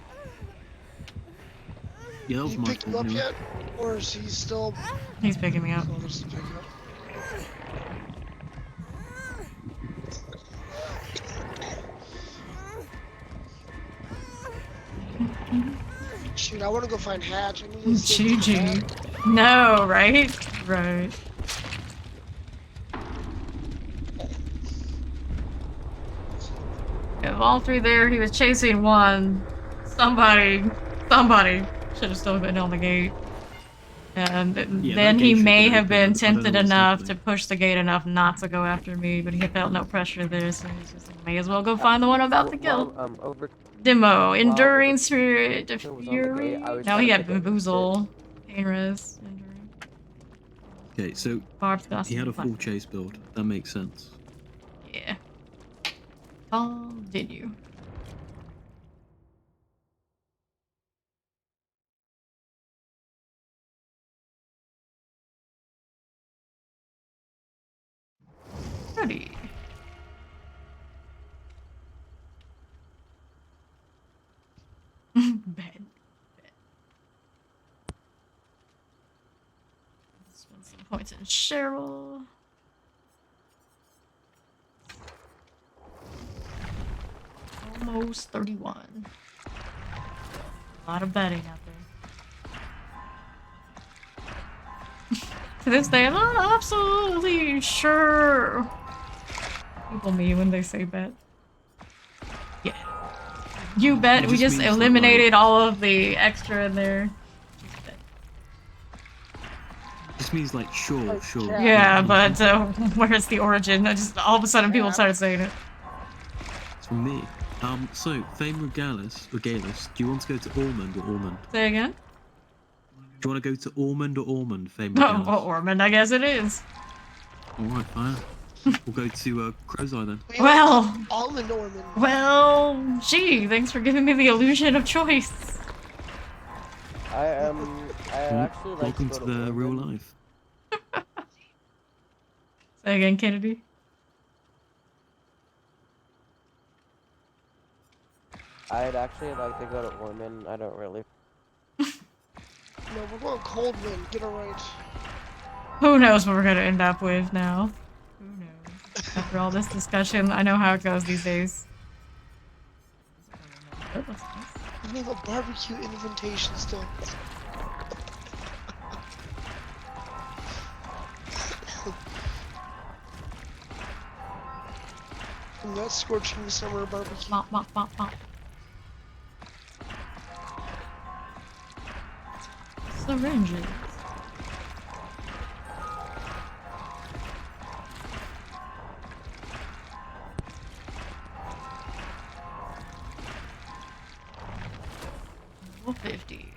Yeah, that was You my picked him fault. up Anyway. yet? Or is he still... He's picking me up. Oh, there's the pickup. Shoot, I want to go find Hatch. I need to escape to the map. GG. No, right? Right. If all through there he was chasing one, somebody should have still been on the gate. And Yeah, then that he gate should've may been have open. been I don't know tempted what's enough to happening. push the gate enough not to go after me, but he felt no pressure there, so he's just like, may as well go find the one I'm about to kill. Demo, Enduring Spirit, was on the gate, Fury. I was No, trying he to had pick up Bamboozle, Painrest, Enduring. Okay, so Barb's got he had a some full black. chase build. That makes sense. Yeah. Continue. Ready. Bed. Spend some points in Cheryl. Almost 31. A lot of betting out there. To this day, I'm not absolutely sure. People me when they say bet. Yeah. You bet. It We just just means that, eliminated like, all of the extra in there. Just bet. this means like sure. Yeah, not but nothing. where's the origin? I just all of a sudden people started saying it. It's from me. So Fame Regalis, do you want to go to Ormond or Ormond? Say again? Do you want to go to Ormond or Ormond, Fame Oh, Regalis? well, Ormond, I guess it is. Alright, fine. We'll go to Crow's Eye then. We Well. went all in Norman. Well, gee, thanks for giving me the illusion of choice. I actually like Welcome to to go the real Ormond. life. Say again, Kennedy. I'd actually like to go to Ormond. I don't really. No, we're going Coldwind. Get it right. Who knows what we're gonna end up with now? Who knows? After all this discussion, I know how it goes these days. We have a barbecue invitation still. And that's scorching summer barbecue. Bop, bop, bop, bop. Syringes. Level 50.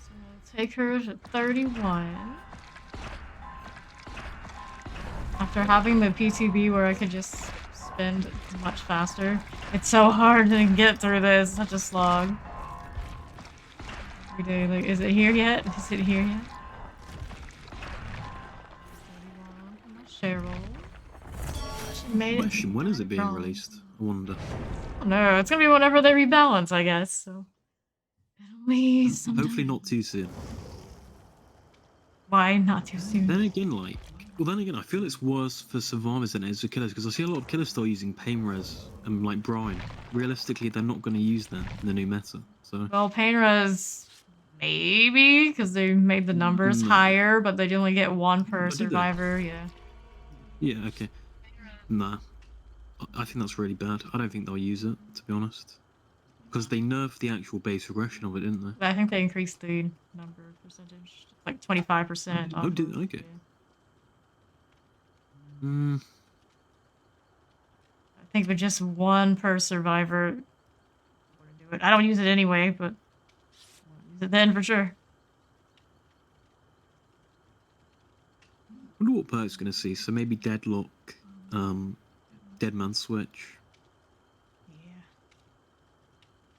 So I'm gonna take her to 31. After having the PTB where I could just spend much faster. It's so hard to get through this, such a slog. Every day, like, is it here yet? Is it here yet? 31. Cheryl. She made it. Question, when is it being Wrong. released? I wonder. Oh, no, it's gonna be whenever they rebalance, I guess. So it'll be sometime. Hopefully not too soon. Why not too soon? Then again, I feel it's worse for survivors than it is for killers, because I see a lot of killers still using pain res and like brine. Realistically, they're not going to use that in the new meta. So Well, pain res maybe because they made the numbers No. higher, but they only get one per Oh, did they? survivor. Yeah. yeah, okay. Nah, I think that's really bad. I don't think they'll use it, to be honest, because they nerfed the actual base regression of it, didn't they? But I think they increased the number percentage, like 25%. Oh, did they? Okay. Mm, I think with just one per survivor, I wouldn't do it. I don't use it anyway, but I'll use it then for sure. wonder what perk's going to see. So maybe Deadlock, Dead Man Switch. Yeah.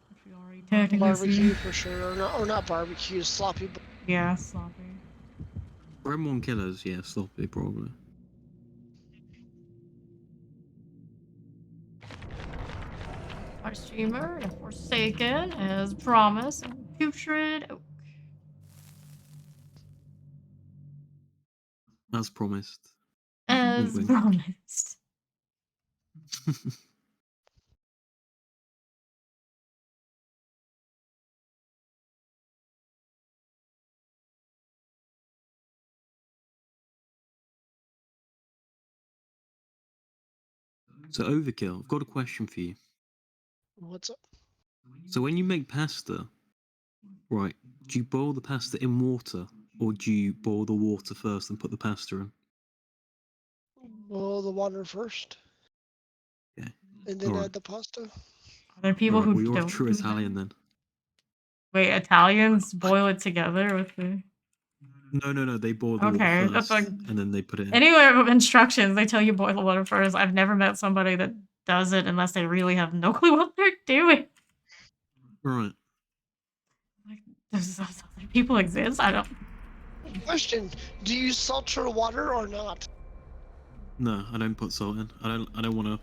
Which we already technically Barbecue see. for sure, or not barbecue, sloppy. Yeah, sloppy. For M1 killers, yeah, sloppy probably. Our streamer and Forsaken as promised. And Putrid Oak. As promised. As Wink, wink. promised. So Overkill, I've got a question for you. What's up? So when you make pasta, right, do you boil the pasta in water, or do you boil the water first and put the pasta in? Boil the water first, Okay. and then Alright. add the pasta. Are there people Alright, who well, you're a don't true do Italian that? then. Wait, Italians boil it together with the... No, they boil the water Okay, first, that's like... and then they put it in. Anywhere with instructions, they tell you boil the water first. I've never met somebody that does it unless they really have no clue what they're doing. Right. Like, does other people exist? I don't... Question: do you salt your water or not? No, I don't put salt in. I don't want to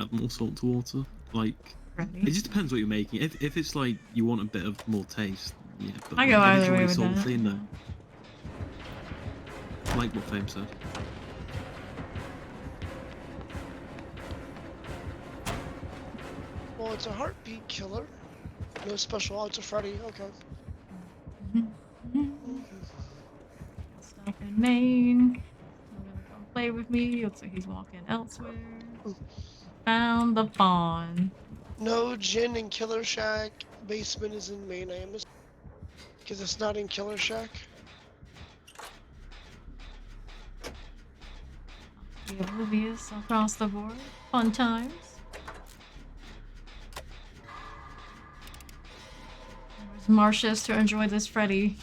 add more salt to water. Like, Ready? it just depends what you're making. If it's like you want a bit of more taste, yeah. But I like, go if it's either way already with that. salty, no. Like what Fame said. Well, it's a heartbeat killer. No special. Oh, it's a Freddy. Okay. Stuck in Maine. Gonna come play with me. Looks like he's walking elsewhere. Found the pawn. No, Jin in Killer Shack. Basement is in Maine. I am because it's not in Killer Shack. Be oblivious across the board. Fun times. There's Marcius to enjoy this Freddy.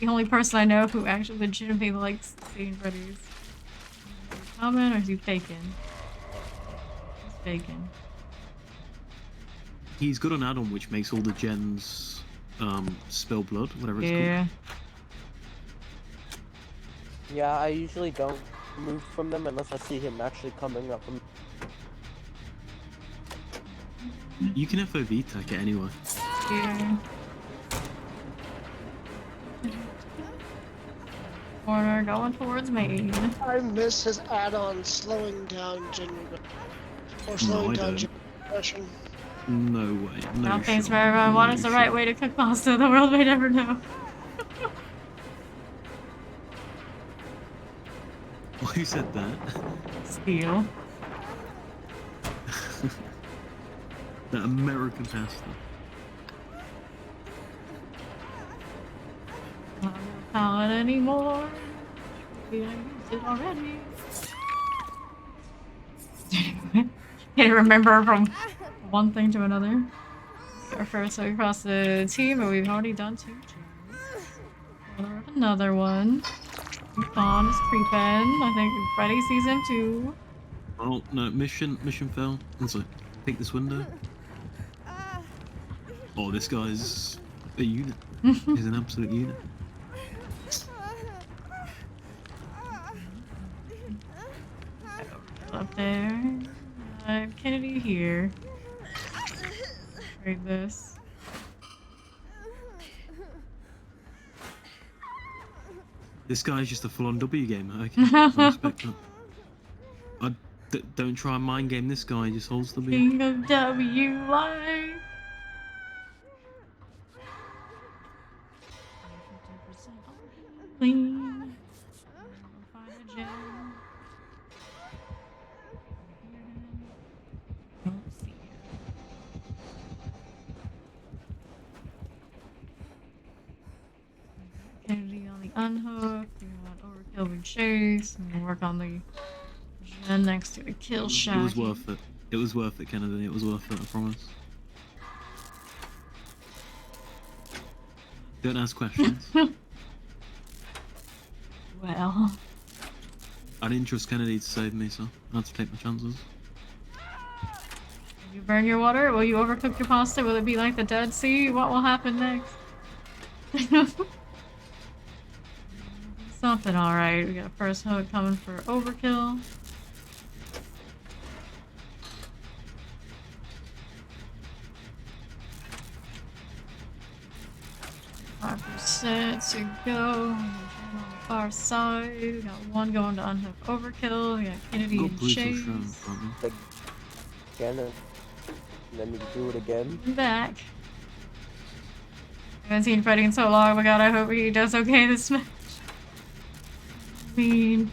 The only person I know who actually legitimately likes seeing Freddy's. Is he coming or is he faking? He's faking. He's good on add-on, which makes all the gens spill blood, whatever it's Yeah. Yeah, I usually don't move from them unless I see him actually coming up from. called. You can FOV tag it anyway. Yeah. Corner going towards Maine. I miss his add-on slowing down Jin or slowing I down don't. Jin aggression. No way. No Now thanks shot. for everyone. What No is the right shot. way to cook pasta? The world may never know. Who said that? Steal. That American pasta. Not gonna pallet anymore. Maybe I used it already. Can't remember from one thing to another. Our first way across the team, but we've already done 2 jobs. Another one. Fawn is creeping. I think Freddy sees him too. Oh no, mission fail. Also, take this window. Oh, this guy's a unit. He's an absolute unit. Up there. Kennedy here. Read this. This guy's just a full-on W gamer. Okay, I respect that. Don't try and mind game this guy. He just holds W. King of WY. 50% clean. Find a gem. Don't see it. Kennedy on the unhook. We got overkill with Chase. And we'll work on the gen next to the kill shack. It was worth it. It was worth it, Kennedy. It was worth it, I promise. Don't ask questions. Well. I didn't trust Kennedy to save me, so I had to take my chances. Will you burn your water? Will you overcook your pasta? Will it be like the Dead Sea? What will happen next? Something alright. We got a first hook coming for overkill. 5% to go. On the far side. We got one going to unhook overkill. We got Kennedy Got and brutal Chase. shroud, probably. Again, and then you do it again. I'm back. I haven't seen Freddy in so long. Oh my god, I hope he does okay this match. I mean,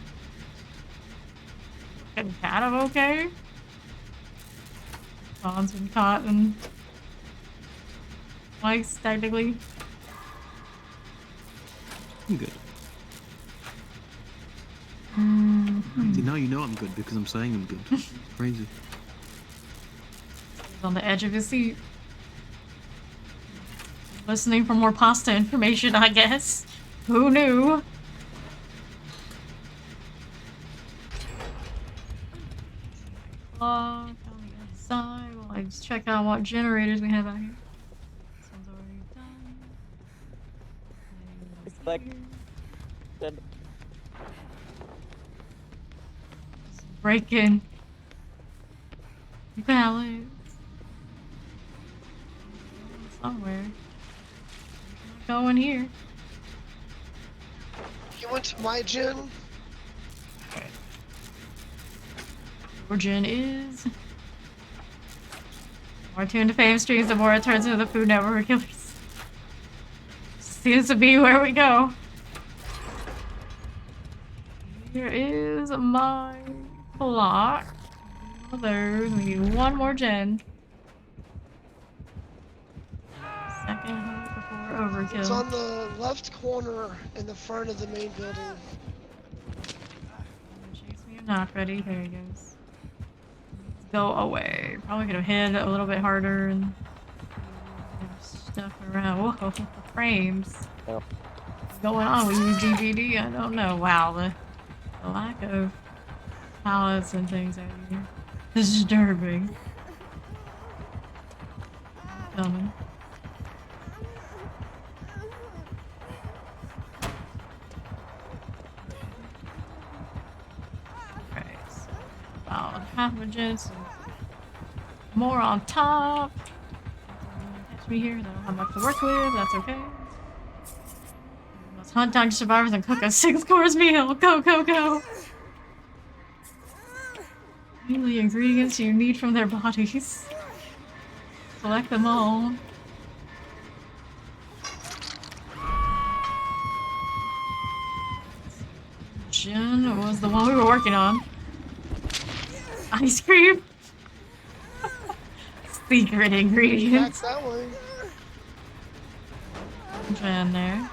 kind of okay. Fawn's been caught and twice, technically. I'm good. See, now you know I'm good because I'm saying I'm good. Crazy. He's on the edge of his seat. Listening for more pasta information, I guess. Who knew? Clock on the other side while I just check out what generators we have out here. This one's already done. It's like that. Breaking balance. Somewhere. Not going here. You went to my gen? Your gen is. The more tuned to fame streams, the more it turns into the Food Network killers. Seems to be where we go. Here is my clock. There's we need one more gen. Second hook before overkill. It's on the left corner in the front of the main building. Chase me, I'm not ready. There he goes. Go away. Probably could have hit a little bit harder and stuff around. Whoa, frames. Oh. What's going on with you, DVD? I don't know. Wow, the lack of pallets and things out here. This is disturbing. Coming. Right. So about half a gen, so more on top. Catch me here. I don't have much to work with. That's okay. Let's hunt down survivors and cook a 6-course meal. Go, go, go. The ingredients you need from their bodies. Select them all. Jen was the one we were working on. Ice cream. Secret ingredients. Back that way. Jen there.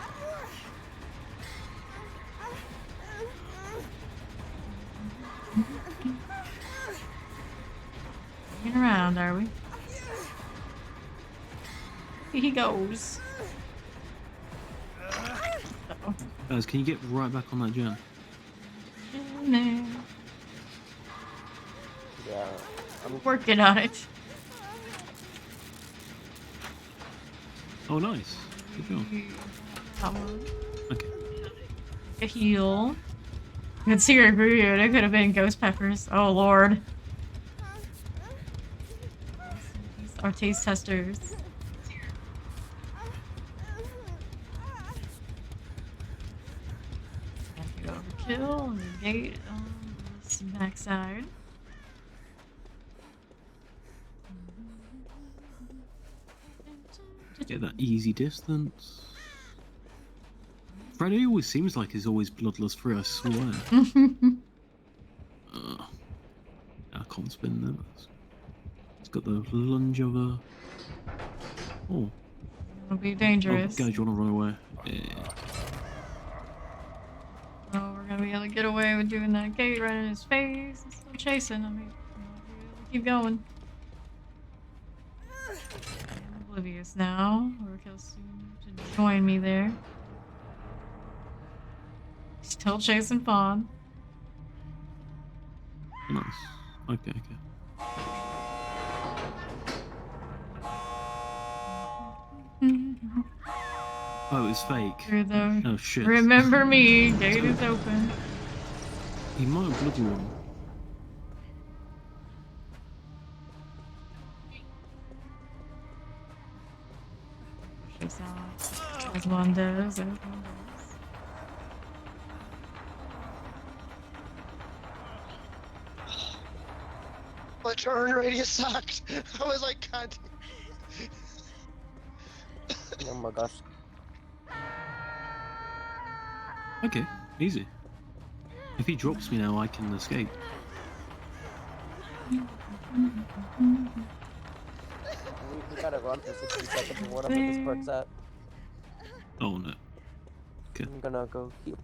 Hanging around, are we? Here he goes. Uh-oh. Guys, can you get right back on that gen? In there. Yeah. I'm Working on it. Oh, nice. Good job. That one. Okay. A heal. Good secret ingredient. It could have been ghost peppers. Oh lord. These are taste testers. Overkill and the gate on this backside. Get that easy distance. Freddy always seems like he's always bloodless free, I swear. I can't spin that. It's got the lunge of a... Oh. It'll be Oh, dangerous. guys, you want to run away? Yeah. Oh, we're gonna be able to get away with doing that gate right in his face. It's still chasing. I mean, keep going. I'm oblivious now. Overkill soon to join me there. Still chasing Fawn. Nice. Okay, okay. Oh, it's fake. Through the Oh, shit. remember me. Gate is open. He might have bloody one. Shakes out. As one does. As one does. My turn radius sucked. I was like, God. oh my gosh. Okay, easy. If he drops me now, I can escape. You gotta run for 60 seconds or whatever this perk's at. Oh no. Okay. I'm gonna go heal.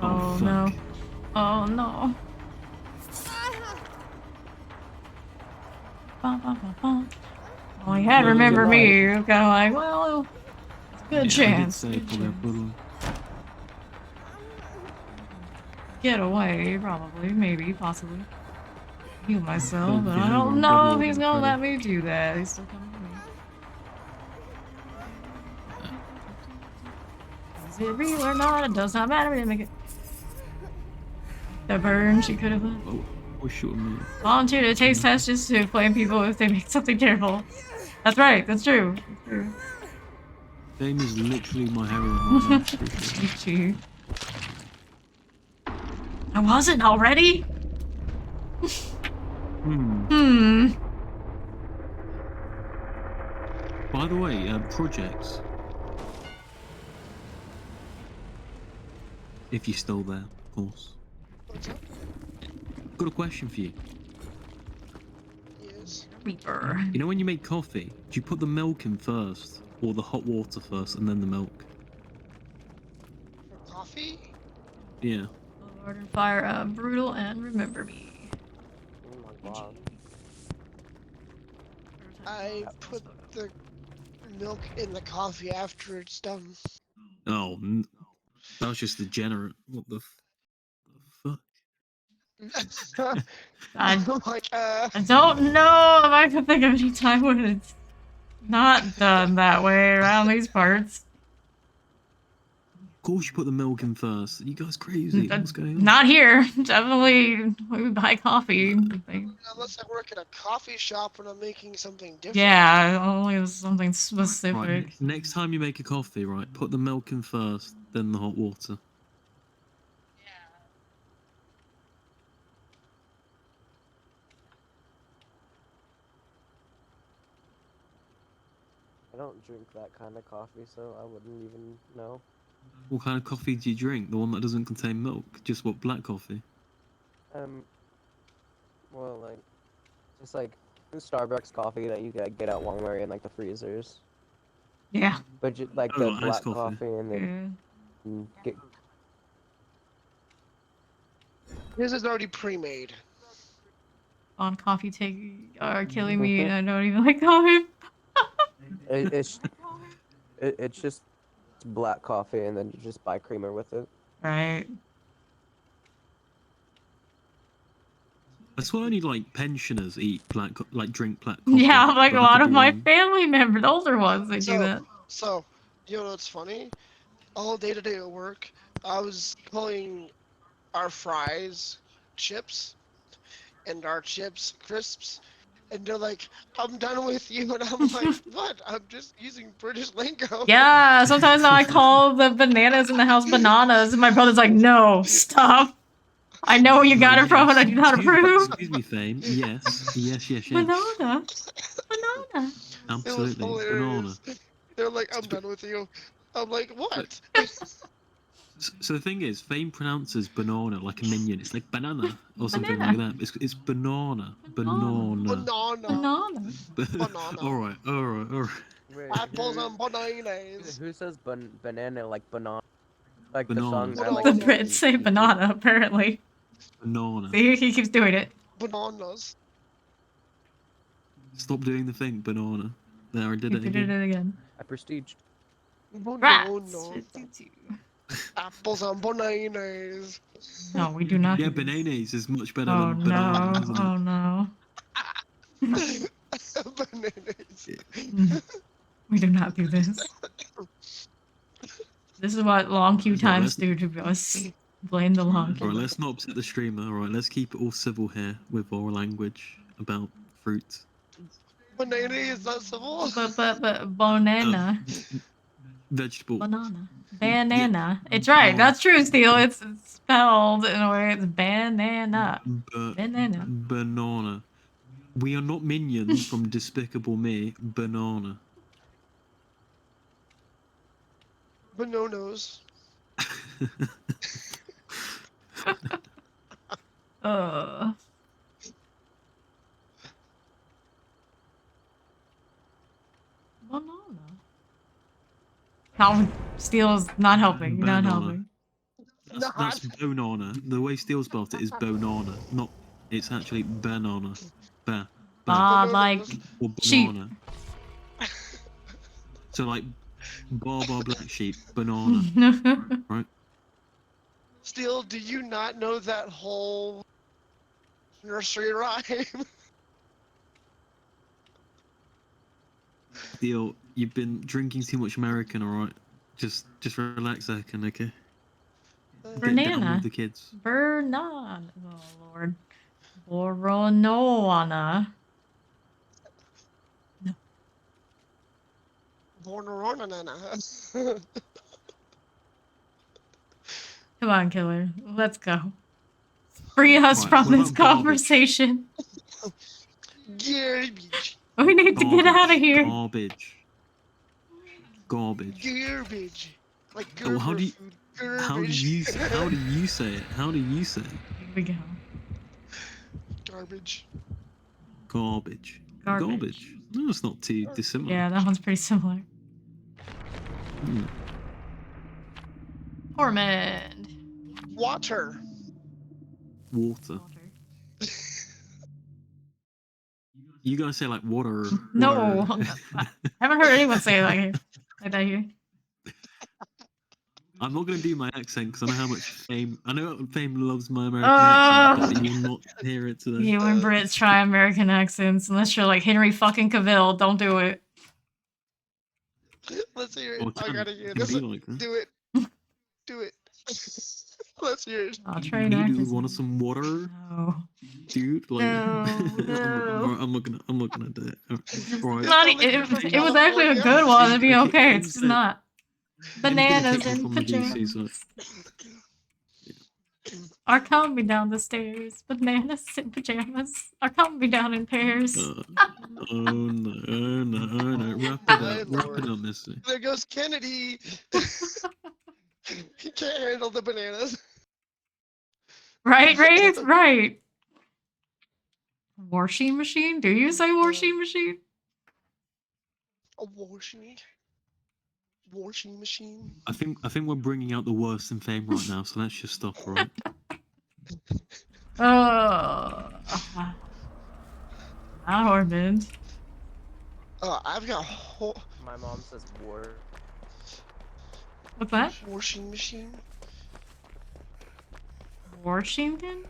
Oh fuck. no. Oh no. Bum, bum, bum, bum. Well, you had to Well, there's a remember me. light. You're kind of like, well, it's a good Yeah, I did chance. say Good probably a chance. puddle. Get away, probably, maybe, possibly. Heal myself, but I Yeah, don't I'm know if dead he's Lord gonna let Incredible. me do that. He's still coming for me. Is it real or not? It does not matter. We didn't make it. The burn she could have Oh, shoot me. volunteered to taste test just to blame people if they make something terrible. That's right. That's true. That's true. Dame is literally my heroine right now. Appreciate Gee. I wasn't already? Hmm. By the way, projects. If you're still there, of course. What's up? Got a question for you. Yes. Reaper. You know when you make coffee, do you put the milk in first, or the hot water first and then the milk? For coffee? Yeah. Lord and fire, brutal and remember me. Oh my god. I put the milk in the coffee after it's done. Oh, that was just degenerate. What the fuck? I I'm like, I don't know if I could think of any time when it's not done that way around these parts. Of course you put the milk in first. You guys crazy? What's going on? Not here. Definitely we buy coffee. unless I work at a coffee shop when I'm making something different. Yeah, only was something specific. Right, next time you make a coffee, right, put the milk in first, then the hot water. I don't drink that kind of coffee, so I wouldn't even know. What kind of coffee do you drink? The one that doesn't contain milk? Just what, black coffee? Well, like, just like the Starbucks coffee that you get out Walmart in like the freezers. Yeah. But just like Oh, the like black iced coffee. coffee and then get. This is already pre-made. On coffee are killing me, and I don't even like coffee. It's just black coffee, and then you just buy creamer with it. Right. That's why only like pensioners eat drink black coffee. Yeah, like a But I lot could of be my wrong. family members, the older ones, they do that. So, you know what's funny? All day today at work, I was calling our fries chips and our chips crisps, and they're like, "I'm done with you," and I'm like, "What? I'm just using British lingo." Yeah, sometimes now I call the bananas in the house bananas, and my brother's like, no, stop. I know where you got it from, and I do not approve. Excuse me, Fame. Yes. Banana. Banana. It was Absolutely. hilarious. Banana. They're like, "I'm done with you." I'm like, "What?" So the thing is, Fame pronounces banana like a minion. It's like banana or something Banana. like that. It's banana. Banana. Banana. Banana. Banana. all right. Wait, Apples and bananas. who says banana like banana? Like the Bananas. song I like. The Banana. Brits say banana, apparently. Banana. See, he keeps doing it. Bananas. Stop doing the thing, banana. There, I did He it did again. it again. I prestige. Rats. Banana. Apples and bananas. No, we do not. Yeah, do this. bananas is much better Oh than no! banana, isn't it? Oh no! Bananas. We do not do this. This is what long queue Right, times do to us. Blame the long queue. Alright, let's not upset the streamer. Alright, let's keep it all civil here with our language about fruit. Banana is not civil. But banana. Vegetable. Banana. Banana. It's right. That's true, Steel. It's spelled in a way. It's banana. Banana. Banana. We are not minions from Despicable Me. Banana. Bananas. Uh. Banana. How Steel is not helping. You're not Banana. helping. That's banana. The way Steel spelled it is banana, not. It's actually banana. Ba. Like Or sheep. banana. So like, bar black sheep, banana, right? Still, do you not know that whole nursery rhyme? Steel, you've been drinking too much American, alright? Just relax a second, okay? Get on Banana. with the kids. Banana. Oh lord. Boronoana. Born Come on, killer. Let's go. Free us Right, from what this about garbage? conversation. Garbage. We need to get out of here. Garbage. Garbage. Like Oh, Gerber how do you- food. How do Garbage. you say it? How do you say it? Here we go. Garbage. Garbage. Garbage. No, it's not too dissimilar. Yeah, that one's pretty similar. Hmm. Ormond. Water. Water. You guys say like water. No. I haven't heard anyone say it like that here. I'm not gonna do my accent because I know how much Fame. I know Fame loves my American accent, but you will not hear it today. You and Brits try American accents unless you're like Henry fucking Cavill. Don't do it. Let's hear it. Or I gotta hear can this. be like that. Do it. Do it. Let's hear it. I'll train Hey, actors. dude, want some water, No. dude? Like, No. I'm not gonna do it. Right. Not, Only if from it was actually a California. good one, it'd be Okay, okay. It's just instead- not. Bananas take one and from the DC, pajamas so- are coming down the stairs. Bananas and pajamas are coming down in pairs. Oh no. Wrap it My up. Wrap lord. it up, Missy. There goes Kennedy. He can't handle the bananas. Right, Wraith? Right. Washing machine? Do you say washing machine? A washing machine. I think we're bringing out the worst in Fame right now, so let's just stop, right? Not Ormond. I've got a My mom says war. What's that? washing machine. Washington?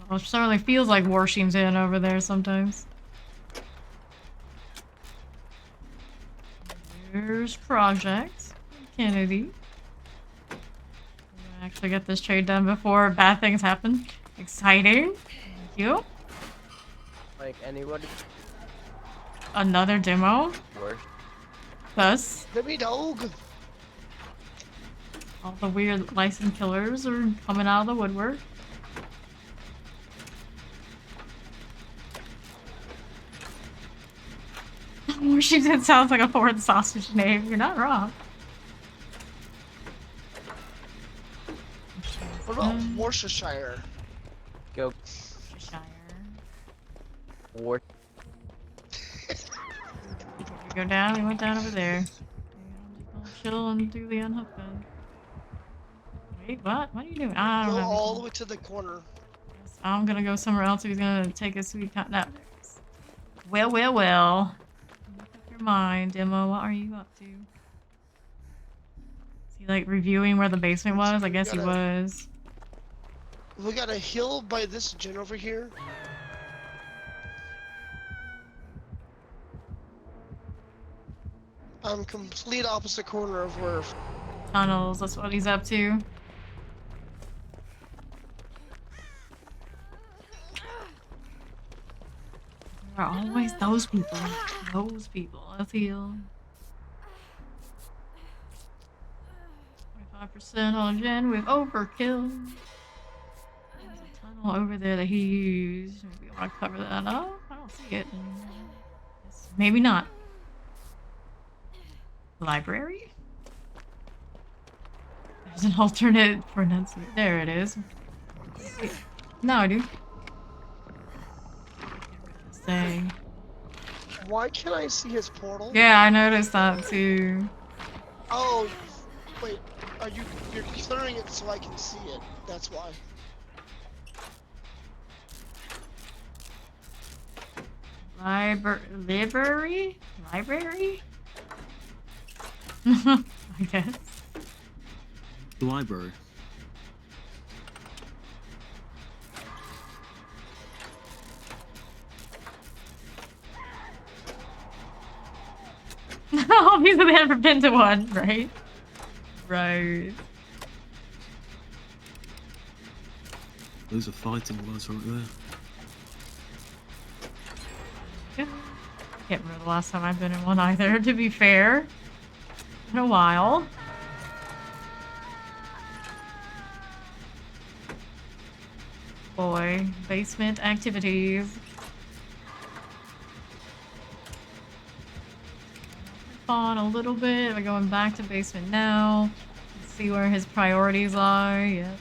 Well, it certainly feels like Washington over there sometimes. Here's Project Kennedy. Actually get this trade done before bad things happen. Exciting. Thank you. Like anybody. Another demo. Worse. Thus, Let me dog. all the weird licensed killers are coming out of the woodwork. Washington sounds like a foreign sausage name. You're not wrong. What about Worcestershire? Go Worcestershire. war. We go down. We went down over there. I'll chill and do the unhook then. Wait, what? What are you doing? I don't Go know. all the way to the corner. I'm gonna go somewhere else. He's gonna take a sweet cut. No. Well. Make up your mind, Demo. What are you up to? Is he like reviewing where the basement was? I guess he was. We got a hill by this gen over here. Complete opposite corner of where. Tunnels. That's what he's up to. There are always those people. Those people. Let's heal. 25% on gen with overkill. There's a tunnel over there that he used. Maybe I want to cover that up. I don't see it. Maybe not. Library? There's an alternate pronunciation. There it is. No, I do. Say. Why can't I see his portal? Yeah, I noticed that too. Oh, wait. You're clearing it so I can see it. That's why. Library? Library? I guess. The library. Obviously, they haven't been to one, right? Right. Those are fighting words right there. Yeah. Can't remember the last time I've been in one either, to be fair. In a while. Boy, basement activities. On a little bit. We're going back to basement now. Let's see where his priorities are. Yep.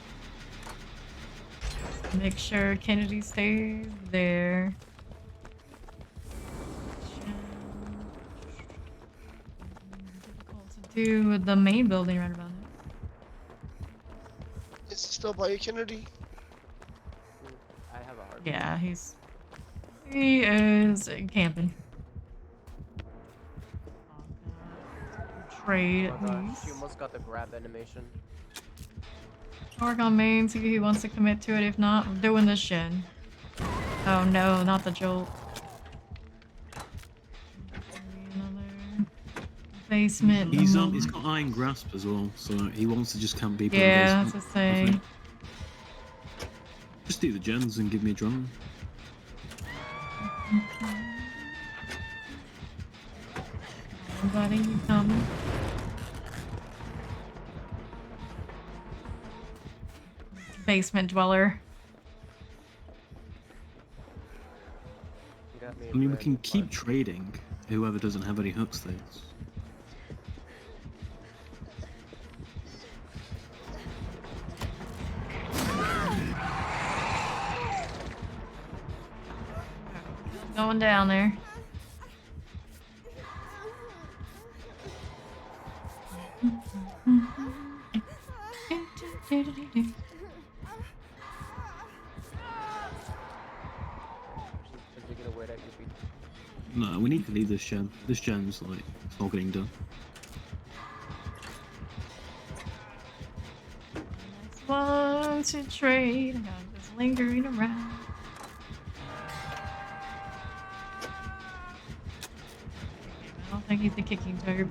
Make sure Kennedy stays there. Difficult to do with the main building right about now. Is it still by you, Kennedy? I have a hard. Yeah, he is camping. Trade Oh at my gosh, least. she almost got the grab animation. Work on main, see if he wants to commit to it. If not, I'm doing this shin. Oh no, not the jolt. Another basement. He's got iron grasp as well, so he wants to just camp people in the Yeah, basement. that's to say. Just do the gens and give me a drone. Buddy, you coming? Basement dweller. Got me a I mean, we brand can new keep flash. trading whoever doesn't have any hook states. Going down there. Is he gonna wait at your feet? No, we need to leave this gen. This gen's like, it's not getting done. Next one to trade. I'm just lingering around. I don't think he's the kicking turd.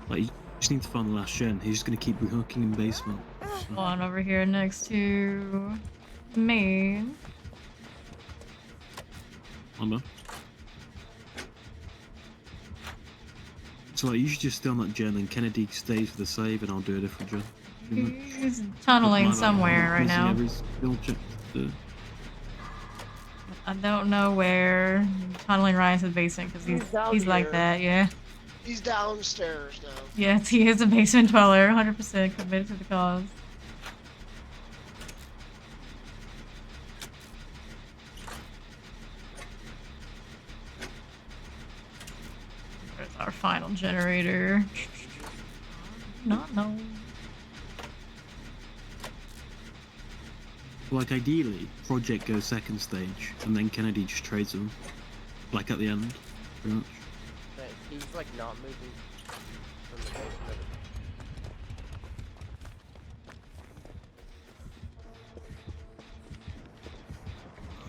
Like, you just need to find the last gen. He's just gonna keep rehooking in basement. So, One over here next to main. I know. So like, you should just stay on that gen, and Kennedy stays for the save, and I'll do a different gen. Pretty much. He's tunneling somewhere right now. Every skill check to do. I don't know where. Tunneling right into the basement because He's down he's like here. that, yeah. He's downstairs now. Yes, he is a basement dweller, 100% committed to the cause. There's our final generator. Not know. Like ideally, Project goes second stage, and then Kennedy just trades them, like at the end, pretty much. But he's like not moving from the basement.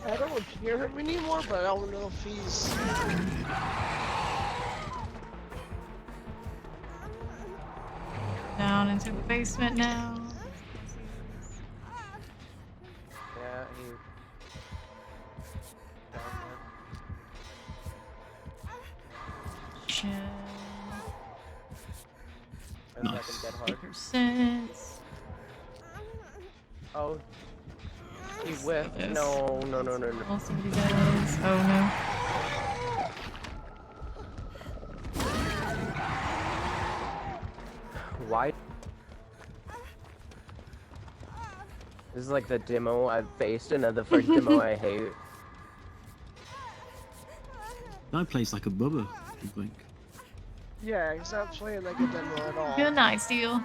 I don't hear him anymore, but I don't know if he's. Down into the basement now. Yeah, he. Down Shit. there. And Nice. second dead hard. 8%. Oh. He whiffed. Yes. No, no, no, no, no. I'll see what he does. Oh no. This is like the demo I've faced, and the first demo I hate. That plays like a bubba, I think. Yeah, he's not playing like a demo at all. Good night, Steel.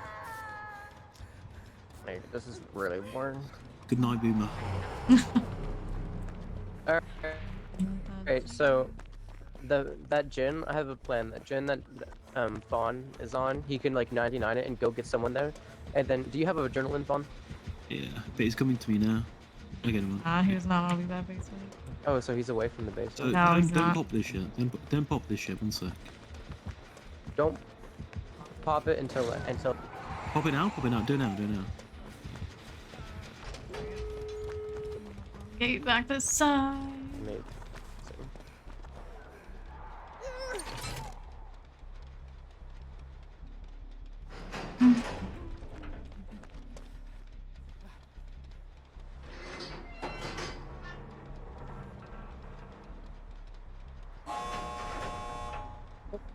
Like, this is really boring. Good night, Boomer. Alright, so that Jin, I have a plan. That Jin that Fawn is on, he can like 99 it and go get someone there. And then, do you have a adrenaline, Fawn? Yeah, but he's coming to me now. I get him. He was not on that basement. Oh, so he's away from the base. So No, he's don't not. pop this shit. Don't pop this shit. One sec. Don't pop it until Pop it out. Pop it out. Do it now. Do it now. Get back this side. maybe.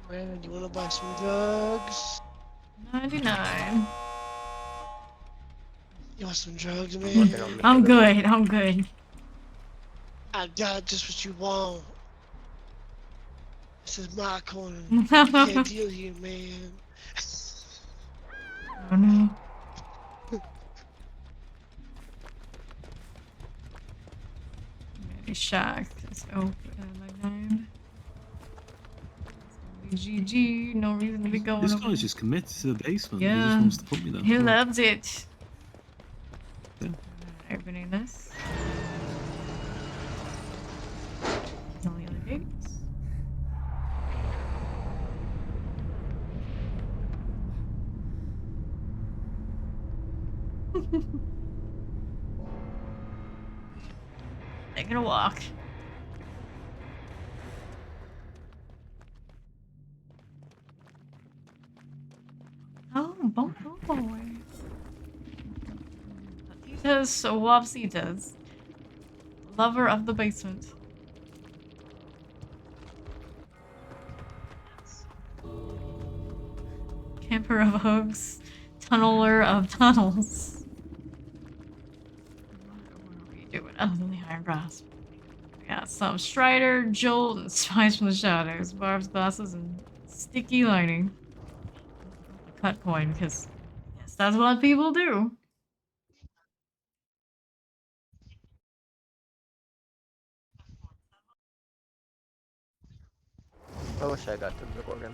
Man, you wanna buy some drugs? 99. You want some drugs, man? Working on the I'm other good. I'm good. I got just what you want. This is my corner. Oh You can't deal here, man. no. Maybe shocked. It's open. Like 9. GG. No reason to be going. This over guy's just committed to the basement. He Yeah. just wants to put me there. He Right. loves it. Yeah. Opening this. There's only other gates. Taking a walk. Oh, Bongo Boy. Patitas Wapsitas. Lover of the basement. Camper of hooks. Tunneler of tunnels. What are we doing other than the iron grasp? We got some Strider, Jolt, and Spies from the Shadows. Barbs, glasses, and sticky lining. Cut coin, because yes, that's what people do. I wish I got to the organ.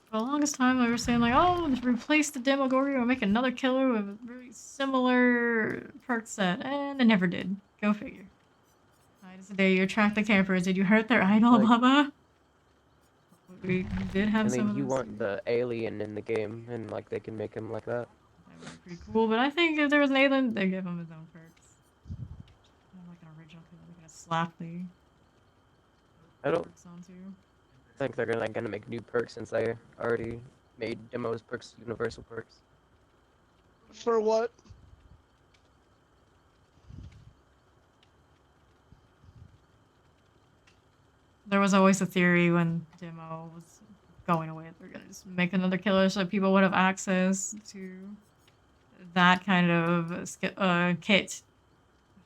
For the longest time, they were saying like, "Oh, replace the Demogorgon or make another killer with a very similar perk set," and they never did. Go figure. Night is the day you attract the campers. Did you hurt their idol, Like- Bubba? We did have I some mean, of you those. want the alien in the game, and like they can make him like that. That would be pretty cool, but I think if there was an alien, they'd give him his own perks. Not like an original killer, they're gonna slap the I don't perks onto. think they're gonna make new perks since they already made demos perks universal perks. For what? There was always a theory when demo was going away, they're gonna just make another killer so people would have access to that kind of kit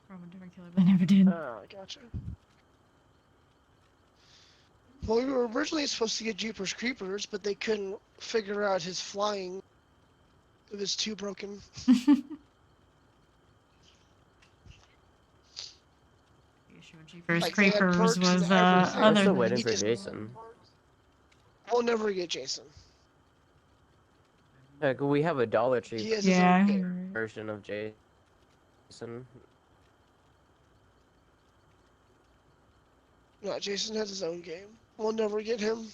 from a different killer, but they never did. Oh, gotcha. Well, we were originally supposed to get Jeepers Creepers, but they couldn't figure out his flying. It was too broken. The issue with Jeepers Like, they had Creepers perks was and everything. We're other still than waiting He for just- Jason. We'll never get Jason. Like we have a Dollar Tree He has yeah. his own game. version of Jason. No, Jason has his own game. We'll never get him.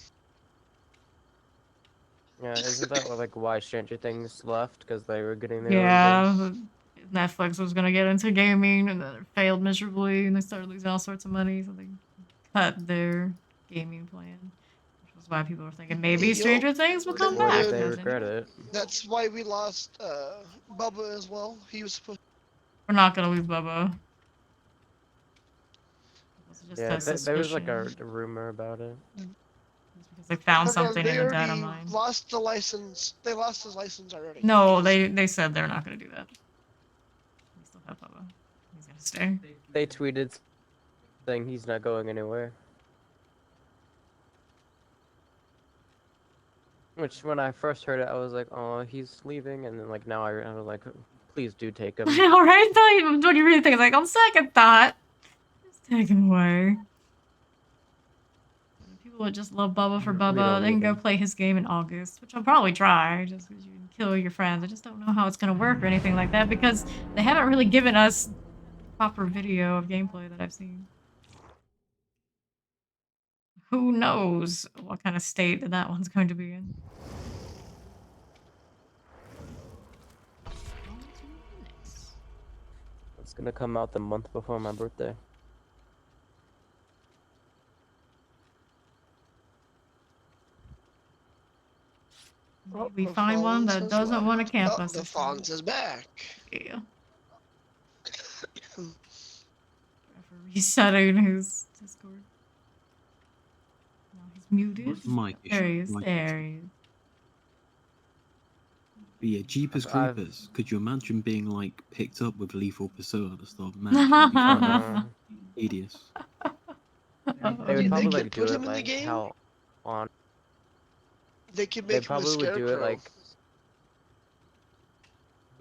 Yeah, isn't that like why Stranger Things left? Because they were getting their own Yeah, games? Netflix was gonna get into gaming, and then it failed miserably, and they started losing all sorts of money, so they cut their gaming plan. Which was why people were thinking maybe Yo, Stranger Things will come then Or back. did they hasn't regret it? it? That's why we lost Bubba as well. He was supposed. We're not gonna lose Bubba. It was just Yeah, a there was like a suspicion. rumor about it. Because they found No, something they in the data already mine. lost the license. They lost his license already. No, Because- they said they're not going to do that. We still have Bubba. He's going to stay. They tweeted saying he's not going anywhere. Which, when I first heard it, I was like, "Oh, he's leaving," and then like now I was like, "Please do take him." All right, what do you really think? It's like on second thought, just take him away. People would just love Bubba for We Bubba. don't They can need go him. play his game in August, which I'll probably try, just because you can kill your friends. I just don't know how it's gonna work or anything like that because they haven't really given us proper video of gameplay that I've seen. Who knows what kind of state that one's going to be in. It's gonna come out the month before my birthday. Oh, We the find one Fonz that has doesn't want to left. camp Oh, us. the this time. Fonz is back. Yeah. For resetting his Discord. Now he's muted. Mike There he issue. is. Mike There issue. he is. But yeah, Jeepers I've- Creepers. Could you imagine being like picked up with lethal pursuit at the start of the match? Tedious. They They would probably could like do put it him in the like game. how on. They could They make him a probably would do it scarecrow. like.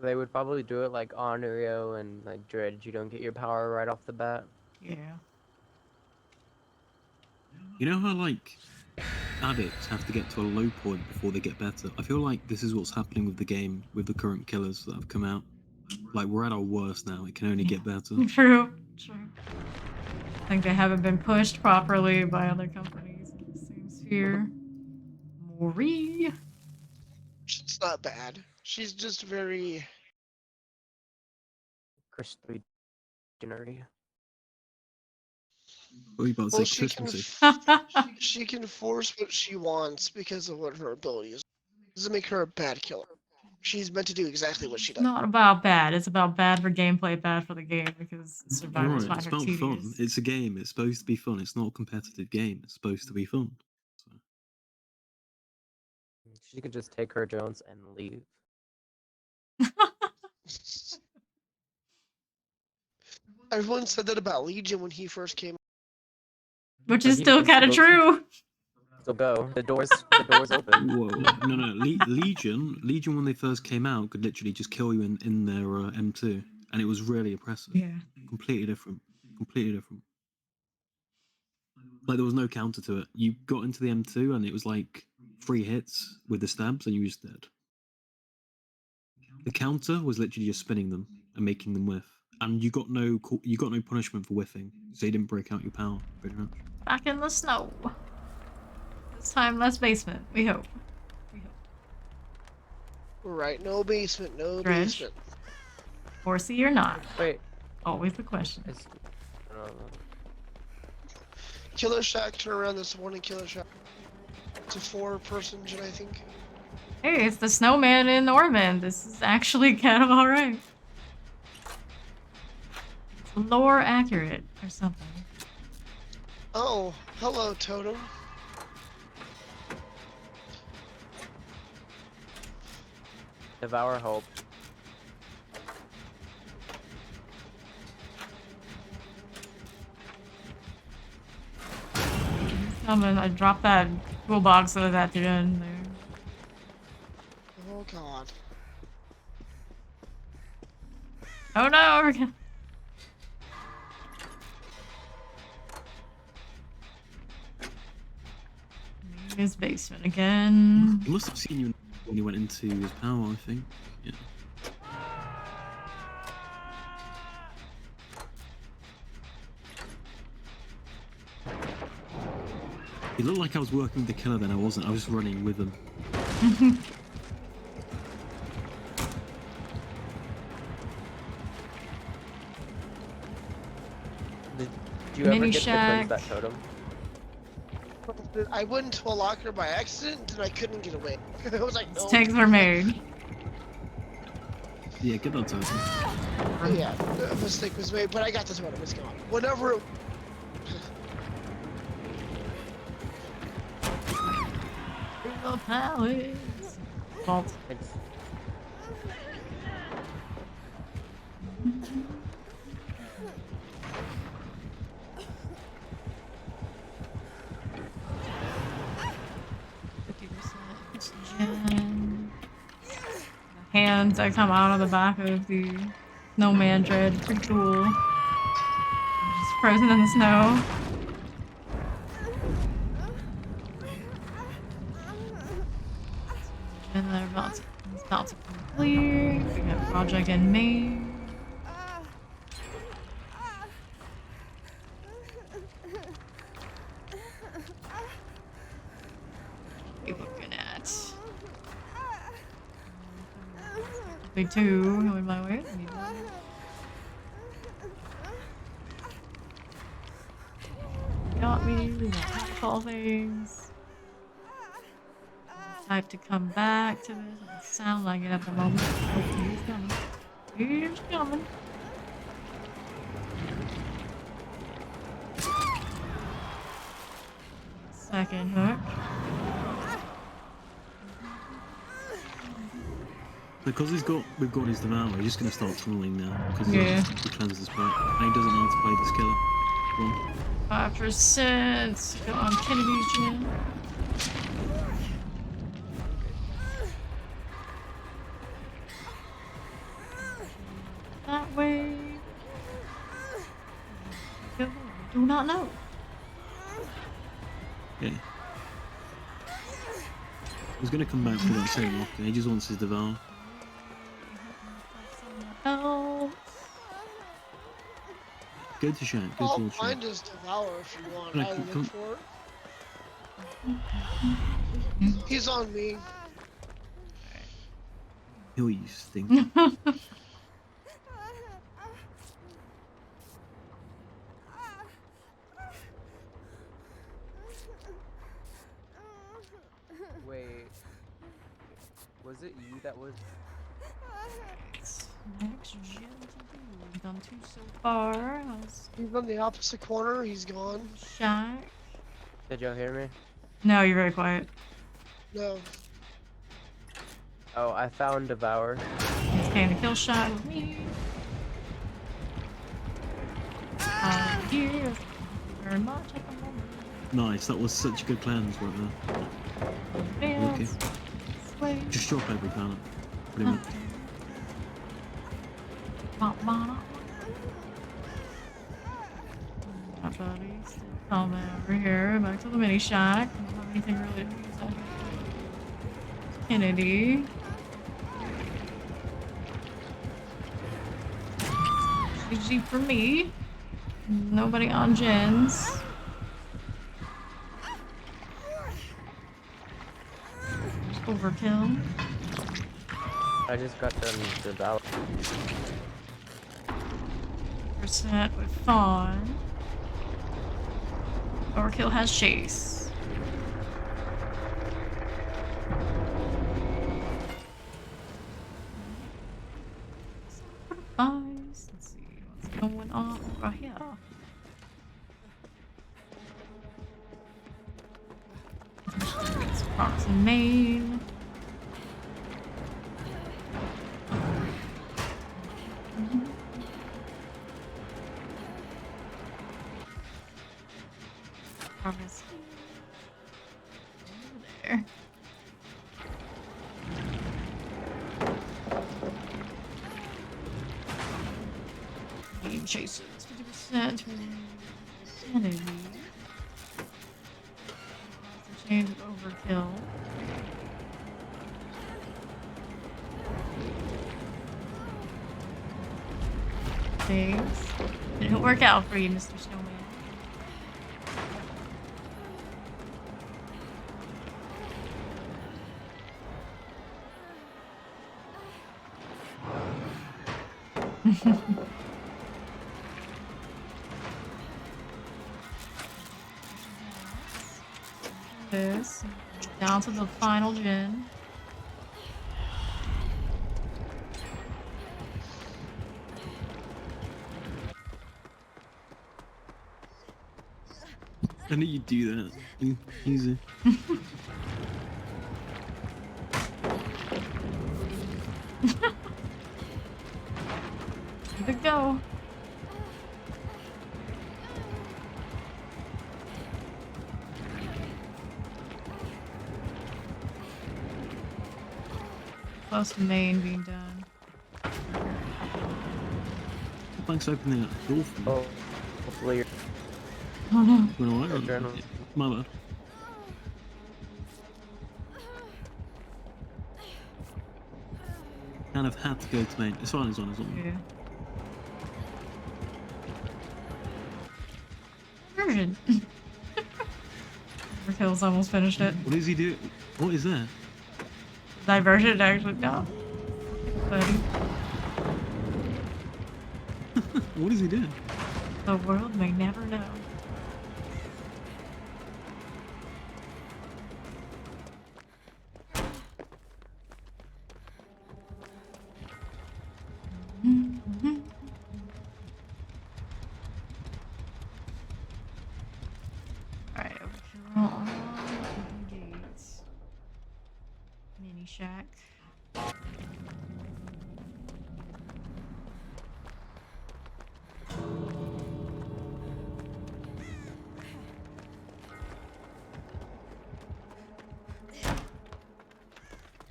They would probably do it like Onryo and like Dread. You don't get your power right off the bat. Yeah. You know how like addicts have to get to a low point before they get better? I feel like this is what's happening with the game with the current killers that have come out. Like we're at our worst now. It can only get better. True. True. I think they haven't been pushed properly by other companies in the same sphere. Mori. She's not bad. She's just very. Crispy dinnery. What are you about to Well, say? she can. Christmassy? She can force what she wants because of what her abilities. Doesn't make her a bad killer. She's meant to do exactly what she It's does. not about bad. It's about bad for gameplay, bad for the game because survivors Right, find it's her about tedious. fun. It's a game. It's supposed to be fun. It's not a competitive game. It's supposed to be fun. So, She could just take her Jones and leave. Everyone said that about Legion when he first came. Which But is he still can kind of still go- true. So go. The doors open. whoa, no, no. Legion when they first came out could literally just kill you in their M2, and it was really oppressive. Yeah. Completely different. Completely different. Like there was no counter to it. You got into the M2 and it was like 3 hits with the stabs and you were just dead. The counter was literally just spinning them and making them whiff, and you got no punishment for whiffing, so you didn't break out your power pretty much. Back in the snow. This time less basement. We hope. We hope. Right, no basement, no Dredge? basement. Horsey or not? Wait. Always the question. It's, Killer Shack turned around this morning. Killer Shack. It's a 4-person gen, I think. Hey, it's the snowman in Ormond. This is actually kind of alright. It's lore accurate or something. Oh, hello, Totem. Devour Hope. I dropped that toolbox that was at the end there. Oh God. Oh no! We're gonna... His basement again. He must have seen you when he went into his power, I think. Yeah. It looked like I was working with the killer, then I wasn't. I was just running with him. Did you ever Mini get shack. to cleanse that totem? I went into a locker by accident and I couldn't get away. I was like, no. Tanks were made. Yeah, get that totem. Yeah, a mistake was made, but I got this one. It's gone. Whenever it... the palace. Vault. Thanks. Hands that come out of the back of the snowman dread. Pretty cool. Just frozen in the snow. And they're about to complete. We got project in May. What are we looking at? Big two, going my way. Got me, we got call things. Type to come back to this. It sounds like it at the moment. Oh, he's coming. He's coming. Second hook. Because we've got his devour, he's just gonna start tunneling now. Because Yeah. he cleanses this point. And he doesn't know how to play this killer. Go on. 5%. Go on Kennedy's gym. That way. Do not know. Yeah. He's gonna come back for that same lock, and he just wants his devour. Oh. Go to Shank, go I'll towards Shank. find his devour if you want. Right, I'll come- look for it. He's on me. Oh, you stink. Wait. Was it you that was? Next gym to do. We've done 2 so far. Let's He's on the opposite corner. He's gone. shot. Did y'all hear me? No, you're very quiet. No. Oh, I found Devour. It's kind of kill shot with me. Here. Thank you very much at the moment. Nice, that was such good plans right there. Advance. Okay. Sway. Just drop every planet, pretty much. My buddies. Come over here. Back to the mini shack. Don't have anything really to use out here. Kennedy. GG for me. Nobody on gens. Overkill. I just got them Devour. Percent with Fawn. Overkill has Chase. Let's see what's going on right here. Rocks and Maine. Progress over there. Game chases 50%. Sanity. Change of overkill. Things. Didn't work out for you, Mr. Snowman. This down to the final gen. I knew you'd do that. Easy. Keep it go. Close to main being done. Thanks for opening that door for me. Oh, hopefully you're Oh no. Well, all right, your journal. my bad. Kind of had to go to main. It's fine, it's on, it's on. Yeah. Version. Overkill's almost finished it. What is he doing? What is that? Diversion actually. No. Buddy. What is he doing? The world may never know. Alright, overkill on gates. Mini shack.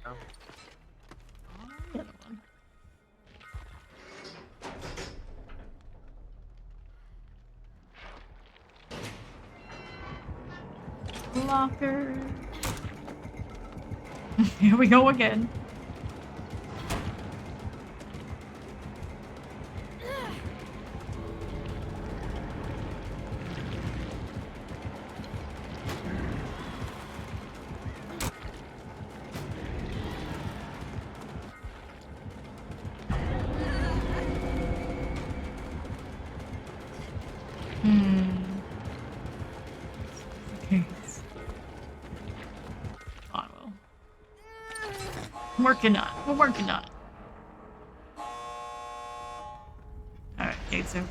Oh. The other one. Locker. Here we go again. Okay. I will. I'm working on it. We're working on it. Alright, gates open.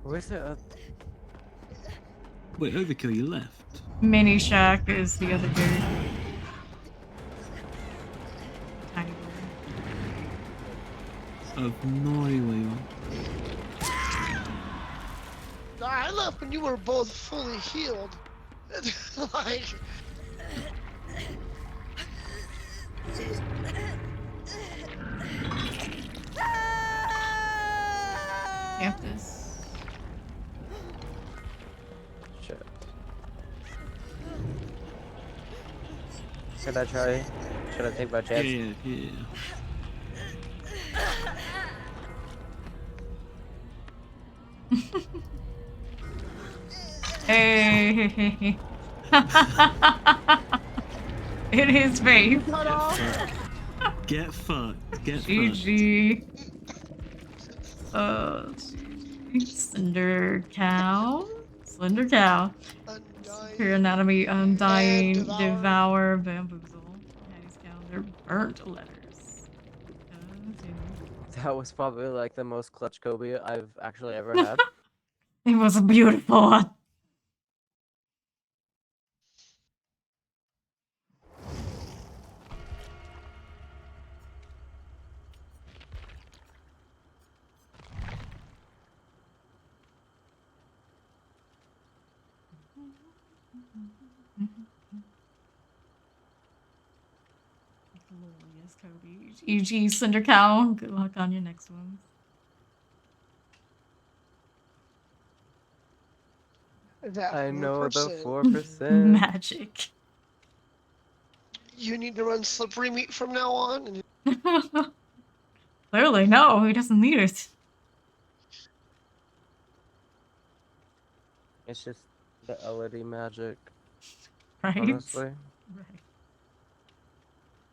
Where's the Wait, overkill, you left? Mini shack is the other gate. Tiny one. I have no idea where you are. I left when you were both fully healed. Like, Campus. shit? Should I try? Should I take my Yeah, chance? yeah. Hey. It is faith. Get fucked. Get fucked. GG. Slender cow. Slender cow. Her undying. anatomy, undying, And devour. devour, bamboozle. Patty's calendar, burnt letters. Continue. That was probably like the most clutch Kobe I've actually ever had. It was a beautiful one. Glorious Kobe. GG, Cinder Cow. Good luck on your next one. That I know the 4%. 4%. Magic. You need to run slippery meat from now on. And Clearly, no, he doesn't need it. It's just the LED magic, Right? honestly. Right.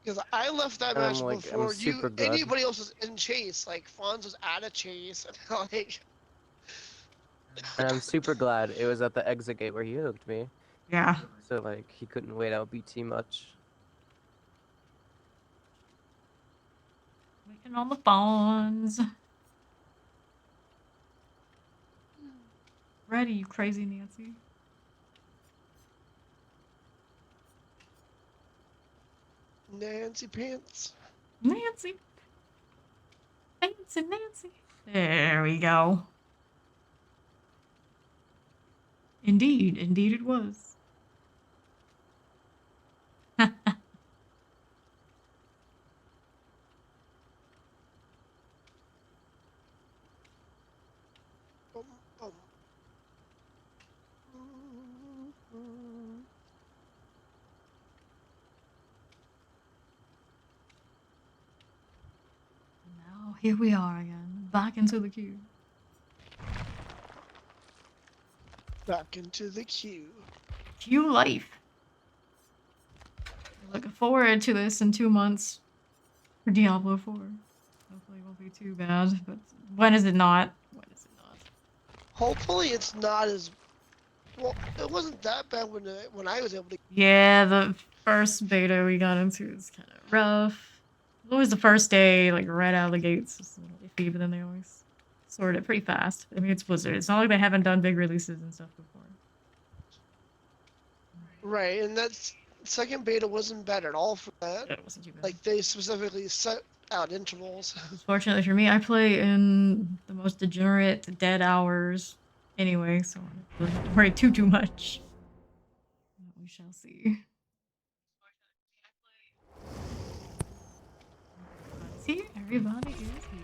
because I left that And I'm match like, I'm before you, super glad. anybody else was in chase. Like Fonz was out of chase, and like And I'm super glad it was at the exit gate where he hooked me. Yeah. So like he couldn't wait out BT much. Waiting on the phones. Ready, you crazy Nancy. Nancy Pants. Nancy. Fancy Nancy. There we go. Indeed, indeed it was. Bum, bum. Now here we are again, back into the queue. Back into the queue. Queue life. Looking forward to this in 2 months for Diablo 4. Hopefully it won't be too bad, but when is it not? When is it not? Hopefully it's not as well. It wasn't that bad when I was able to. Yeah, the first beta we got into is kind of rough. Always the first day, like right out of the gates, it's a little iffy, but then they always sort it pretty fast. I mean, it's Blizzard. It's not like they haven't done big releases and stuff before. Right, and that's second beta wasn't bad at all for that. It wasn't too bad. Like they specifically set out intervals. Fortunately for me, I play in the most degenerate dead hours anyway, so I don't really have to worry too much. We shall see. Everybody's here. Everybody is here.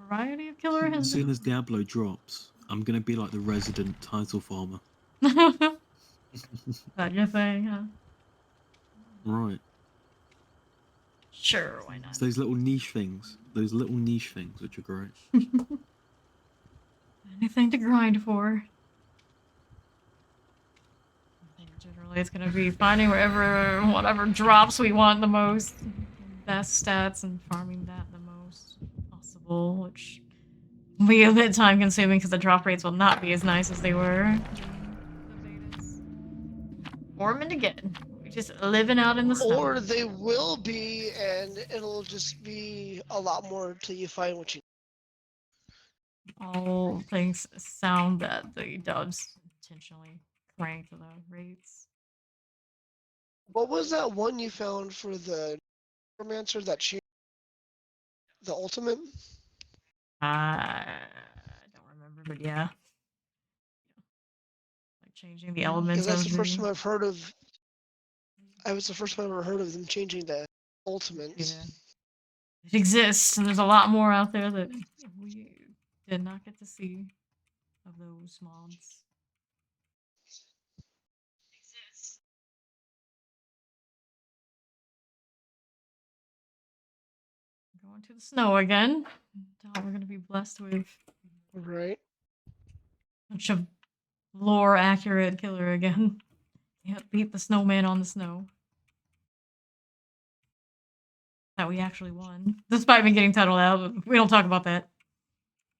Variety of killer As has soon as Diablo drops, I'm gonna be like the resident title farmer. that your thing, huh? Right. Sure, why not? It's those little niche things. Those little niche things which are great. Anything to grind for. I think generally it's gonna be finding whatever drops we want the most. Best stats and farming that the most possible, which will be a bit time consuming because the drop rates will not be as nice as they were during the betas. Forming again. We're just living out in the snow. Or they will be, and it'll just be a lot more until you find what you. All things sound that the dubs intentionally cranked the rates. What was that one you found for the romancer that changed the ultimate? I don't remember, but yeah. Like changing the elements. Because that's of the first time I've heard of. I was the first time I've ever heard of them changing the Yeah. ultimates. It exists, and there's a lot more out there that we did not get to see of those mods. Going to the snow again. We're going to be blessed with Right. a bunch of lore accurate killer again. Can't beat the snowman on the snow. That we actually won. Despite me getting titled out, but we don't talk about that.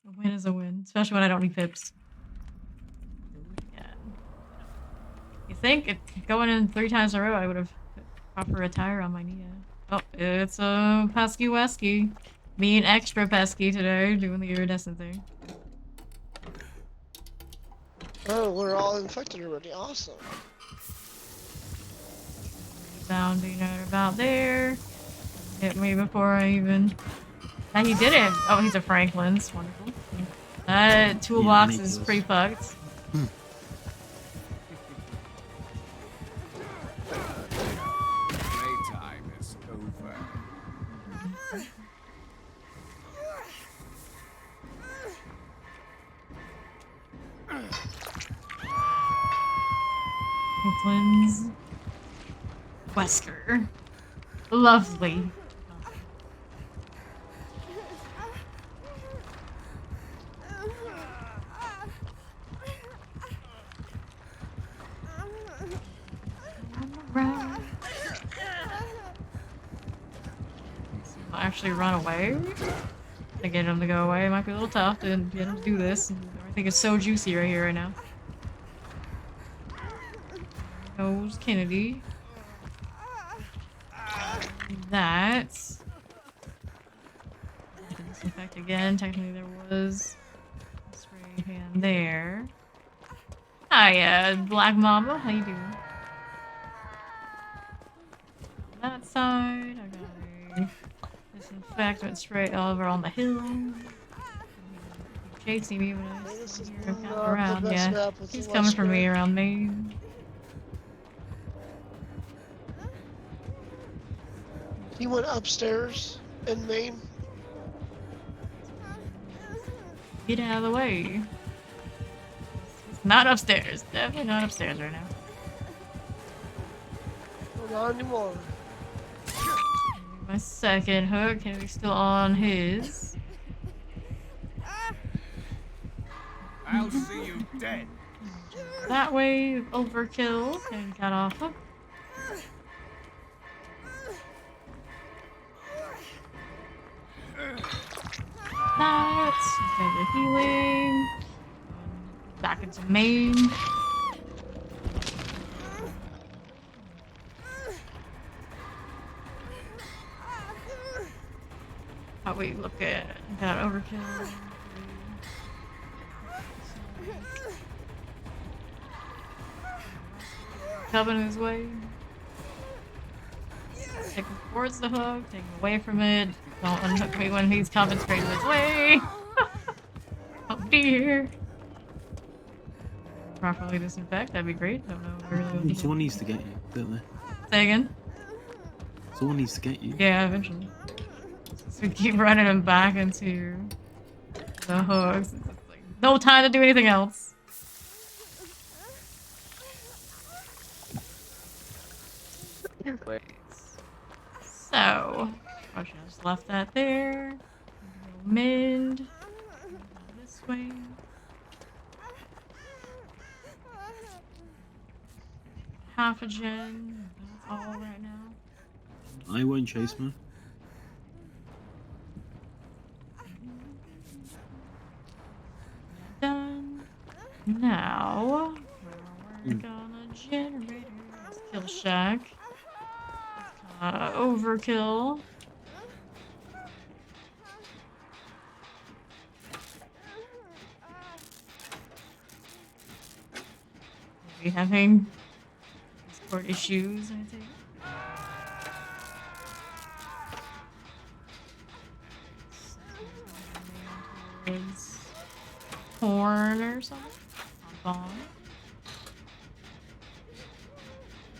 A win is a win, especially when I don't need pips. Do it again. You think going in 3 times in a row, I would have put proper attire on my Nia. Oh, it's a pesky wesky. Being extra pesky today, doing the iridescent thing. Oh, we're all infected already. Awesome. Bounding right about there. Hit me before I even. Now he didn't. Oh, he's a Franklin's. Wonderful. That toolbox is pretty fucked. Playtime is over. Franklin's. Wesker. Lovely. I'll actually run away. To get him to go away, it might be a little tough to get him to do this. Everything is so juicy right here, right now. There goes Kennedy. That. Disinfect again. Technically, there was a spray can there. Hi, Black Mamba. How you doing? On that side, I got a disinfectant spray over on the hill. He's chasing me when I This is hear him coming not the around. best Yeah, map with he's the coming for me spray. around me. He went upstairs in Maine. Get out of the way. He's not upstairs. Definitely not upstairs right now. Well, not anymore. My second hook. Kennedy's still on his. I'll see you dead. That way, overkill. And cut off hook. That's okay, the healing. Back into main. How we look at that overkill. Coming his way. Take him towards the hook, take him away from it. Don't unhook me when he's coming straight his way. Oh dear. Properly disinfect, that'd be great. Don't know really. Someone needs to get you, don't they? Say again? Someone needs to get you. Yeah, eventually. So we keep running him back into the hooks. It's just like, no time to do anything else. Wait. So, I should have just left that there. Mend. This way. Half a gen. That's all right now. I won't chase me. Done. Now, we're work on a generator. Let's kill Shack. Overkill. Maybe having Discord issues, I think. Towards corn or something. On bomb.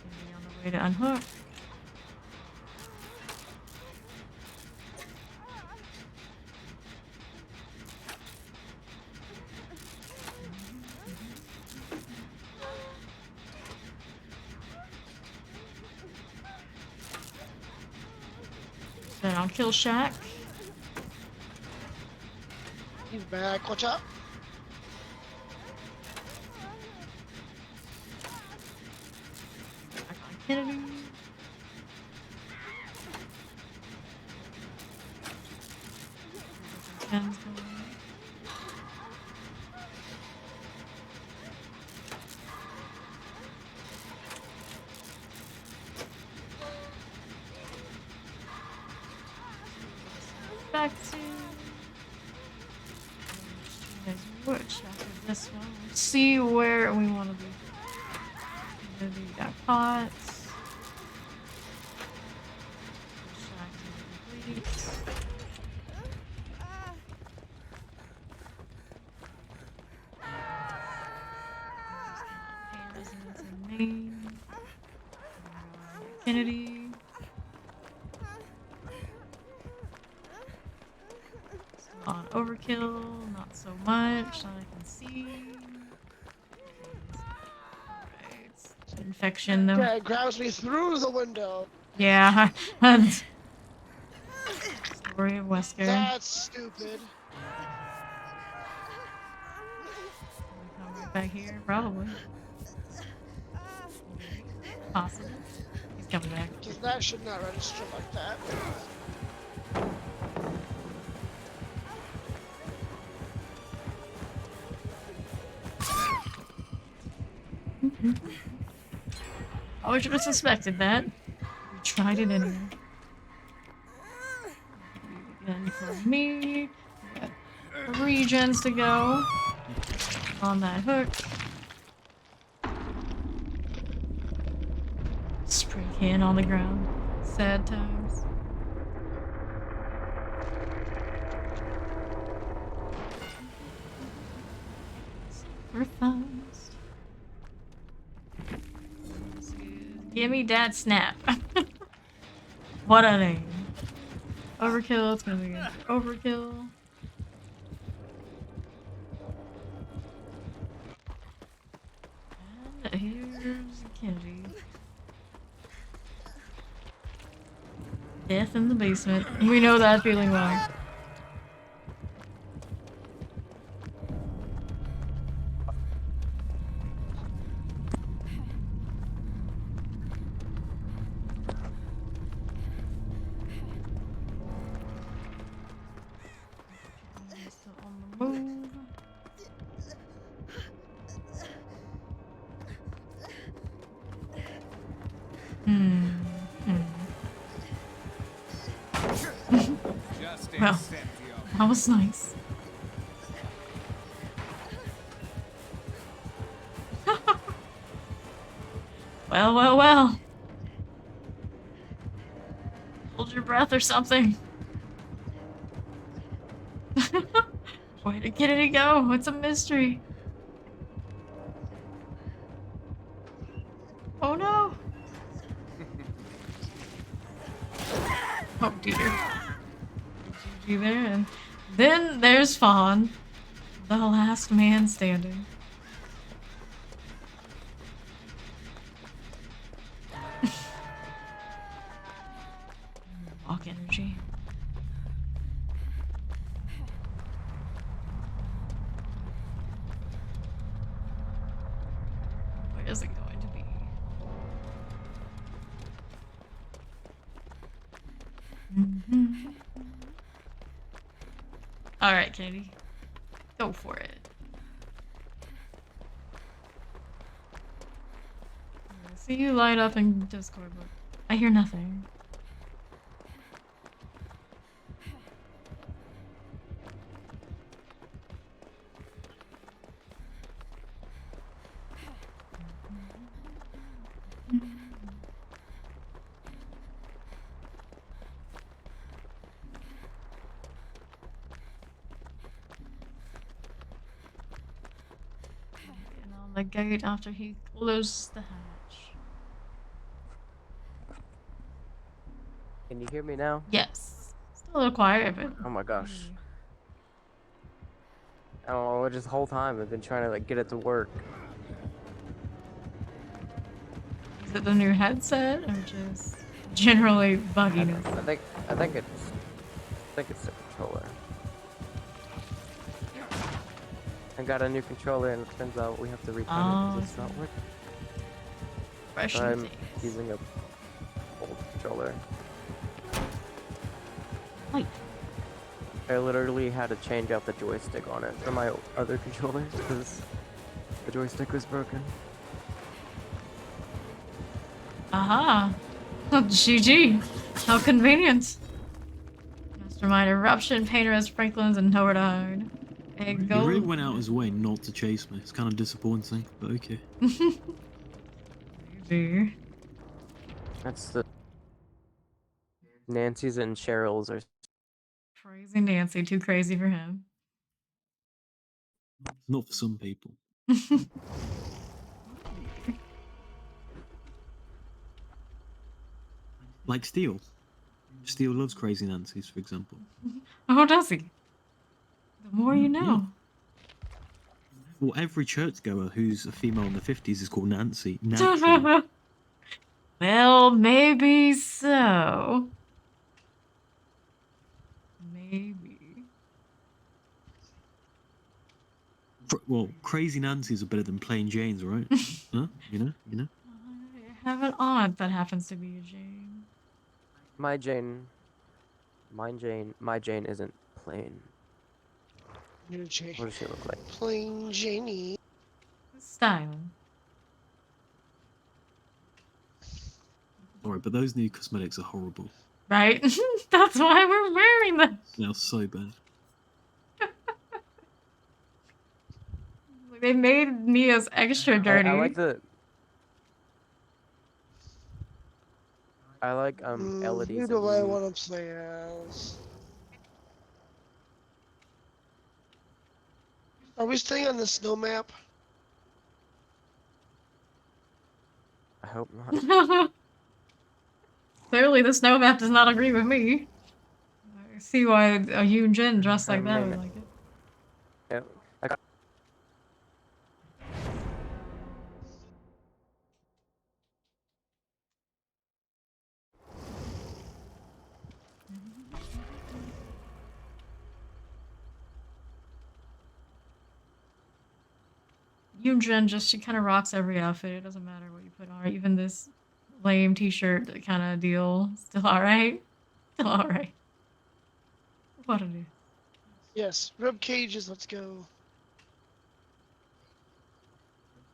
Maybe on the way to unhook. Then I'll kill Shack. He's back. Watch out. Back on Kennedy. Ken's going. Back to which after this one. Let's see where we want to be. Maybe we got pots. Complete. Pain resonance in main. Kennedy. On overkill, not so much that I can see. Alright. Infection though. Yeah, it grabs me through the window. Yeah. Story of Wesker. That's stupid. Come right back here, probably. Possible. He's coming back. Because that should not register like that. I should have suspected that. We tried it anyway. Again for me. We got 3 gens to go. On that hook. Spray can on the ground. Sad times. Super fast. Gimme that snap. What a name. Overkill, it's gonna be good. Overkill. And here's Kennedy. Death in the basement. We know that feeling well. Still on the move. Just Well. accept your That was nice. Well, well, well. Hold your breath or something. Where did Kennedy go? It's a mystery. Oh no. Oh dear. GG there, and then there's Fawn, the last man standing. Walk energy. Where is it going to be? All right, Katie, go for it. I see you light up in Discord, but I hear nothing. And on the gate after he closes the hatch. Can you hear me now? Yes. Still a little quiet, but Oh my gosh. I don't know, just the whole time I've been trying to like get it to work. is it the new headset or just generally bugginess? I think it's the controller. I got a new controller and it turns out we have to return it because it's not working. Fresh So I'm things. using a old controller. Light. I literally had to change out the joystick on it for my other controller because the joystick was broken. Aha. GG. How convenient. Mastermind eruption, painter Franklin's, and nowhere to hide. Egg He gold. really went out his way not to chase me. It's kind of disappointing, but okay. GG. That's the Nancy's and Cheryl's are Crazy Nancy, too crazy for him. Not for some people. Like Steele. Steele loves Crazy Nancy's, for example. Oh, does he? The more you know. Well, every churchgoer who's a female in the 50s is called Nancy. Naturally. Well, maybe so. Maybe. Well, Crazy Nancy's are better than plain Janes, right? Huh? You know? I have an aunt that happens to be a Jane. my Jane isn't plain. New Jane. What does she look like? Plain Janie. Styling. Alright, but those new cosmetics are horrible. Right? That's why we're wearing them. They're so bad. They made Mia's extra dirty. I like the. I like Elodie's. Who do I want to play as? Are we staying on the snow map? I hope not. Clearly, the snow map does not agree with me. I see why a Yoon Jin dressed like that would like it. Yeah, I got Yoon Jin she kind of rocks every outfit. It doesn't matter what you put on her. Even this lame t-shirt kind of deal. Still alright. Still alright. What a do. Yes, rib cages. Let's go.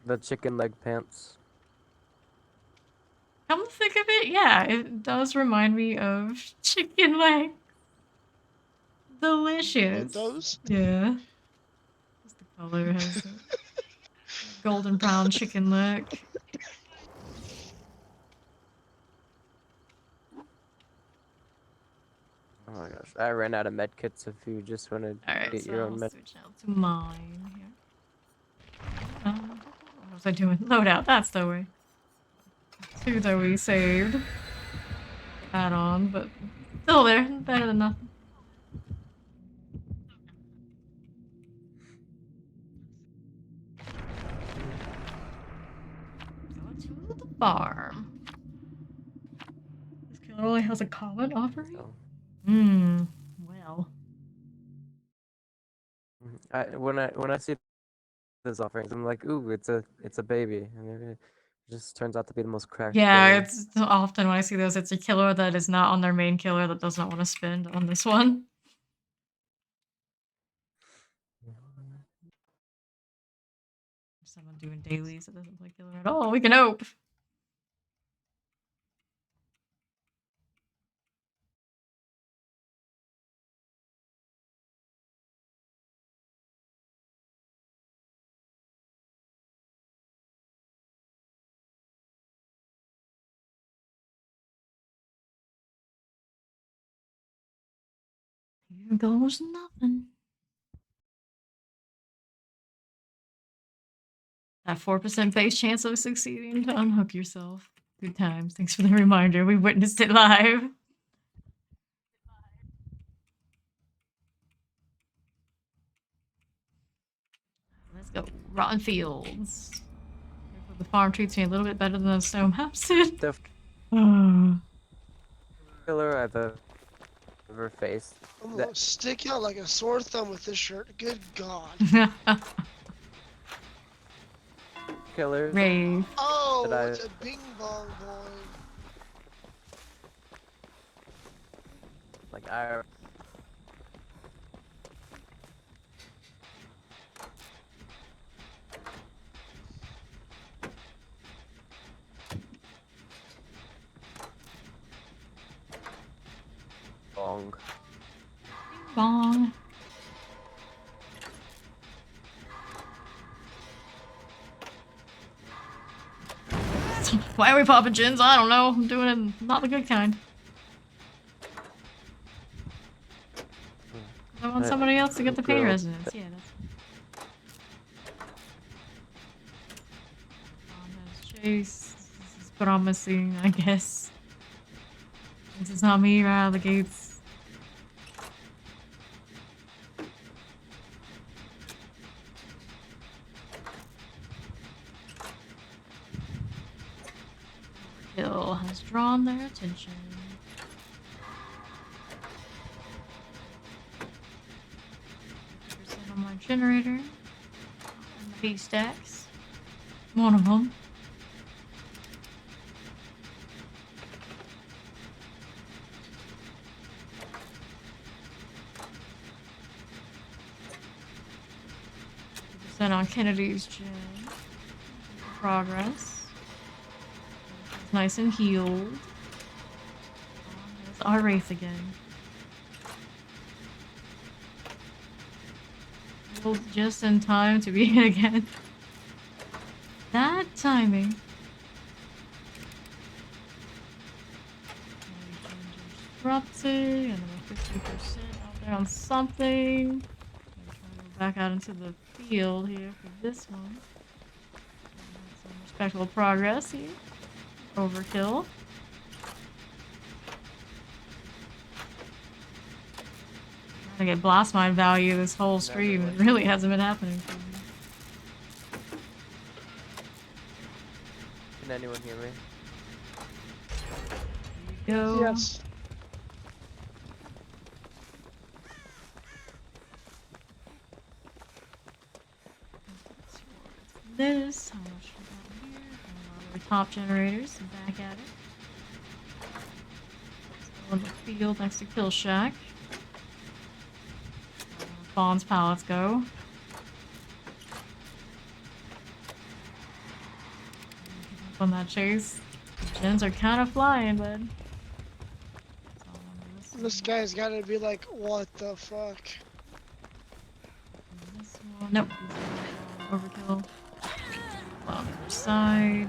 the chicken leg pants. Come to think of it, yeah, it does remind me of chicken leg. Delicious. With those? Yeah. Just the color has a golden brown chicken look. Oh my gosh, I ran out of med kits if you just want to Alright, get so your I'll own med. switch out to mine here. What was I doing? Load out, that's the way. Two that we saved. Add on, but still there. Better than nothing. Go to the farm. This killer only has a comment offering? So, Well. when I see those offerings, I'm like, ooh, it's a baby, and it just turns out to be the most cracked. Yeah, baby. it's often when I see those, it's a killer that is not on their main killer that does not want to spend on this one. Someone doing dailies that doesn't play killer at all. We can hope. Here goes nothing. That 4% base chance of succeeding to unhook yourself. Good times. Thanks for the reminder. We witnessed it live. Let's go. Rotten Fields. The farm treats me a little bit better than the snow maps did. The Oh. killer I've ever faced. I'm gonna stick out like a sore thumb with this shirt. Good God. Killers. Rave. Oh, Did I- it's a bing bong boy. Like I. Bong. Bong. Why are we popping gins? I don't know. I'm doing it not the good kind. I want somebody else to get the pain Girl. resonance. Yeah, that's. Chase. This is promising, I guess. This is not me right out of the gates. Kill has drawn their attention. Percent on my generator. And the haystacks. One of them. Percent on Kennedy's gen. Progress. It's nice and healed. It's our race again. Rolled just in time to be hit again. That timing. Disrupting, and then 50% out there on something. I'm trying to go back out into the field here for this one. Some respectable progress here. Overkill. Trying to get blast mine value this whole stream. It really hasn't been happening for me. Can anyone hear me? Go. Yes. This, how much we got here? Our top generators, back at it. Still in the field next to Kill Shack. Fawn's pallets go. Up on that chase. The gens are kind of flying, bud. That's all under This guy's gotta be like, what the fuck? This one. Nope. Overkill. On the other side.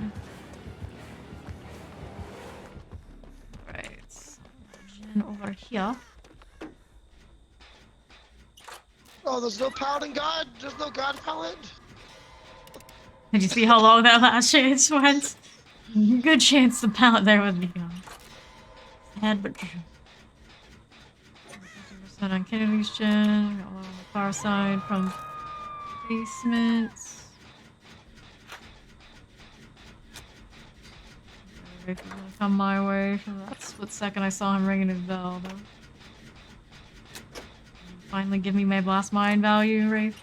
Right. Gen over here. Oh, there's no paladin god? There's no god paladin? Did you see how low that last chance went? Good chance the pallet there would be gone. Head, but 50% on Kennedy's gen. Got one on the far side from basement. If you're gonna come my way, for that split second I saw him ringing his bell, though. Finally give me my blast mine value, Wraith.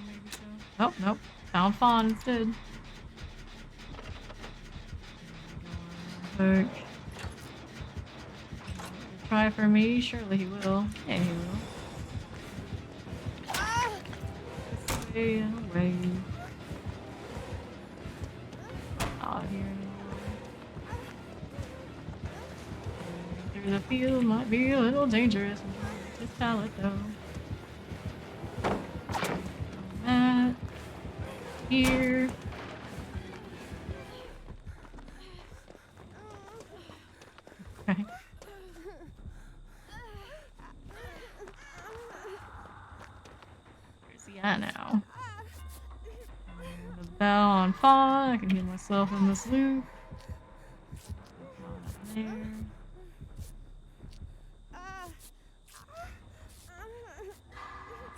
Maybe so. Oh, nope. Found Fawn instead. Hook. Try for me? Surely he will. Yeah, he will. Stay away. Out here anymore. Through the field might be a little dangerous. This pallet though. That. Here. Okay. Where's he at now? The bell on Fawn. I can hear myself in this loop. There.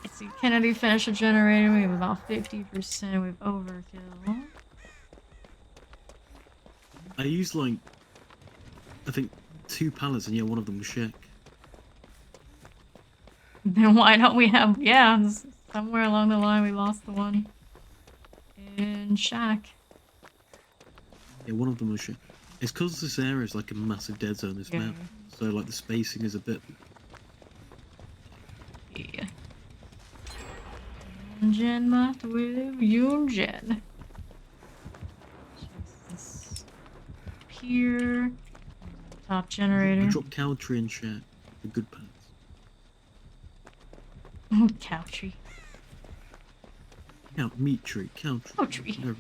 Let's see, Kennedy finished a generator. We have about 50%. We have overkill. I used like, I think 2 pallets, and yeah, one of them was Sheck. Then why don't we have? Yeah, somewhere along the line we lost the one in Shack. Yeah, one of them was Sheck. It's because this area is like a massive dead zone, this Yeah. map. So like the spacing is a bit. Yeah. Gen left with Yunjen. Jesus. Here. Top I generator. dropped cow tree and Sheck for good pallets. Cow tree. Cow meat tree, cow tree. Cow tree. whatever.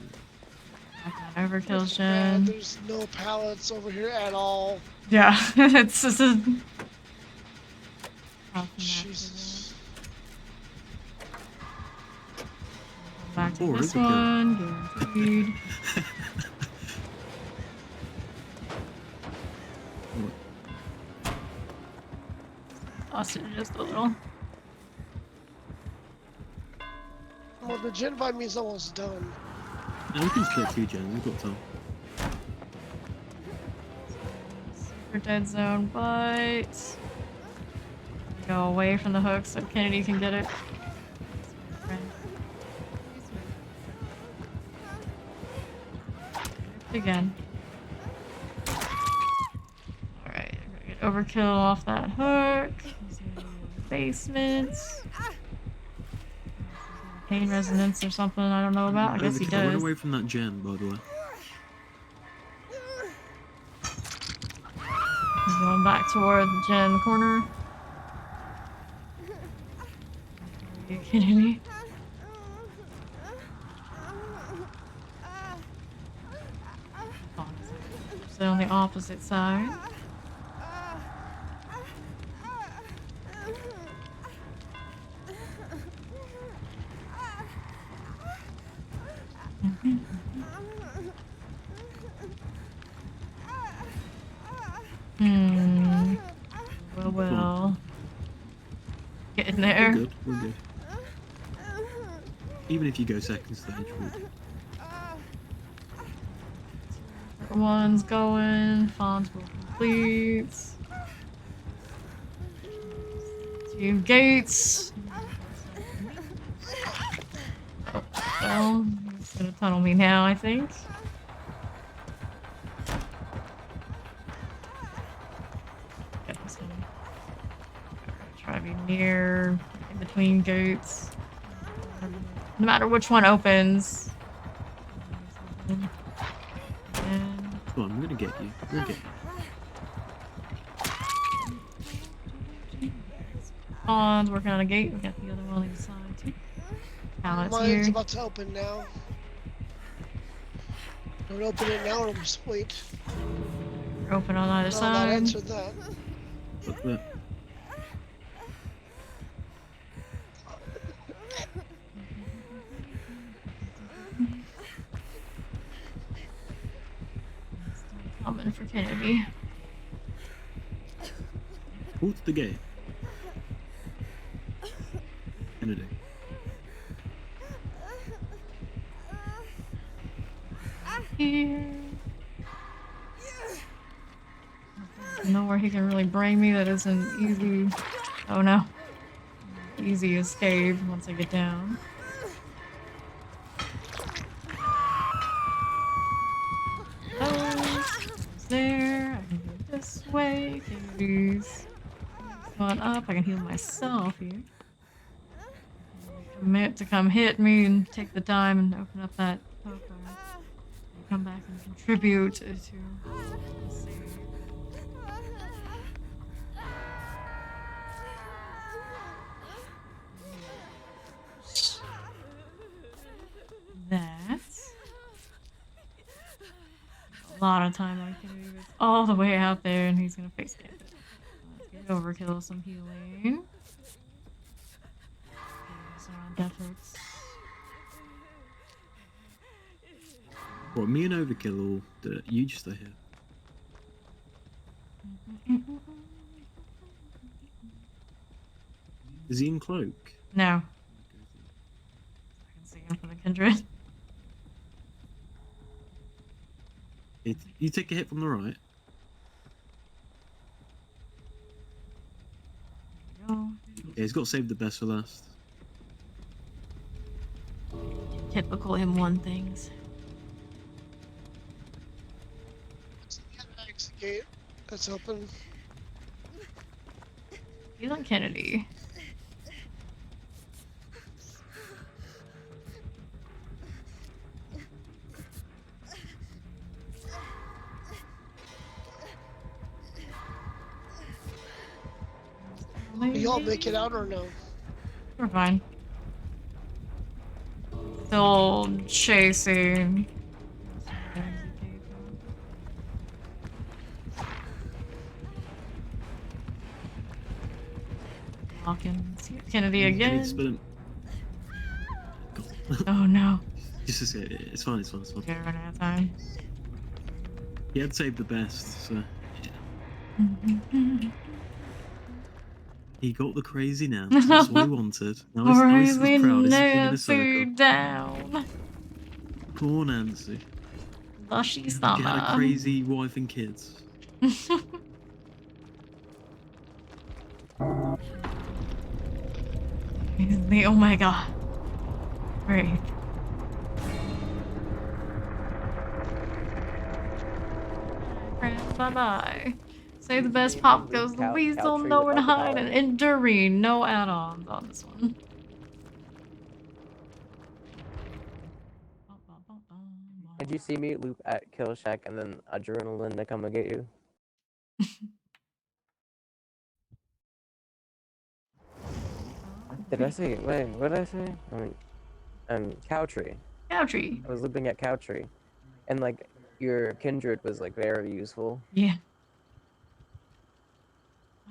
Overkill Man, gen. there's no pallets over here at all. Yeah, it's just a. Jesus. Back to Or this overkill. one, guaranteed. Lost it just a little. Well, the gen by me is almost done. Yeah, we can split 2 gens, we've got time. Super dead zone, but go away from the hook so Kennedy can get it. Again. Alright, I'm gonna get overkill off that hook. Basement. Pain resonance or something I don't know about. I guess he Overkill, run does. away from that gen, by the way. He's Going back toward the gen corner. Are you kidding me? So on the opposite side. Hmm. Well. Getting We're there. good. We're good. Even if you go second stage, we're good. One's going. Fonts will complete. 2 gates. Oh, well, he's gonna tunnel me now, I think. Yeah, he's gonna try to be near, in between gates. No matter which one opens. And Come on, I'm gonna get you. We'll get you. Fawn's working on a gate. We got the other one on the side too. Pallets Mine's here. about to open now. Don't open it now or just wait. Open on either Oh, that side. answered that. Look there. Coming for Kennedy. What's the gate? Kennedy. Here. Nowhere he can really bring me that isn't easy. Oh no. Easy escape once I get down. There. I can go this way. Kennedy's going up. I can heal myself here. Commit to come hit me and take the time and open up that poker. And come back and contribute to the save. That's a lot of time on Kennedy. It's all the way out there and he's gonna face it. Let's get overkill some healing. Efforts. Well, me and Overkill will do it. You just stay here. Is he in cloak? No. I can see him from the kindred. You take a hit from the right. There we go. Yeah, he's got to save the best for last. Typical M1 things. Exit gate that's open. He's on Kennedy. Y'all make it out or no? We're fine. Still chasing. Walking. Kennedy again. God. Oh no. Just escape. It's fine. It's fine. It's fine. We're running out of time. He had saved the best, so he got the crazy now. That's what he wanted. Now he's proud. He's spinning in a Nancy circle. down. Poor Nancy. Lushy She had a summer. crazy wife and kids. The Omega. Great. Bye bye. Say the best pop goes the weasel, Caltree nowhere to without the hide, power. and enduring. No add-ons on this one. Did you see me loop at Kill Shack and then adrenaline to come and get you? Did I say? Wait, what did I say? Cow tree. Cow tree. I was looking at cow tree, and like your kindred was like very useful. Yeah.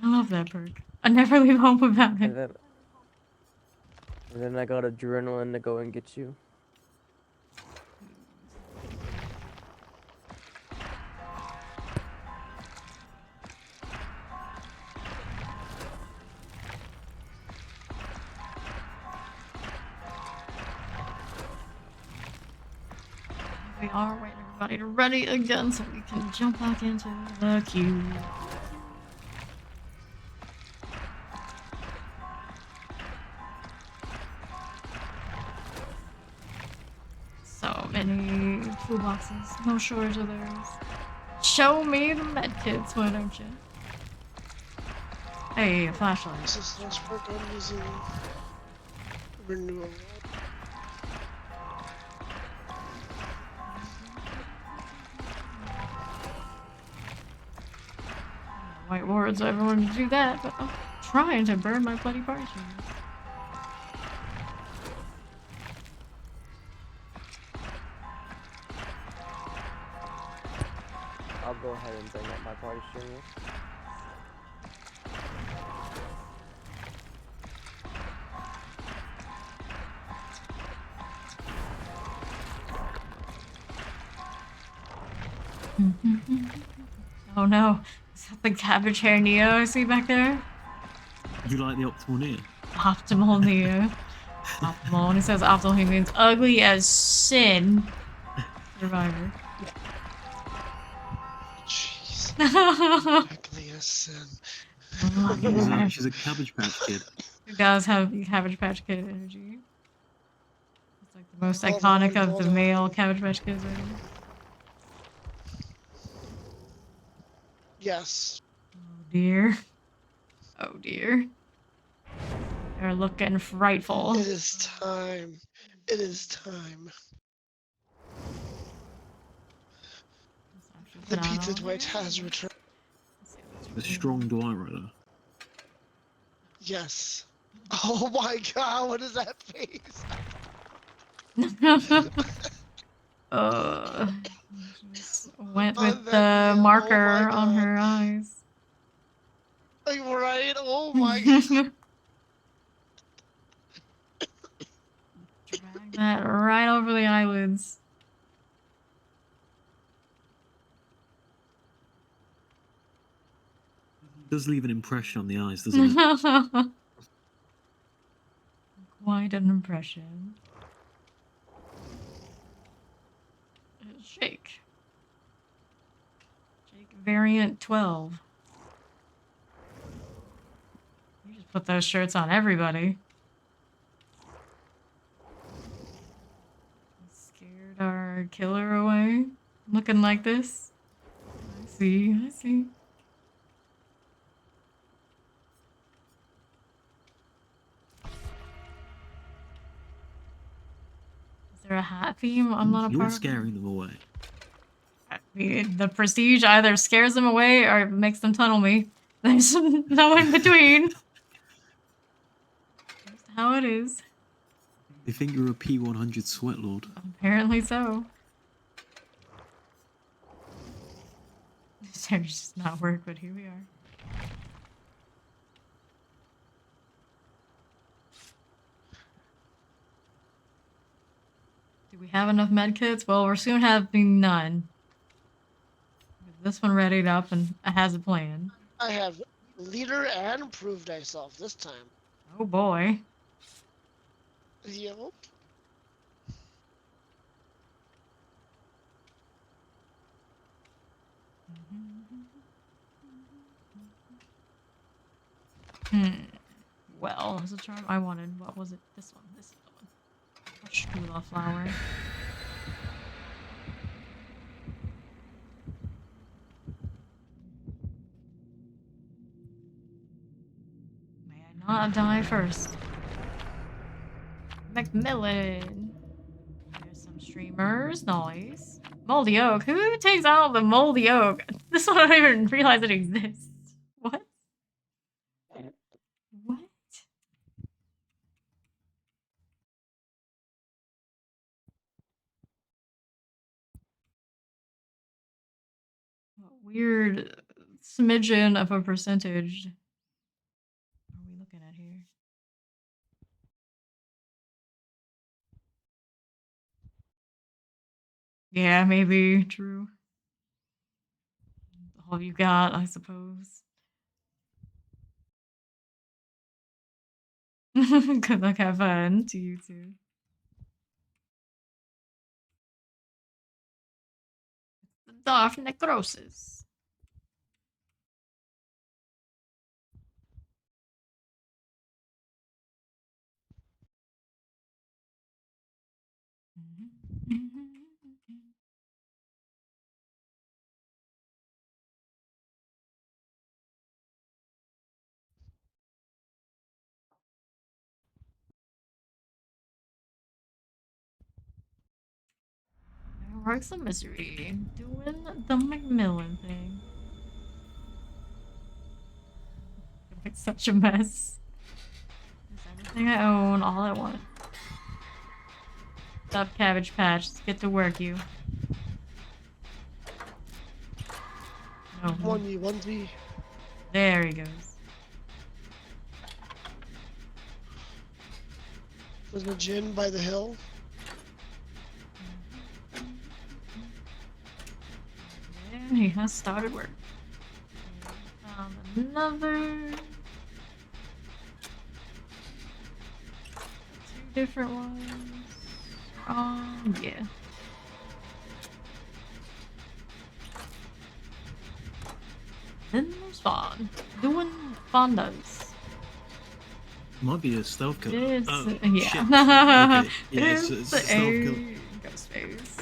I love that perk. I never leave home without And it. then I got adrenaline to go and get you. We are waiting everybody to ready again so we can jump back into the queue. So many food boxes, no shortage of theirs. Show me the medkits, why don't you? Hey, a flashlight. This is the last perk I'm using. Renewal. White wards everyone to do that, but I'm trying to burn my bloody party. I'll go ahead and bring up my party streamer. Oh no, is that the cabbage hair Neo I see back there? Do you like the optimal near? Optimal Neo. Optimal. When he says optimal, he means ugly as sin. Survivor. Jeez. Who Ugly as sin. She's a Cabbage Patch Kid. does have Cabbage Patch Kid energy? It's like the most Hold iconic on, of hold the male on. Cabbage Patch Kids ever. Yes. Oh dear. Oh dear. They're looking frightful. It is time. It is time. The pizza Dwight has returned. A strong Dwight right there. Yes. Oh my god, what is that face? Just went On with that the nail, marker oh my on God. her eyes. Like, right? Oh my god. Drag that right over the eyelids. Does leave an impression on the eyes, doesn't it? Quite an impression. Shake. Shake variant 12. You just put those shirts on everybody. Scared our killer away. Looking like this. I see, I see. Is there a hat theme? I'm not a You're part of it. scaring them away. The prestige either scares them away or makes them tunnel me. There's no in between. Just how it is. They think you're a P100 sweat lord. Apparently so. This hair's just not work, but here we are. Do we have enough medkits? Well, we're soon having none. This one readied up and has a plan. I have leader and proved myself this time. Oh boy. Yep. Well, as a charm I wanted. What was it? This one. This is the one. A Shula flower. May I not die first? Macmillan. There's some streamers. Nice. Moldy oak. Who takes out the moldy oak? This one I don't even realize it exists. What? What? weird smidgen of a percentage. What are we looking at here? Yeah, maybe true. All you got, I suppose. Good luck, have fun to you too. Dark necrosis. Works of misery. Doing the Macmillan thing. It's such a mess. It's everything I own, all I want. Stop, Cabbage Patch. Let's get to work, you. No. 1v1v. There he goes. There's a gin by the hill. And he has started work. Found another. 2 different ones. Yeah. Then there's Fawn. Doing Fawn does. Might be a stealth kill. It's, Oh, yeah. shit. Okay. Yeah, it's a It's stealth kill. Ghost face.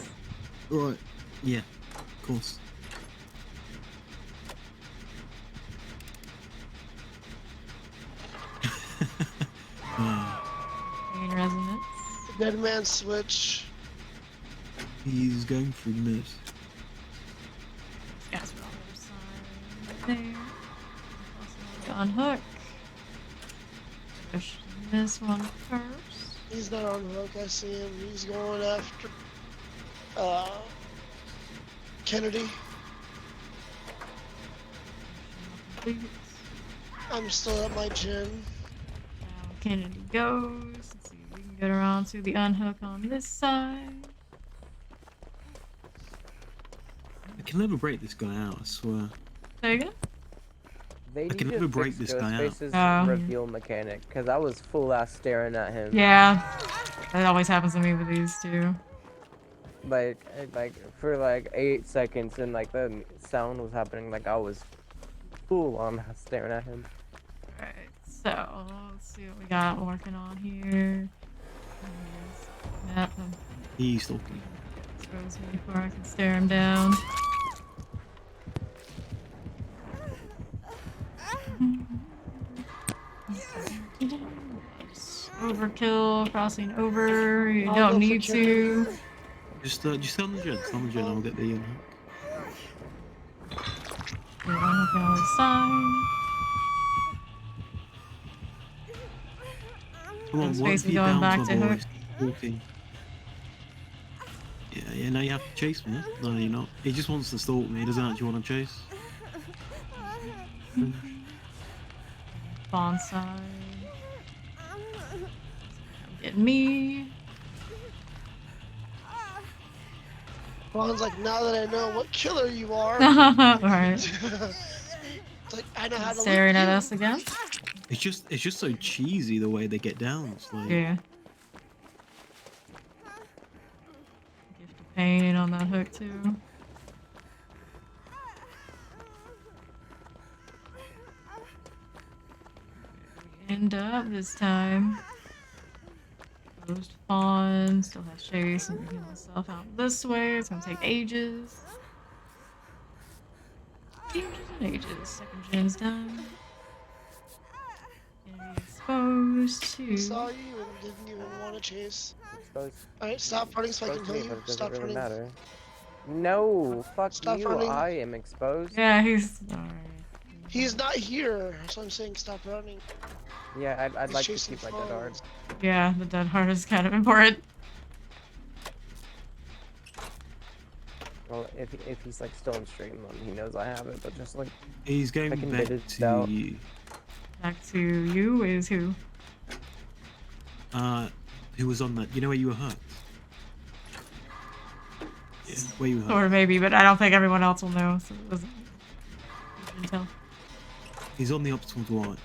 Right. Yeah, of course. Pain resonance. Dead man switch. He's going through mid. Guys are on the other side. Right there. Also unhook. Push this one first. He's not on hook. I see him. He's going after Kennedy. Complete. I'm still at my gin. Down Kennedy goes. Let's see if we can get around to the unhook on this side. I can never break this guy out, I swear. Say again? They can need never to break fix this guy out. Ghostface's Oh. reveal mechanic, because I was full ass staring at him. Yeah. That always happens to me with these two. Like for like 8 seconds, and like the sound was happening, like I was full on staring at him. Alright, so let's see what we got working on here. Map him. He's stalking. Expose me before I can stare him down. Overkill, crossing over. You I'll don't go for need to. Just stay on the gen. Stay on the gen. I'll get the unhook. You're unhooking on the side. Come on, Those one faces feet going down back to to my hook. voice. Walking. Yeah, now you have to chase me. No, you're not. He just wants to stalk me. He doesn't actually want to chase. Fawn side. Get me. Ron's like, now that I know what killer you are, Alright. it's like I know how to Staring look at you. us again. It's just so cheesy the way they get down. It's like, Yeah. Gift of pain on that hook too. We end up this time. Closed Fawn, still has chase and heal myself out this way. It's gonna take ages. Ages and ages. Second gen's done. Gonna be exposed to. Saw you and didn't even want to chase. Exposed, Alright, stop running so I can exposed heal me, you. but it Stop doesn't really running. matter. No, fuck Stop you. running. I am exposed. Yeah, he's alright. He's not here, so I'm saying stop running. Yeah, I'd He's like to chasing keep my dead hard. phones. Yeah, the dead heart is kind of important. Well, if he's like still in straight line, he knows I have it, but just like He's going I can back bid it to out. you. Back to you is who? Who was on that? You know where you were hurt? Yeah, where you were hurt. Or maybe, but I don't think everyone else will know. So it doesn't. You can tell. He's on the optimal right.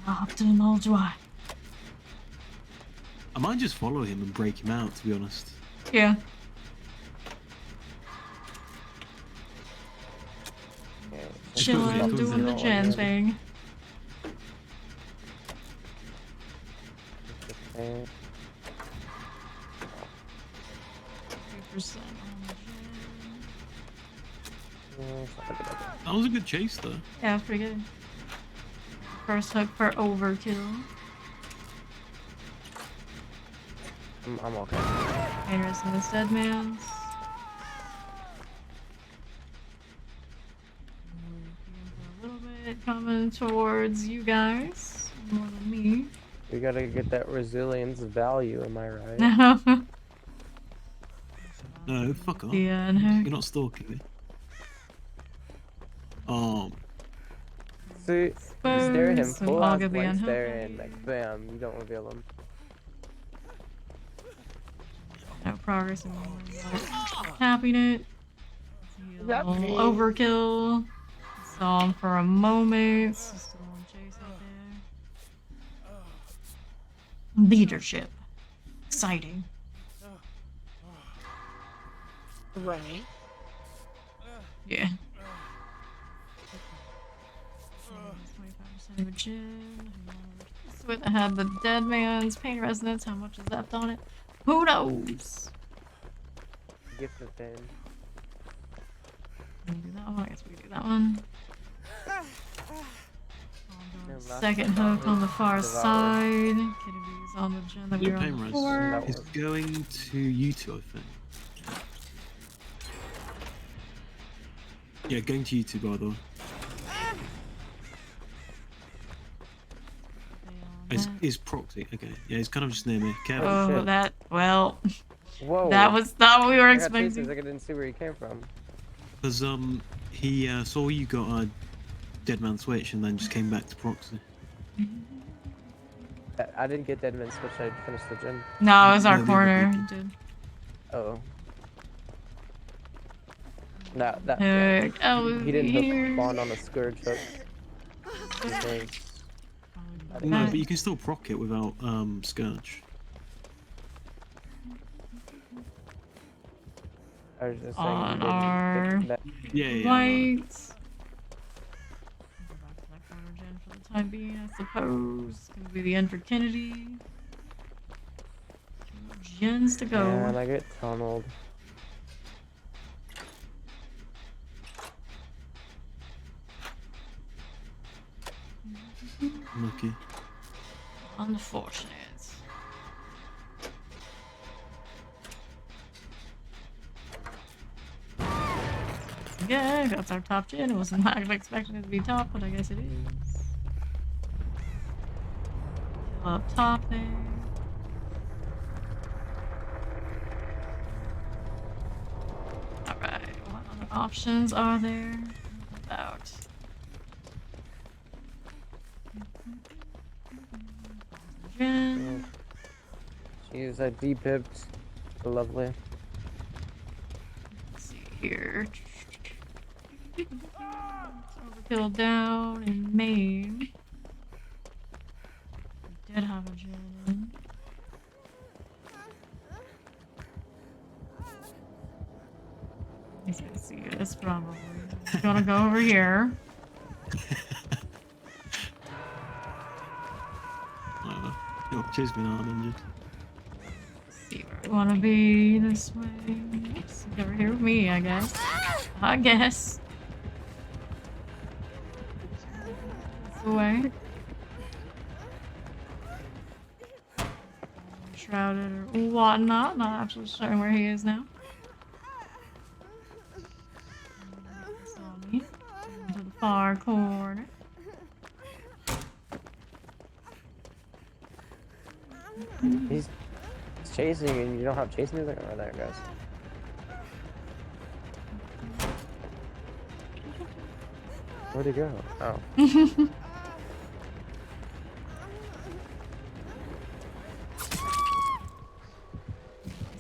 Optimal drive. I might just follow him and break him out, to be honest. Yeah. Yeah, Just so go he's ahead, Chilling, go doing the ahead. gen thing. Okay. 2% on the gen. That was a good chase, though. Yeah, it's pretty good. First hook for overkill. I'm okay. Dangerous in this dead man's. A little bit coming towards you guys more than me. We gotta get that resilience value, am I right? No. No, fuck off. Yeah, You're not stalking me. See, you stare him Suppose, full I'll ass get the blank unhook. stare and like bam, you don't reveal him. No progress in tapping it. That He'll pain. overkill. Saw him for a moment. Still on chase out there. Leadership. Exciting. Right. Yeah. 25% of a gin. So I had the dead man's pain resonance. How much is left on it? Who knows? Gift of pain. We do that one. I guess we do that one. Yeah, last Second one hook on the far Devour. side. Kennedy's on the gen that we Blue were pain on res before. That is was- going to you two, I think. Yeah, going to you two, by the way. Is proxy. Okay. Yeah, he's kind of just near me. Careful. Oh, shit. that. Well, Whoa. that was not what we were I got chasers, expecting. I didn't see where he came from. Because he saw you got a dead man switch and then just came back to proxy. I didn't get Deadman switch, I finished the gen. No, it was our No, the other corner. people. Dude. Oh. No, that Hook. Oh, he didn't here. hook Bond on a scourge hook. Because No, but you can still proc it without Scourge. I was just saying On he didn't our get that. Yeah, yeah. White. Go back to that corner gen for the time being, I suppose. It's gonna be the end for Kennedy. 2 gens to go. Man, I get tunneled. Lucky. Unfortunate. Yeah, that's our top gen. It wasn't not expecting it to be top, but I guess it is. Kill up top there. Alright, what other options are there? About. Gen. Jeez, I depipped. Lovely. Let's see here. Overkill down in Maine. We did have a gen. He's gonna see this probably. He's gonna go over here. Your chase been arm injured. See where we wanna be this way. Oops, he's over here with me, I guess. I guess. This way. Shrouded or whatnot. Not absolutely certain where he is now. Saw me. To the far corner. He's chasing you and you don't have chase music? Oh, there it goes. Where'd he go? Oh.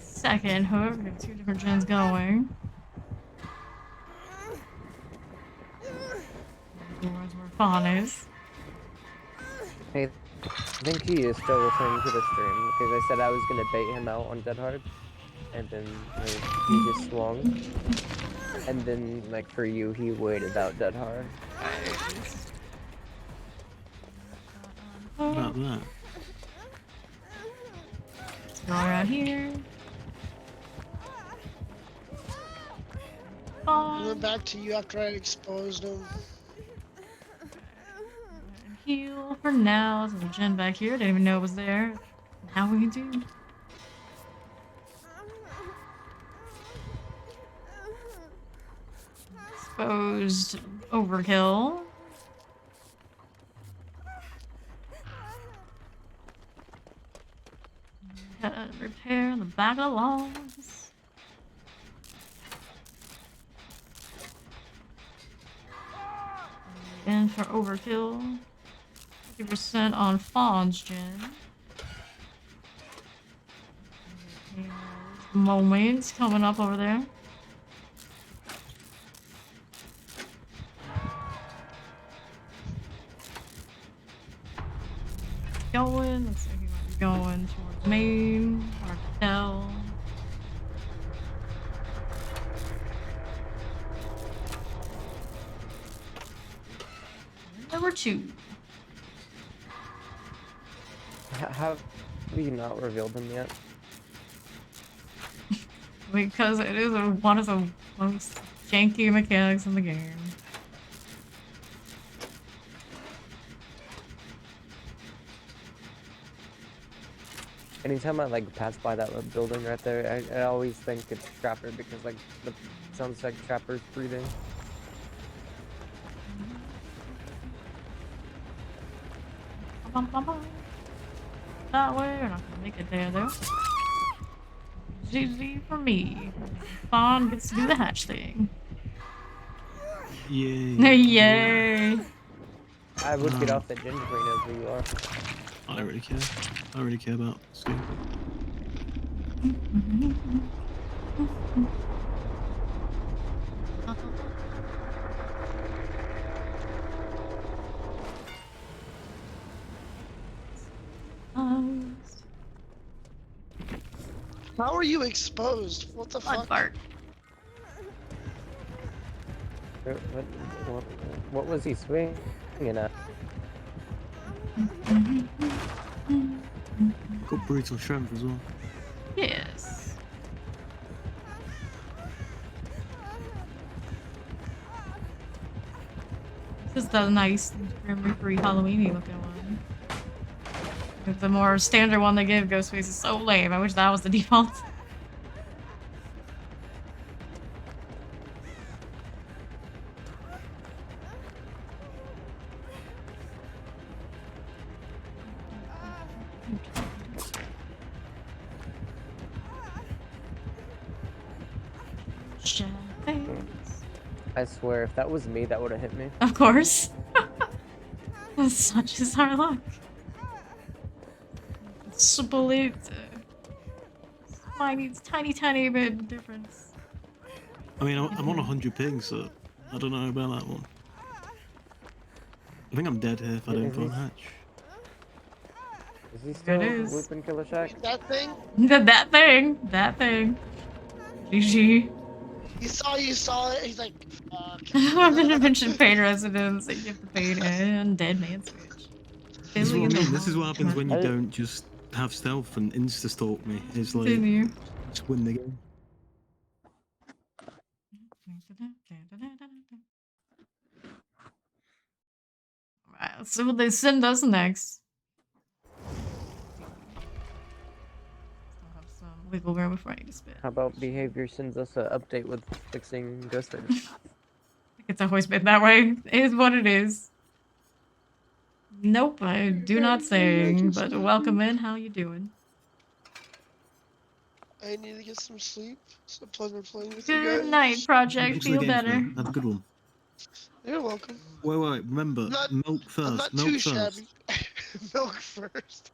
Second hook. We have two different gens going. Doors where Fawn is. Hey, I think he is still listening to the stream because I said I was gonna bait him out on Dead Hard, and then he just swung, and then like for you he waited out Dead Hard. About that. Let's go around here. I Fawn. went back to you after I exposed him. Heal for now. There's a gen back here. Didn't even know it was there. Now we do. Exposed overkill. Gotta repair the back of the logs. And for overkill. 50% on Fawn's gen. Moments coming up over there. Going, looks like he might be going towards main, or Dell. Number 2. Have you not revealed him yet? Because it is one of the most janky mechanics in the game. Anytime I like pass by that little building right there, I always think it's Trapper because like the sounds like Trapper's breathing. Bum, bum, bum. That way, we're not gonna make it there though. GG for me. Fawn gets to do the hatch thing. Yay. Yay! I would get off that ginger if he knows who you are. I don't really care. I don't really care about skill. How are you exposed? What the Blood fuck? fart. What was he swinging at? Got brutal strength as well. Yes. This is the nice Grim Reaper Halloweeny looking one. The more standard one they give Ghostface is so lame. I wish that was the default. I swear, if that was me, that would have hit me. Of course. Such is our luck. Split. Tiny bit difference. I mean, I'm on 100 ping, so I don't know about that one. I think I'm dead here if I don't find hatch. Is he still It is. looping Killer Shack? That thing? That thing. GG. He saw it, he's like, fuck. I'm gonna mention pain residence. You have the pain and dead man switch. This is what I Billy mean. This is what happens when you I- don't just have stealth and insta stalk me. It's like Continue. just win the game. Alright, let's see what they send us next. Still have some wiggle room before I need to spit. How about Behavior sends us an update with fixing Ghostface? It's always been that way. It is what it is. Nope, I do not sing, but welcome in. How you doing? I need to get some sleep. It's a pleasure playing with you Good guys. night, Project. Thanks for the Feel game, better. Phil. Have a good one. You're welcome. Wait. Remember, I'm not. milk I'm first. not Milk too first. shabby. Milk first.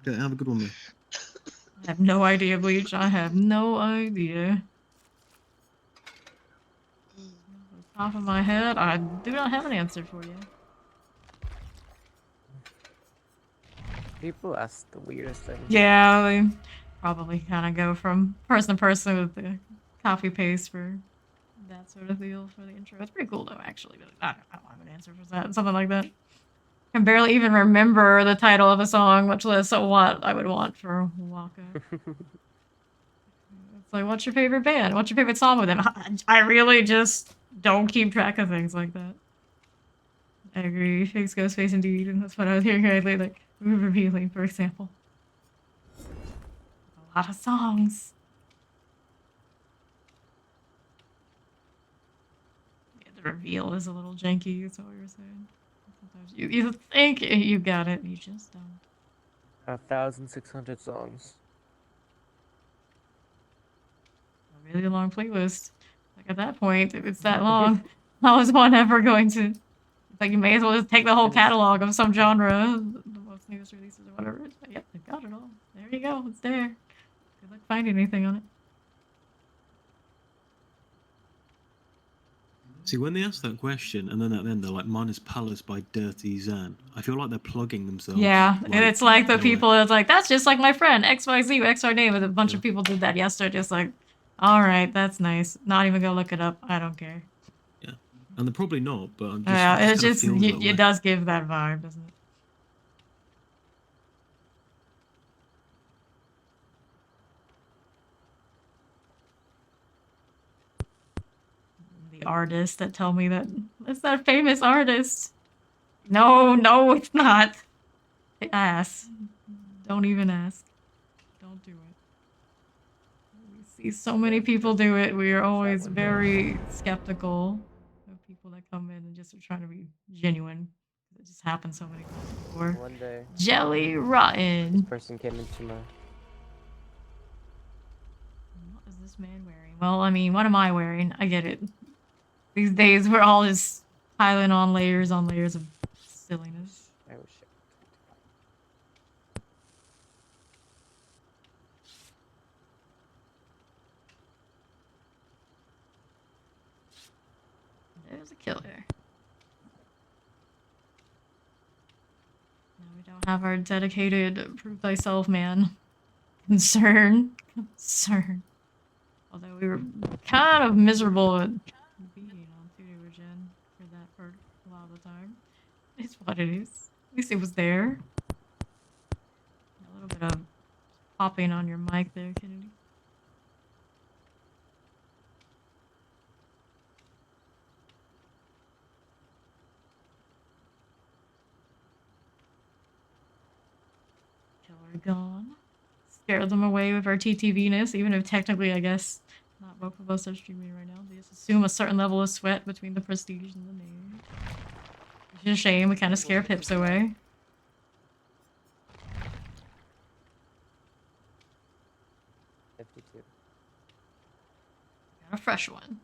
Okay, have a good one, mate. I have no idea, Bleach. I have no idea. Off the top of my head, I do not have an answer for you. People ask the weirdest things. Yeah, they probably kind of go from person to person with the copy paste for that sort of deal for the intro. It's pretty cool though, actually. But I don't have an answer for that. Something like that. I can barely even remember the title of a song, much less what I would want for Waka. It's like, what's your favorite band? What's your favorite song with them? I really just don't keep track of things like that. I agree. Face goes face indeed, and that's what I was hearing lately. Like, Move Revealing, for example. A lot of songs. Yeah, the reveal is a little janky, that's what we were saying. Sometimes you think you got it, and you just don't. 1,600 songs. A really long playlist. Like, at that point, if it's that long, how is one ever going to... It's like, you may as well just take the whole And it's- catalog of some genre, the most newest releases or whatever. Yep, they've got it all. There you go, it's there. Good luck finding anything on it. See, when they ask that question, and then at the end they're like, "Mine is Palace by Dirty Zan." I feel like they're plugging themselves. Yeah, and it's like the in a way. people that's like, that's just like my friend, XYZ, X our name, and a bunch of people did that yesterday, just like, alright, that's nice. Not even gonna look it up. I don't care. Yeah, and they're probably not, but I'm just. Yeah, it it's kinda just, feels that way. it does give that vibe, doesn't it? The artists that tell me that it's that famous artist. No, it's not. Ask. Don't even ask. Don't do it. We see so many people do it. We are always very skeptical of people that come in and just are trying to be genuine. It just happened so many times before. One day, Jelly this rotten. person came into my. What is this man wearing? Well, I mean, what am I wearing? I get it. These days, we're all just piling on layers of silliness. Oh shit. There's a killer. Now we don't have our dedicated prove thyself man. Concern. Although we were kind of miserable at being on Tutor Gen for that for a lot of the time. It's what it is. At least it was there. A little bit of popping on your mic there, Kennedy. Killer gone. Scared them away with our TTV-ness, even if technically, I guess, not both of us are streaming right now. They just assume a certain level of sweat between the prestige and the name. Which is a shame, we kind of scare Pips away. 52. Got a fresh one.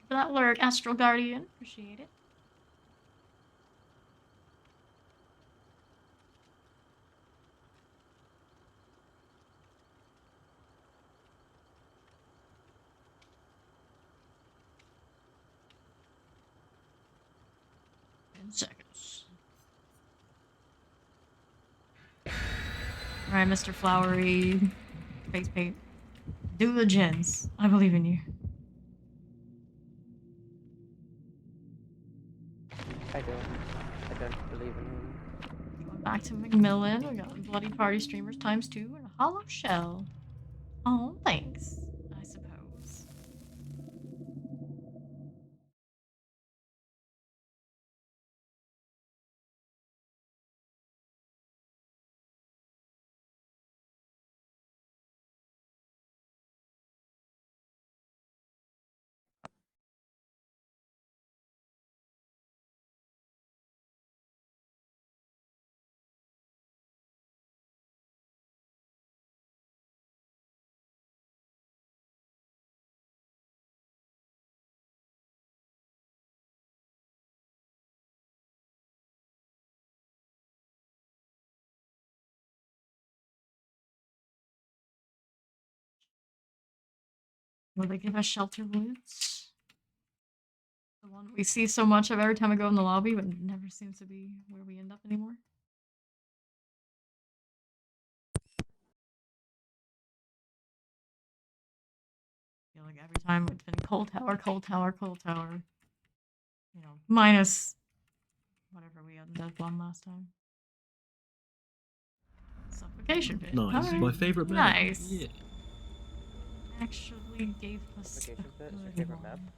For that lurk, Astral Guardian. Appreciate it. Seconds. Alright, Mr. Flowery face paint. Do the gens. I believe in you. I don't believe in him. Going back to Macmillan. We got Bloody Party Streamers ×2 and a Hollow Shell. Oh, thanks. I suppose. Will they give us Shelter Woods? The one we see so much of every time we go in the lobby, but never seems to be where we end up anymore. I feel like every time it's been Cold Tower, Cold Tower, Cold Tower. You know, minus whatever we undead one last time. Suffocation pit. Nice. Alright. My favorite map. Nice. Yeah. Actually gave us Suffocation a pit is your good favorite map? one.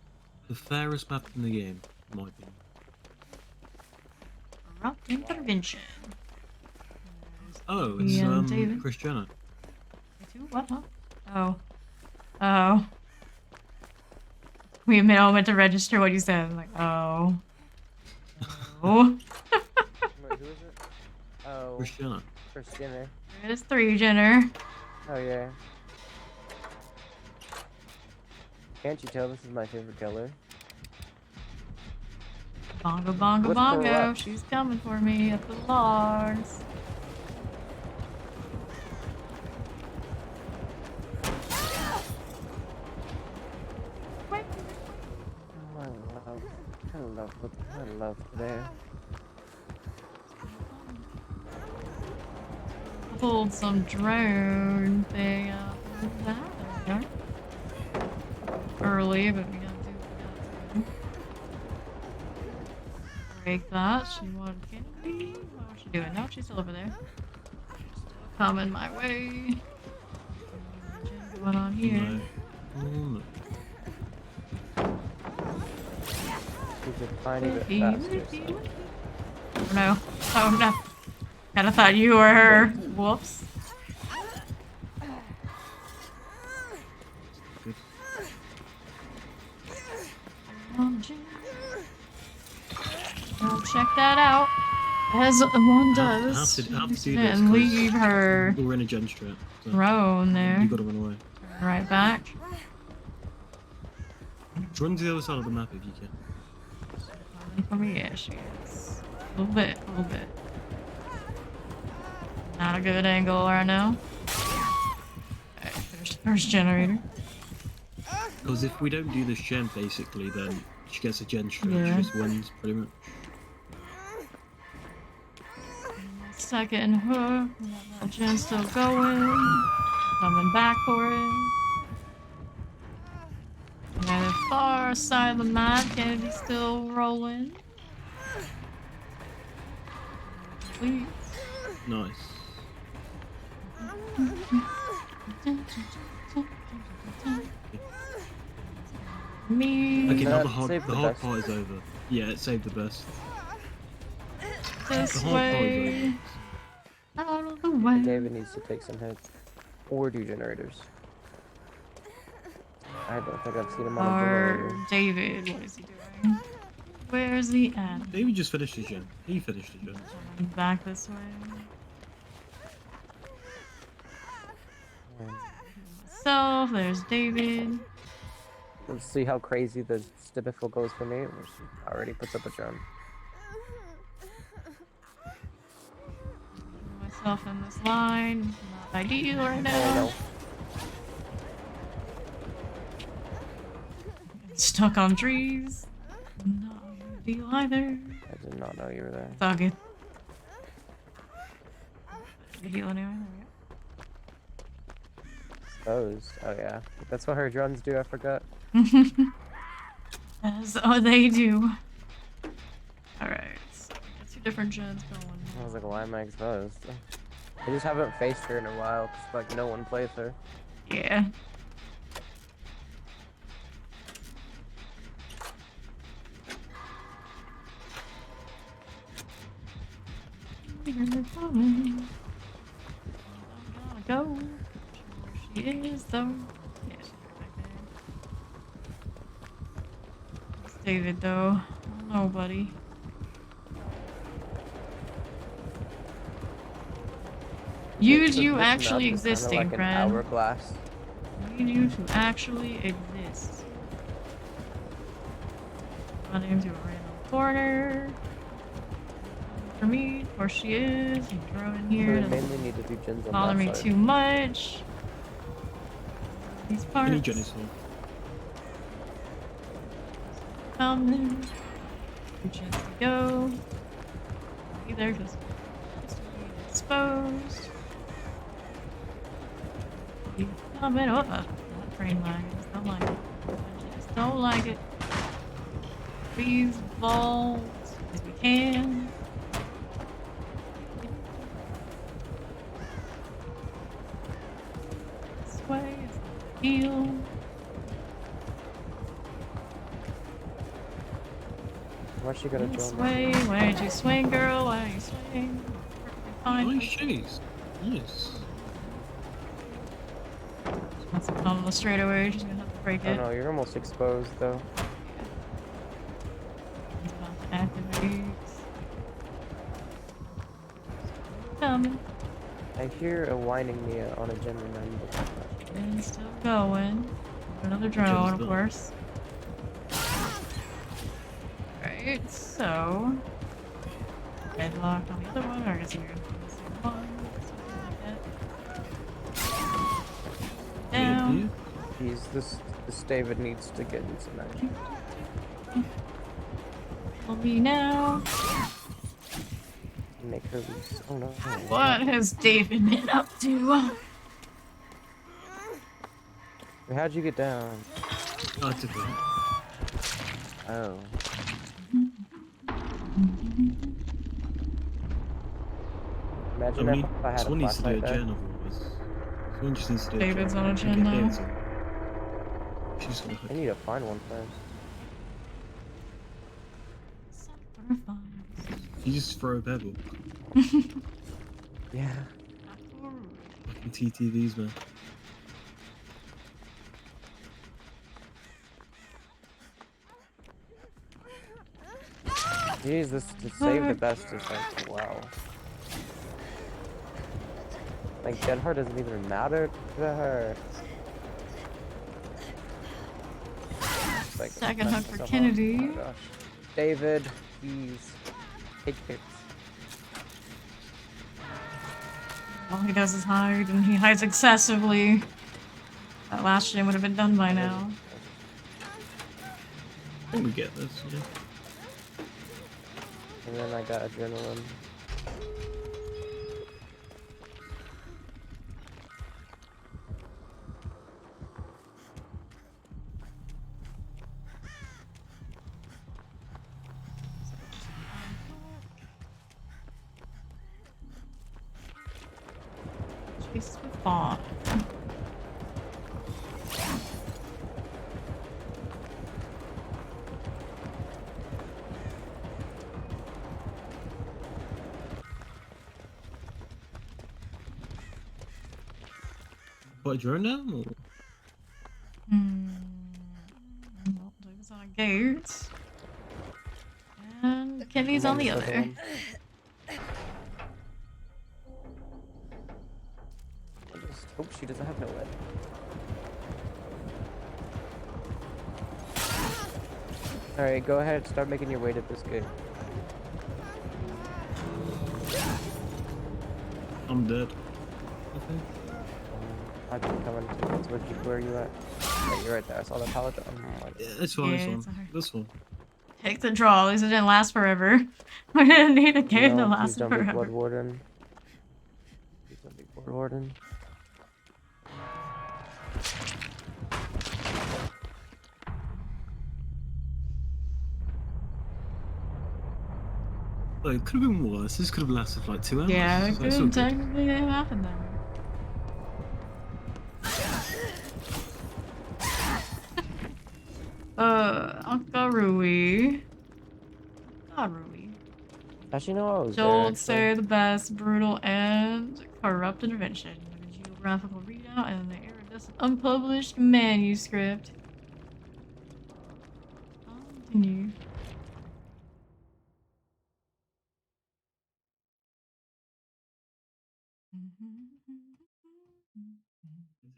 The fairest map in the game, in my opinion. Corrupt intervention. Oh, it's David. Chris Jenner. What? Huh? Oh. Oh. We all went to register what you said. I'm like, oh. Oh. Wait, who is it? Oh, Chris Jenner. Chris Jenner. There's 3 Jenner. Oh yeah. Can't you tell this is my favorite killer? Bongo, bongo, What's bongo. corrupt? She's coming for me at the logs. I love there. Pulled some drone thing out of that. There we go. Early, but we gotta do what we gotta do. Break that. She wanted candy. What was she doing? No, she's still over there. Still coming my way. What's going on here? No. Oh, no. He's a tiny bit faster. So. Oh no. Oh no. Kinda thought you were her. Whoops. Good. I'll check that out. As one does. Have to do this. And 'cause leave her We're in a gen strat. So throne there. you gotta run away. Right back. Run to the other side of the map if you can. Coming for me, yeah, she is. A little bit, a little bit. Not a good angle right now. Alright, there's first generator. Because if we don't do this gen, basically, then she gets a gen strat. Yeah. She just wins, pretty much. Second hook. That gen's still going. Coming back for it. Yeah, the far side of the map, Kennedy's still rolling. Please. Nice. Me. Okay, now That the hard saved the part best. is over. Yeah, it saved the best. This The hard part is way. over. Out of the way. David needs to take some hits. Or do generators. I don't think I've seen him on a generator. Or David, what is he doing? Where's he at? David just finished his gen. He finished his gen. Back this way. Myself, there's David. Let's see how crazy the Stibiffle goes for me. Which already puts up a drum. Myself in this line. Not ideal right Oh now. no. Stuck on trees. Not ideal either. I did not know you were there. It's all good. Heal anyway. Exposed. Oh yeah. That's what her drums do, I forgot. There we go. As they do. Alright. So we got 2 different gens going. I was like, why am I exposed? I just haven't faced her in a while, cause like no one plays her. Yeah. We're coming. Gotta go. Where she is though. Yeah, she's right back there. It's David though. I don't know, buddy. Use So you this map actually is kinda existing, like an friend. hourglass. Need you to actually exist. Run into a random corner. For me, where she is, and throw in So here. we Doesn't mainly need to do gens on bother that me side. too much. These parts. Any gen is fine. coming. 2 chance to go. Be there because it's being exposed. Keep coming. Oh, that train line. I just don't like it. I just don't like it. Please vault as we can. This way is the heal. Why she gotta This join way, me? why don't you swing, girl? Why don't you swing? Perfectly fine. Nice chase. Nice. Wants to come on the straightaway. She's gonna have to break Oh it. no, you're almost exposed though. He's about to activate. Coming. I hear a whining me on a gen remember. And still going. Another drone, of done. course. Right, so. Headlock on the other one, or is he on the same one? Something like that. Down. Jeez, this David needs to get in some action. Will be now. Make her loose. Oh no. What has David been up to? How'd you get down? Oh, it's okay. Oh. Imagine if I had a Someone needs to do a flashlight gen there. otherwise. Someone just needs to do David's a gen. on a and gen get now. David's on. She's gonna I need to find one first. You just throw a pebble. Yeah. Fucking TTVs, man. Jeez, this to save the best is like wow. Like Dead Heart doesn't even matter to her. It's like Second messing hook for myself up. Kennedy. Oh my gosh. David, please. Take it. All he does is hide, and he hides excessively. That last gen would have been done by now. I think we get this, yeah. And then I got adrenaline. Chase with bomb. What, drone now? Or? Well, David's on a gate. And Kenny's on the other. I just hope she doesn't have no lead. Alright, go ahead, start making your way to this gate. I'm dead. Okay. I've been coming towards where you at? Yeah, you're right there. I saw the pallet. Yeah, this one, Yeah, this it's one. alright. This one. Take the draw. At least it didn't last forever. We didn't need a game to No, please last don't be Blood forever. Warden. Please don't be Blood Warden. Oh, it could have been worse. This could have lasted for like 2 hours. Yeah, it So could it's all have good. technically happened then. Akarui. Akarui. Actually, no, I was there. Jolt Actually. say the best, brutal, and corrupt intervention. With a geographical readout and the iridescent unpublished manuscript. I'll continue.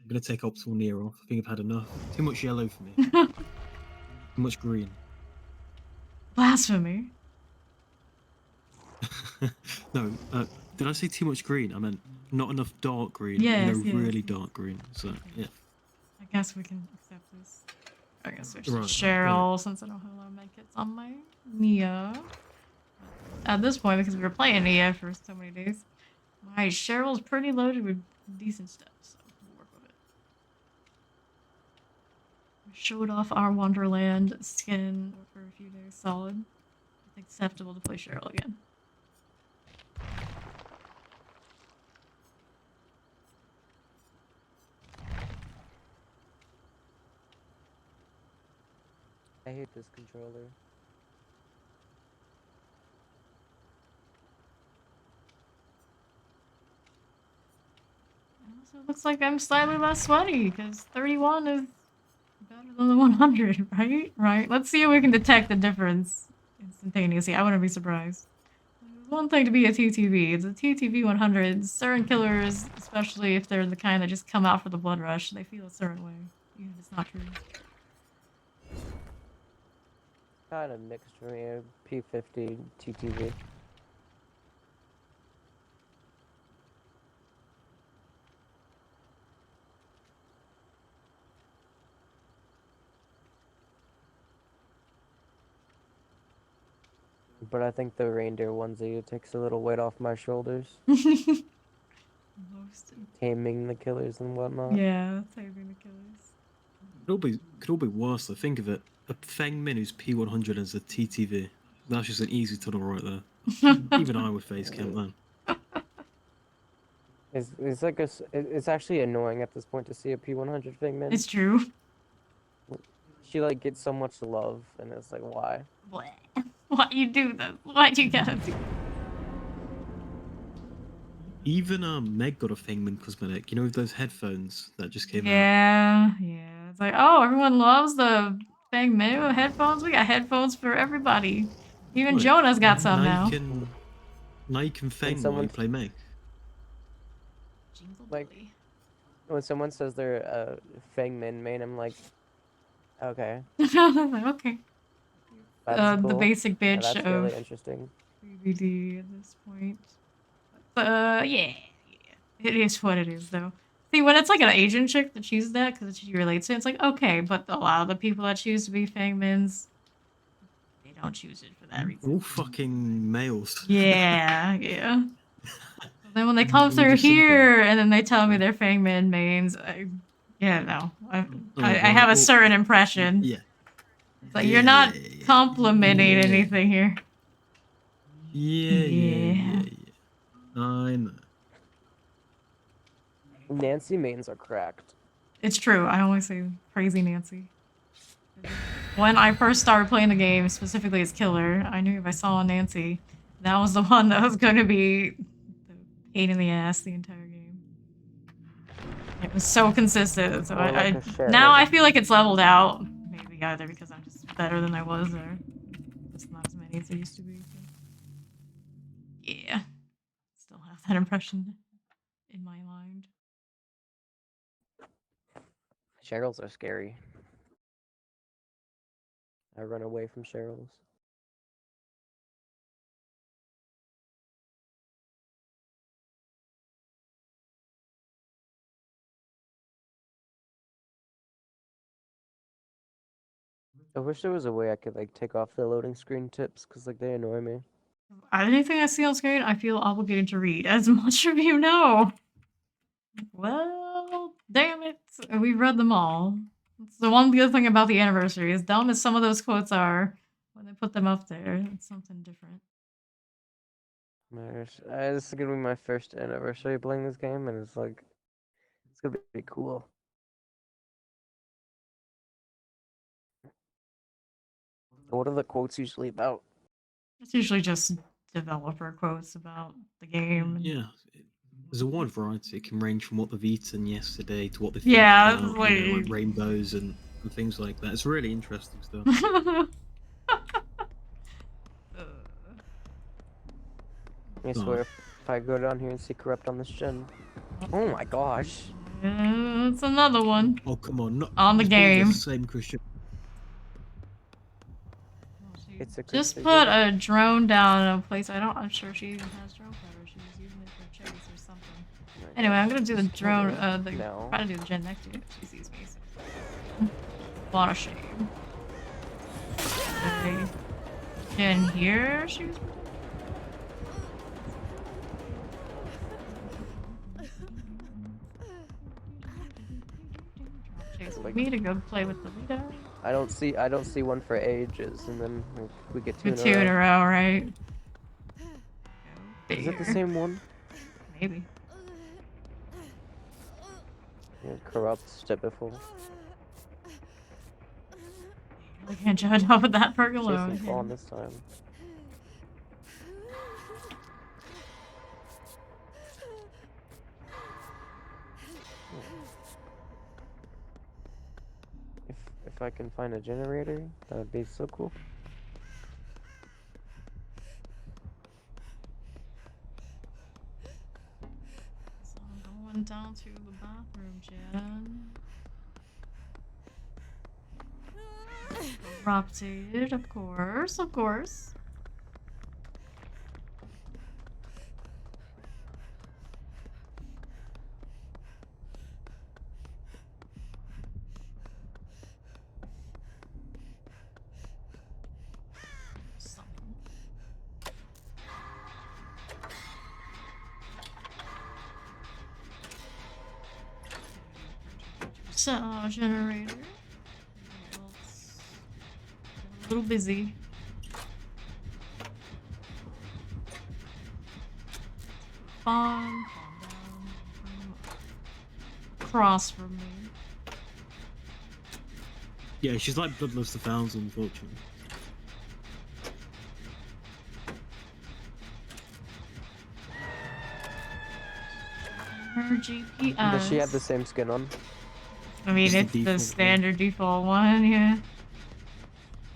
I'm gonna take optimal near off. I think I've had enough. Too much yellow for me. Too much green. Blasphemy. No, did I say too much green? I meant not enough dark green. Yes, you know, yes. really dark green. So yeah. I guess we can accept this. I guess switch to Right, Cheryl since I don't have a lot of medkits on my Nia. At this point, because we were playing Nia for so many days, my Cheryl's pretty loaded with decent stuff, so we'll work with it. We showed off our Wonderland skin for a few days solid. It's acceptable to play Cheryl again. I hate this controller. Also, looks like I'm slightly less sweaty because 31 is better than the 100, right? Right. Let's see if we can detect the difference instantaneously. I wouldn't be surprised. It's one thing to be a TTV. It's a TTV 100. Certain killers, especially if they're the kind that just come out for the blood rush, they feel a certain way, even if it's not true. Kind of mixed for me. P50 TTV. But I think the reindeer onesie takes a little weight off my shoulders. Most. Taming the killers and whatnot. Yeah, saving the killers. Could all be worse though. Think of it. A Feng Min who's P100 as a TTV. That's just an easy tunnel right there. Even I would face camp then. It's like it's actually annoying at this point to see a P100 Figment. It's true. She like gets so much love, and it's like, why? Bleh. Why you do this? Why'd you gotta do? Even Meg got a Feng Min cosmetic. You know, with those headphones that just came out. Yeah, yeah. It's like, oh, everyone loves the Fang Menu headphones. We got headphones for everybody. Even Right. Jonah's got some now. Now you can Feng while someone- you play Meg. Jingle Like- belly. When someone says they're a Feng Min main, I'm like, okay, Okay. that's cool. The basic Yeah, bitch that's really of interesting. BBD at this point. Yeah. It is what it is, though. See, when it's like an Asian chick that chooses that because she relates to it, it's like, okay, but a lot of the people that choose to be Fangmins, they don't choose it for that reason. All fucking males. Yeah, yeah. But then when they come Let me through do something. here and then they tell me they're Fangman mains, no. I Alright, have a well, certain impression. Yeah. It's like, you're not Yeah. complimenting Yeah. anything here. Yeah. I know. Nancy mains are cracked. It's true. I always say crazy Nancy. When I first started playing the game, specifically as killer, I knew if I saw a Nancy, that was the one that was going to be the pain in the ass the entire game. It was so consistent. So Or like a sheriff. now I feel like it's leveled out. Maybe either because I'm just better than I was, or just not as many as there used to be. So. Yeah, still have that impression in my mind. Cheryl's are scary. I run away from Cheryl's. I wish there was a way I could like take off the loading screen tips because like they annoy me. Anything I see on screen, I feel obligated to read, as much of you know. Well, damn it. We've read them all. It's the one good thing about the anniversary, as dumb as some of those quotes are, when they put them up there, it's something different. This is gonna be my first anniversary playing this game, and it's like, it's gonna be cool. What are the quotes usually about? It's usually just developer quotes about the game. And Yeah. There's a wide variety. It can range from what they've eaten yesterday to what they think Yeah, about, like- you know, like rainbows and things like that. It's really interesting stuff. I swear, if I go down here and see corrupt on this gen. Oh my gosh. It's another one. Oh, come on. Not, On the it's probably game. The same Christian. It's a Just Christian put gen. a drone down in a place. I'm sure she even has drone cover. She was using it for chase or something. Oh my Anyway, I'm gosh. gonna do the drone. No. Try to do the gen next to it. If she sees me. So. What a shame. Okay. In here, she was. Chase with me to go play with the leader. I don't see one for ages, and then we get two With in two in a a row. row, right? Is it the Here. same one? Maybe. Yeah, corrupt typical. I can't judge off of that perk She alone. hasn't fallen this time. If I can find a generator, that would be so cool. So I'm going down to the bathroom, Jen. Corrupted, of course, of course. Something. So, generator. A little busy. Calm down. Across from me. Yeah, she's like Bloodlust 1000, unfortunately. Her GPS. Does she have the same skin on? I mean, Just the it's the default one. standard default one, yeah.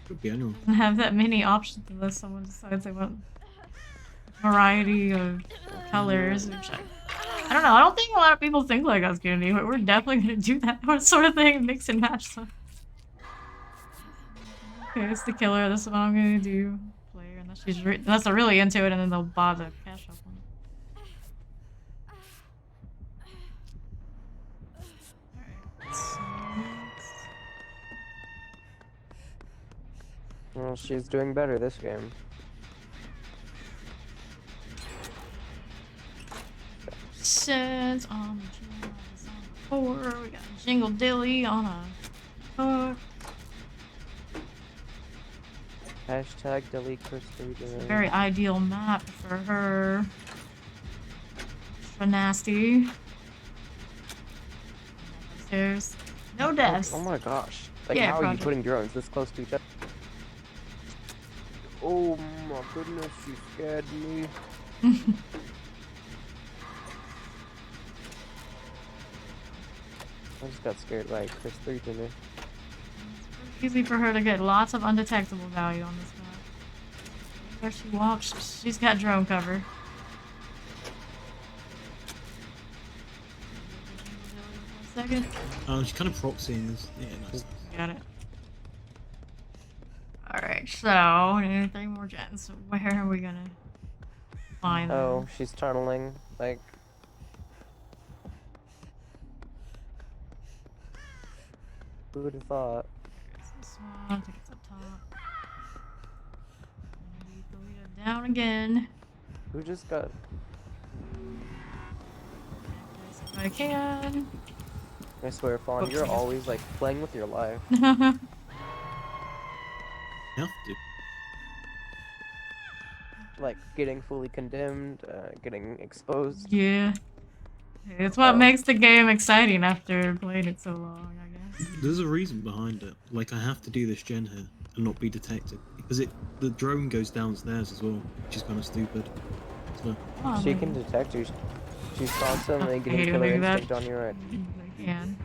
Could be anyone. Doesn't have that many options unless someone decides they want a variety of colors, which I don't know. I don't think a lot of people think like us gonna do it. We're definitely gonna do that sort of thing, mix and match stuff. Okay, it's the killer. That's what I'm gonna do. Player, unless they're really into it, and then they'll buy the cash up one. Alright, so Well, she's doing better this game. Says on the four, we got Jingle Dilly on a hook. Hashtag delete Chris Very ideal map for her. For nasty. There's no deaths. Oh my gosh. Like, Yeah, how are you Project. putting drones this close to each other? Oh my goodness, you scared me. I just got scared by Chris 3 to me. Easy for her to get lots of undetectable value on this map. Where she walks, she's got drone cover. Second. She's kind of proxying this. Yeah, nice. Got it. Alright, so, we need 3 more gens. So where are we gonna find them? Oh, she's tunneling. Like, who would have thought? It's this one, I think it's up top. Maybe Toledo down again. Who just got? If I can. I swear, Fawn, you're always like playing with your life. You have to. Like getting fully condemned, getting exposed. Yeah. It's what Oh. makes the game exciting after playing it so long, I guess. There's a reason behind it. Like, I have to do this gen here and not be detected. Because the drone goes downstairs as well, which is kind of stupid. So, Oh, She they- can detect you. She's constantly I getting hate when killer they do that. instinct on your end. They can.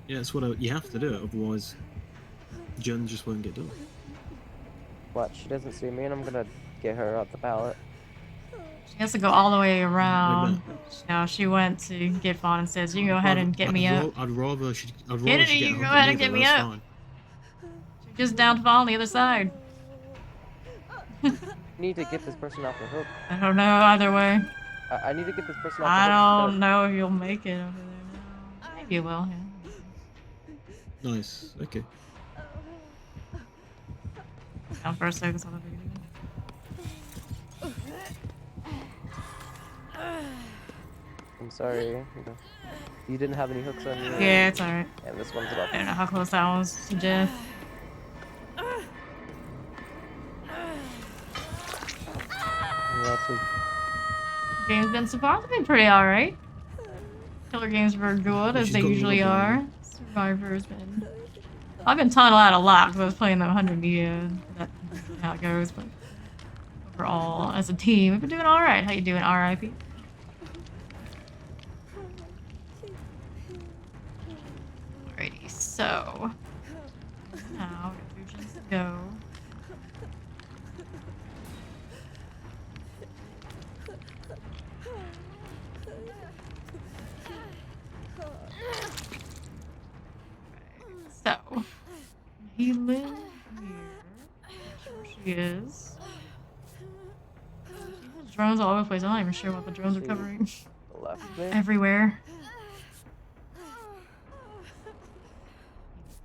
yeah, it's what you have to do it, otherwise, gen just won't get done. Watch, she doesn't see me, and I'm gonna get her off the pallet. She has to go all the way around. Like No, she went to get Fawn and says, "You can go ahead and get me up." I'd rather she Kennedy, get you her go off ahead me, and get but me that's up. fine. She just downed Fawn on the other side. Need to get this person off the hook. I don't know either way. I need to get this person off I the hook. don't know if you'll make it over there now. Maybe you will. Yeah. Nice. Okay. Down for a second, so I don't think I'm sorry. You didn't have any hooks on you. yeah, it's alright. And this one's about I don't know how close that was to death. lots of Game's been surprisingly pretty alright. Killer games were good, as She's they got usually another are. one. Survivor's been... I've been tunneled out a lot because I was playing the 100 media. That's how it goes, but overall, as a team, we've been doing alright. How you doing, RIP? Alrighty, so... Now, we just go. So, he lives here. Sure she is. She has drones all over the place. I'm not even sure what the drones are covering. left me. Everywhere.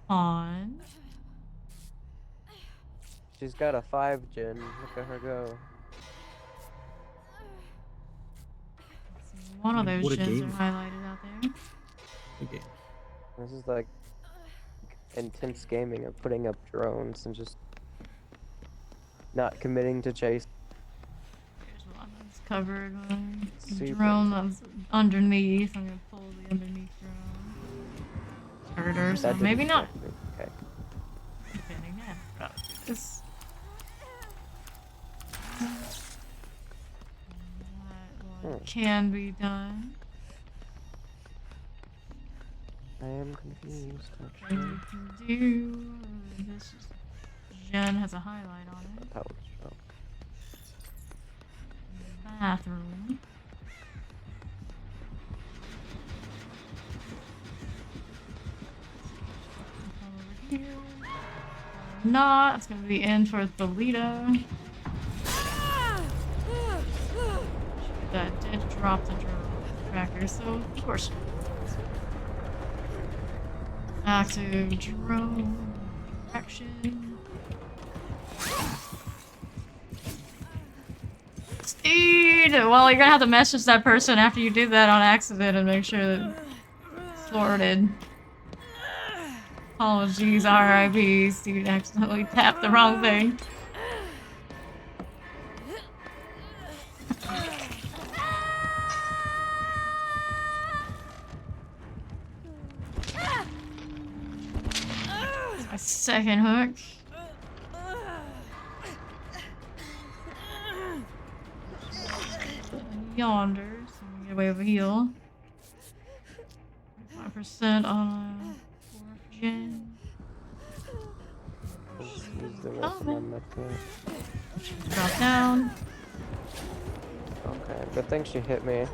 On. She's got a 5 gen. Look at her go. One of What those a gens are game. highlighted out there. Okay. This is like intense gaming of putting up drones and just not committing to chase. There's one that's covered. The Super drone that's underneath. I'm gonna pull the underneath drone. Hurt her, so That didn't maybe not. affect me. Okay. Depending, yeah. Probably do this. That one can be done. I am confused. Thing Actually. we can do. This is, Jen has a highlight on it. Pouch. Oh. Bathroom. Come over here. Not. It's gonna be in for Thalita. That did drop the drone tracker, so of course. Active drone action. Speed! Well, you're gonna have to message that person after you did that on accident and make sure that it's thwarted. Apologies, RIP. Steve accidentally tapped the wrong thing. My second hook. Yonder, so I'm gonna get away with a heal. 5% on a 4th gen. Let's use the rest of my medkit. Drop down. Okay. Good thing she hit me.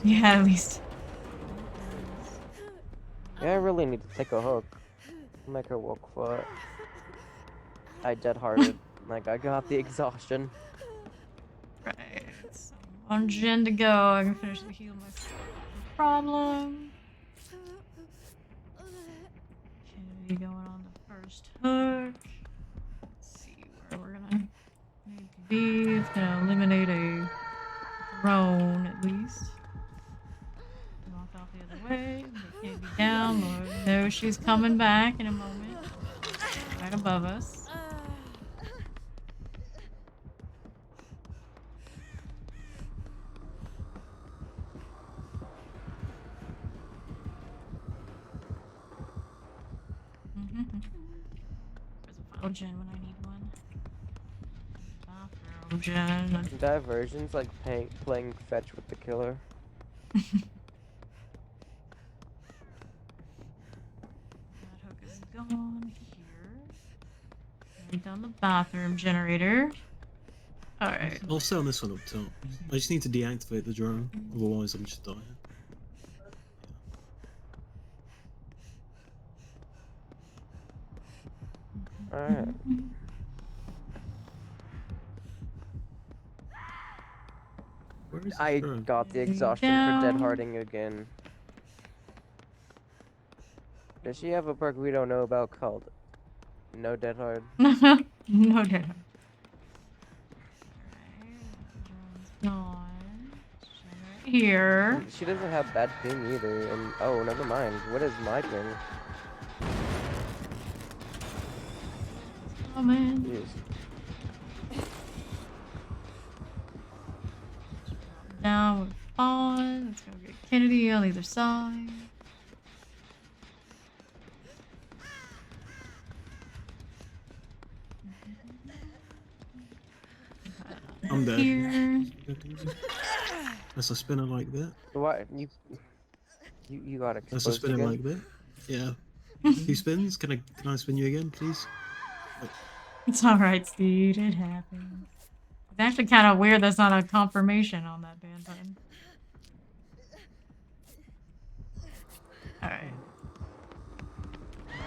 Yeah, at least. Yeah, I really need to take a hook. Make her walk foot. I dead hearted. Like I got the exhaustion. Right. So 1 gen to go. I can finish the heal myself. No problem. Okay, going on the first hook. Let's see where we're gonna need to be. It's gonna eliminate a drone at least. Walk off the other way. They can't be down. Lord knows she's coming back in a moment. Right above us. Where's a final gen when I need one? Bathroom gen. Diversion's like playing fetch with the killer. That hook is gone here. We've done the bathroom generator. Alright. I'll stay on this one up top. I just need to deactivate the drone, otherwise I'm just dying. Alright. Where is the I drone? got the exhaustion for dead harding again. Does she have a perk we don't know about called No Dead Hard? No doubt. Gone. Right here. She doesn't have bad ping either. And oh, never mind. What is my ping? Oh man. Jeez. Down with Fawn. Let's go get Kennedy on either side. I'm dead. Here. That's a spinner like that. Why you got That's a exposed spinner again? like that. Yeah. Who spins? Can I spin you again, please? It's alright, Steve. It happens. It's actually kind of weird there's not a confirmation on that band button. Alright.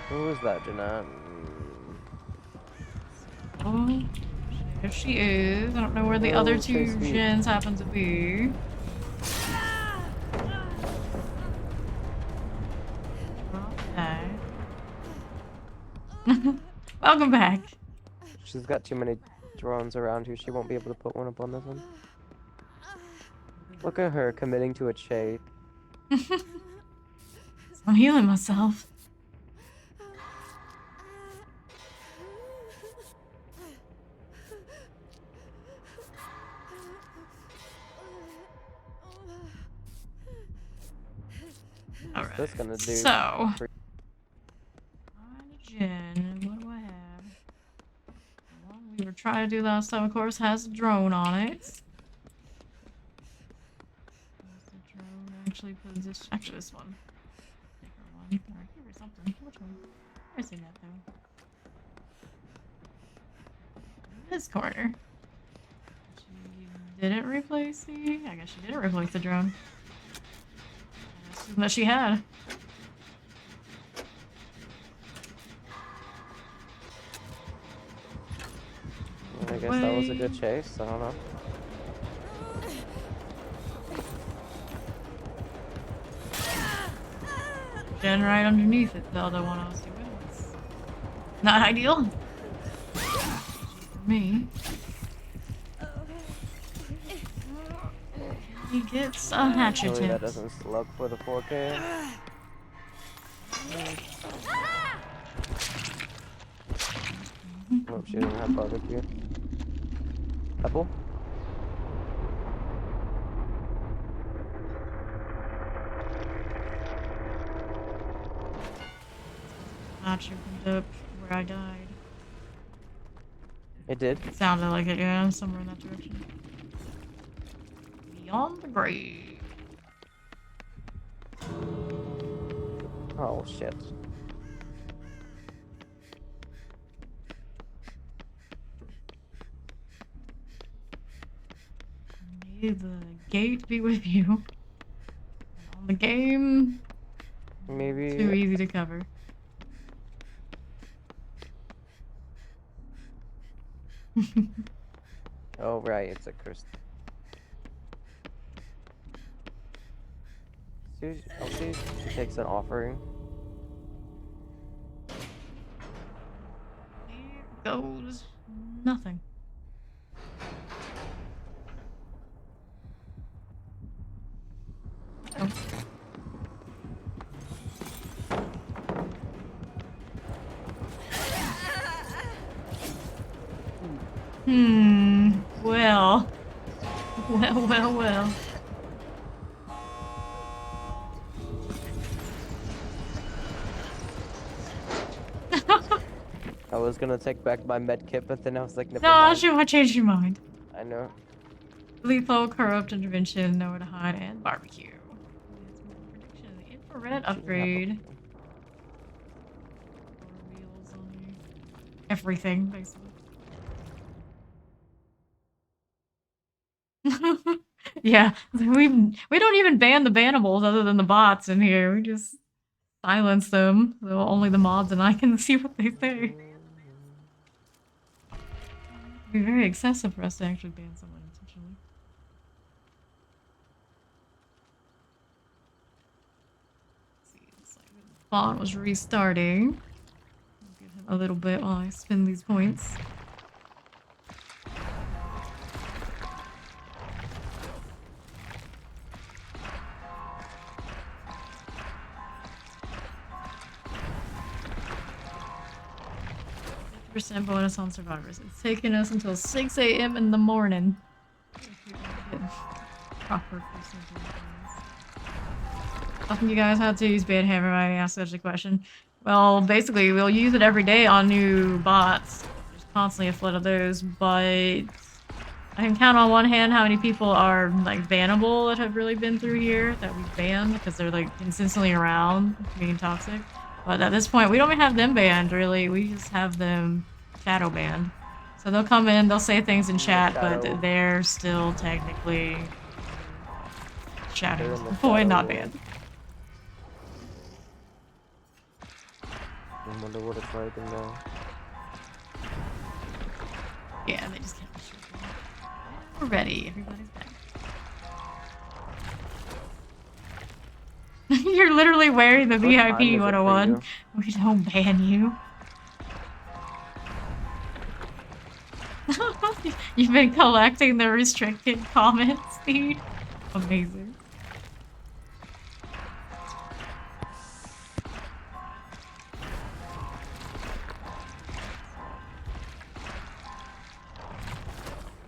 Who was that, Jeanette? Oh, there she is. I don't know where the other Oh, two so sweet. gens happen to be. Okay. Welcome back. She's got too many drones around here. She won't be able to put one up on this one. Look at her committing to a chase. I'm healing myself. What's this gonna do? So, Jen, what do I have? The one we were trying to do last time, of course, has a drone on it. Is the drone actually position? Actually, this one. Different one. Or here or something. Which one? I've seen that though. This corner. She didn't replace the. I guess she didn't replace the drone. I assume that she had. I guess that was a good chase. I don't know. Jen right underneath it, the other one I was doing. It's not ideal. For me. He gets a hatchet Hopefully that tip. doesn't slug for the 4K. Hope she doesn't have barbecue. Apple? Hatchet picked up where I died. It did? It sounded like it, yeah, somewhere in that direction. Beyond the grave. Oh shit. May the gate be with you. And on the game, Maybe. too easy to cover. Oh right, it's a curse. I'll see if she takes an offering. Here goes nothing. Oh. Well. Well. I was gonna take back my med kit, but then I was like, never No, mind. I changed your mind. I know. Lethal, corrupt, intervention, nowhere to hide, and barbecue. Prediction, the infrared upgrade. Wheels on everything, basically. Yeah, we don't even ban the bannables other than the bots in here. We just silence them, so only the mods and I can see what they say. It'd be very excessive for us to actually ban someone intentionally. Let's see, it's like spawn was restarting. I'll give him a little bit while I spin these points. Percent bonus on survivors. It's taken us until 6 a.m. in the morning. Proper percentage. Often you guys have to use Banhammer. I asked such a question. Well, basically, we'll use it every day on new bots. There's constantly a flood of those, but I can count on one hand how many people are like bannable that have really been through here that we've banned because they're like consistently around being toxic. But at this point, we don't even have them banned really. We just have them shadow banned. So they'll come in, they'll say things in chat, but they're still technically shadow void, not banned. I wonder what it's like in there. Yeah, they just can't be sure. We're ready. Everybody's back. You're literally wearing the What time VIP is it for 101. you? We don't ban you. You've been collecting the restricted comments, dude. Amazing.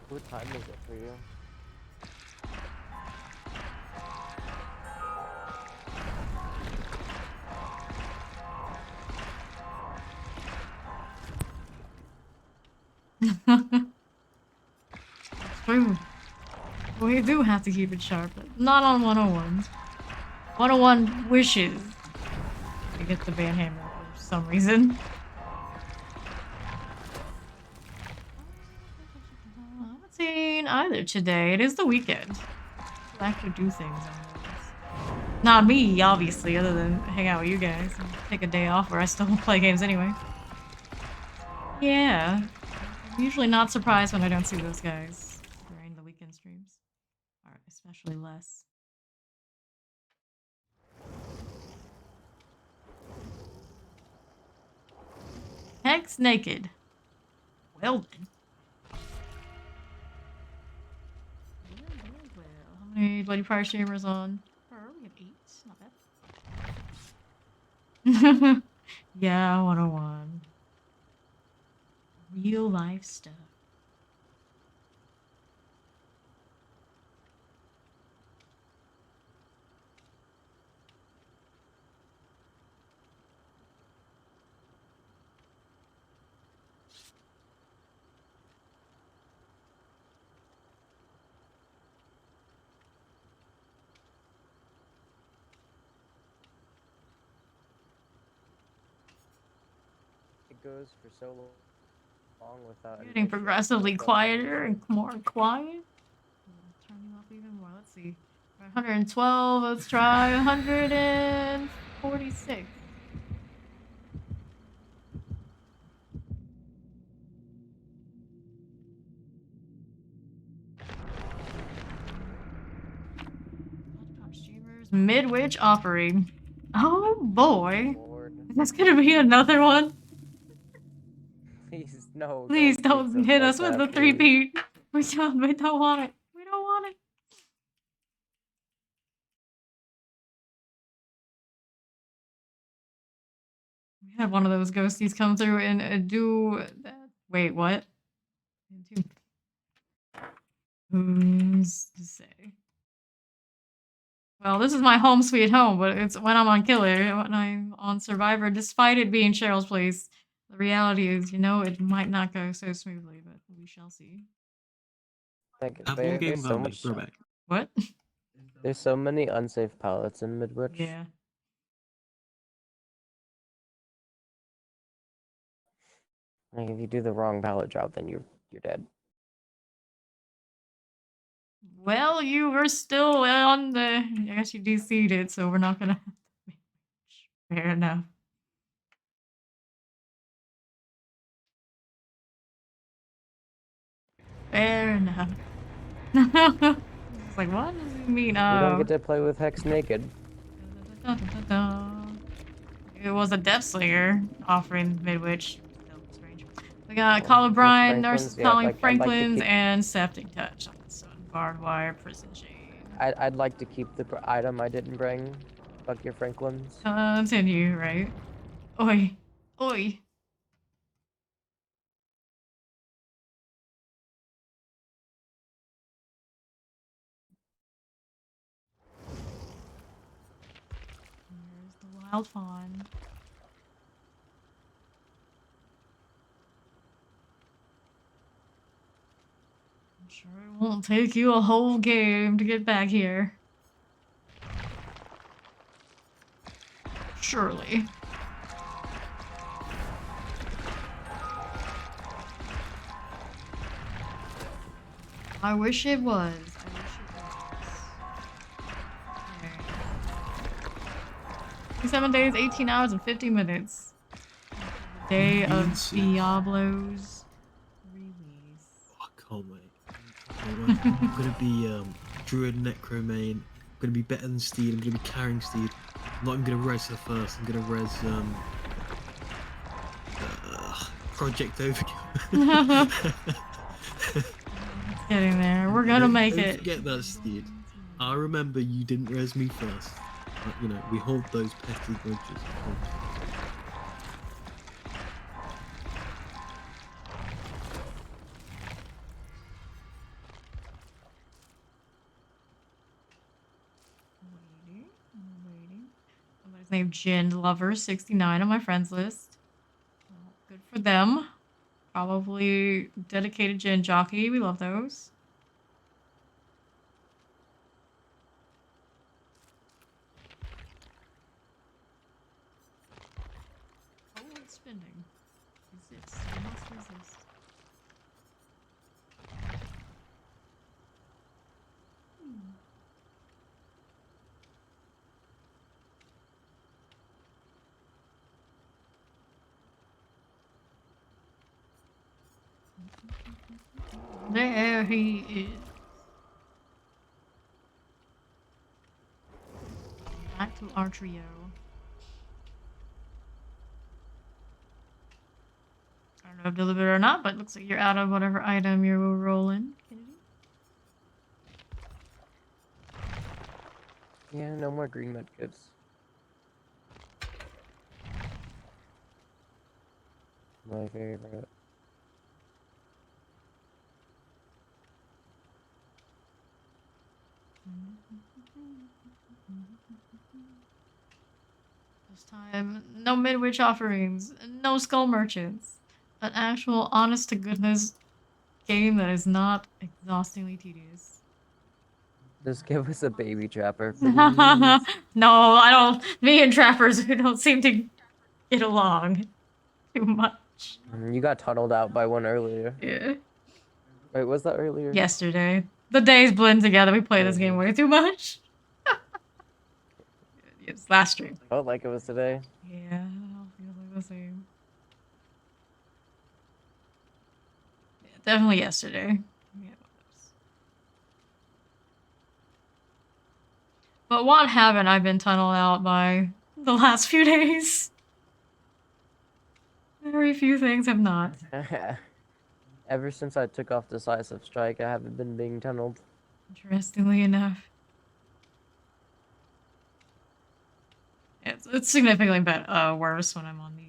What time is it for you? It's true. We do have to keep it sharp, but not on 101. 101 wishes to get the banhammer for some reason. I haven't seen either today. It is the weekend. We'll actually do things on those. Not me, obviously, other than hang out with you guys and take a day off where I still play games anyway. Yeah. I'm usually not surprised when I don't see those guys during the weekend streams. Or especially less. Hex naked. Well then. Well. How many Bloody Fire streamers on? We have 8. Not bad. Yeah, 101. Real life stuff. It goes for so long without Getting progressively quieter and more quiet. Turn you up even more. Let's see. 112. Let's try 146. Midwich offering. Oh boy. Lord. Is this gonna be another one? Please, no. Please jinx don't hit like us with that, the please. 3-peat. We don't want it. We don't want it. We had one of those ghosties come through and do that. Wait, what? Who's to say? Well, this is my home sweet home, but it's when I'm on Killer, when I'm on Survivor, despite it being Cheryl's place, the reality is, you know, it might not go so smoothly, but we shall see. Like, Have one game there's so without me. much. Throwback. What? There's so many unsafe pallets in Midwich. Yeah. Like, if you do the wrong pallet job, then you're dead. Well, you were still on the. I guess you DC'd it, so we're not gonna have to manage. Fair enough. Fair enough. It's like, what does he mean? You don't get to play with Hex naked. Okay, It was a Death Slinger offering Midwich. Strange. We got Colubrine, Nurse Franklin's, yeah, Calling I'd like to Franklin's, keep. and Septic Touch on this one. Barbed Wire, Prison Chain. I'd like to keep the item I didn't bring. Fuck your Franklins. Continue, right? Oi. Oi. Here's the wild fawn. I'm sure it won't take you a whole game to get back here. Surely. I wish it was. I wish it was. Okay. 7 days, 18 hours, and 50 minutes. Day of Insane. Diablo's release. Oh, I can't wait. I'm gonna be Druid Necromane. I'm gonna be better than Steed. I'm gonna be carrying Steed. I'm not even gonna res her first. I'm gonna res Project Overkill. It's getting there. We're gonna make Don't it. forget that, Steed. I remember you didn't res me first. But, you know, we hold those petty grudges. Waiting. Somebody's named Gin Lover 69 on my friends list. Well, good for them. Probably dedicated gin jockey. We love those. Oh, it's spinning. Resist. You must resist. There he is. Back to our trio. I don't know if delivered or not, but it looks like you're out of whatever item you're rolling. Kennedy? Yeah, no more green medkits. My favorite. This time, no Midwich offerings, no skull merchants. An actual honest to goodness game that is not exhaustingly tedious. Just give us a baby trapper, please. No, I don't. Me and trappers, we don't seem to get along too much. You got tunneled out by one earlier. Yeah. Wait, was that earlier? Yesterday. The days blend together. We play this game way too much. It's last stream. Felt like it was today. Yeah, feels like the same. Yeah, definitely yesterday. Yeah. But what haven't I been tunneled out by the last few days? Very few things have not. Ever since I took off Decisive Strike, I haven't been being tunneled. Interestingly enough. It's significantly worse when I'm on the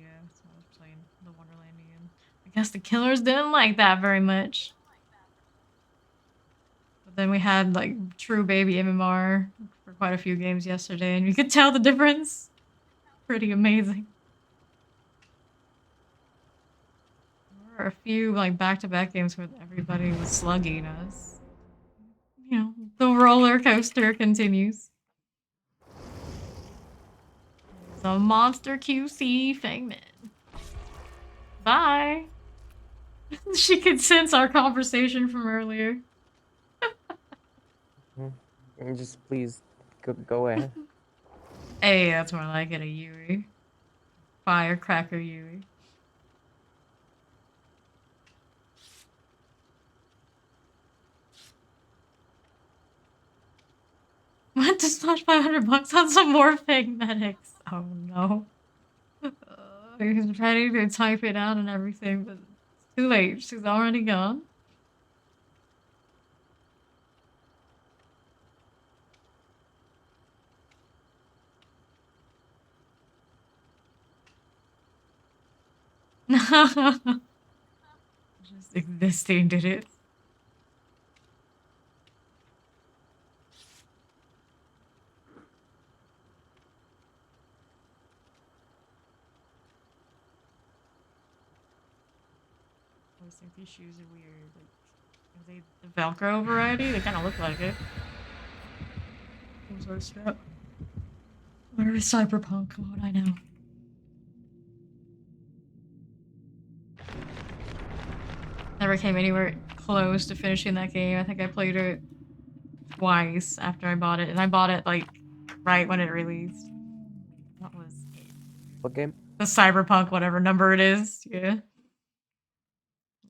playing the Wonderland game. I guess the killers didn't like that very much. But then we had like true baby MMR for quite a few games yesterday, and you could tell the difference. Pretty amazing. There were a few like back-to-back games where everybody was slugging us. You know, the roller coaster continues. The Monster QC Fangman. Bye. She could sense our conversation from earlier. Just please go away. Hey, that's more like it, a Yui. Firecracker Yui. Went to splash $500 on some more fake medics. Oh no. He's ready to type it out and everything, but it's too late. She's already gone. Just existing did it. I always think these shoes are weird. Like, are they the Velcro variety? They kind of look like it. What's our strap? Or cyberpunk, what would I know? Never came anywhere close to finishing that game. I think I played it twice after I bought it, and I bought it like right when it released. What was it? What game? The cyberpunk, whatever number it is. Yeah.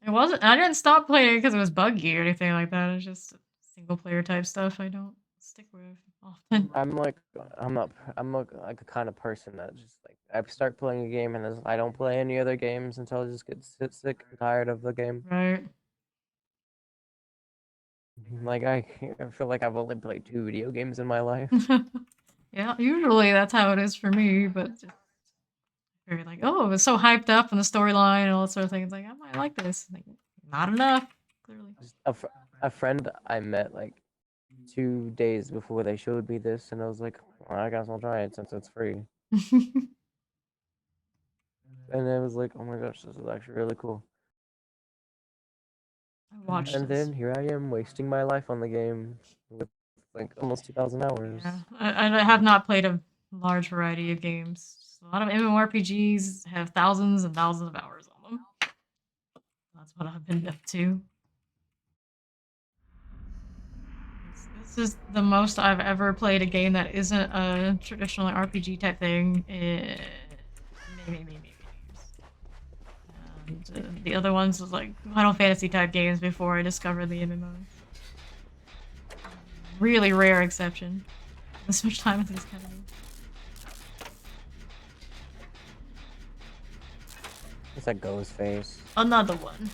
It wasn't. I didn't stop playing it because it was buggy or anything like that. It's just single player type stuff I don't stick with often. I'm like, I'm like a kind of person that just like, I start playing a game and I don't play any other games until I just get sick and tired of the game. Right. Like, I feel like I've only played 2 video games in my life. Yeah, usually that's how it is for me, but just very like, oh, it was so hyped up in the storyline and all that sort of thing. It's like, I might like this. Like, not enough, clearly. Just a friend I met like 2 days before they showed me this, and I was like, well, I guess I'll try it since it's free. And it was like, oh my gosh, this is actually really cool. I watched And this. then here I am wasting my life on the game with like almost 2,000 hours. Yeah, I have not played a large variety of games. Just a lot of MMORPGs have thousands and thousands of hours on them. That's what I've been up to. This is the most I've ever played a game that isn't a traditional RPG type thing. Maybe. And the other ones was like Final Fantasy type games before I discovered the MMOs. Really rare exception. This much time with these kind of games. It's a ghost face. Another one.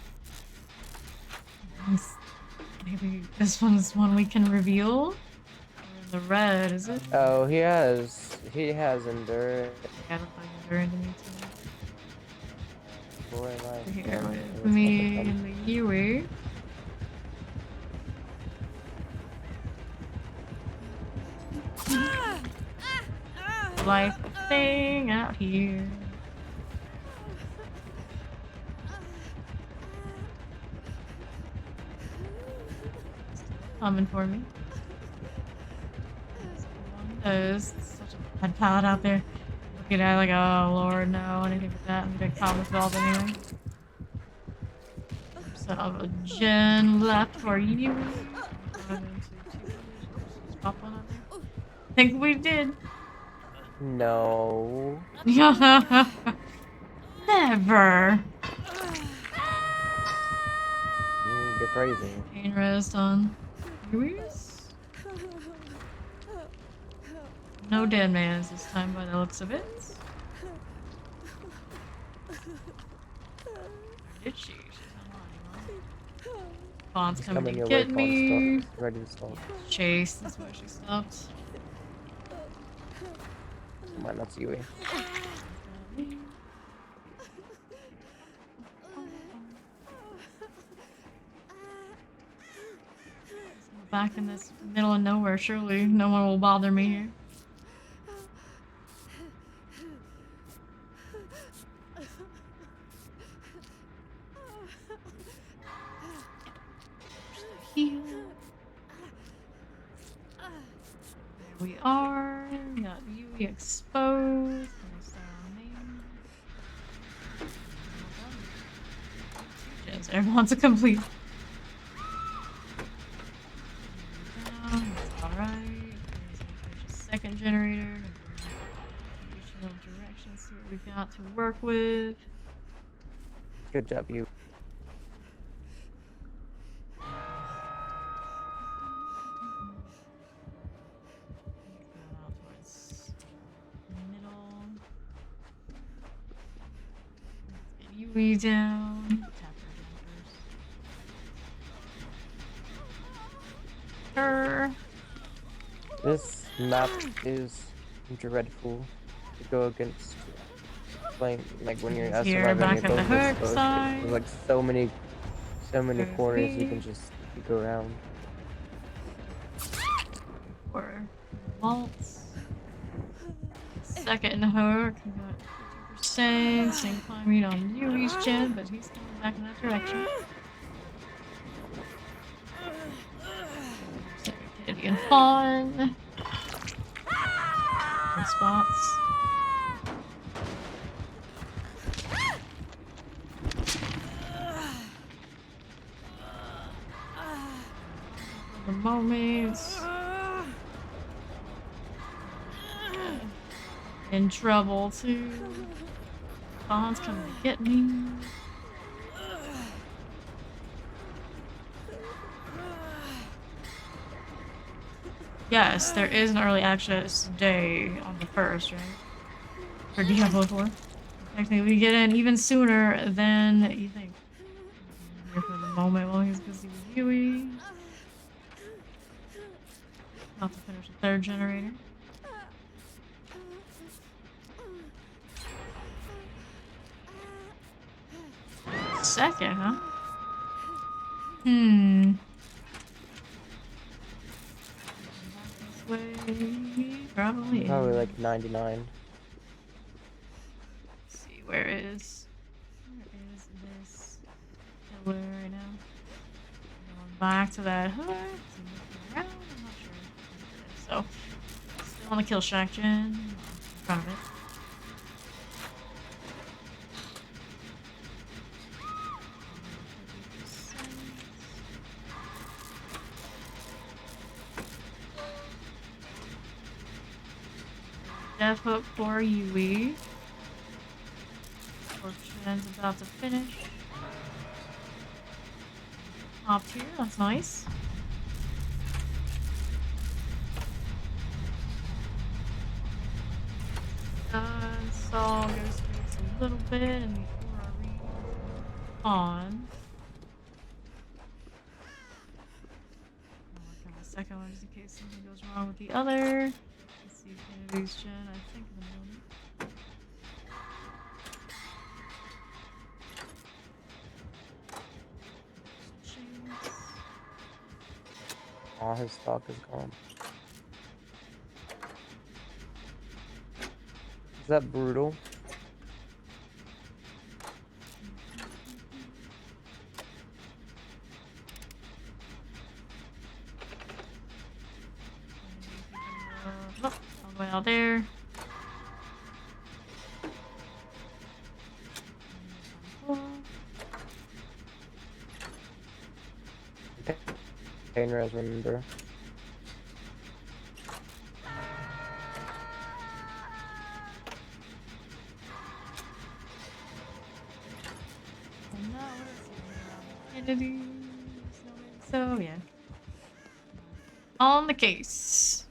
Maybe this one's one we can reveal. Or the red, is it? Oh, he has endurance. Yeah, look like Endurance to me too. Boy, life. Here with me and the Yui. Life thing out here. Coming for me. There's such a bad palette out there. Looking at it like, oh lord, no, anything with that. I'm gonna get caught with all anyway. Son of a gen left for you. Pop one out there. Think we did. No. Never. You're crazy. Pain rest on Luis. No dead mans this time by the looks of it. Or did she? She's not anymore. Fawn's He's coming coming to your get way, me. Fawn. Ready to stop. Chase, that's why she stopped. Might not see you. Back in this middle of nowhere, surely no one will bother me here. Here we are. Got Yui exposed. Everyone's a complete. That's alright. There's a second generator. Additional directions. See what we've got to work with. Good job, you. Yui down. Tap her. This map is dreadful to go against. Playing like when you're Here, surviving, back you're at the both hook exposed. side. There's like so many corners you Yui. can just go around. Or vaults. Second hook. We got 50%. Same climbing on Yui's chin, but he's going back in that direction. Kitty and Fawn. Good spots. The moments. In trouble too. Fawn's coming to get me. Yes, there is an early access day on the 1st, right? For Diablo 4. Technically, we get in even sooner than you think. Here for the moment while he's busy with Yui. About to finish the 3rd generator. Second, huh? This way, probably. Probably like 99. Let's see, where is this killer right now? Going back to that hook. Around. I'm not sure. So, still on the kill shack gen. In front of it. Death hook for Yui. Fortune's about to finish. Top tier, that's nice. Saw Ghost Face a little bit and before our read on. I'll work on the second one just in case something goes wrong with the other. Let's see Kennedy's gen, I think in the moment. All his stock is gone. Is that brutal? Oh, all the way out there. Pain res, remember. So yeah. On the case.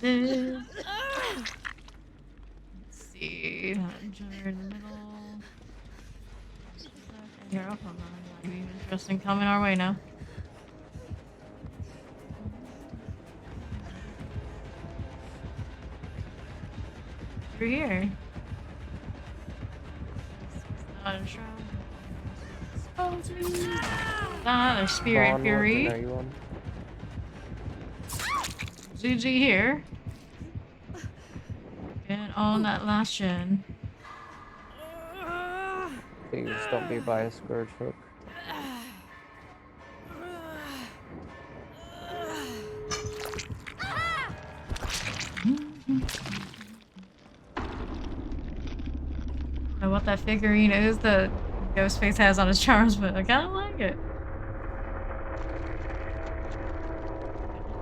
This. Let's see. Generator in the middle. Here, oh, hold on. Might be interesting coming our way now. Through here. Not a shroud. Expose me. Ah, there's Spirit Vaughn, what Fury. gen are you on? GG here. And on that last gen. Please don't be by a scourge hook. I don't know what that figurine is that Ghostface has on his charms, but I kinda like it.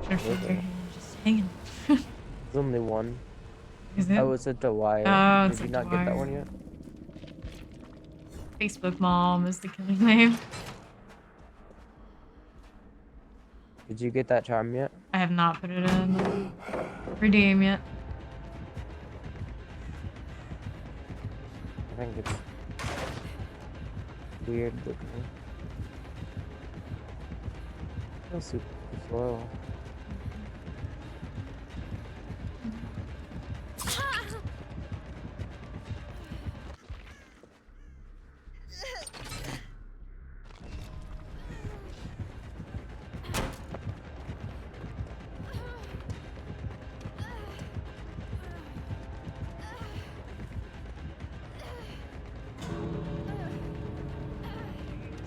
Just hanging. There's only one. Is it? Oh, it's a Dwyer. Oh, it's Did a you not get that Dwyer. one yet? Facebook Mom is the killing name. Did you get that charm yet? I have not put it in redeem yet. I think it's weird looking. Feels super slow.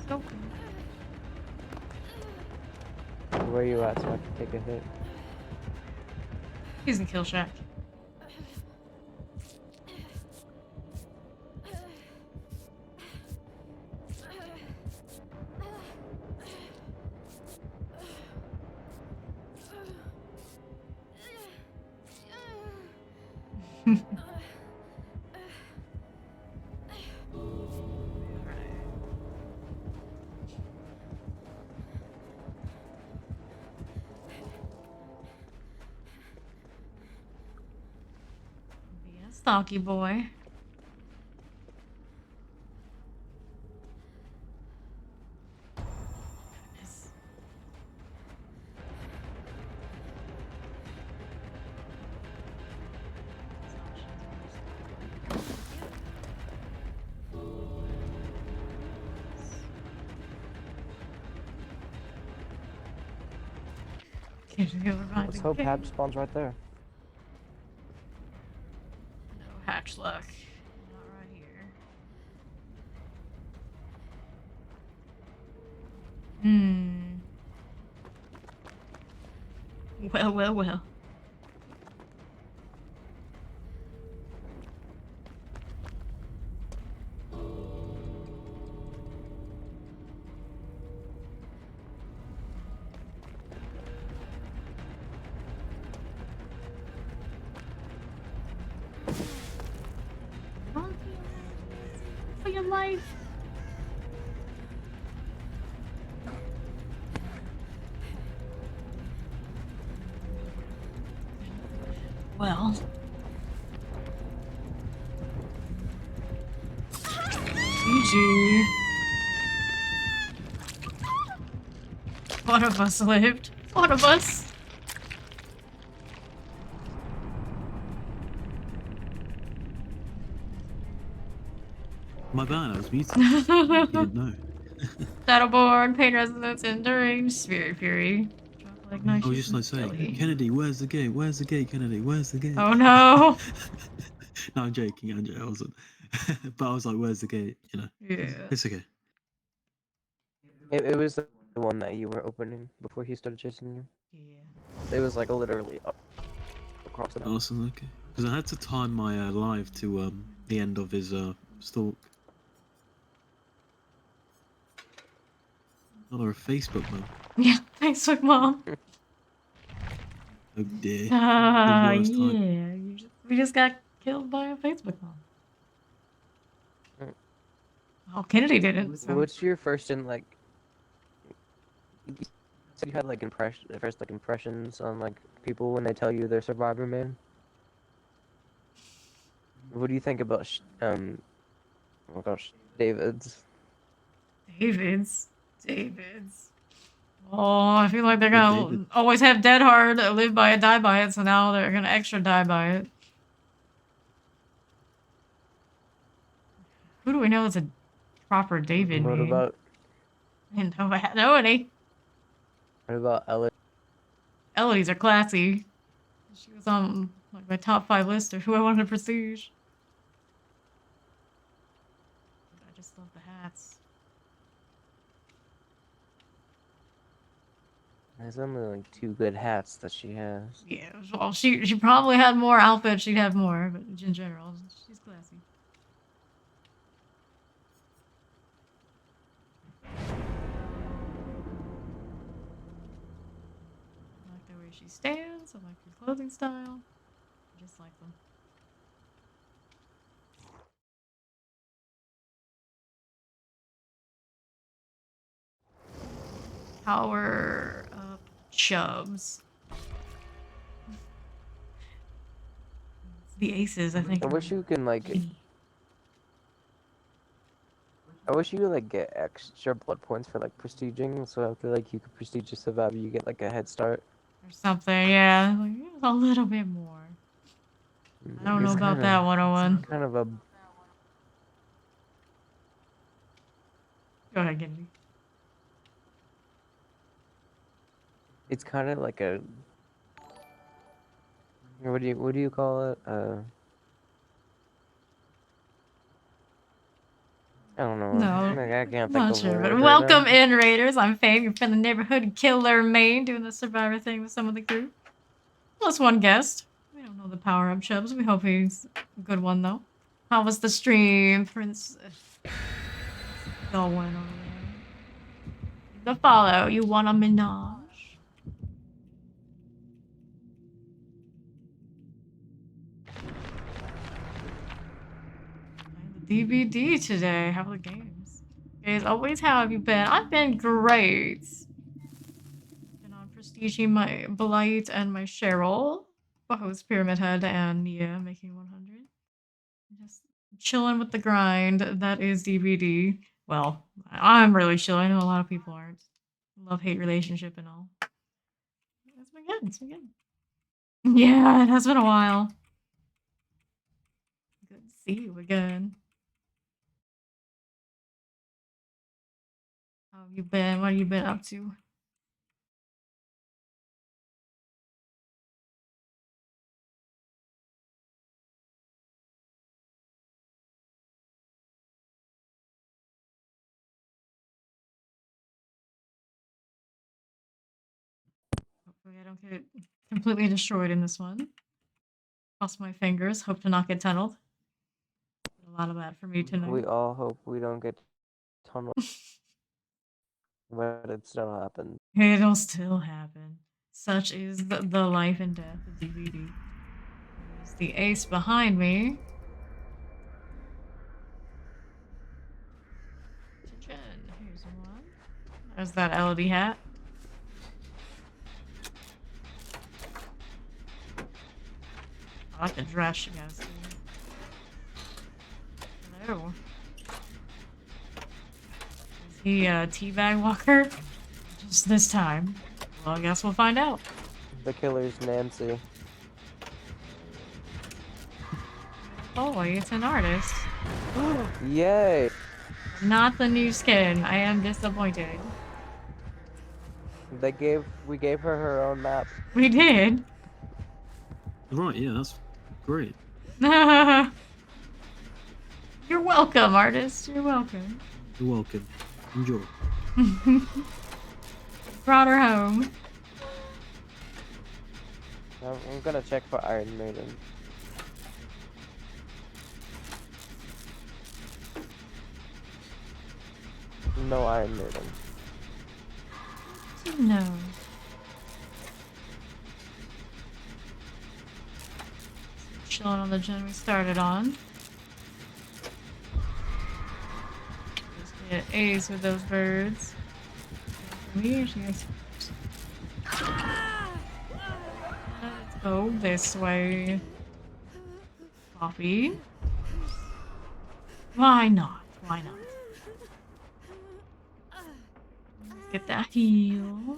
So Where are you at so I can take a hit? he's in kill shack. Be a stocky boy. Goodness. Can't you go around Let's hope again? Hap spawns right there. No hatch luck. Not right here. Hmm. Well, well, well. Run for your life. Well. GG. One of us lived. One of us. My bad, I was muted. You didn't know. Shadowborn, Pain Resonance, Enduring, Spirit Fury. Drop like I was just like saying, Kennedy, where's the gate? Where's the gate, Kennedy? Where's the gate? Oh no. No, I'm joking. I wasn't. But I was like, where's the gate? You know, Yeah. it's okay. It was the one that you were opening before he started chasing you. Yeah. It was like literally up across the map. Awesome, okay. Because I had to time my live to the end of his stalk. Oh, they're a Facebook mode. Yeah, Facebook mom. Oh dear. Ah, The worst time. yeah. We just got killed by a Facebook mom. Mm. Oh, Kennedy didn't. So. What's your first in like? You said you had like first like impressions on like people when they tell you they're Survivor Man. What do you think about oh my gosh, David's? David's. Oh, I feel like they're With gonna David. always have Dead Hard live by it, die by it, so now they're gonna extra die by it. Who do we know is a proper David What name? about I didn't know if I had know any. Ella? Elodie's are classy. She was on like my top 5 list of who I wanted to prestige. I just love the hats. There's only like 2 good hats that she has. Yeah, well, she probably had more outfits. She'd have more, but in general, she's classy. I like the way she stands. I like her clothing style. I just like them. Power up Chubs. The aces, I think. I wish you can like. I wish you could like get extra blood points for like prestiging, so after like you could prestige a survivor, you get like a head start. Or something, yeah. Like, a little bit more. I don't know It's about that 101. kind of a. Go ahead, Giddy. It's kind of like a. What do you call it? I don't know. No, Like, I can't think not of sure. the But word right welcome now. in, Raiders. I'm Faye. You're from the neighborhood killer main, doing the survivor thing with some of the crew. Plus one guest. We don't know the power up chubs. We hope he's a good one though. How was the stream, Prince? Y'all went over there. The follow. You want a menage? The DVD today. How are the games? Guys, always how have you been? I've been great. Been on Prestiging my Blight and my Cheryl. Host Pyramid Head and Nia making 100. Just chilling with the grind. That is DVD. Well, I'm really chilling. I know a lot of people aren't. Love-hate relationship and all. It's been good. It's been good. Yeah, it has been a while. Good to see you again. How have you been? What have you been up to? Hopefully I don't get completely destroyed in this one. Cross my fingers. Hope to not get tunneled. A lot of that for me tonight. We all hope we don't get tunneled, but it still happens. It'll still happen. Such is the life and death of DVD. There's the ace behind me. Jen, here's one. There's that LED hat. I like the dress she has too. Hello. Is he a teabag walker? Just this time. Well, I guess we'll find out. The killer's Nancy. Oh, it's an artist. Yay! Not the new skin. I am disappointed. We gave her her own map. We did. Right, yeah, that's great. You're welcome, artist. You're welcome. You're welcome. Enjoy. Brought her home. I'm gonna check for Iron Maiden. No Iron Maiden. No. Chilling on the gen we started on. Just get A's with those birds. For me, she gets... Let's go this way. Poppy. Why not? Why not? Let's get that heal.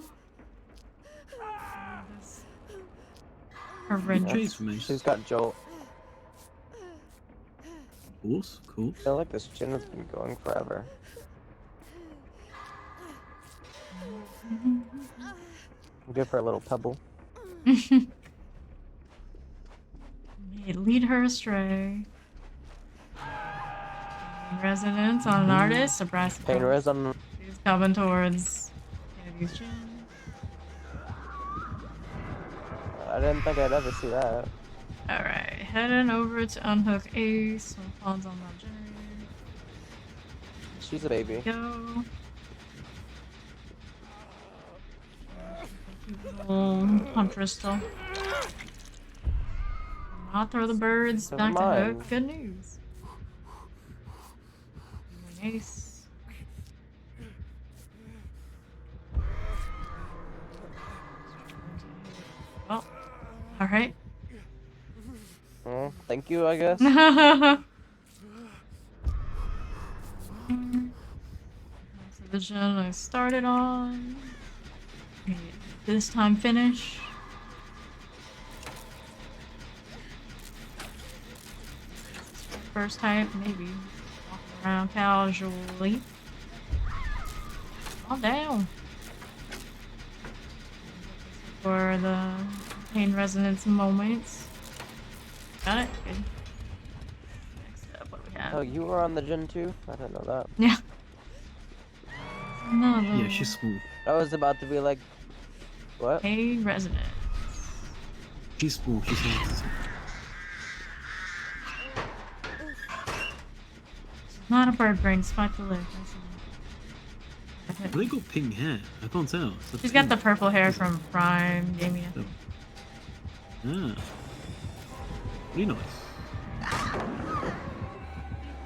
This horrendous. Chase for me. She's got Jolt. Cool, cool. I feel like this gin has been going forever. Give her a little pebble. May it lead her astray. Resonance on an artist. Surprise. Pain res on. She's coming towards Kennedy's chin. I didn't think I'd ever see that. Alright, heading over to unhook Ace. When pawns on that generator. She's a baby. Go. Little huntress still. Not throw the birds Never back to mind. hook. Good news. Ace. right? Thank you, I guess. Division I started on. Okay, this time finish. First type, maybe. Walking around casually. All down. For the pain resonance moments. Got it? Good. Next up, what do we have? Oh, you were on the Gen 2? I didn't know that. Yeah. Another Yeah, she's small. I was about to be like, what? pain resonance. She's small. She's hard to see. Not a bird brain, spike the lip. Have they got pink hair? I can't tell. She's got the purple hair from Prime Gaming. I think. Ah. Really nice.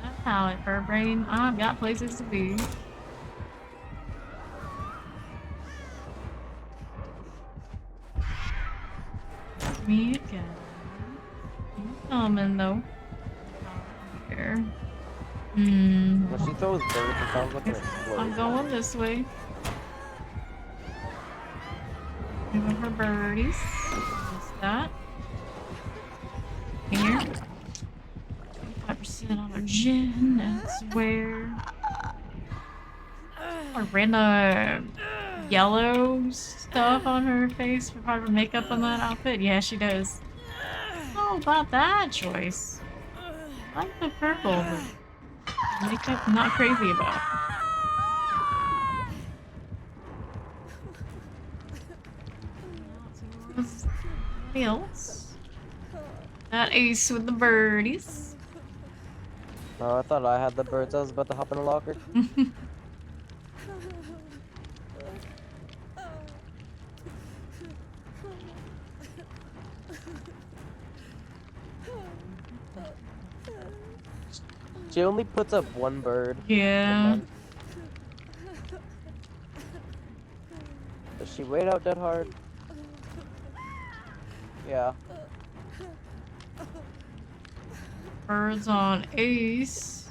That's how it, bird brain. I've got places to be. Me again. You coming though? Here. When she throws birds, it sounds like an I'm explosion. going this way. Moving her birdies. Just that. Here. 25% on our gin. That's where. Or random yellow stuff on her face for part of her makeup on that outfit. Yeah, she does. Oh, about that choice. I like the purple, but makeup not crazy about. Anybody else? That ace with the birdies. Oh, I thought I had the birds. I was about to hop in a locker. She only puts up one bird. a Yeah. month. Does she wait out dead hard? Yeah. Birds on ace.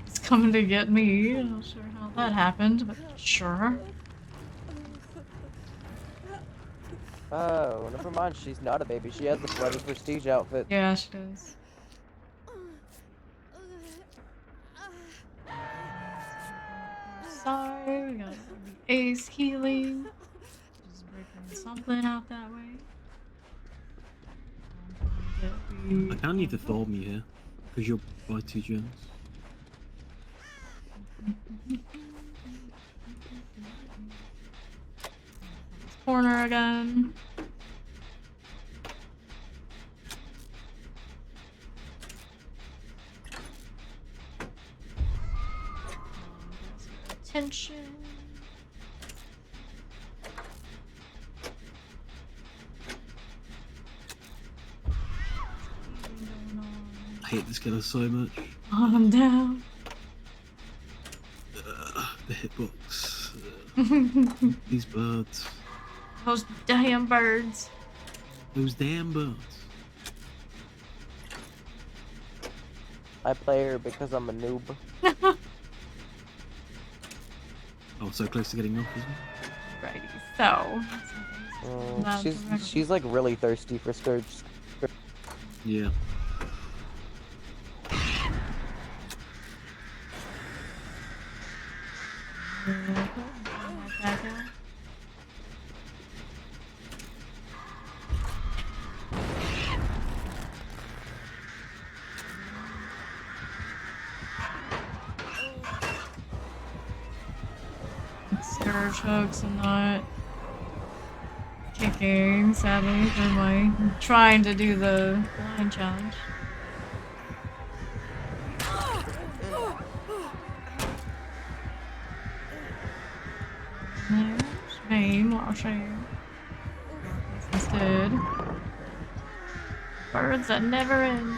It's coming to get me. I'm not sure how that happened, but sure. Oh, never mind. She's not a baby. She has the sweaty prestige outfit. Yeah, she does. Sorry, we got the ace healing. Just breaking something out that way. I can't need to fold me here because you'll buy 2 gems. Corner again. Attention. I hate this killer so much. I'm down. The hitbox. These birds. Those damn birds. Those damn birds. I play her because I'm a noob. Oh, so close to getting off, isn't it? Righty, so. She's like really thirsty for Scourge. Yeah. Scourge hooks and not kicking, sadly, for my trying to do the blind challenge. No, shame, what a shame. Instead, birds that never end.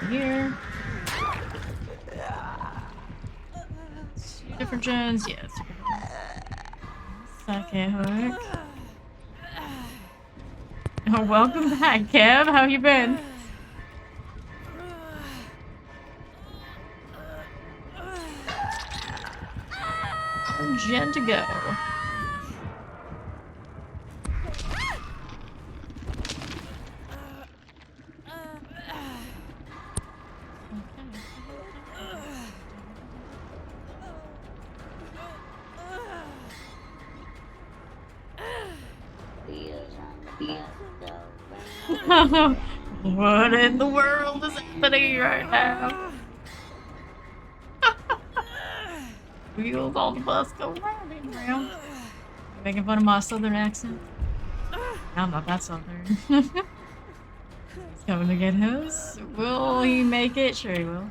Here. for gens? Yes. Second hook. Oh, welcome back, Kev. How you been? One gen to go. What in the world is happening right now? Wheels on the bus go round and round. You making fun of my southern accent? I'm not that southern. He's coming to get us. Will he make it? Sure he will.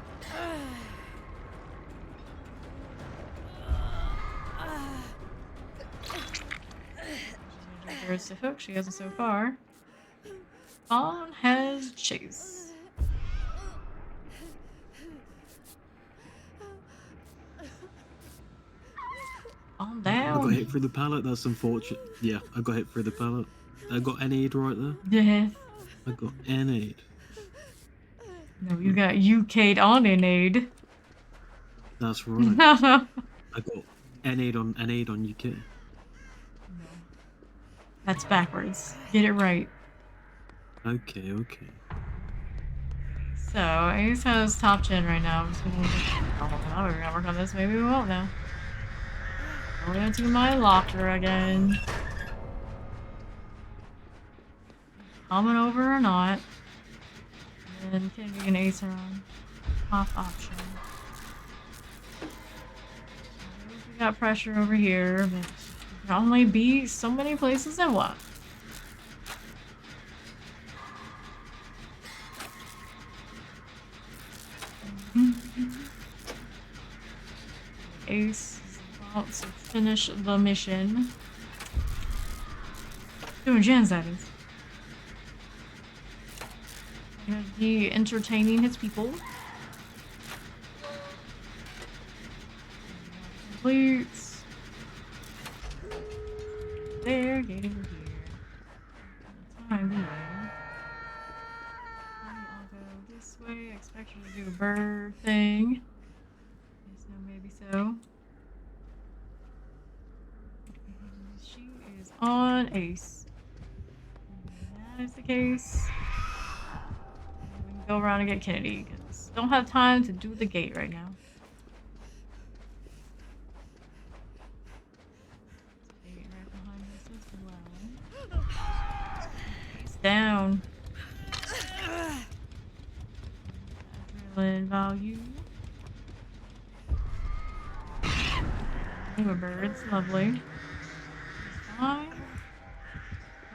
Birds to hook. She hasn't so far. Fawn has chase. Calm I got down. hit through the pallet. That's unfortunate. Yeah, I got hit through the pallet. I got N-aid right there. Yeah. I got N-aid. No, you got UK'd on an aid. That's right. I got N-aid on UK. That's backwards. Get it right. Okay, okay. So, Ace has top gen right now. I'm just gonna we're gonna work on this. Maybe we won't now. Going into my locker again. Coming over or not. And then Kennedy and Ace are on off option. We got pressure over here, but it can only be so many places at once. Ace is about to finish the mission. Doing gens, that is. Gonna be entertaining his people. Completes. There, get over here. Time being. I'll go this way. I expect you to do a bird thing. Yes, no, maybe so. She is on Ace. If that is the case. We can go around and get Kennedy because don't have time to do the gate right now. Gate right behind us as well. He's down. Adrenaline value. Ooh, birds, lovely. He's fine.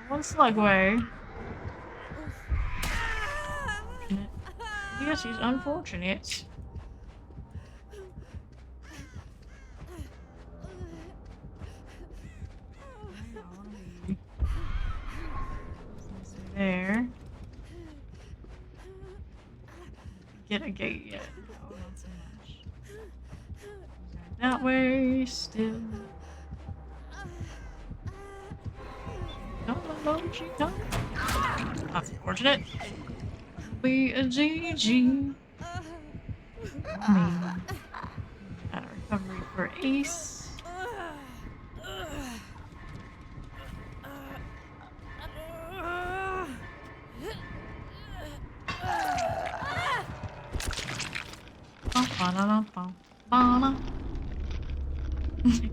One slugway. Unfortunate. Yes, he's unfortunate. There. Get a gate yet? No, not so much. That way, still. No, she don't. That's unfortunate. Be a GG. Got a recovery for Ace.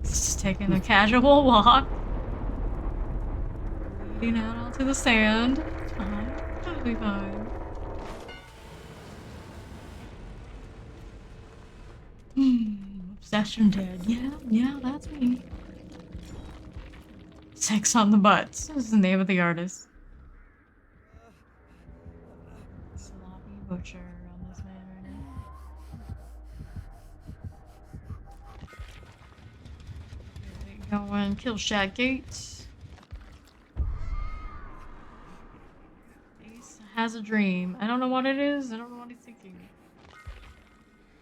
Just taking a casual walk. Leading out onto the sand. It's fine. Totally fine. Obsession dead. Yeah, that's me. Sex on the Butts is the name of the artist. Sloppy butcher on this man right now. Going kill Shad Gates. Ace has a dream. I don't know what it is. I don't know what he's thinking.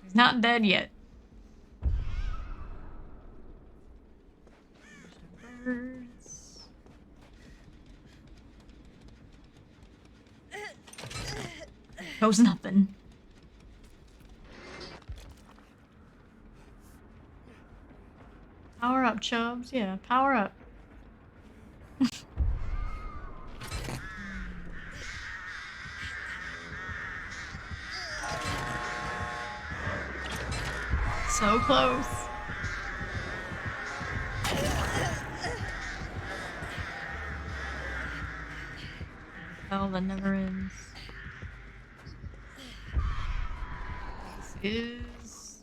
He's not dead yet. Birds. Goes nothing. Power up, Chubbs. Yeah, power up. So close. Hell that never ends. This is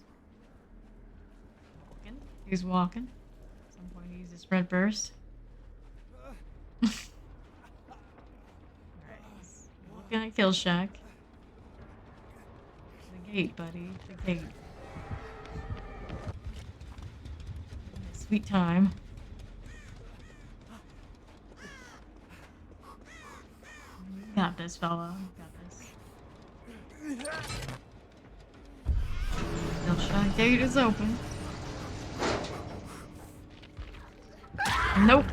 walking. He's walking. At some point he uses red burst. Alright. Looking at Kill Shack. The gate, buddy. The gate. Sweet time. You got this, fella. You got this. Kill Shack gate is open. Nope.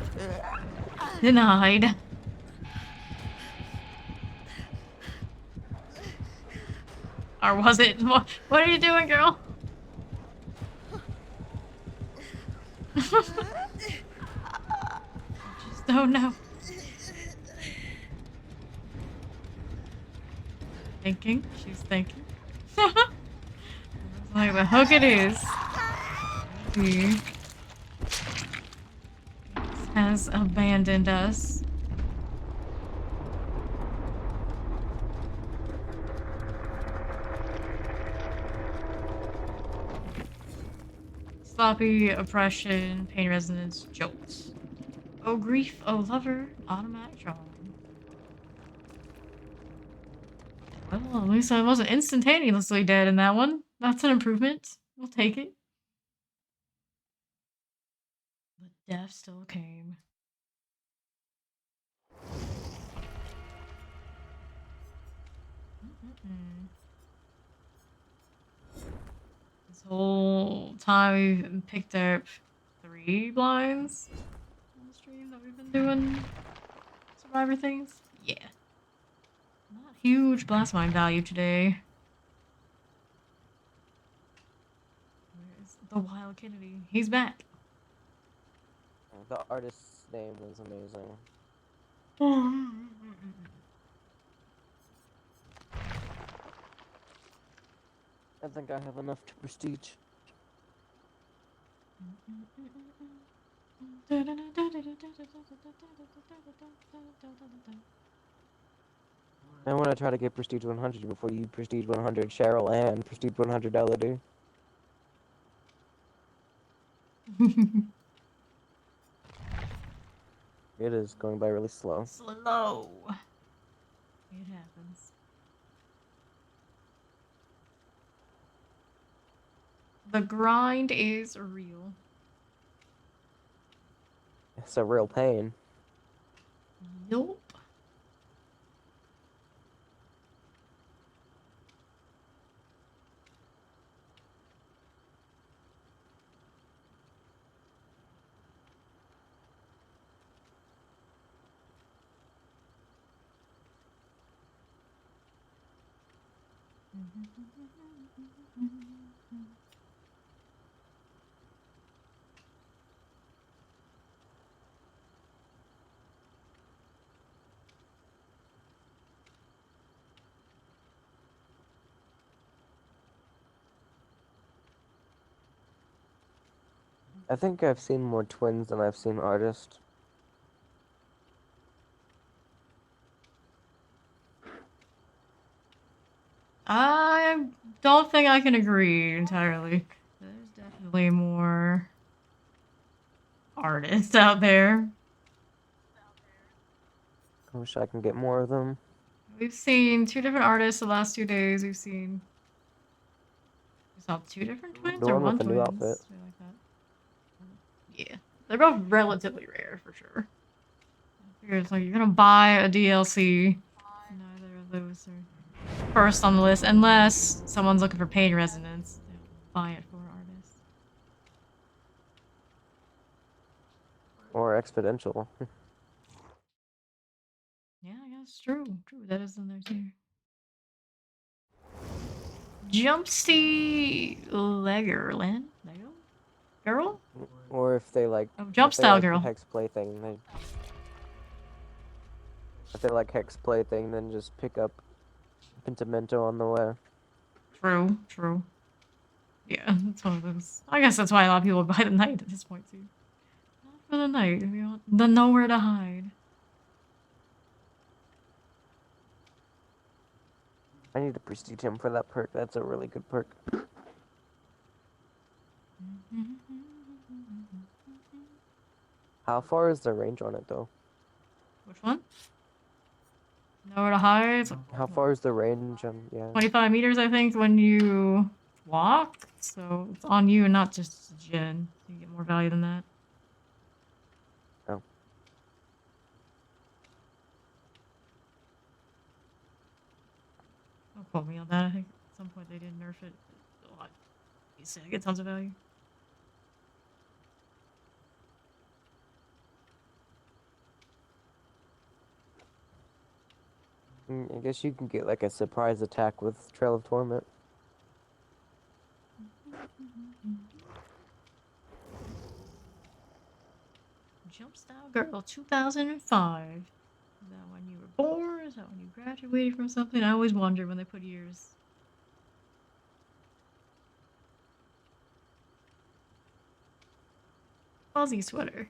Denied. Or was it? What are you doing, girl? Just don't know. Thinking. She's thinking. Looks like the hook it is. He has abandoned us. Sloppy, oppression, pain resonance, jolts. Oh grief, oh lover, automatic draw. Well, at least I wasn't instantaneously dead in that one. That's an improvement. We'll take it. But death still came. This whole time we've picked up 3 blinds on the stream that we've been doing survivor things. Yeah. Not huge blast mine value today. Where's the wild Kennedy? He's back. The artist's name was amazing. I think I have enough to prestige. I want to try to get prestige 100 before you prestige 100 Cheryl and prestige 100 Elodie. It is going by really slow. Slow. It happens. The grind is real. It's a real pain. Nope. I think I've seen more twins than I've seen artists. I don't think I can agree entirely. There's definitely more artists out there. I wish I can get more of them. We've seen 2 different artists the last 2 days. We saw 2 different twins The or one one with the new twins. outfit. Something like that. Yeah, they're both relatively rare for sure. I figure it's like you're gonna buy a DLC. Neither of those are first on the list unless someone's looking for pain resonance. They'll buy it for an artist. Or exponential. Yeah, I guess true. True, that is in there too. Jumpsty Leggerland? Lego? Girl? Or if they like, Oh, Jump if they Style like the Girl. hex play thing, if they like hex play thing, then just pick up Pentimento on the way. True, true. Yeah, it's one of those. I guess that's why a lot of people buy the night at this point too. Not for the night. If you want the nowhere to hide. I need to prestige him for that perk. That's a really good perk. How far is the range on it though? Which one? Nowhere to hide. How far is the range on? Yeah. 25 meters, I think, when you walk. So it's on you and not just Jen. You get more value than that. Oh. Don't quote me on that. I think at some point they did nerf it a lot. You say I get tons of value. I guess you can get like a surprise attack with Trail of Torment. Jump Style Girl 2005. Is that when you were born? Is that when you graduated from something? I always wonder when they put years. Fuzzy sweater.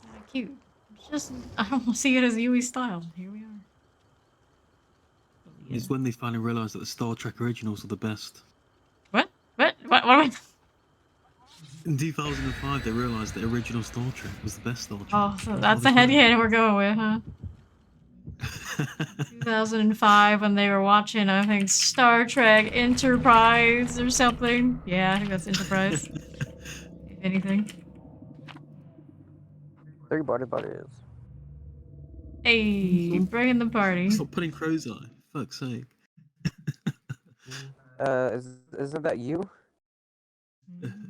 Kinda cute. It's just, I don't see it as Yui style. Here we are. Yeah. It's when they finally realised that the Star Trek originals are the best. What? What am I? In 2005, they realised that original Star Trek was the best Star Trek. Oh, so that's the head head we're going with, huh? 2005 when they were watching, I think, Star Trek Enterprise or something. Yeah, I think that's Enterprise. If anything. 3 bodies. Hey, bring in the party. Stop putting crow's eye. Fuck's sake. Isn't that you?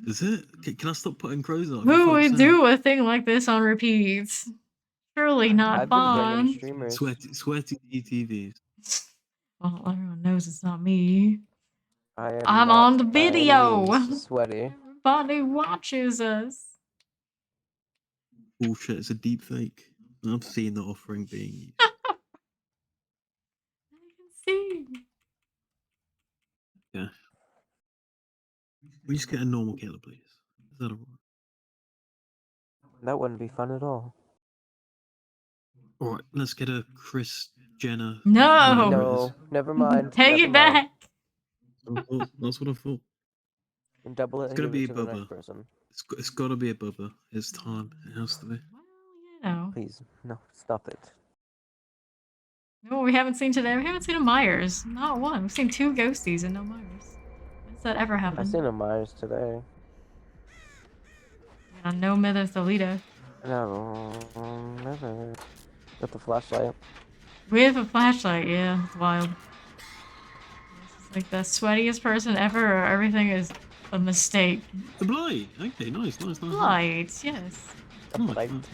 Is it? Can I stop putting crow's eye? for Who fuck's would sake? do a thing like this on repeats? Surely not I've been bringing fun. streamers. Sweaty TVs. Well, everyone knows it's not me. I am I'm not on the by any video. means sweaty. Everybody watches us. Bullshit, it's a deep fake. I've seen the offering being used. I can see. Yeah. We just get a normal killer, please. Is that alright? That wouldn't be fun at all. Alright, let's get a Chris Jenner. No. whatever it No, is. never mind. Take never it mind. back. That's what I thought. And double it It's and gonna give be it a to the next Bubba. person. It's gotta be a Bubba. It's time. It has to be. Well, you know. Please, no, stop it. No, we haven't seen today. We haven't seen a Myers. Not one. We've seen 2 ghosties and no Myers. When's that ever I happen? seen a Myers today. Yeah, no Methodolita. No, never. With the flashlight. With a flashlight, yeah. It's wild. This is like the sweatiest person ever, or everything is a mistake. The blight. Okay, nice. Lights, yes. A Nice, blight. nice.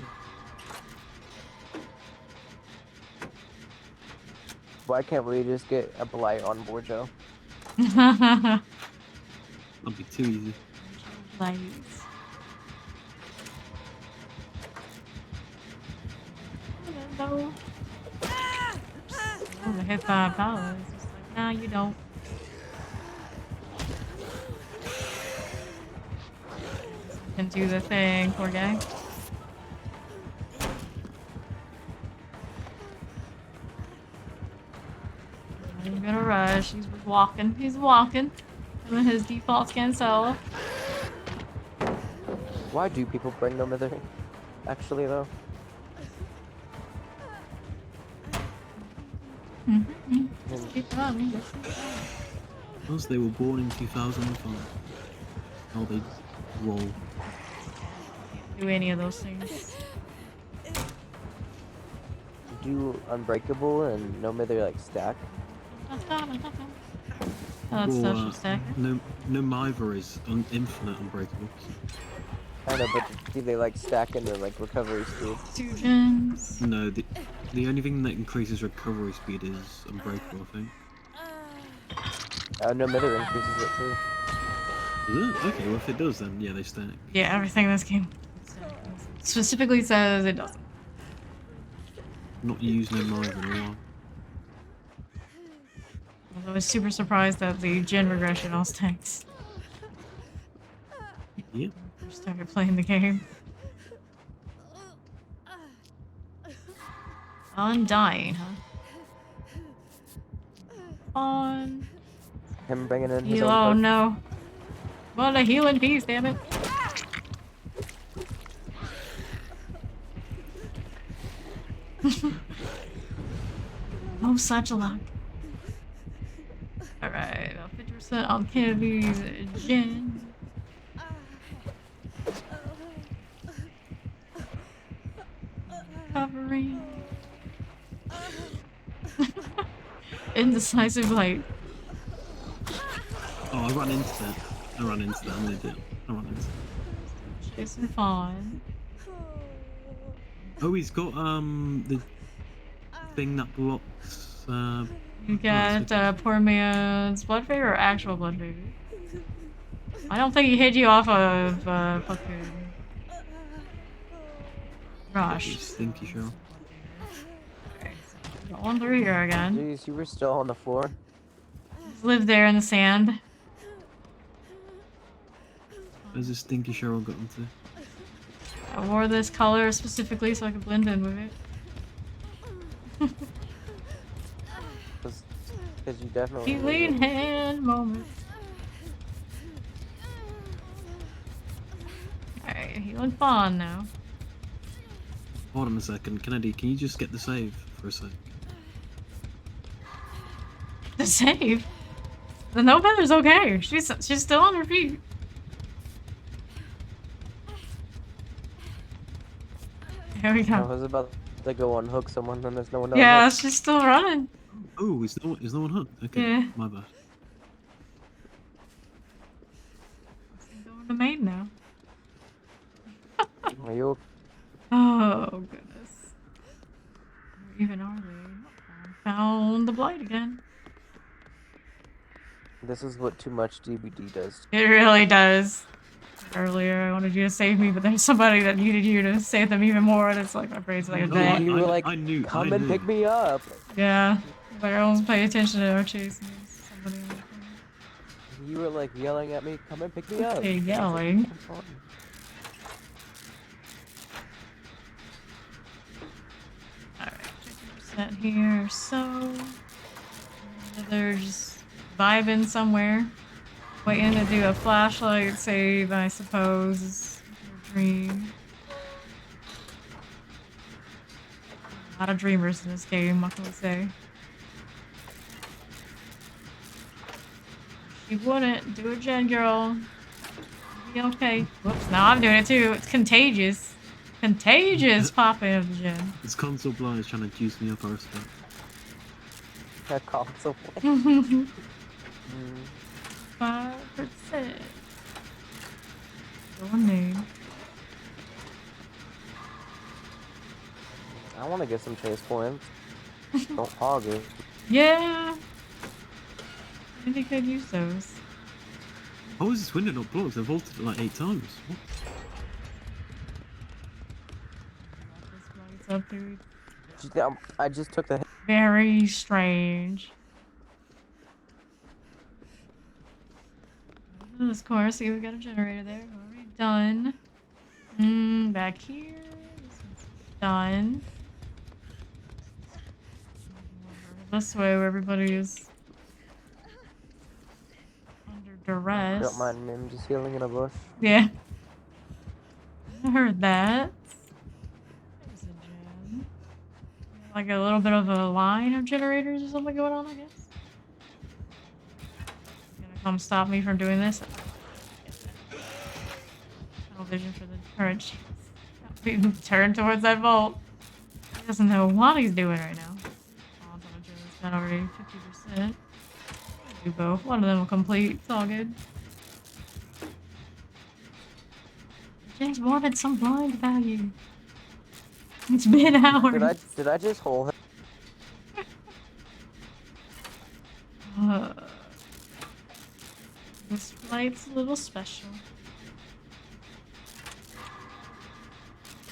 Why can't we just get a blight on Borjo? That'd be too easy. Lights. Hello. Oh, the hit $5. It's just like, nah, you don't. Can do the thing, poor guy. I'm gonna rush. He's walking. He's walking. Doing his default scan solo. Why do people bring them there? Actually, though. Just keep running. Just keep running. Because they were born in 2005. How they roll. Do any of those things. Do Unbreakable and No Mither like stack? Oh, that's Well, social stacker. no Miver is infinite unbreakable. I know, but do they like stack into like recovery speed? 2 gens. No, the only thing that increases recovery speed is unbreakable, I think. No, Mither increases it too. Is it? Okay, well if it does then yeah they stack. Yeah, everything in this game specifically says it doesn't. Not using them live in a while. I was super surprised at the gen regression on tanks. Yeah. First started playing the game. Undying, huh? On. Him bringing in his Heal. own Oh perk. no. Well, a healing piece, damn it. Oh, such a luck. Alright, about 50% on Kennedy's gen. Covering. Indecisive light. Oh, I ran into that. I'm an idiot. I ran into that. Jason Fawn. Oh, he's got the thing that blocks You got poor man's blood fever or actual blood fever? I don't think he hit you off of fucking Rush. Stinky show. Going through here again. Jeez, you were still on the floor. Just live there in the sand. Where's this stinky Cheryl got into? I wore this color specifically so I could blend in with it. Because you definitely. Healing hand moment. Alright, healing Fawn now. Hold on a second, Kennedy, can you just get the save for a sec? The save? The no feather's okay. She's still on her feet. Here we I go. was about to go unhook someone, and there's no one else. Yeah, she's still running. Oh, is no one hooked? Okay, Yeah. my bad. I'm going to main now. Are you? Oh goodness. Where even are they? I found the blight again. This is what too much DVD does. It really does. Earlier, I wanted you to save me, but there's somebody that needed you to save them even more, and it's like my brain's like a No, day. You were like, I knew. come and pick me up. Yeah, but everyone's paying attention to our chasing somebody. You were like yelling at me, come and pick me up. Okay, yelling. Come on. Alright, 50% here, so. They're just vibing somewhere. Waiting to do a flashlight save, I suppose. Or dream. A lot of dreamers in this game, what can we say? She wouldn't. Do it, Gen Girl. You'll be okay. Whoops, now I'm doing it too. It's contagious. Contagious popping of the gen. This console blind is trying to juice me up, I respect. That console play. 5%. Your name. I want to get some chase points. Don't hog it. Yeah. Maybe could use those. How is this window not blocked? I've vaulted it like 8 times. What? This lights up, dude. I just took the hit. Very strange. This course, see, we got a generator there. Already done. Back here. This one's done. This way, where everybody is under duress. Don't mind me, I'm just healing in a bush. Yeah. I heard that. There's a gen. Like a little bit of a line of generators or something going on, I guess. Gonna come stop me from doing this. No vision for the current. Turn towards that vault. He doesn't know what he's doing right now. Odds on a gen is done already 50%. Do both. One of them will complete. It's all good. Just wanted some blind value. It's been hours. Did I just hold him? Uh, this flight's a little special.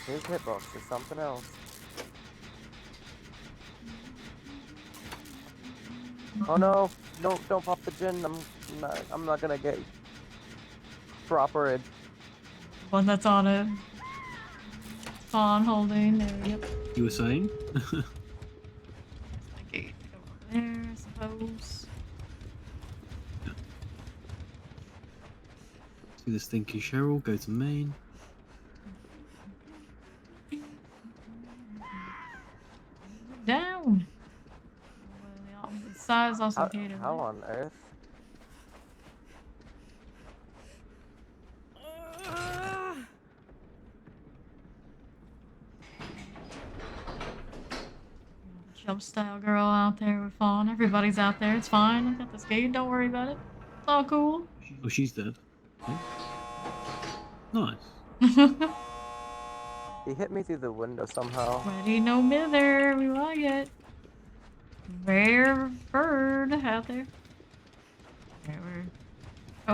His hitbox is something else. Oh no! Don't pop the gin. I'm not gonna get proper. One that's on it. Spawn holding. There we go. You were saying? The gate to go over there, I suppose. See the stinky Cheryl, go to main. Down. Well, the opposite side's also gated. How on earth? Jump style girl out there with Fawn. Everybody's out there. It's fine. I got this gate. Don't worry about it. It's all cool. Oh, she's dead. Okay. Nice. He hit me through the window somehow. Ready, no mither. We like it. Rare bird out there. Okay, we're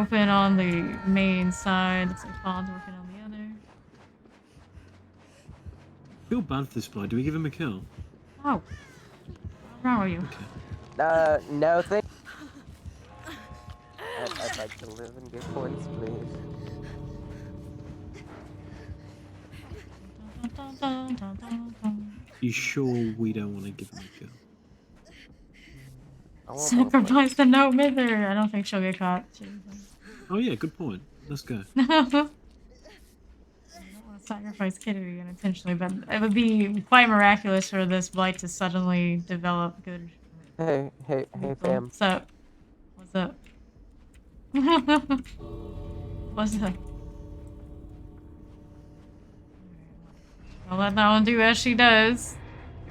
open on the main side. Looks like Fawn's working on the other. I feel bad for this guy. Do we give him a kill? Oh. What's wrong with you? Okay. No thank. I'd like to live and get points, please. Dun, dun, dun, dun, dun. You sure we don't want to give him a kill? I want more points. Sacrifice the no mither. I don't think she'll get caught. Oh yeah, good point. Let's go. I don't want to sacrifice Kitty unintentionally, but it would be quite miraculous for this blight to suddenly develop good. Hey, fam. What's up? What's up? What's up? I'll let that one do as she does.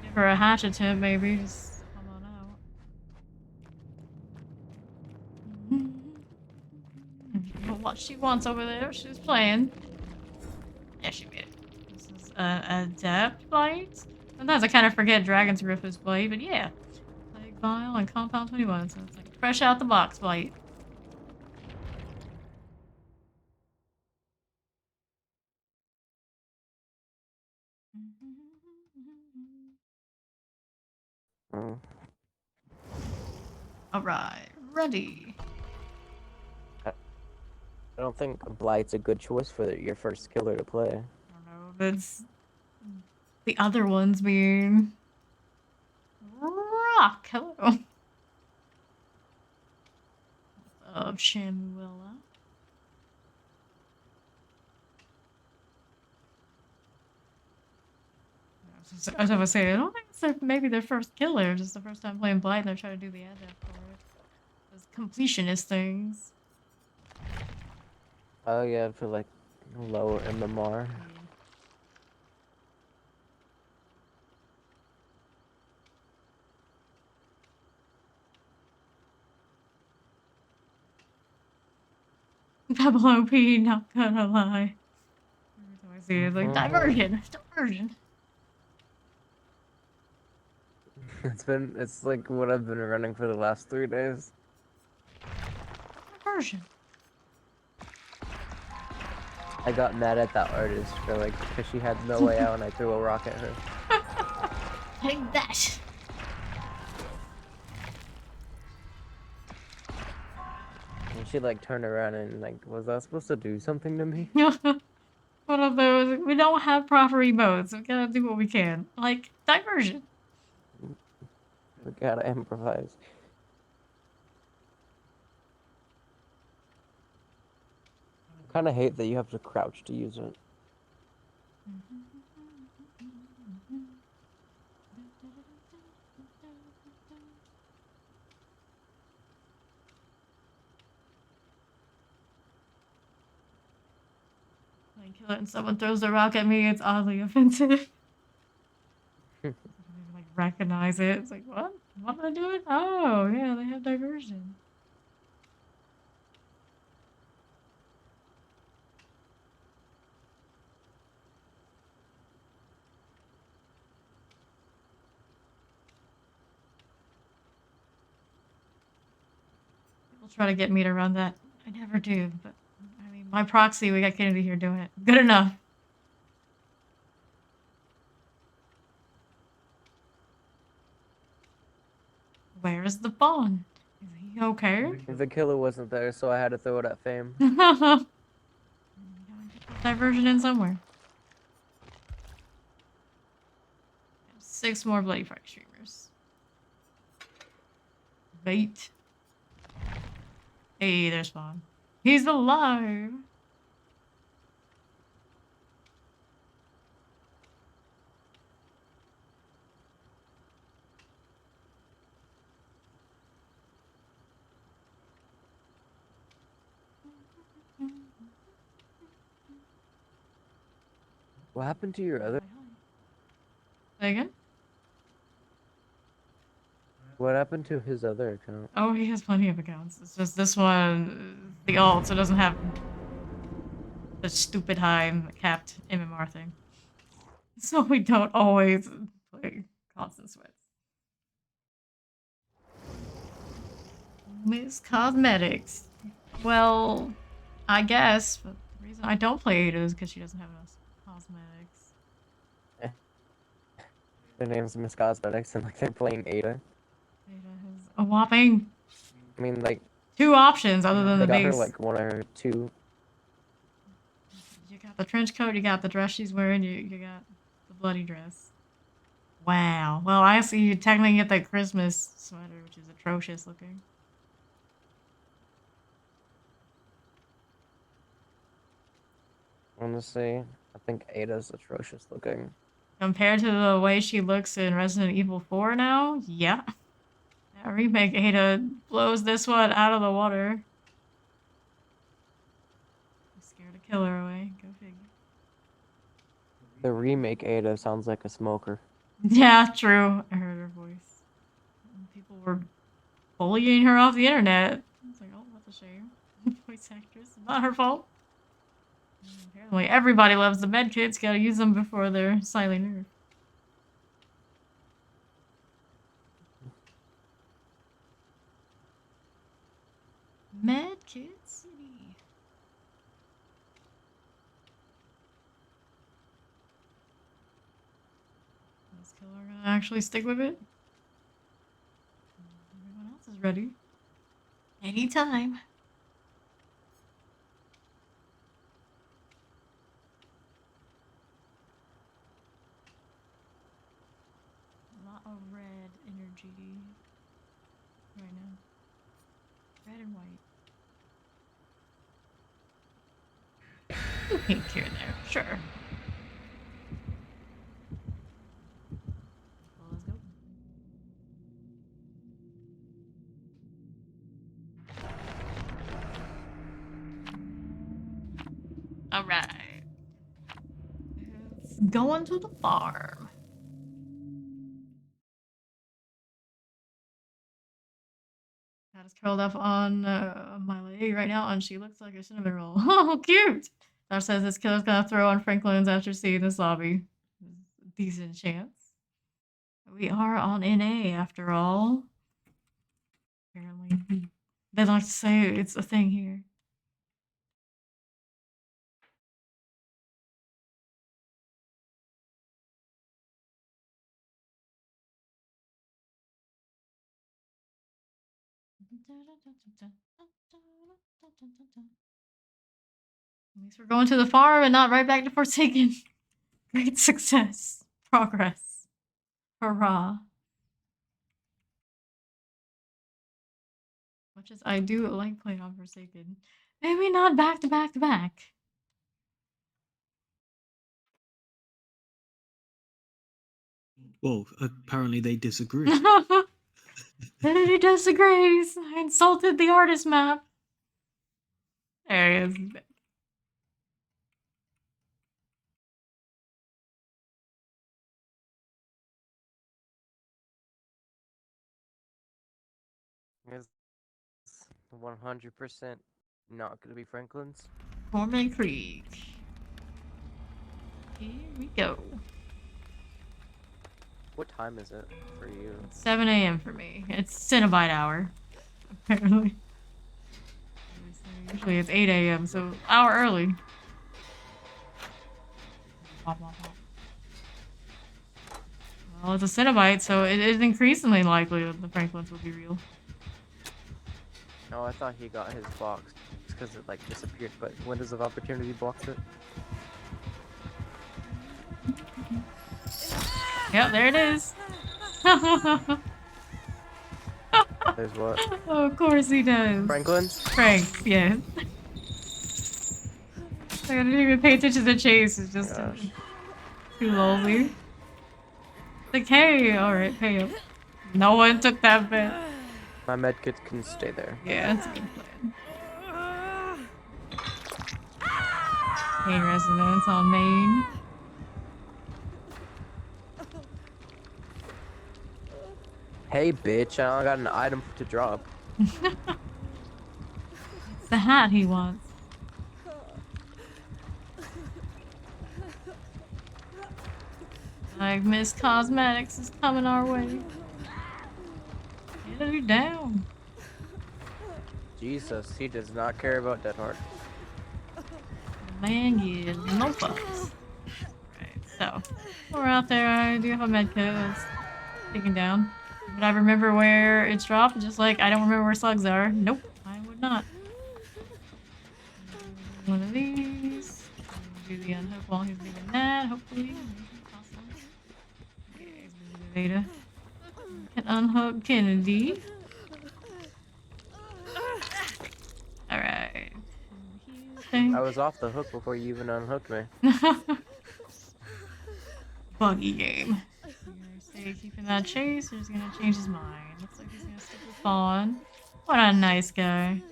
Give her a hatch attempt, maybe. Just come on out. What she wants over there, she's playing. Yeah, she made it. This is a adept blight. Sometimes I kind of forget Dragon's Grip is blight, but yeah. Plague Vial and Compound 21, so it's like fresh out the box blight. Mm. Alright, ready. I don't think Blight's a good choice for your first killer to play. I don't know if it's the other ones being rock. Hello. What's up, Shamuella? I was gonna say, I don't think it's maybe their first killer. It's the first time playing Blight and they're trying to do the adept for it. Those completionist things. Oh yeah, for like lower MMR. Double OP, not gonna lie. Every time I see it, it's like, diversion! Diversion! It's like what I've been running for the last 3 days. Diversion! I got mad at that artist for like, because she had no way out and I threw a rock at her. Take that! And she like turned around and like, was I supposed to do something to me? One of those, we don't have proper emotes, we gotta do what we can. Like, diversion! We gotta improvise. I kinda hate that you have to crouch to use it. When I kill it and someone throws a rock at me, it's oddly offensive. I don't even, like, recognize it. It's like, what? What am I doing? Oh, yeah, they have diversion. try to get me to run that. I never do, but I mean, my proxy, we got Kennedy here doing it. Good enough. Where's the pawn? Is he okay? The killer wasn't there, so I had to throw it at Fame. Diversion in somewhere. 6 more Bloody Friday streamers. Bait. Hey, there's Spawn. He's alive! What happened to your other? Say again? What happened to his other account? Oh, he has plenty of accounts. It's just this one, the alt, so it doesn't have the stupid high capped MMR thing. So we don't always play constant sweats. Miss Cosmetics. Well, I guess, but the reason I don't play Ada is because she doesn't have enough cosmetics. Their name's Miss Cosmetics, and like they're playing Ada. Ada has a whopping I mean, like 2 options other than they the got her base. like 1 or 2. You got the trench coat, you got the dress she's wearing, you got the bloody dress. Wow. Well, I see you technically get the Christmas sweater, which is atrocious looking. Honestly, I think Ada's atrocious looking. Compared to the way she looks in Resident Evil 4 now, yeah. That remake Ada blows this one out of the water. I'm scared to kill her away. Go figure. The remake Ada sounds like a smoker. Yeah, true. I heard her voice. People were bullying her off the internet. It's like, oh, that's a shame. Voice actress. Not her fault. Apparently, everybody loves the med kits. Gotta use them before they're slightly nerfed. Med Kit City. Is Killer gonna actually stick with it? Everyone else is ready. Anytime. Not a red energy right now. Red and white. Pink here and there, sure. Well, let's go. Alright. Going to the farm. Cat is curled up on my leg right now, and she looks like a cinnamon roll. Oh, cute! That says this killer's gonna throw on Franklin's after seeing this lobby. Decent chance. We are on NA after all. Apparently. They like to say it's a thing here. At least we're going to the farm and not right back to Forsaken. Great success. Progress. Hurrah. Much as I do like playing on Forsaken. Maybe not back to back to back. Well, apparently they disagree. He disagrees. I insulted the artist map. There he is. It's 100% not gonna be Franklin's. Corman Creek. Here we go. What time is it for you? 7 a.m. for me. It's Cinnabite hour. Apparently. Usually it's 8 a.m., so an hour early. Womp, womp, womp. Well, it's a Cenobite, so it is increasingly likely that the Franklins will be real. Oh, I thought he got his box because it like disappeared, but Windows of Opportunity blocked it. Yep, there it is. There's what? Oh, of course he does. Franklin's? Franks, yes. I didn't even pay attention to Chase. It's just Gosh. too lolly. Like, hey, alright, pay up. No one took that bet. My medkit can stay there. Yeah, that's a good plan. Pain resonance on main. Hey, bitch! I got an item to drop. It's the hat he wants. Like, Miss Cosmetics is coming our way. Get her down. Jesus, he does not care about Dead Hard. The man gives no fucks. Right, so we're out there. I do have a med kit that's taken down. Would I remember where it's dropped? Just like I don't remember where slugs are. Nope, I would not. One of these. Do the unhook while he's doing that, hopefully. Yeah, he's busy with Veda. Can unhook Kennedy. Alright. I was off the hook before you even unhooked me. Buggy game. Stay keeping that chase, or he's gonna change his mind. Looks like he's gonna stick with Fawn. What a nice guy.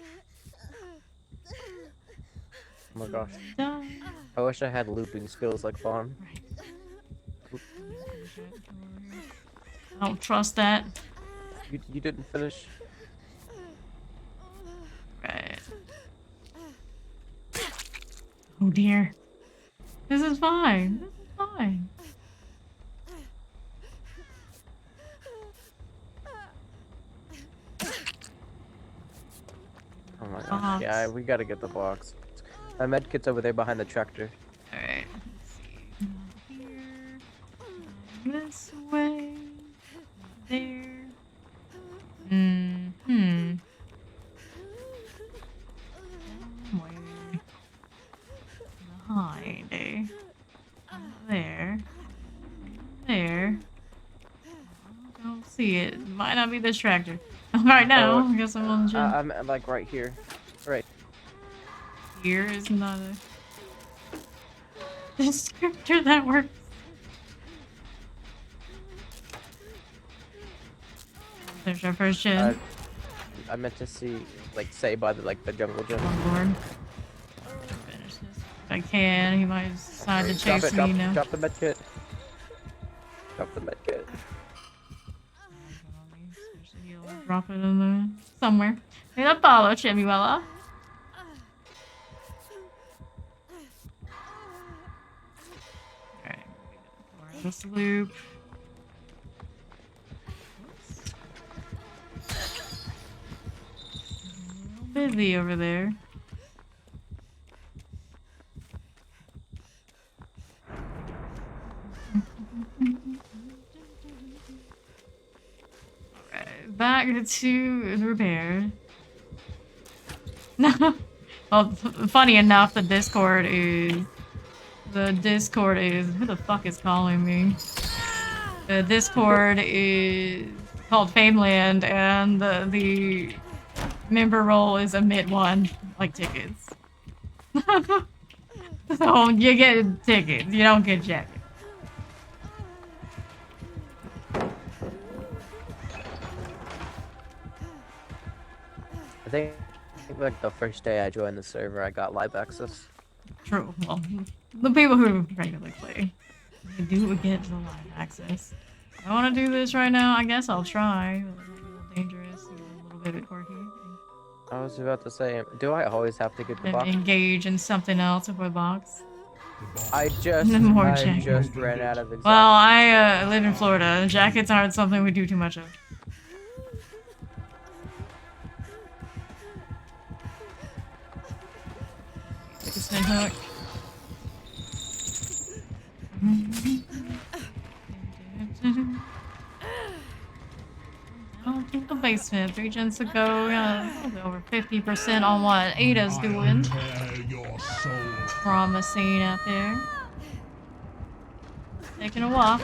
Oh my gosh. Done. I wish I had looping skills like Fawn. I don't trust that. You didn't finish. Right. Oh dear. This is fine. This is fine. Oh my gosh. Box. Yeah, we gotta get the box. My medkit's over there behind the tractor. Alright. Let's see. Here. This way. There. Hmm. Somewhere. Behind, eh? There. There. I don't see it. Might not be this tractor. Right now, I guess I'm on the gym. I'm like right here. Right. Here is not a descriptor that works. There's our first gen. I meant to see, like, say by the the jungle gym. On board. Finish this. If I can, he might decide to Drop chase it, me now. drop the medkit. Drop the medkit. Drop it in there. Somewhere. Need a follow, Chimuela. Alright. This loop. Busy over there. Alright, back to the repair. Well, funny enough, the Discord is... Who the fuck is calling me? The Discord is called Fameland, and the member role is omit one, like tickets. So you get tickets, you don't get jackets. I think like the first day I joined the server, I got live access. True. Well, the people who regularly play, they do get the live access. I want to do this right now. I guess I'll try. But it might be a little dangerous. A little bit quirky. I was about to say, do I always have to get the And box? engage in something else before the box. I just ran out of exact. Well, I live in Florida. Jackets aren't something we do too much of. basement hook. Down to the basement. 3 gens ago, a little bit over 50% on what Ada's doing. Promising out there. Taking a walk.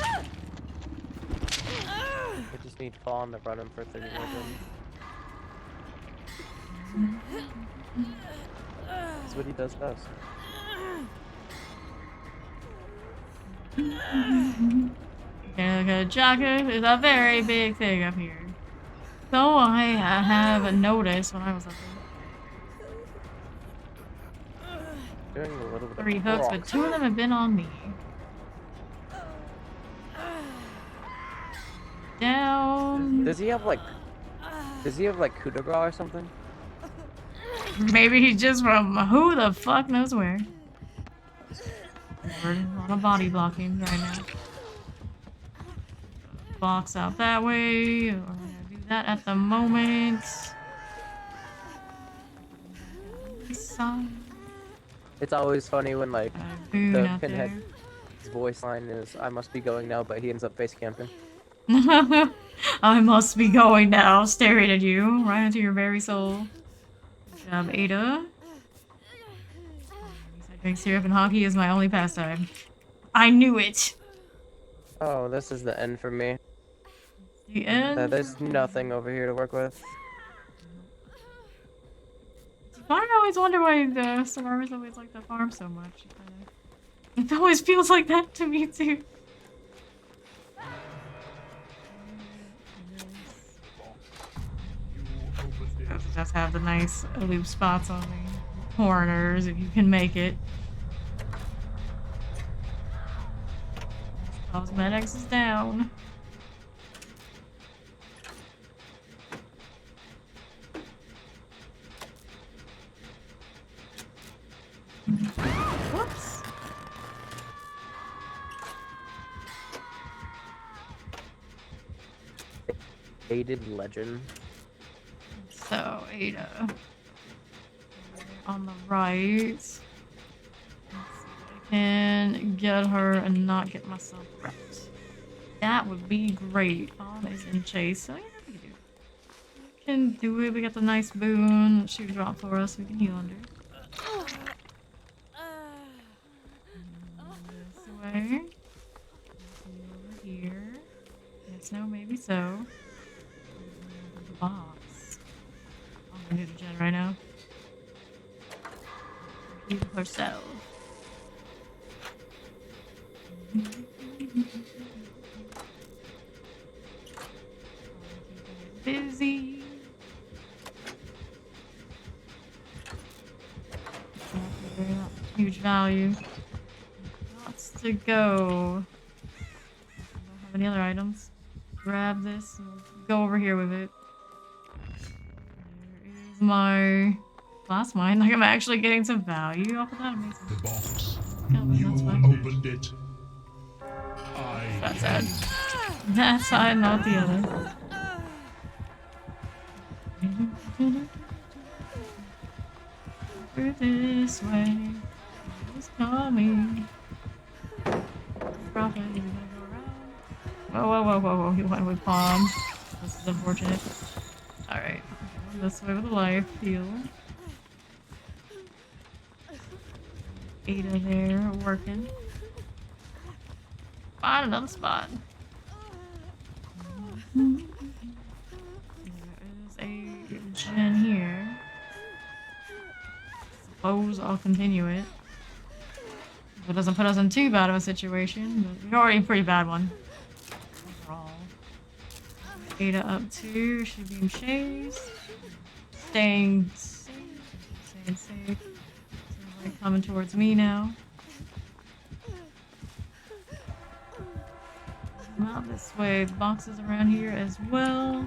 I just need Fawn to run him for 30 seconds. That's what he does best. Okay, jogger is a very big thing up here. So I have noticed when I was up there. Doing a little bit 3 of hooks, but 2 of them have been on me. Down. Does he have like coup de grace or something? Maybe he's just from who the fuck knows where. We're on a body blocking right now. Box out that way. We're gonna do that at the moment. It's always funny when like Boon the out pinhead there. his voice line is "I must be going now," but he ends up face camping. I must be going now, staring at you, right into your very soul. Good job, Ada. I drink syrup and hockey is my only pastime. I knew it. Oh, this is the end for me. The end. There's nothing over here to work with. I always wonder why the survivors always like the farm so much. It always feels like that to me too. Just have the nice loop spots on the corners if you can make it. Cosmetics is down. Whoops. Hated legend. So, Ada. On the right. Let's see if I can get her and not get myself wrecked. That would be great. Fawn is in chase, so yeah, we can do it. We can do it. We got the nice boon that she dropped for us. We can heal under. This way. Over here. Yes, no, maybe so. The box. I'm gonna do the gen right now. Heal herself. Busy. Huge value. Lots to go. Don't have any other items. Grab this and go over here with it. There is my glass mine. Like I'm actually getting some value off of that. Amazing. The box. Yeah, but You that's fine. opened it. That side. That side, not the other. Over this way. It's coming. Profit. Is it gonna go around? Whoa. He went with palm. This is unfortunate. Alright. This way with a life heal. Ada there working. Find another spot. There is a gen here. Suppose I'll continue it. If it doesn't put us in too bad of a situation, but we're already in a pretty bad one. Overall. Ada up 2, should be in chase. Staying safe. Staying safe. Somebody coming towards me now. Come out this way. Boxes around here as well.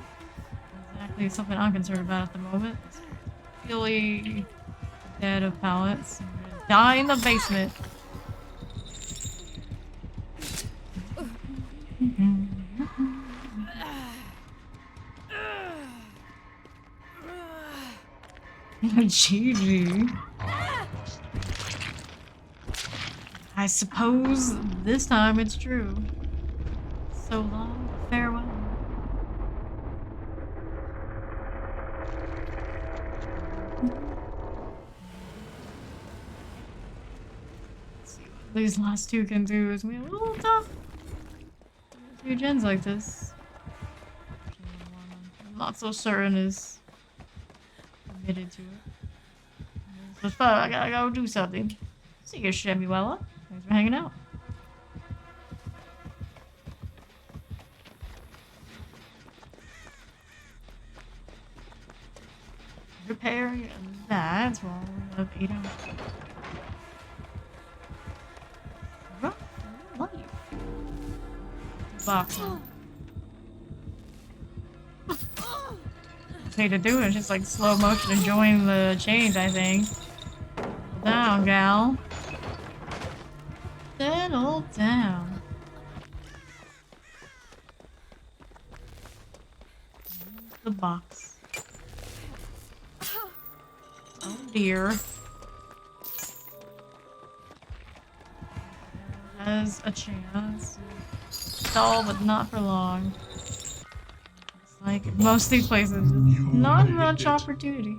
Exactly something I'm concerned about at the moment. It's really dead of pallets. I'm gonna die in the basement. GG. I suppose this time it's true. So long, farewell. Let's see what these last two can do is be a little tough. Two gens like this. I'm not so certain is committed to it. But fuck, I gotta go do something. See you, Shemuela. Thanks for hanging out. Repair that's wrong. Of 8 hours. Rough life. Box. Hate to do it, just like slow motion enjoying the change, I think. Settle down, gal. Settle down. Here's the box. Oh dear. Has a chance. Stall, but not for long. Like most of these places, not much opportunity.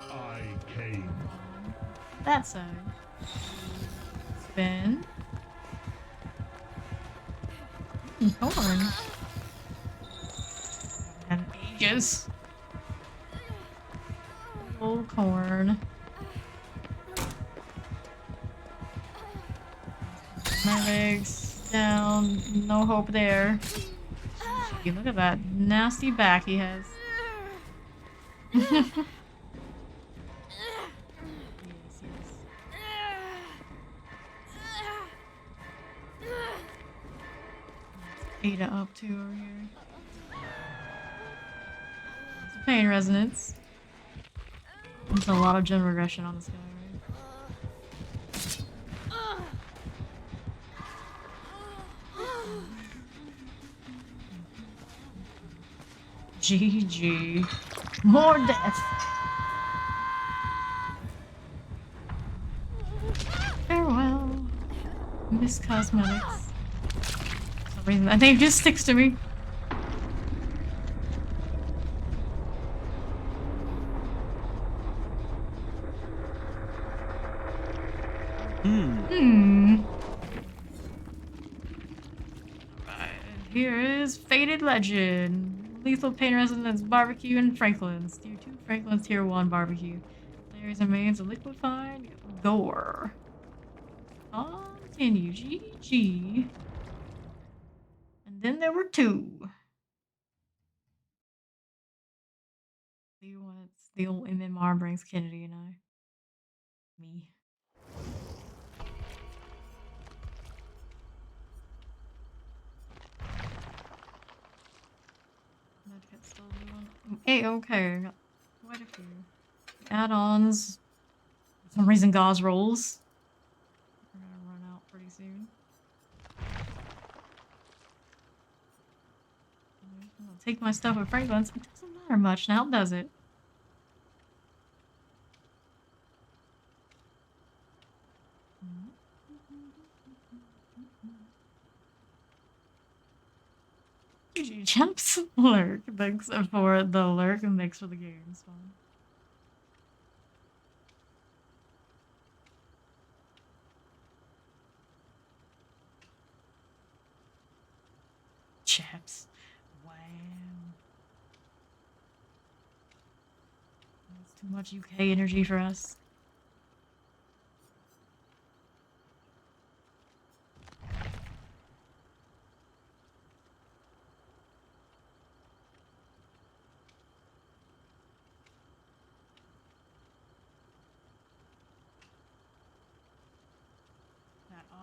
I came. That side. Spin. Corn. And ages. Old corn. My legs down. No hope there. Gee, look at that nasty back he has. Yes, yes. Ada up to over here. It's a pain resonance. There's a lot of gen regression on this guy, right? GG. More death. Farewell. Miss Cosmetics. For some reason, that name just sticks to me. Right, here is Faded Legend. Lethal Pain Resonance Barbecue and Franklin's. Tier 2 Franklin's Tier 1 Barbecue. Layers and mains of liquefied gore. Continue. GG. And then there were 2. The old MMR brings Kennedy and I. Me. Medkit's still doing. Hey, okay. Got quite a few. Add-ons. For some reason, Gauze rolls. We're gonna run out pretty soon. I'll take my stuff with Franklin's. It doesn't matter much now, does it? GG Chaps lurk. Thanks for the lurk and thanks for the game. It's fun. Chaps. Wow. That's too much UK energy for us.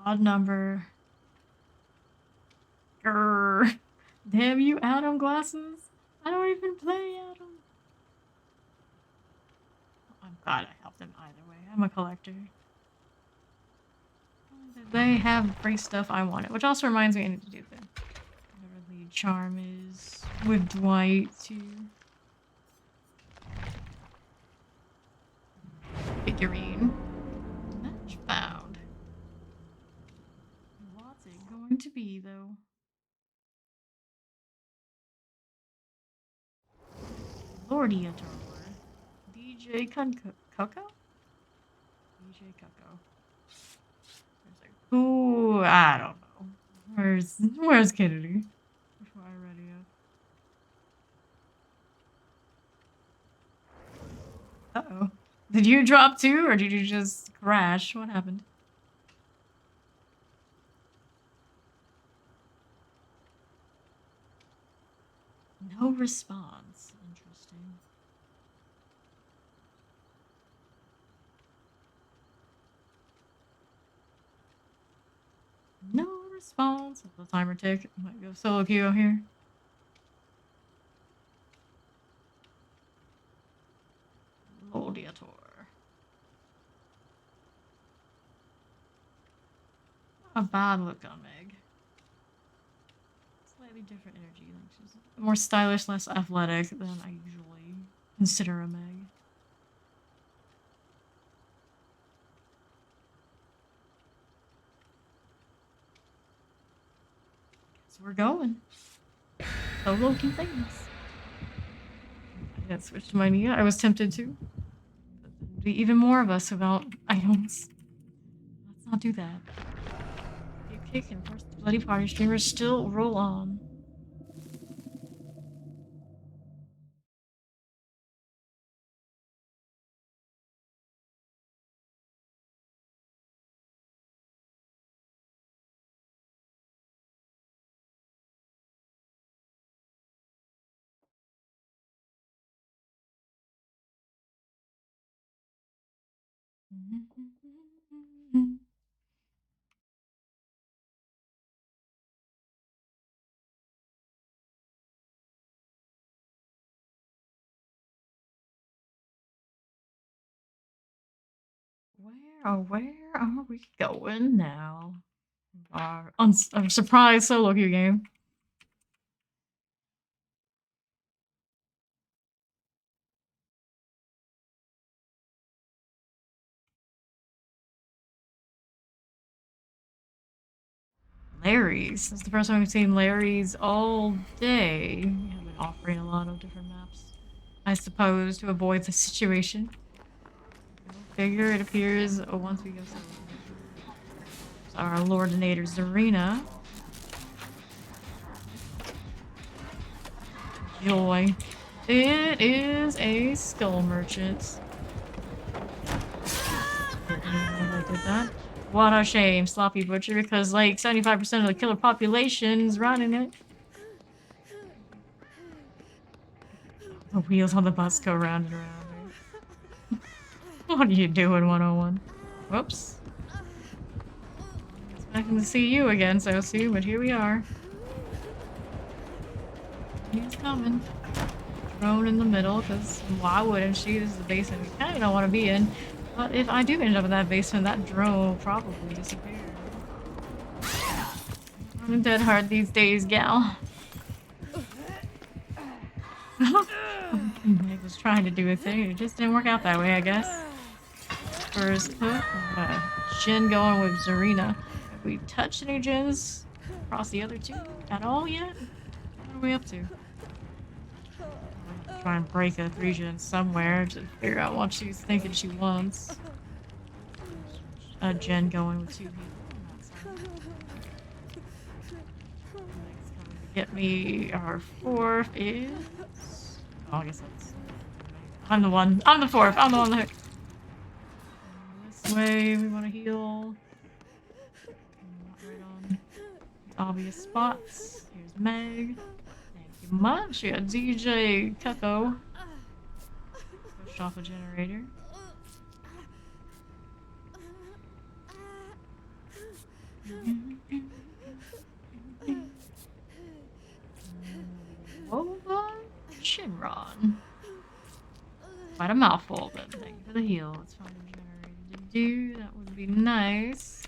Odd number. Grrr. Damn you, Adam glasses. I don't even play Adam. I'm glad I helped him either way. I'm a collector. They have free stuff I wanted, which also reminds me I need to do the whatever the charm is with Dwight too. Figurine. Match found. going to be, though. Lordy Adore. DJ Coco? DJ Coco. Ooh, I don't know. Where's Kennedy? Before I ready up. Uh-oh. Did you drop too, or did you just crash? What happened? No response. Interesting. No response. Let the timer tick. Might go solo queue here. Lodiator. A bad look on Meg. Slightly different energy. Like she's more stylish, less athletic than I usually consider a Meg. So we're going. Solo queue things. I had switched to my Nia. I was tempted to. But there'd be even more of us without items. Let's not do that. You kick and force the bloody party streamers still roll on. Where are we going now? Our surprise solo queue game. Larry's. That's the first time we've seen Larry's all day. We have been offering a lot of different maps, I suppose, to avoid the situation. Go figure, it appears once we go solo. Our Lordinator's Arena. Joy. It is a skull merchant. Didn't even know I did that. What a shame, Sloppy Butcher, because like 75% of the killer population's running it. The wheels on the bus go round and around. Right? What are you doing, 101? Whoops. Expecting to see you again so soon, but here we are. He's coming. Drone in the middle, because why wouldn't she? This is the basement we kind of don't want to be in. But if I do end up in that basement, that drone will probably disappear. I'm dead hard these days, gal. Meg was trying to do a thing, it just didn't work out that way, I guess. First hook, Jin going with Zarina. Have we touched any Jins across the other two at all yet? What are we up to? Try and break a 3-gen somewhere to figure out what she's thinking she wants. A Gen going with 2 people. Next coming to get me, our 4th is... Oh, I guess that's... I'm the 4th. I'm the one that... This way, we want to heal. Not right on obvious spots. Here's Meg. Much. Yeah, DJ Cucko. Push off a generator. Wova Shinron. Quite a mouthful, but thank you for the heal. Let's find a generator to do. That would be nice.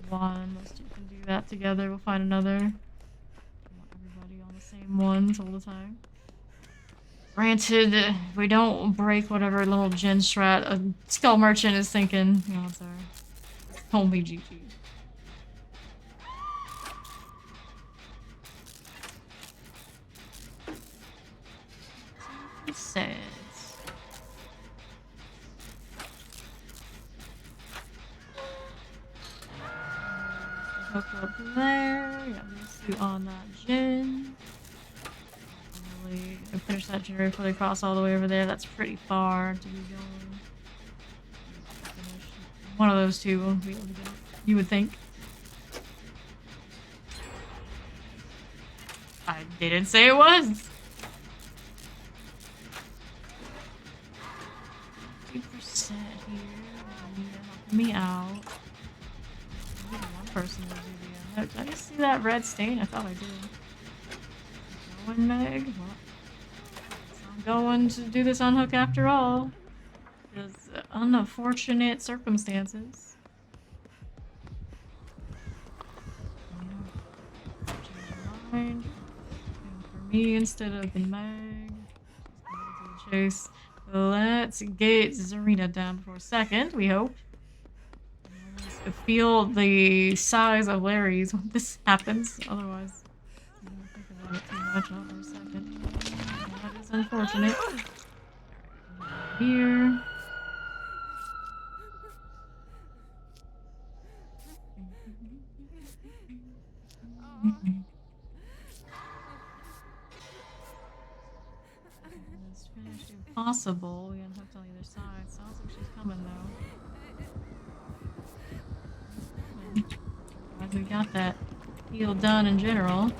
One. Those two can do that together. We'll find another. On the same ones all the time. Granted, if we don't break whatever little gen strat a skull merchant is thinking, you know, it's our only GG. Set. Hook up there. Yeah, these two on that gen. Really finish that generator before they cross all the way over there. That's pretty far to be going. Finish. One of those two will be able to get it. You would think. I didn't say it was. 2% here. Helping me out. Maybe one person will do the did I just see that red stain? I thought I did. Going, Meg? Well, I'm going to do this unhook after all. Because unfortunate circumstances. Change your mind. And for me instead of the Meg. To the chase. Let's get Zarina down for a second, we hope. Feel the size of Larry's when this happens. Otherwise, I don't think about it too much. Not for a second. That is unfortunate. Here. It's finished if possible. We have to on either side. Sounds like she's coming though. Glad we got that heal done in general.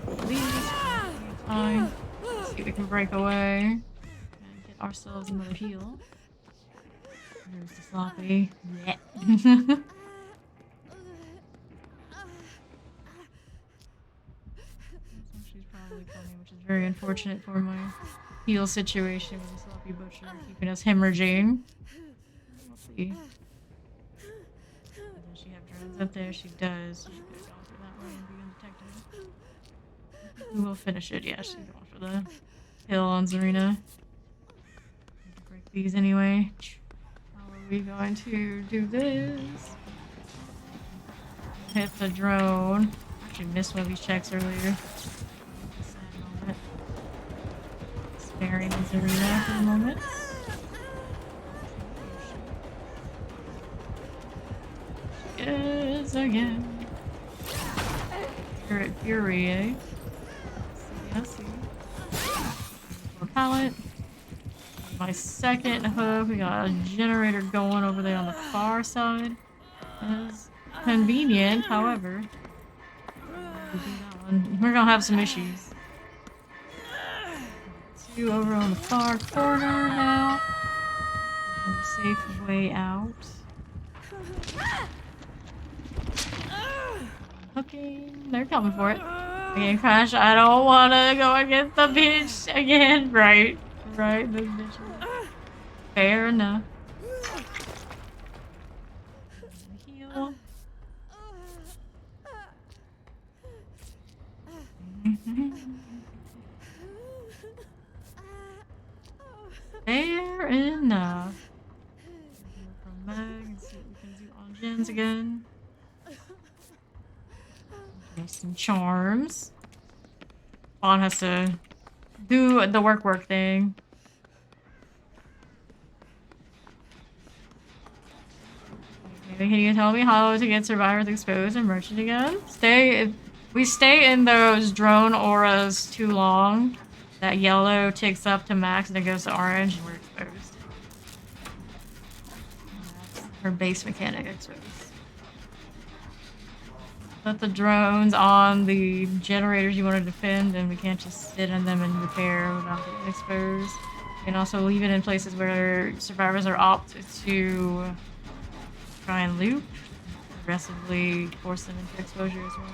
Please, fine. Let's see if we can break away and get ourselves another heal. There's the sloppy. Yeah. She's probably coming, which is very unfortunate for my heal situation with the sloppy butcher keeping us hemorrhaging. We'll see. Does she have drones up there? She does. She could have gone through that way and be undetected. We will finish it. Yeah, she's going for the kill on Zarina. Need to break these anyway. How are we going to do this? Hit the drone. Actually missed one of these checks earlier. Sad moment. Sparing Zarina for the moment. Yes, again. You're at Fury, eh? See. More pallet. My second hook. We got a generator going over there on the far side. That's convenient, however. We're gonna have some issues. Two over on the far corner now. And a safe way out. Okay, they're coming for it. Okay, Crash, I don't wanna go against the bitch again. Right, this bitch. Fair enough. Heal. Fair enough. From Meg and see what we can do on gens again. There's some charms. Vaughn has to do the work thing. Maybe can you tell me how to get survivors exposed and merchant again? If we stay in those drone auras too long, that yellow ticks up to max and it goes to orange and we're exposed. That's her base mechanic exposed. Put the drones on the generators you want to defend, and we can't just sit in them and repair without getting exposed. You can also leave it in places where survivors are opt to try and loop, aggressively force them into exposure as well.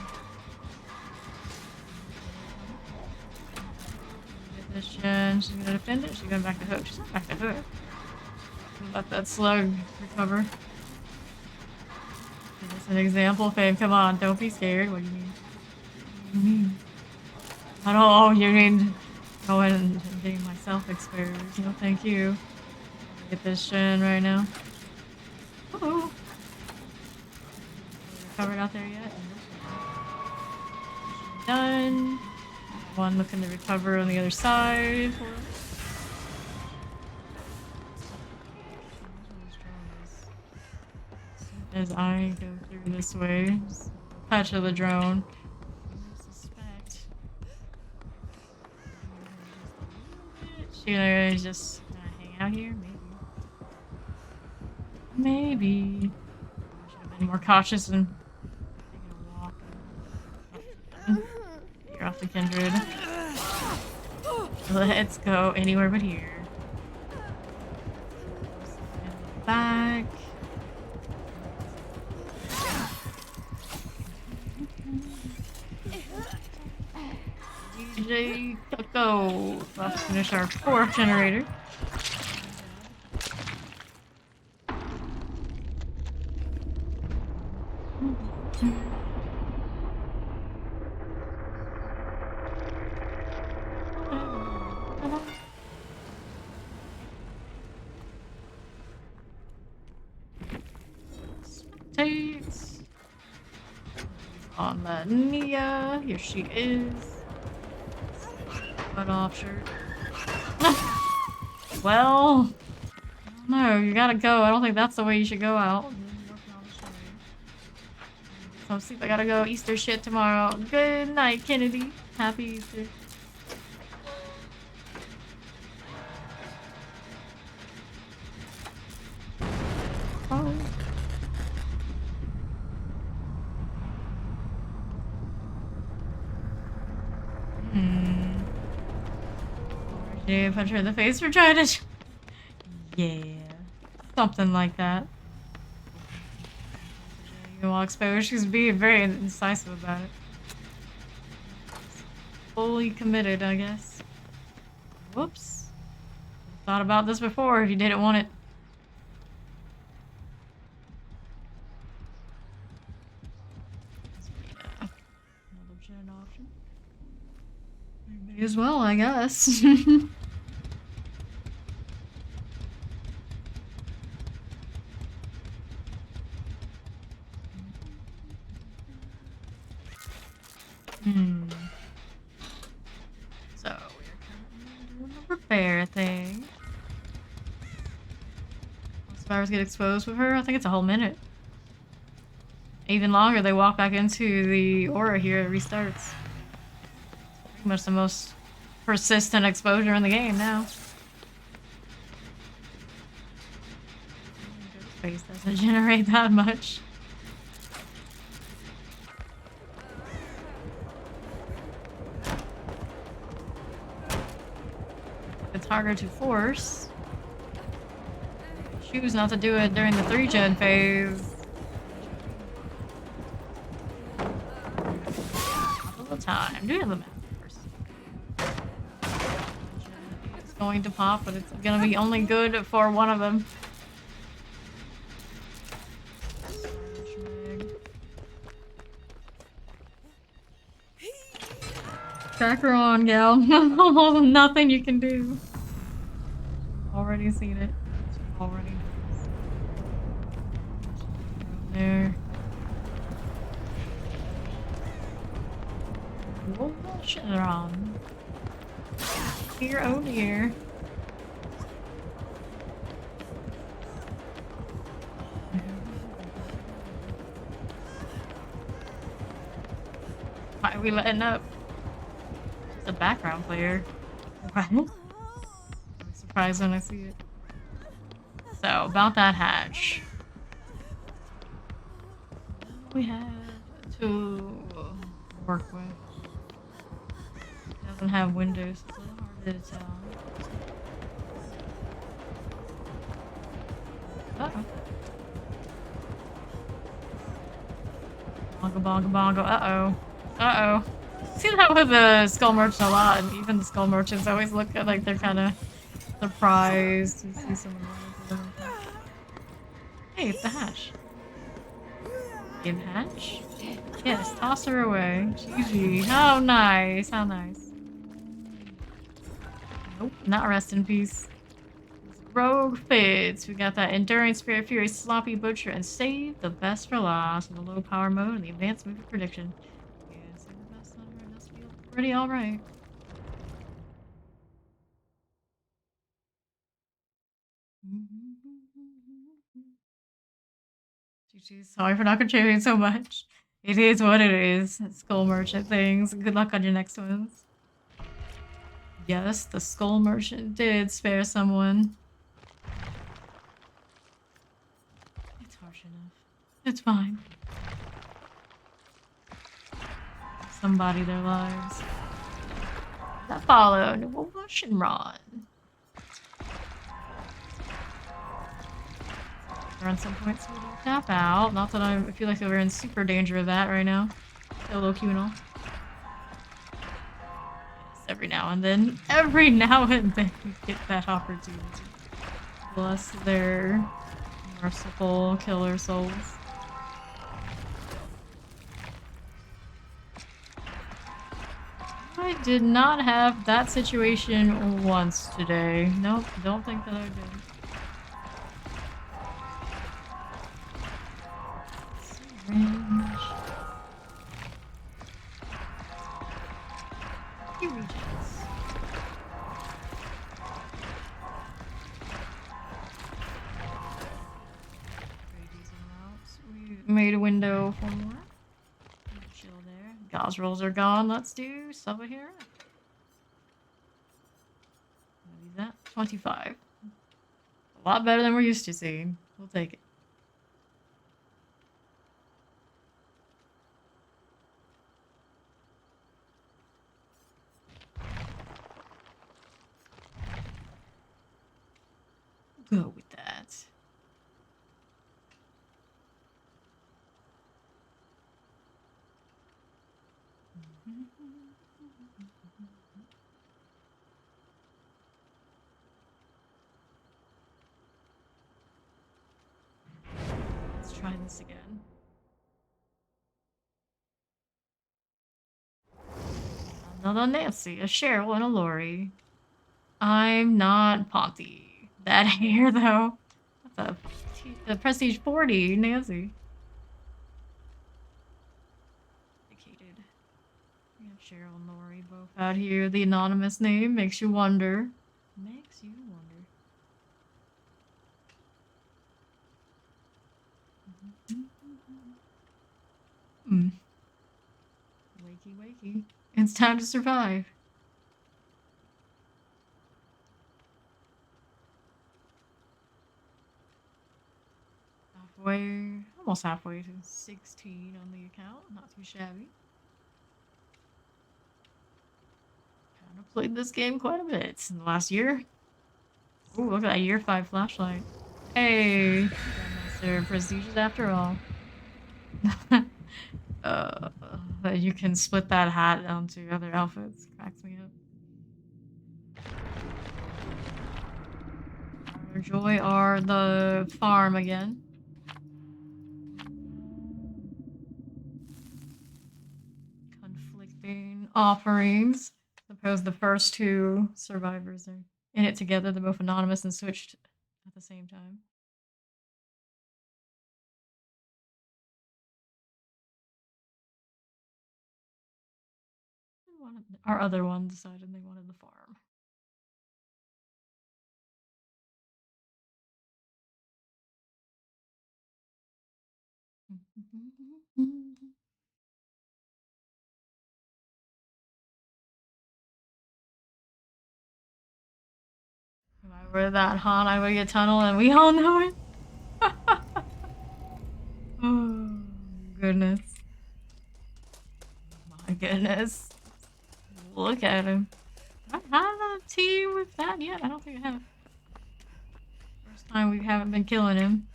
Get this gen, she's gonna defend it, she's going back to hook, she's going back to hook. Let that slug recover. Give us an example, fam. Come on, don't be scared. What do you mean? What do you mean? I don't. Oh, you mean going and getting myself exposed? No, thank you. Get this gen right now. Ooh. Recovered out there yet? Done. One looking to recover on the other side. As I go through this way, just patch of the drone. I suspect. She's gonna just hang out here, maybe. I should have been more cautious and taking a walk. You're off the Kindred. Let's go anywhere but here. Back. DJ go. Let's finish our 4th generator. Spectate. On the Nia. Here she is. Butt off shirt. Well, I don't know. You gotta go. I don't think that's the way you should go out. So sleep. I gotta go Easter shit tomorrow. Good night, Kennedy. Happy Easter. Oh. Did I punch her in the face for trying to? Yeah, something like that. You will expose. She's being very incisive about it. Fully committed, I guess. Whoops. Thought about this before. If you didn't want it. Another gen option. May as well, I guess. So, we're currently doing a repair thing. Once spiders get exposed with her, I think it's a whole minute. Even longer, they walk back into the aura here, it restarts. Pretty much the most persistent exposure in the game now. Space doesn't generate that much. It's harder to force. Choose not to do it during the 3-gen phase. All the time. Do the math first. It's going to pop, but it's gonna be only good for one of them. Crack her on, gal. Nothing you can do. Already seen it. Already knows. There. Whoa, shit on. Dear, oh dear. Why are we letting up? The background player. Right? I'm surprised when I see it. So, about that hatch. We have to work with. It doesn't have windows, so it's a little hard to tell. Uh-oh. Bongo, bongo, bongo. Uh-oh. Uh-oh. See that with the skull merchant a lot, and even the skull merchants always look like they're kind of surprised to see someone else. Hey, it's the hatch. Give hatch? Yes, toss her away. GG. How nice. How nice. Nope, not rest in peace. Rogue Fits. We got that Enduring Spirit Fury, Sloppy Butcher, and Save the Best for Last in the low power mode and the advanced movement prediction. Yeah, save the best number, and this feels pretty alright. Sorry for not contributing so much. It is what it is. Skull merchant things. Good luck on your next ones. Yes, the skull merchant did spare someone. It's harsh enough. It's fine. Somebody their lives. That followed. We'll rush and run. Run some points so we don't tap out. Not that I feel like we're in super danger of that right now. Still low Q and all. Yes, every now and then we get that opportunity. Bless their merciful killer souls. I did not have that situation once today. Nope, don't think that I did. Syringe. Few regions. We made a window for more. Chill there. Gauze rolls are gone. Let's do Sova here. What is that? 25. A lot better than we're used to seeing. We'll take it. Go with that. Let's try this again. Another Nancy, a Cheryl, and a Lori. I'm not Ponty. That hair, though. That's a Prestige 40, Nancy. Dedicated. We have Cheryl and Lori both out here. The anonymous name makes you wonder. Makes you wonder. Wakey, wakey. It's time to survive. Almost halfway to 16 on the account. Not too shabby. Kind of played this game quite a bit in the last year. Ooh, look at that year 5 flashlight. Hey, Grandmaster prestiges after all. You can split that hat onto other outfits. Cracks me up. Our joy are the farm again. Conflicting offerings. Suppose the first two survivors are in it together. They're both anonymous and switched at the same time. Our other one decided they wanted the farm. If I were that hot, I would get tunnel, and we all know it. Oh, goodness. My goodness. Look at him. Have I had a tea with that yet? I don't think I have. First time we haven't been killing him.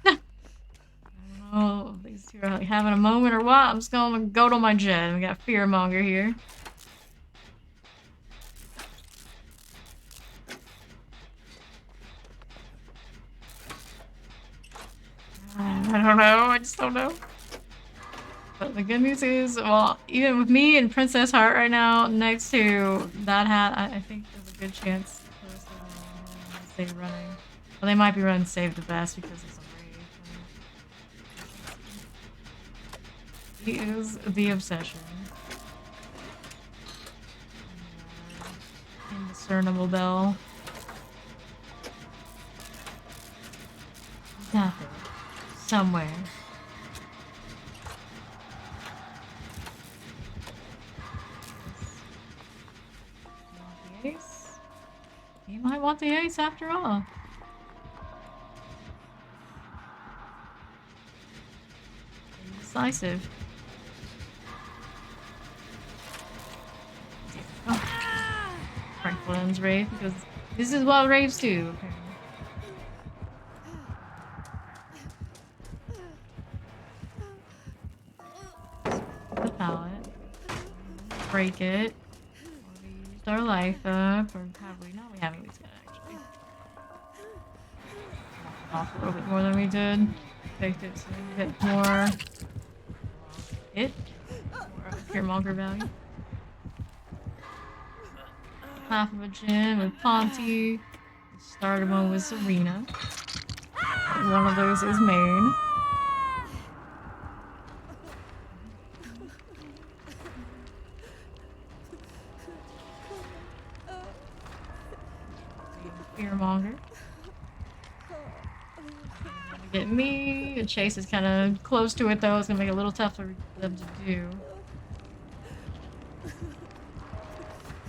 I don't know if these two are like having a moment or what. I'm just gonna go to my jet. We got Fearmonger here. I don't know. I just don't know. But the good news is, well, even with me and Princess Heart right now next to that hat, I think there's a good chance they stay running. Well, they might be running Save the Best because it's a rave. He is the obsession. Indiscernible Bell. Nothing. Somewhere. The ace? He might want the ace after all. Decisive. Oh. Franklin's rave, because this is what raves do, apparently. The pallet. Break it. We used our life up, or have we? No, we haven't used it actually. Off a little bit more than we did. Baked it so we get more hit. More fearmonger value. Half of a gym with Ponty. Started one with Serena. One of those is main. Fearmonger. Get me. Chase is kind of close to it though. It's gonna make it a little tougher for them to do.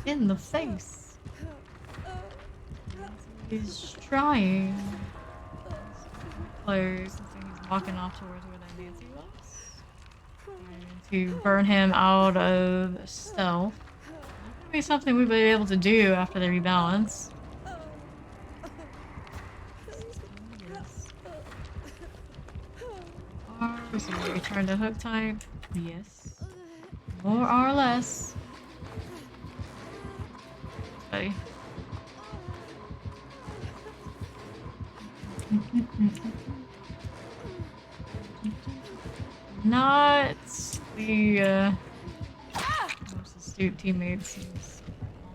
In the face. He's trying. Close. He's walking off towards where that Nancy was. Trying to burn him out of stealth. That could be something we'll be able to do after they rebalance. So we return to hook type. Yes. More or less. Buddy. Not the most astute teammates.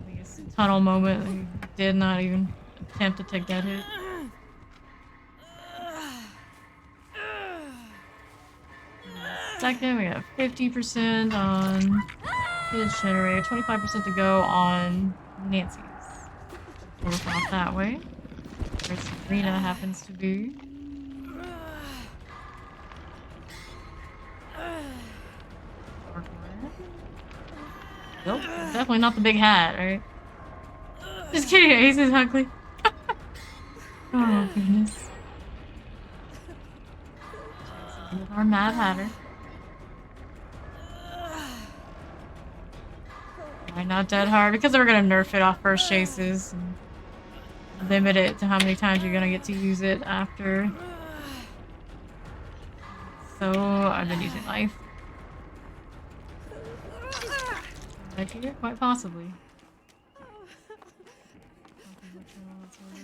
Obvious tunnel moment. He did not even attempt to take that hit. Second, we have 50% on his generator, 25% to go on Nancy's. Work off that way. Where Serena happens to be. Nope, definitely not the big hat, right? Just kidding, Ace is ugly. Oh goodness. With our Mad Hatter. Why not dead hard? Because we're gonna nerf it off first chases and limit it to how many times you're gonna get to use it after. So I've been using life. Right here, quite possibly.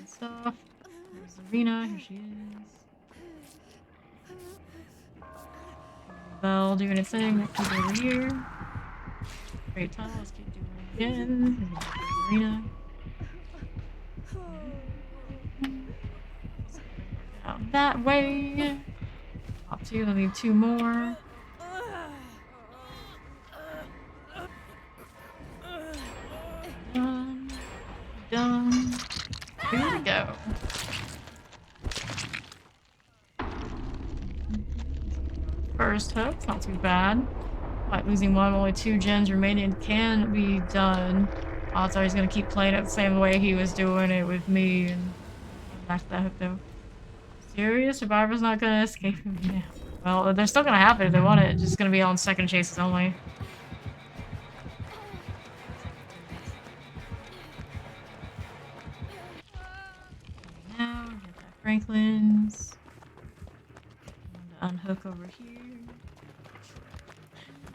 Stuff. There's Serena, here she is. Bell doing its thing, next over here. Great tunnel, let's keep doing it again. Arena. Out that way. Top two, I need two more. Done. Done. Here we go. First hook, not too bad. Like losing one, only 2 gens remaining can be done. Odds are he's gonna keep playing it the same way he was doing it with me. And back to that hook though. Serious? Survivor's not gonna escape him now. Well, they're still gonna have it if they want it. It's just gonna be on second chases only. Now, get that Franklin's. Unhook over here.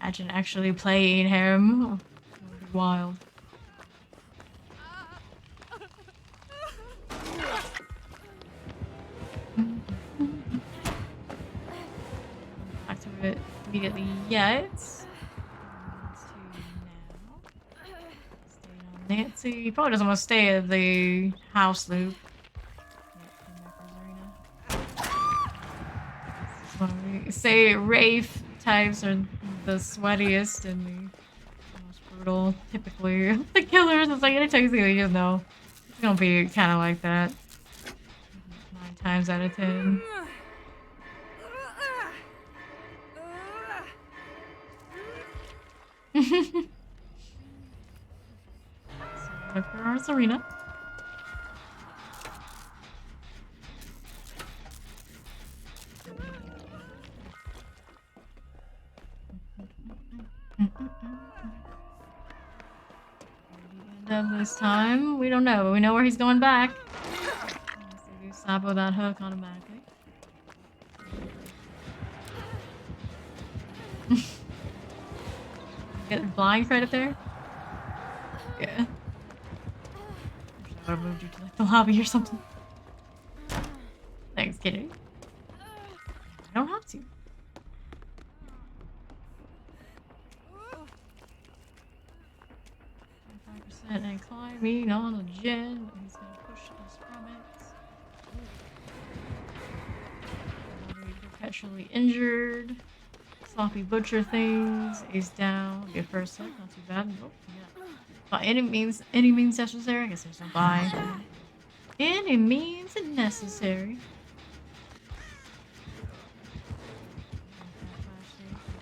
Imagine actually playing him. Oh, that would be wild. Back to it immediately yet. Let's do now. Stay on Nancy. He probably doesn't want to stay at the house loop. Say Rafe types are the sweatiest and the most brutal, typically. The killers, it's like anytime you see them, you just know it's gonna be kind of like that. 9 times out of 10. Look for our Serena. This time, we don't know, but we know where he's going back. So we stop with that hook automatically. Get blind credit there? Yeah. I moved you to like the lobby or something. Thanks, kitty. I don't have to. 25% and climbing on the gen. He's gonna push us from it. Perpetually injured. Sloppy butcher things. Ace down. Get first hit. Not too bad. Oh, yeah. By any means necessary. I guess there's no buy. Any means necessary.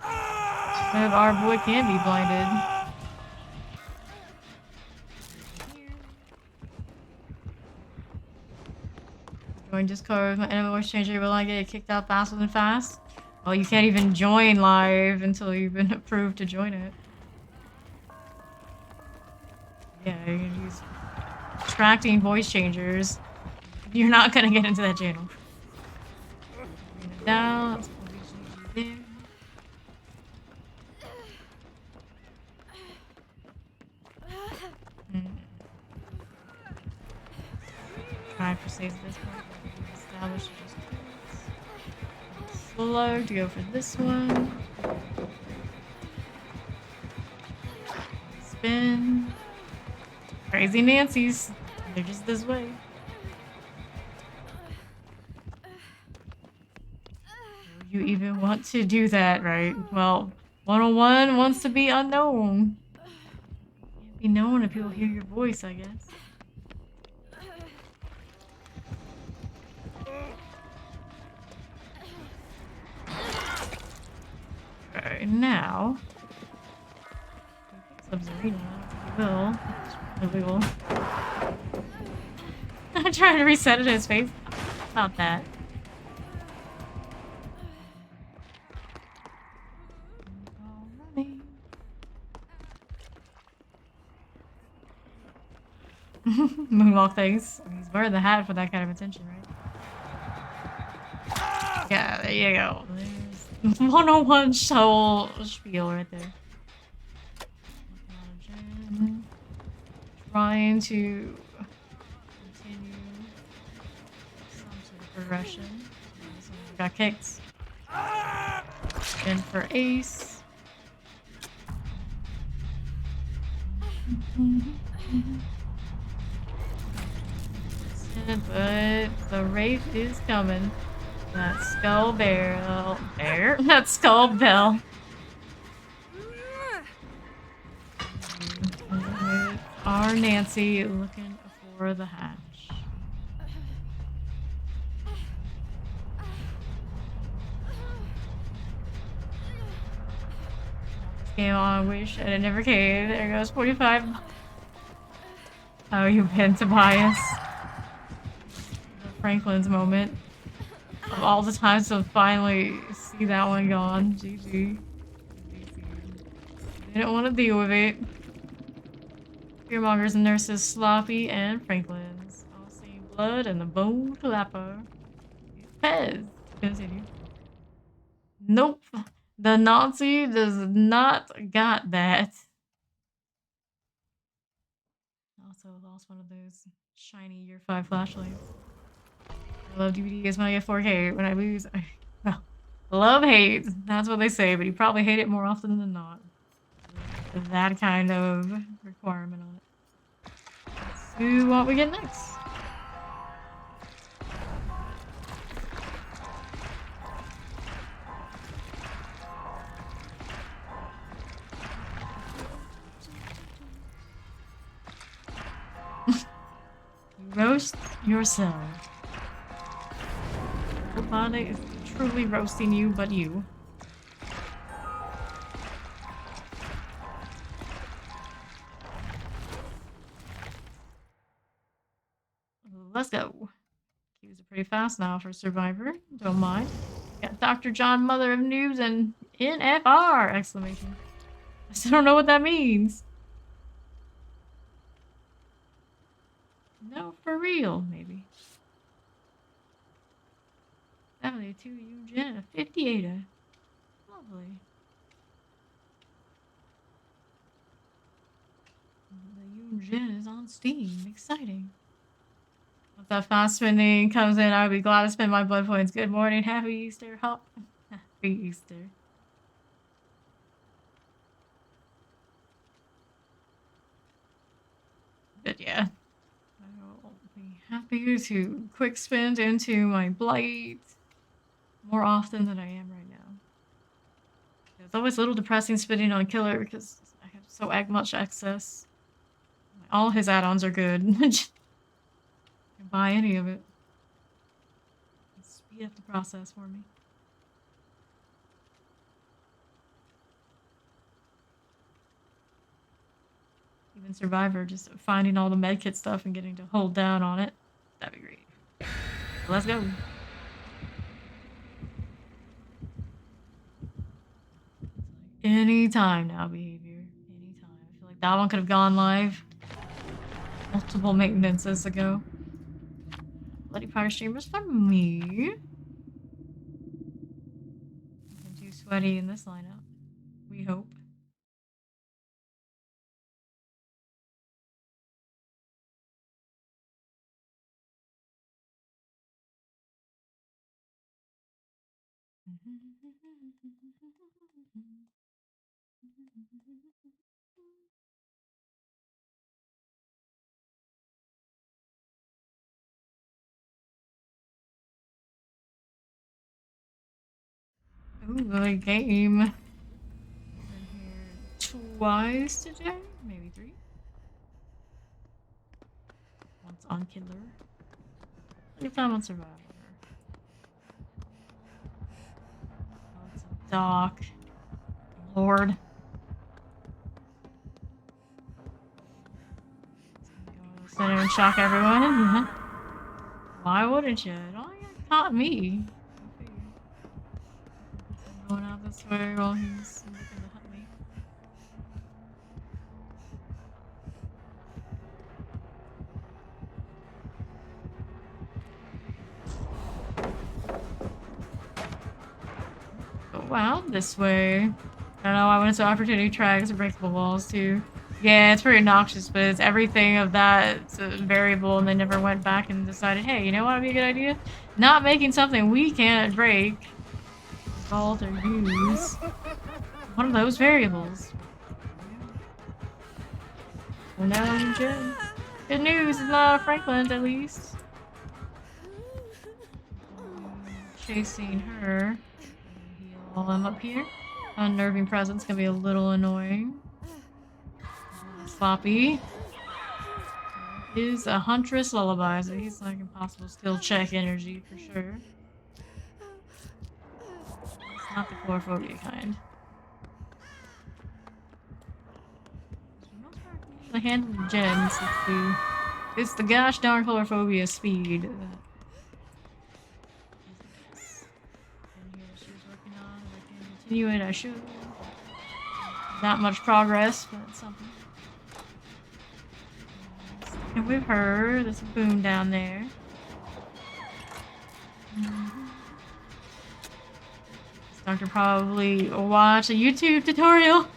Our boy can be blinded. Join Discord. My enemy voice changer will I get kicked out faster than fast? Well, you can't even join live until you've been approved to join it. Yeah, you can use attracting voice changers. You're not gonna get into that channel. Bring it down. Let's pull these there. 5 saves this one. Establish slow to go for this one. Spin. Crazy Nancy's. They're just this way. You even want to do that, right? Well, 101 wants to be unknown. Can't be known if people hear your voice, I guess. Alright, now. Sub-Zerina, illegal. I'm trying to reset it in his face. About that. Moonwalk things. He's wearing the hat for that kind of attention, right? Yeah, there you go. There's 101 whole spiel right there. Trying to continue some sort of progression. Got kicked. In for ace. But the Wraith is coming. That skull barrel. That skull bell. Our Nancy looking for the hatch. This game on, I wish, and it never came. There goes 45. How you been, Tobias? Franklin's moment. Of all the times to finally see that one gone. GG. Didn't want to deal with it. Fearmongers and nurses, Sloppy and Franklin's. All seeing blood and the bone clapper. Pez. Continue. Nope. The Nazi does not got that. Also lost one of those shiny year 5 flashlights. I love DVDs when I get 4K. When I lose, well, love hate. That's what they say, but you probably hate it more often than not. That kind of requirement on it. Let's see what we get next. Roast yourself. Nobody is truly roasting you but you. let's go. Cues are pretty fast now for Survivor. Don't mind. Got Dr. John, Mother of Noobs, and NFR! Exclamation. I still don't know what that means. No, for real, maybe. 72 Eugene, 58. Lovely. The Eugene is on Steam. Exciting. If that fast spending comes in, I'd be glad to spend my blood points. Good morning. Happy Easter. Hop. Happy Easter. But yeah. I will be happy to quick spend into my blight more often than I am right now. It's always a little depressing spending on a killer because I have so much excess. All his add-ons are good. You can buy any of it. Speed up the process for me. Even Survivor, just finding all the medkit stuff and getting to hold down on it. That'd be great. Let's go. Anytime now, behavior. Anytime. I feel like that one could have gone live multiple maintenances ago. Bloody Fire streamers for me. Nothing too sweaty in this lineup. We hope. Ooh, a game. Been here twice today, maybe 3. Once on Killer. Any time on Survivor. Oh, it's a dock. Lord. Sit there and shock everyone. Why wouldn't you? It only caught me. I'm going out this way while he's looking to hunt me. Go out this way. I don't know, I went to opportunity tracks or breakable walls too. Yeah, it's pretty obnoxious, but it's everything of that variable, and they never went back and decided, hey, you know what would be a good idea? Not making something we can't break, vault, or use. One of those variables. Well, now you Jen. Good news, it's not a Franklin, at least. Chasing her. Heal him up here. Unnerving presence can be a little annoying. Sloppy is a Huntress Lullaby, so he's like impossible skill check energy for sure. It's not the chlorophobia kind. The handle of gems. It's the gosh darn chlorophobia speed. And here she was working on. If I can continue it, I should. Not much progress, but it's something. And with her, there's a boom down there. This doctor probably watch a YouTube tutorial.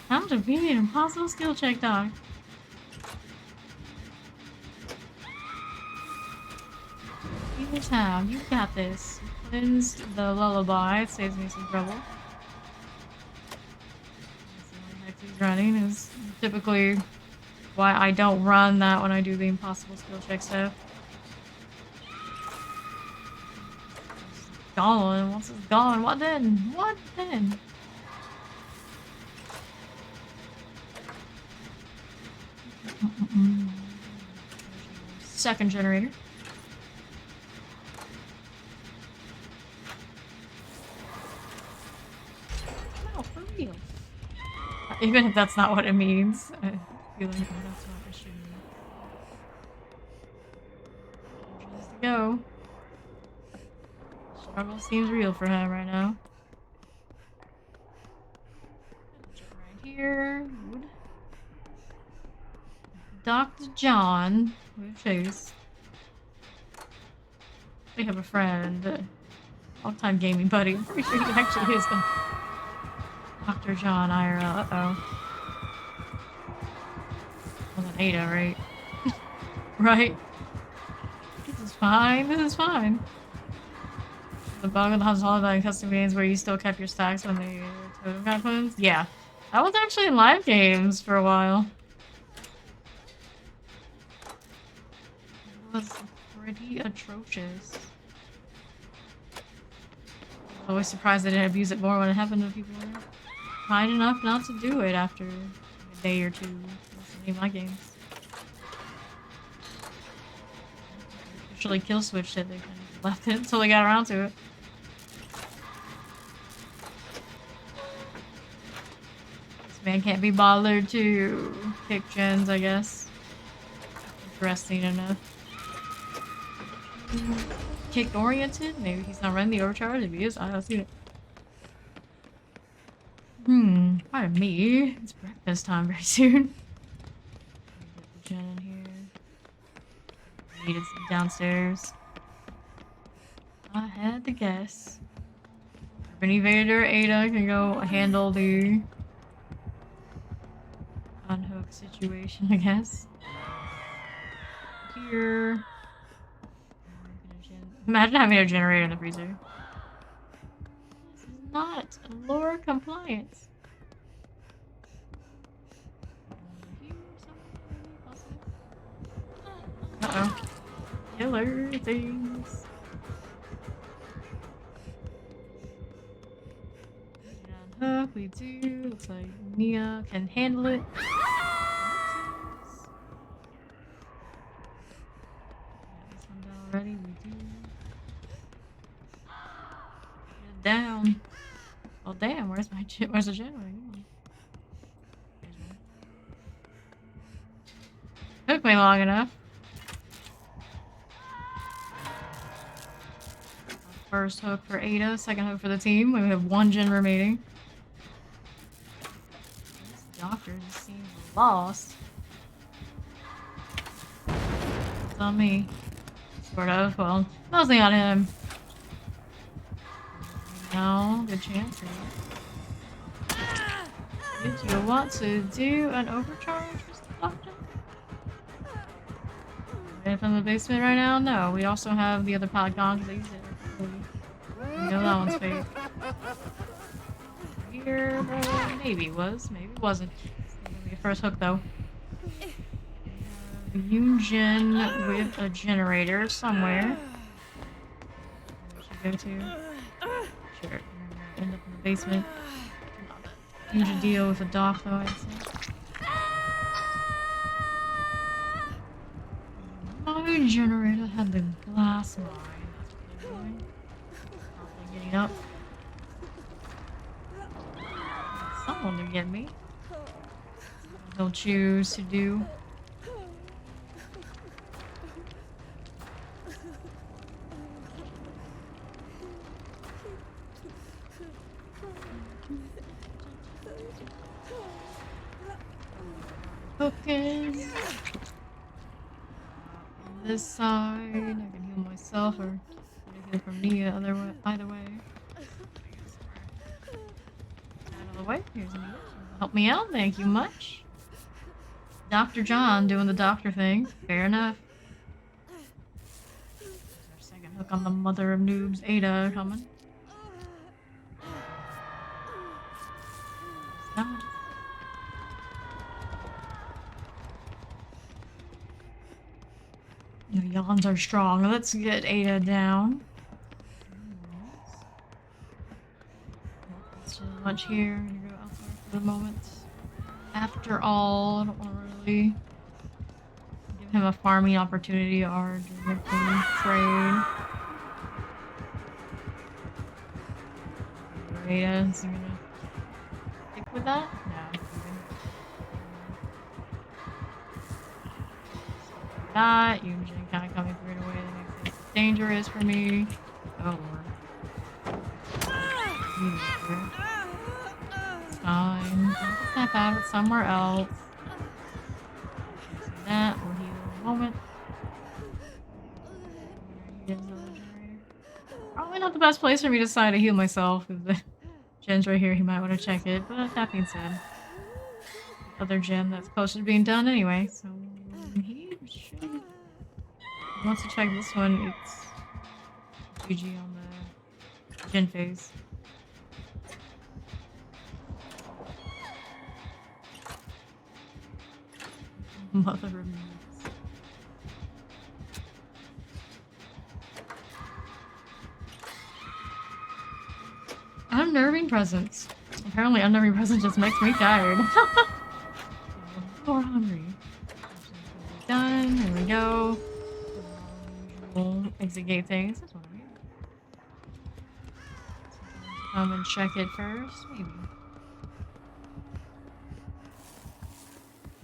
How to be an impossible skill check dog. Here's how. You got this. Cleansed the lullaby. It saves me some trouble. He's running is typically why I don't run that when I do the impossible skill check stuff. Gone. Once it's gone, what then? What then? Second generator. No, for real. Even if that's not what it means, I feel like that's what it should mean. go. Struggle seems real for him right now. Jump right here. Wood. Dr. John with Chase. We have a friend. Long-time gaming buddy. I'm pretty sure he actually is the Dr. John IRL. Uh-oh. Wasn't Ada, right? Right? This is fine. This is fine. The bug of the holiday custom games where you still kept your stacks when they totem got cleansed? Yeah. That was actually in live games for a while. It was pretty atrocious. I was always surprised they didn't abuse it more when it happened when people were kind enough not to do it after a day or two. That's any of my games. Actually kill switched it, they kind of left it until they got around to it. This man can't be bothered to pick gens, I guess. Interesting enough. Kick oriented? Maybe he's not running the overcharge. If he is, I don't see it. Pardon me. It's breakfast time very soon. Get the gen in here. Needed some downstairs. I had to guess. Urban Evader, Ada can go handle the unhook situation, I guess. Here. Imagine having a generator in the freezer. This is not lore compliance. Uh-oh. Killer things. Unhook, we do. Looks like Nia can handle it. This one down already, we do. Get down. Oh damn, where's the generator? Took me long enough. First hook for Ada, second hook for the team. We have one gen remaining. This doctor just seems lost. It's on me. Sort of. Well, mostly on him. No, good chance. Did you want to do an overcharge, Mr. Doctor? Right from the basement right now? No, we also have the other pallet gone because they used it. You know that one's fake. Here, maybe it was, maybe it wasn't. It's gonna be a first hook though. Union with a generator somewhere. Where should go to? Sure, end up in the basement. Huge a deal with a dock though, I'd say. My generator had the glass mine. That's what they're doing. Probably getting up. Someone to get me. They'll choose to do. Okay. This side, I can heal myself or get a heal from Nia. Either way. Out of the way. Here's Nia. Help me out. Thank you much. Dr. John doing the doctor thing. Fair enough. There's our second hook on the mother of noobs, Ada, coming. That. Your yawns are strong. Let's get Ada down. Not too much here. I'm gonna go outside for the moment. After all, I don't want to really give him a farming opportunity or directly trade. Ada, is he gonna stick with that? No. That Eugen kind of coming through in a way that makes it dangerous for me. Oh lord. It's fine. I'll just snap out of it somewhere else. That will heal in a moment. There he is, other generator. Probably not the best place for me to decide to heal myself. If the gen's right here, he might want to check it. But that being said, the other gen that's closer to being done anyway. So he should. He wants to check this one. It's GG on the gen phase. Mother of meats. Unnerving presence. Apparently unnerving presence just makes me tired. Or hungry. Done. Here we go. Usual exit gate things. That's what I mean. Come and check it first, maybe.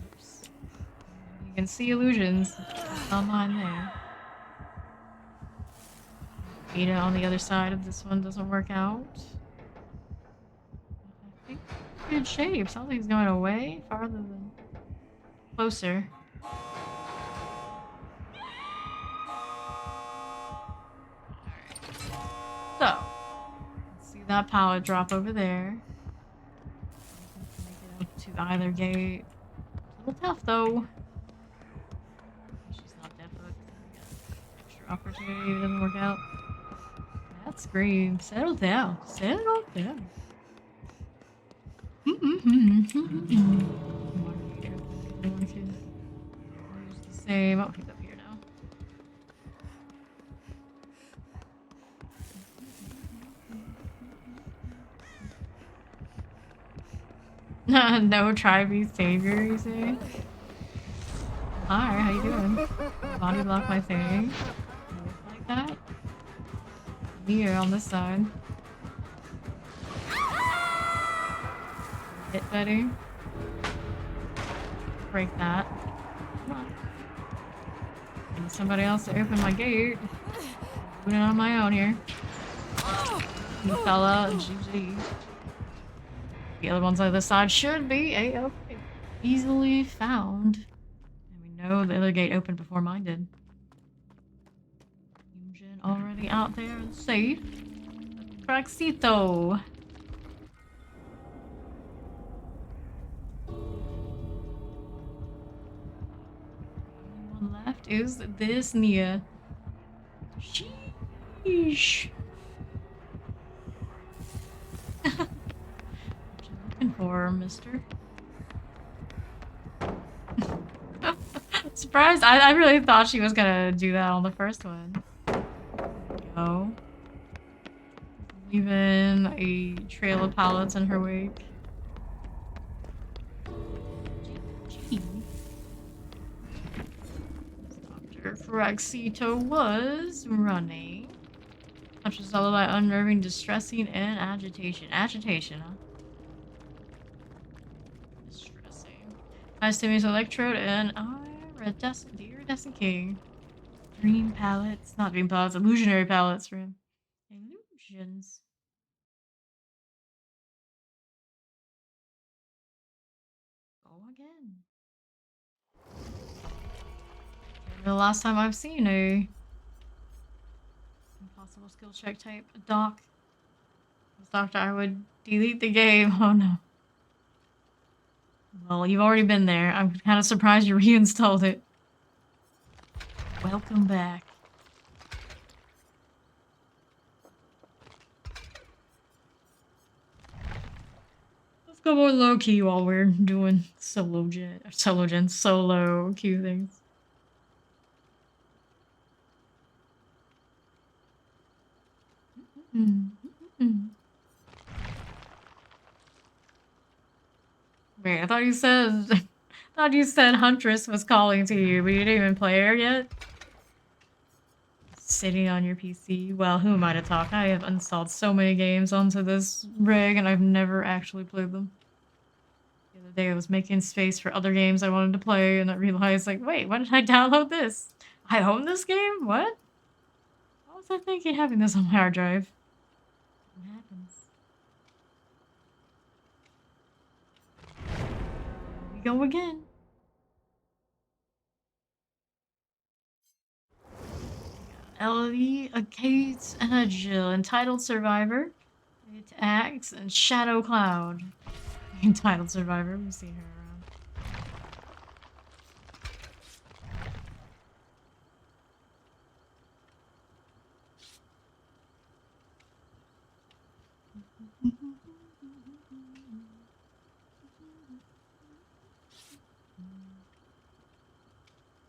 Oops. You can see illusions. It's online there. Beta on the other side of this one doesn't work out. I think good shape. Sounds like he's going away farther than closer. So, let's see that pallet drop over there. Make it up to either gate. A little tough though. She's not dead, but extra opportunity if it doesn't work out. That scream. Settle down. Settle down. The same. Oh, he's up here now. No tribe savior, you say? Hi, how you doing? Body block my thing. Like that. Here on this side. Hit Betty. Break that. Come on. I need somebody else to open my gate. Doing it on my own here. You fella, GG. The other ones on the side should be A-okay. Easily found. And we know the other gate opened before mine did. Engine already out there and safe. Praxito. Only one left is this Nia. Sheesh. What you looking for, mister? Surprised. I really thought she was gonna do that on the first one. There we go. Leaving a trail of pallets in her wake. Gee. Dr. Praxito was running. Which is all about unnerving, distressing, and agitation. Agitation, huh? Distressing. High stimulus electrode and the iridescent king. Dream palettes. Not dream palettes, illusionary palettes for him. Illusions. Go again. The last time I've seen a impossible skill check type doc. Doctor, I would delete the game. Oh no. Well, you've already been there. I'm kind of surprised you reinstalled it. Welcome back. Let's go more low key while we're doing solo queue things. Wait, I thought you said Huntress was calling to you, but you didn't even play her yet? Sitting on your PC? Well, who am I to talk? I have installed so many games onto this rig and I've never actually played them. The other day I was making space for other games I wanted to play and I realized, like, wait, why did I download this? I own this game? What? was I thinking having this on my hard drive? What happens? Here we go again. Elodie, a Kate, and a Jill. Entitled Survivor. It Axe and Shadow Cloud. Entitled Survivor. We've seen her around.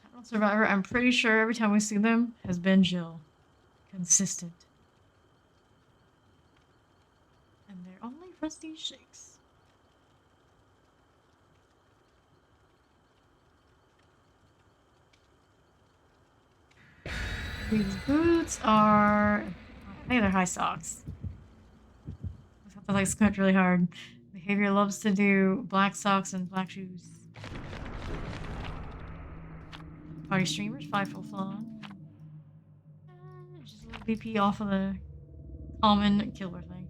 Entitled Survivor, I'm pretty sure every time we see them has been Jill. Consistent. And they're only prestige shakes. These boots are... I think they're high socks. I have to like squint really hard. Behavior loves to do black socks and black shoes. Party streamers, 5 full fun. Just a little BP off of the common killer thing.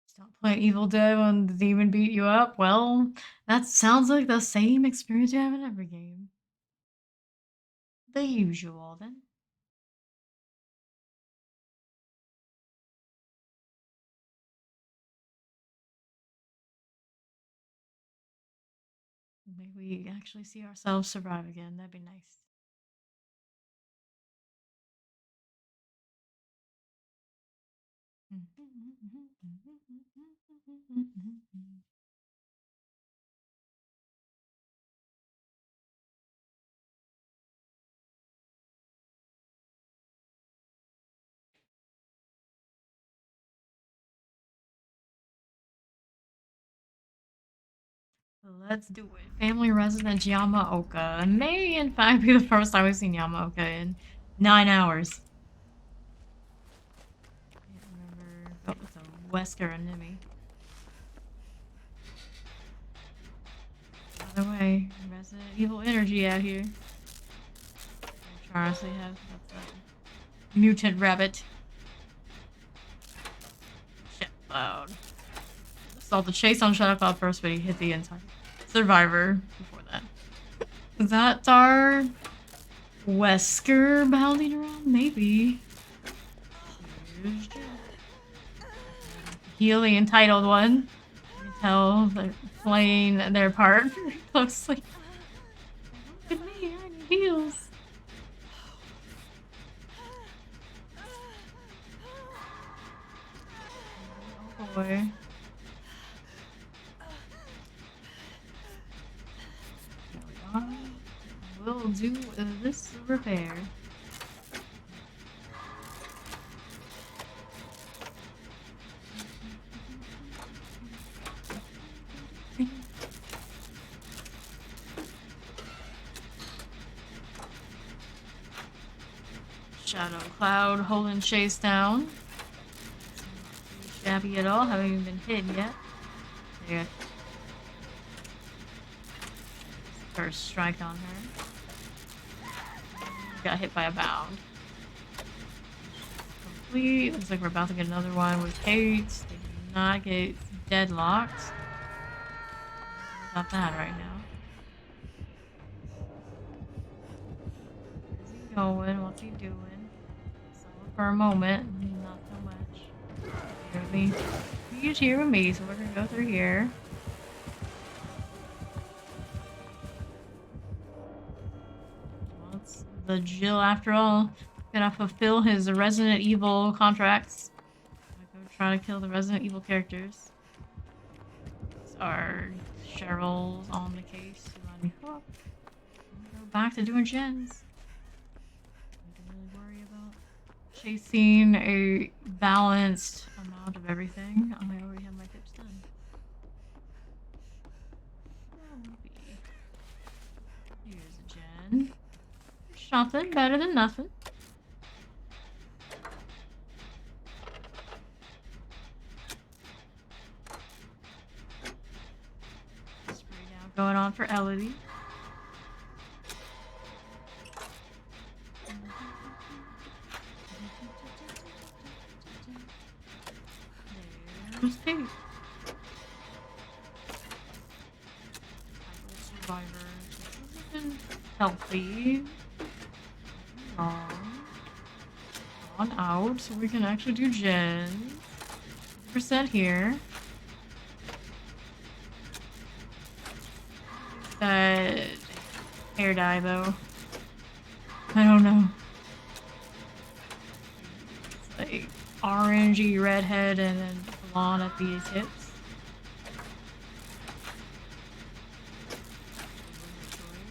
Stop playing Evil Dead when the demon beat you up. Well, that sounds like the same experience you have in every game. The usual, then. Maybe we actually see ourselves survive again. That'd be nice. Let's do it. Family resident Yamaoka. It may, in fact, be the first time we've seen Yamaoka in 9 hours. Can't remember. Oh, it's a Wesker and Nimi. By the way, Resident Evil energy out here. Charles, they have a mutant rabbit. Shit, loud. Saw the chase on Shadow Cloud first, but he hit the entire survivor before that. Is that our Wesker bounding around? Maybe. Here's Jill. Heal the entitled one. You can tell they're playing their part very closely. Look at me, I need heals. Oh boy. We'll do this repair. Shadow Cloud holding Chase down. Not shabby at all, haven't even been hit yet. There. First strike on her. Got hit by a bound. Complete. Looks like we're about to get another one with Kate. They do not get deadlocked. Got that right now. Where's he going? What's he doing? Saw it for a moment. Not so much. Clearly, he's here with me, so we're gonna go through here. The Jill, after all, gonna fulfill his Resident Evil contracts. Gonna go try to kill the Resident Evil characters. These are Cheryl's on the case. Go back to doing gens. I don't really worry about chasing a balanced amount of everything. I already have my tips done. Here's a gen. something better than nothing. Spray down going on for Elodie. There's Kate. Survivor. Healthy. On out, so we can actually do gens. Percent here. That hair dye though. I don't know. It's like orangey redhead and then blonde at the tips.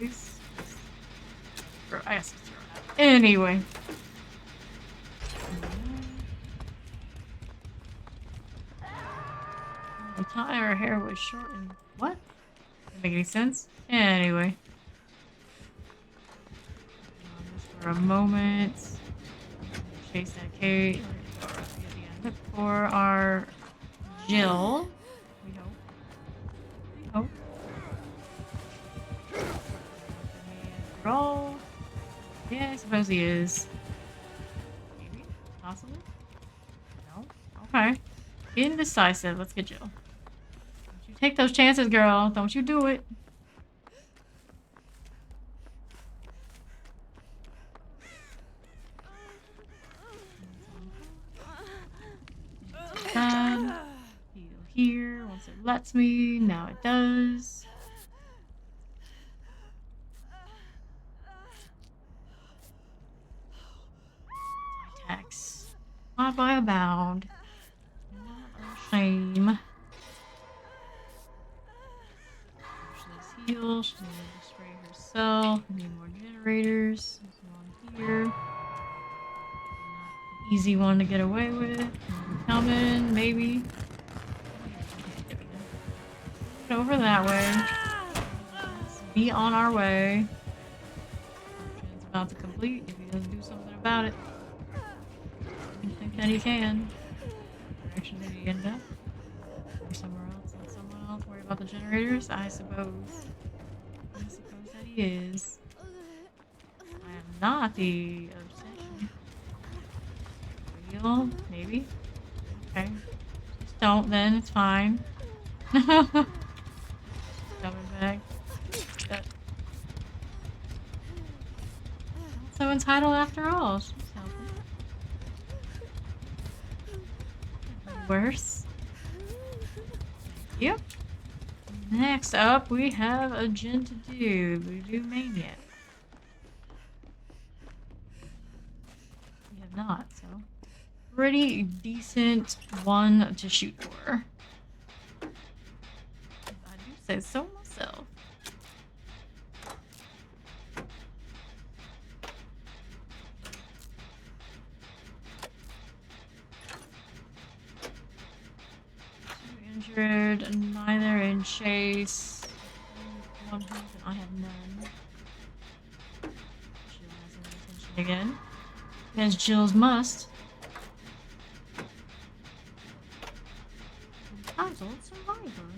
Choice. I guess it's throw it out. Anyway. I thought her hair was short and what? Doesn't make any sense. Anyway. Just for a moment. Chase that Kate. Look for our Jill. We hope. We hope. Roll. Yeah, I suppose he is. Maybe? Possibly? No? Okay. Indecisive. Let's get Jill. Don't you take those chances, girl. Don't you do it. Heal here once it lets me. Now it does. Attacks. Not by a bound. Not a shame. She's heal. She's gonna spray herself. Need more generators. There's one here. Not an easy one to get away with. Coming, maybe. Get over that way. Let's be on our way. It's about to complete if he doesn't do something about it. I think that he can. What direction did he end up? Or somewhere else? Let someone else worry about the generators? I suppose. I suppose that he is. I am not the obsession. Heal? Maybe? Okay. Just don't then, it's fine. Coming back. That... Not so entitled after all. She's helping. Worse. Thank you. Next up, we have a gen to do. Voodoo Maniac. We have not, so. Pretty decent one to shoot for. I do say so myself. Two injured, neither in chase. One health, and I have none. Jill has no attention again. As Jill's must. Entitled survivor.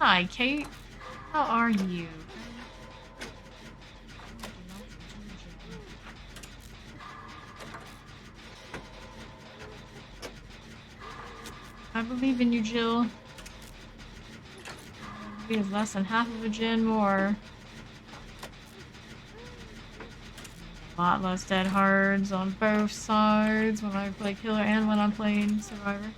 Hi, Kate. How are you? I believe in you, Jill. We have less than half of a gen more. A lot less dead hards on both sides when I play killer and when I'm playing survivor.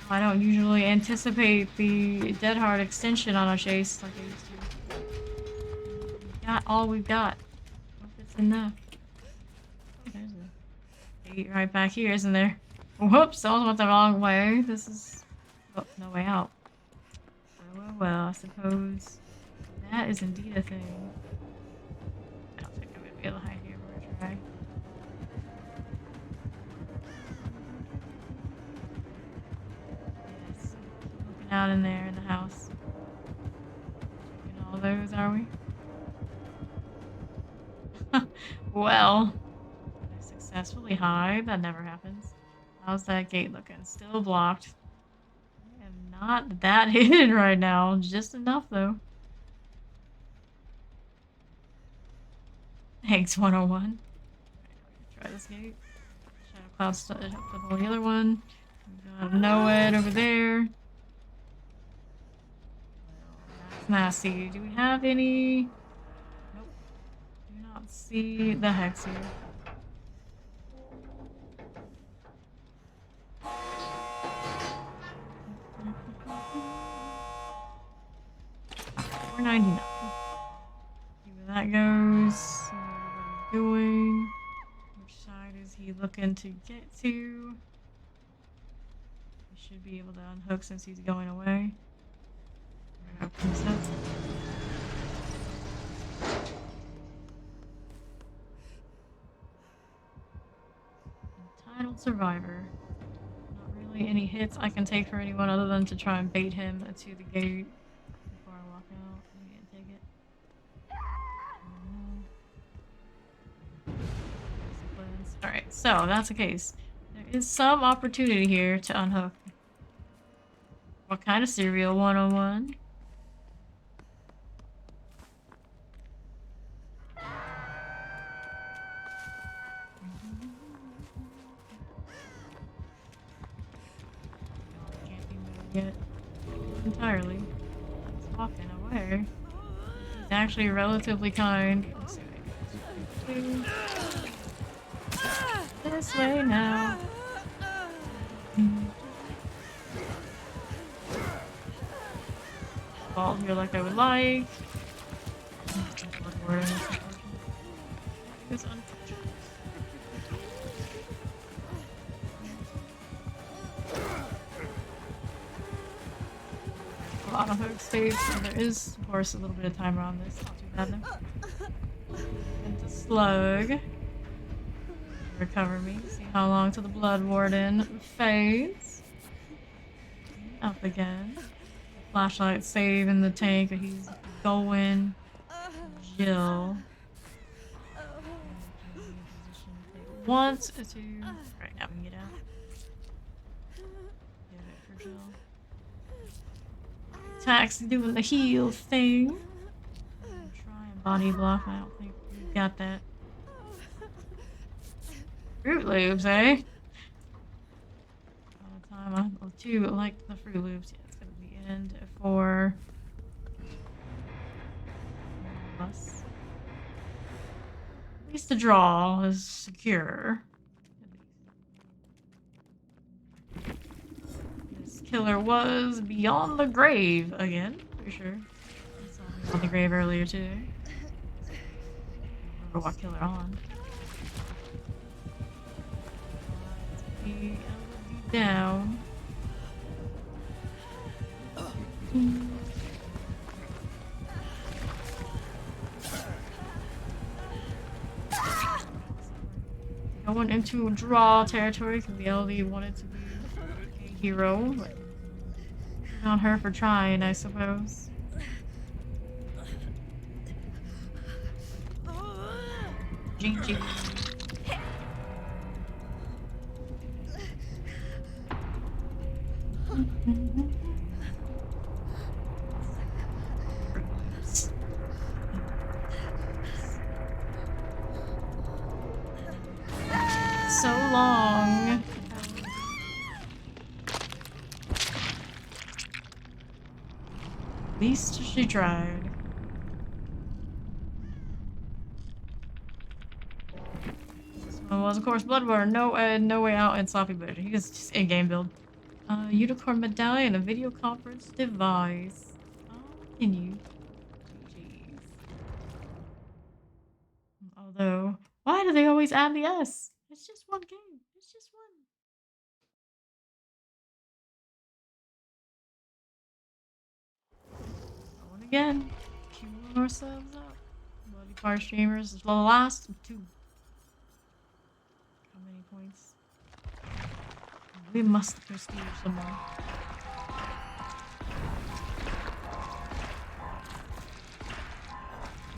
I don't usually anticipate the dead hard extension on a chase like I used to. We got all we've got. Hope it's enough. Oh, there's a gate right back here, isn't there? Whoops, I went the wrong way. This is... Oh, no way out. Well, I suppose that is indeed a thing. I don't think I'm gonna be able to hide here. We're gonna try. Yes. Looking out in there in the house. Checking all those, are we? Well, I successfully hide. That never happens. How's that gate looking? Still blocked. I am not that hidden right now. Just enough, though. Thanks, 101. Try this gate. Shadow Cloud started up with all the other one. We got Noed over there. That's nasty. Do we have any? Nope. Do not see the hex here. $4.99. See where that goes. See what we're doing. Which side is he looking to get to? He should be able to unhook since he's going away. Opens up. Entitled survivor. Not really any hits I can take for anyone other than to try and bait him to the gate before I walk out. I can't take it. Alright, so that's the case. There is some opportunity here to unhook. What kind of cereal? 101? Can't be moved yet. Entirely. He's walking away. He's actually relatively kind. Let's see what I can do. This way now. Fall here like I would like. It's unfortunate. A lot of hook staves, and there is, of course, a little bit of timer on this. Not too bad though. Into slug. Recover me. See how long till the blood warden fades. Up again. Flashlight save in the tank. He's going. Jill. Once, two. Right now we can get out. Get it for Jill. Tax doing the heal thing. Try and body block. I don't think we've got that. Fruit Loops, eh? All the time I too like the Fruit Loops. Yeah, it's gonna be end for us. At least the draw is secure. This killer was beyond the grave again, for sure. I saw him on the grave earlier too. I don't remember what killer on. Down. Going into draw territory because the LD wanted to be a hero, but not her for trying, I suppose. GG. So long. At least she tried. This one was, of course, Bloodborne. No way out, and Sloppy Butcher. He was just in-game build. Unicorn medallion, a video conference device. Continue. Jeez. Although, why do they always add the S? It's just one game. It's just one. Going again. Queuing ourselves up. Bloody Fire Streamers. The last two. How many points? We must prestige some more.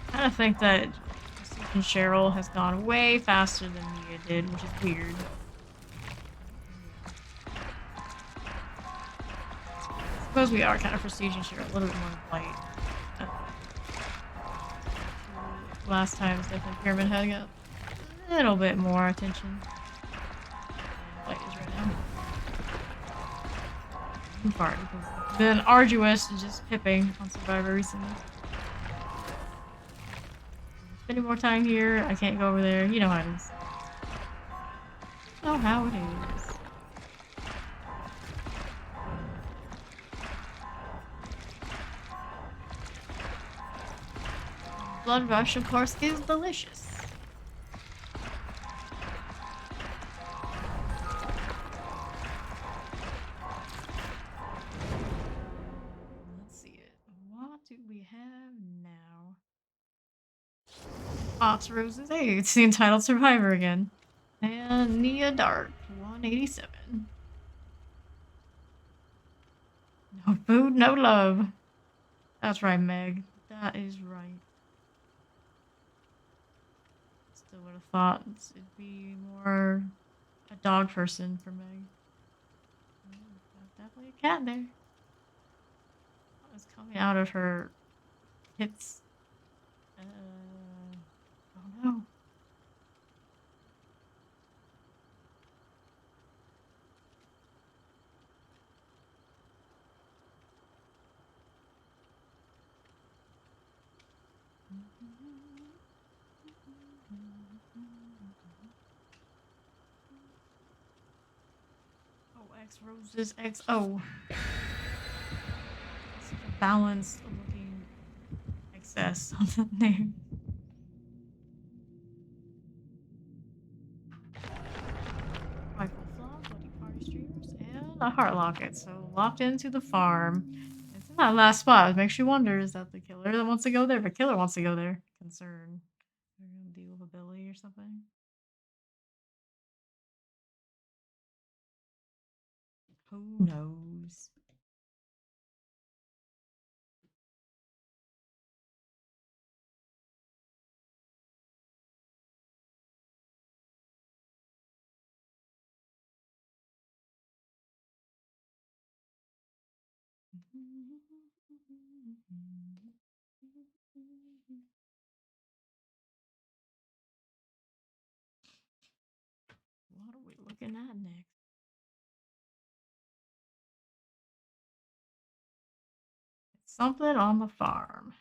I kind of think that prestige And Cheryl has gone way faster than Mia did, which is weird. I suppose we are kind of prestiging Cheryl a little bit more light. Last time's definitely Pyramid Head got a little bit more attention. Light is right now. I'm far because it's been arduous just pipping on Survivor recently. Spending more time here, I can't go over there. You know how it is. You know how it is. Blood Rush, of course, is delicious. Let's see it. What do we have now? Ox Roses. Hey, it's the Entitled Survivor again. And Nia Dark, 187. No food, no love. That's right, Meg. That is right. Still would have thought it'd be more a dog person for Meg. Definitely a cat there. What was coming out of her hips? Oh no. Oh, X Roses XO. Such a balanced looking excess on the name. Rifle Flog, Bloody Party Streamers, and a Heart Locket. So locked into the farm. It's in that last spot. It makes you wonder, is that the killer that wants to go there? If a killer wants to go there, concern. They're gonna deal with a Billy or something. Who knows? What are we looking at next? It's something on the farm.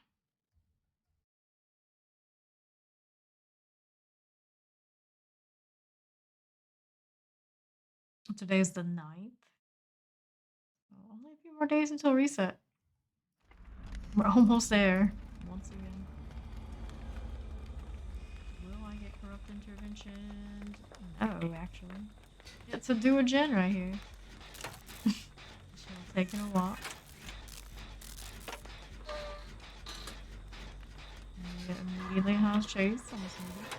Today's the 9th. Only a few more days until reset. We're almost there. Once again. Will I get corrupt intervention? No, actually. Get to do a gen right here. She's taking a walk. And get immediately house chase. Almost immediate.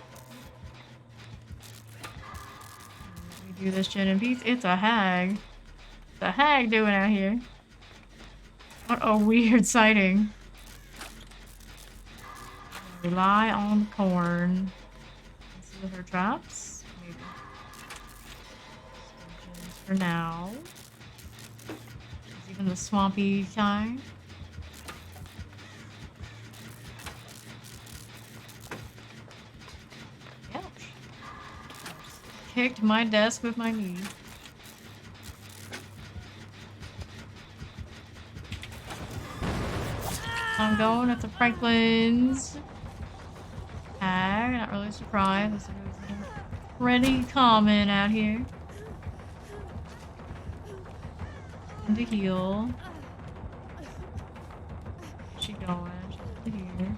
We do this gen in peace. It's a hag. What's a hag doing out here? What a weird sighting. Rely on corn. Let's see with her traps. Maybe. Gens for now. There's even the swampy kind. Ouch. Kicked my desk with my knee. I'm going at the Franklins. Hag, not really surprised. This is pretty common out here. And to heal. Where's she going? She's here.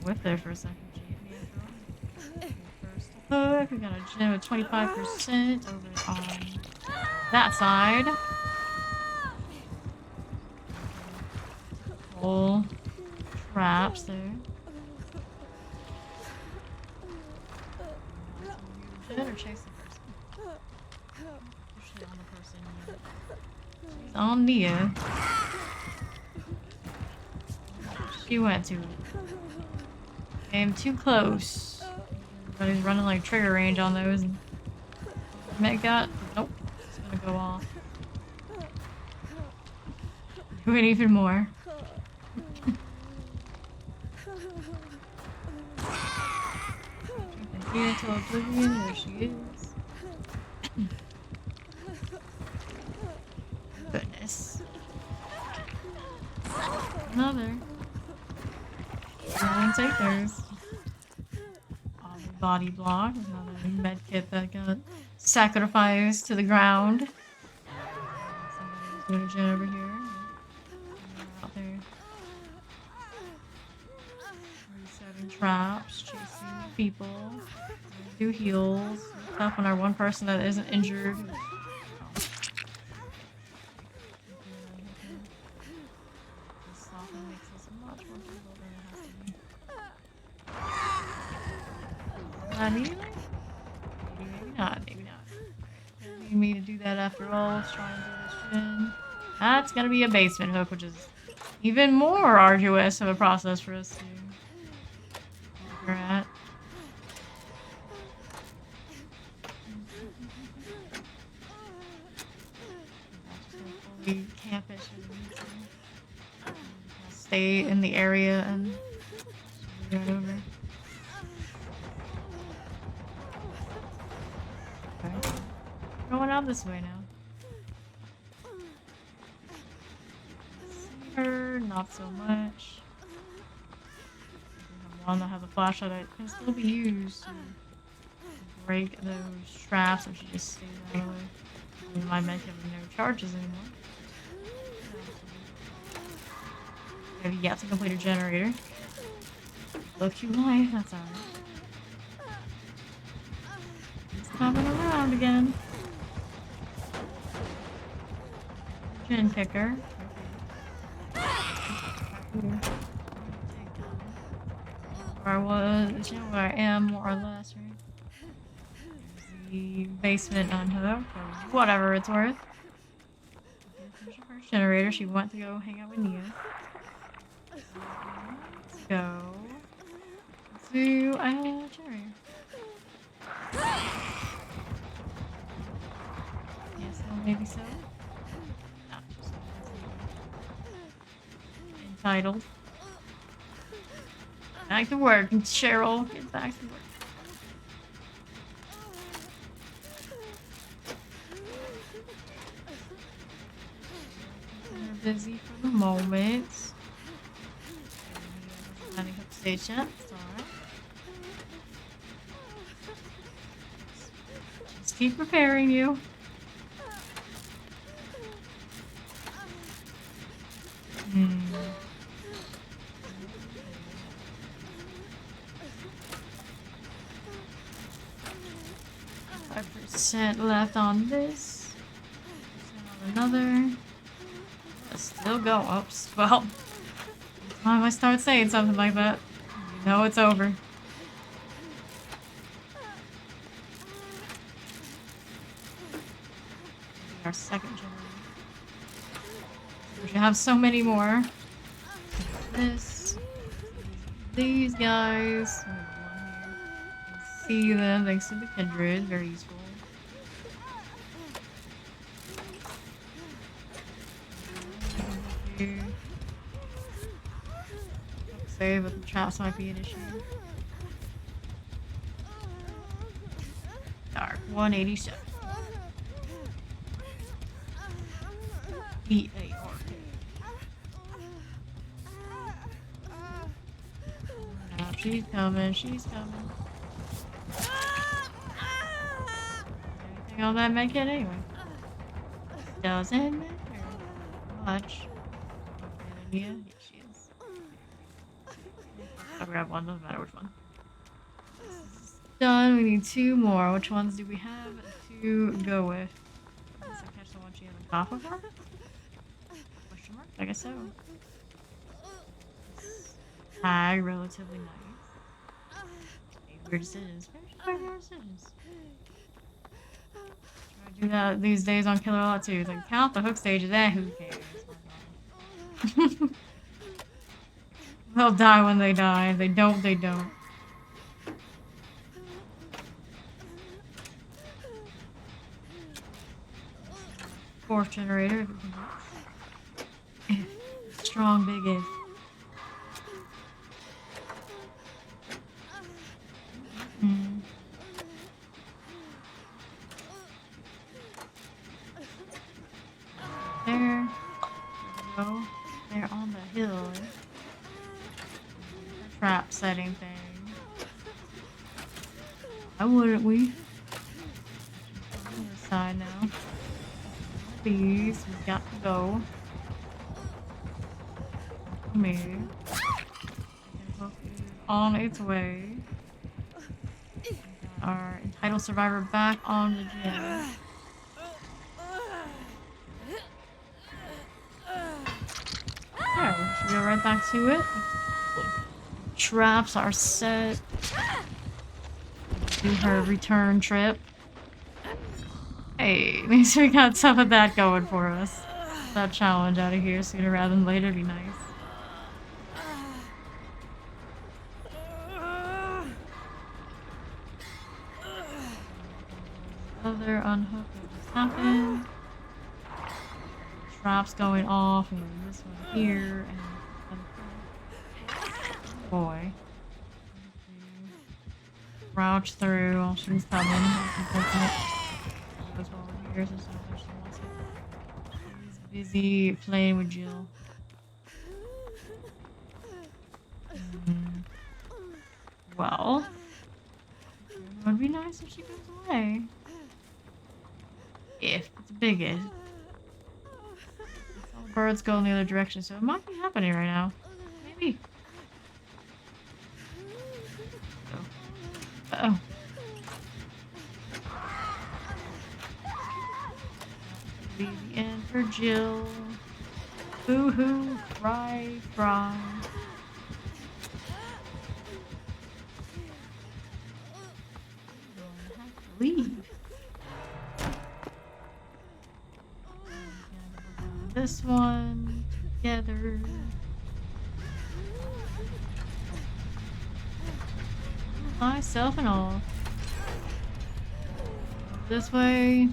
Whip there for a second. She hit me after all. First hook. We got a gem with 25% over on that side. Full traps there. Gen or chase the person? Usually on the person. She's on Nia. She went to. Came too close. Everybody's running like trigger range on those. And Meg got. Nope. It's gonna go off. Do it even more. Here to oblivion. There she is. Goodness. Another. Go and take theirs. Body block. Another med kit that got sacrificed to the ground. Somebody's doing a gen over here. Out there. Resetting traps, chasing people. Do heals. Tough on our one person that isn't injured. This often makes us much more difficult than it has to be. Not needed? Maybe not, maybe not. Doesn't need me to do that after all. Let's try and do this gen. That's gonna be a basement hook, which is even more arduous of a process for us to figure out. Fully campish and stay in the area and right over. Okay. Going out this way now. See her, not so much. We have one that has a flashlight that can still be used to break those traps if she just stays out of the way. And my med have no charges anymore. Have yet to complete a generator. Look you life, that's alright. It's coming around again. Gen kicker. Where I was, you know where I am, more or less, right? There's the basement unhooked, or whatever it's worth. There's your first generator. She went to go hang out with Nia. Let's go. Let's do a generator. Yes, no, maybe so. No, just entitled. Back to work, Cheryl. Get back to work. We're busy for the moment. Planning upstage yet? It's alright. Just keep preparing you. Hmm. 5% left on this. 5% on another. Still go. Oops. Well, time I start saying something like that, you know it's over. Our second generator. We should have so many more. This. These guys. There's one here. You can see them thanks to the kindred. Very useful. Save, but the traps might be an issue. Dark 187. E-A-R-K. Now she's coming, she's coming. Anything on that medkit anyway? Doesn't matter much. Yeah, she is. I'll grab one, doesn't matter which one. This is done, we need two more. Which ones do we have to go with? Does I catch the one she has on top of her? Question mark? I guess so. Tag, relatively nice. Weird decisions. Very weird decisions. Try to do that these days on Killer a lot too. It's like, count the hook stages, who cares? They'll die when they die. If they don't, they don't. Fourth generator. Strong big if. Hmm. There. Go. They're on the hill. Trap setting thing. Why wouldn't we? On this side now. These, we've got to go. Come here. Hook is on its way. We got our entitled survivor back on the gym. There, we should go right back to it. Traps are set. Do her return trip. Hey, at least we got some of that going for us. That challenge out of here sooner rather than later would be nice. Other unhook that just happened. Traps going off, and this one here, and boy. Crouch through while she's coming. Goes well here, so she wants it. She's busy playing with Jill. Well, it would be nice if she goes away. If it's a big if. All the birds go in the other direction, so it might be happening right now. Maybe. Uh-oh. Be the end for Jill. Boo-hoo, cry, cry. I have to leave. This one together. Myself and all. This way.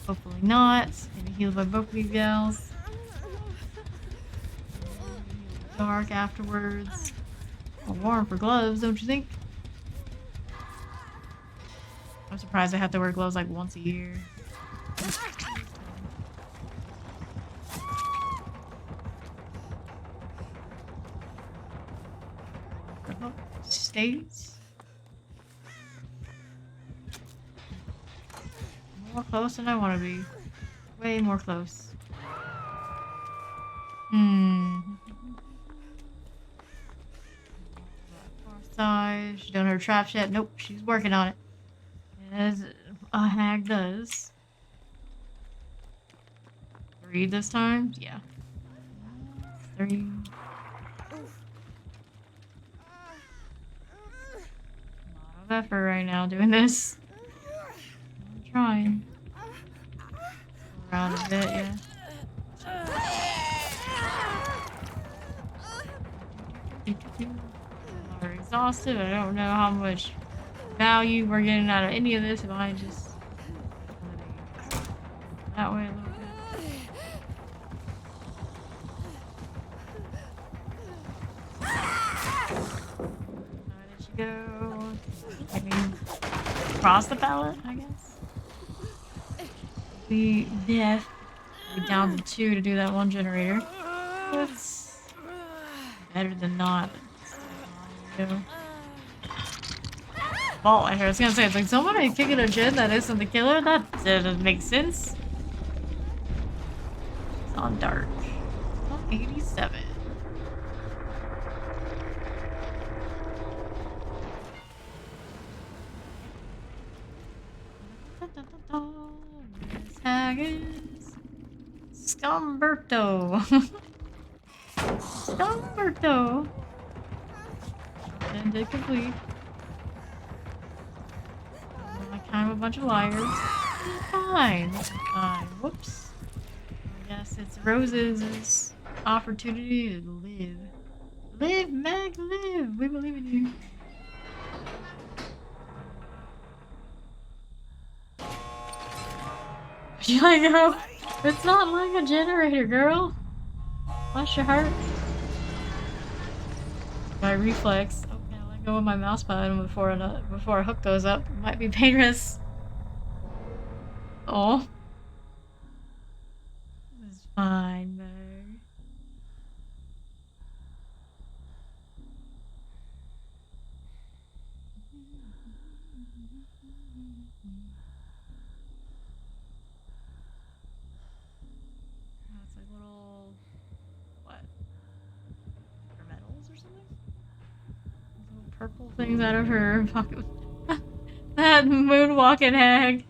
Hopefully not. Getting healed by both of these gals. Dark afterwards. Warm for gloves, don't you think? I'm surprised I have to wear gloves like once a year. States. More close than I want to be. Way more close. Far side. She done her traps yet? Nope, she's working on it. As a hag does. 3 this time? Yeah. 3. A lot of effort right now doing this. I'm trying. Around a bit, yeah. We're exhausted. I don't know how much value we're getting out of any of this if I just that way a little bit. There she goes. I mean, across the pallet, I guess. We deaf. We're down to 2 to do that 1 generator. That's better than not. Vault I hear. I was gonna say, it's like somebody kicking a gen that isn't the killer. That doesn't make sense. It's on dark. 87. Miss Haggis. Scumberto. Scumberto. And did complete. Kind of a bunch of liars. Fine. Fine. Whoops. I guess it's Rose's opportunity to live. Live back, live. We believe in you. You're like, oh, it's not like a generator, girl. Bless your heart. My reflex. Oh, yeah, let go of my mouse button before a hook goes up. It might be dangerous. Oh. It's fine, Meg. Oh, it's like little what? Her medals or something? Little purple things out of her pocket. That moonwalking hag.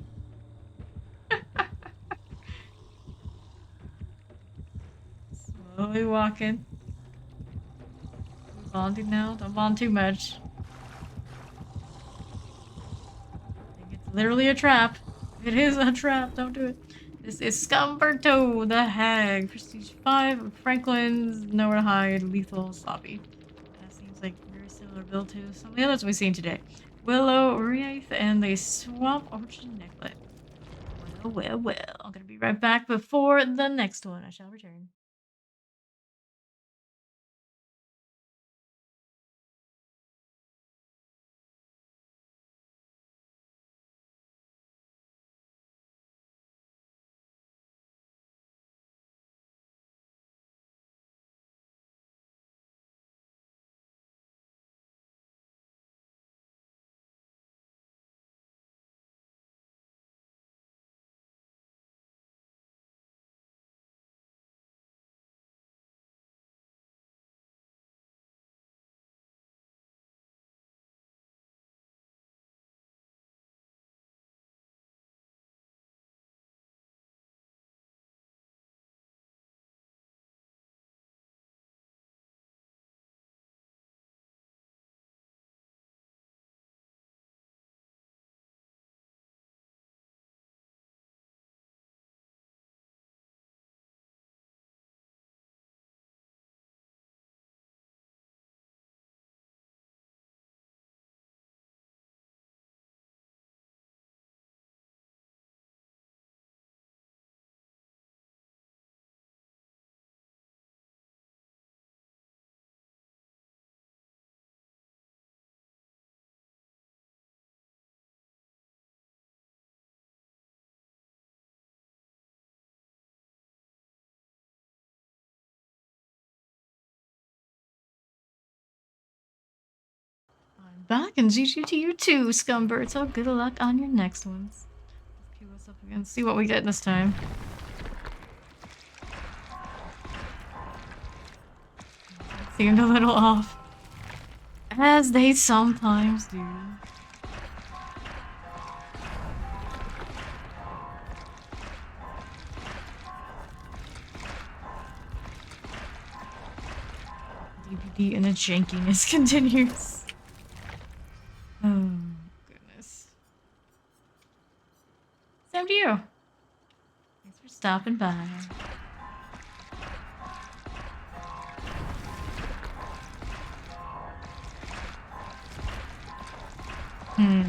Slowly walking. We bonding now? Don't bond too much. I think it's literally a trap. It is a trap. Don't do it. This is Scumberto the Hag. Prestige 5. Franklin's Nowhere to Hide. Lethal Sloppy. That seems like very similar build to some of the others we've seen today. Willow Wreath and the Swamp Orchard Necklet. Well, well, well. I'm gonna be right back before the next one. I shall return. I'm back and GG to you too, Scumbird. So good luck on your next ones. Let's queue us up again. See what we get this time. Seemed a little off. As they sometimes do. DPD and the jankiness continues. Oh, goodness. Same to you. Thanks for stopping by. Do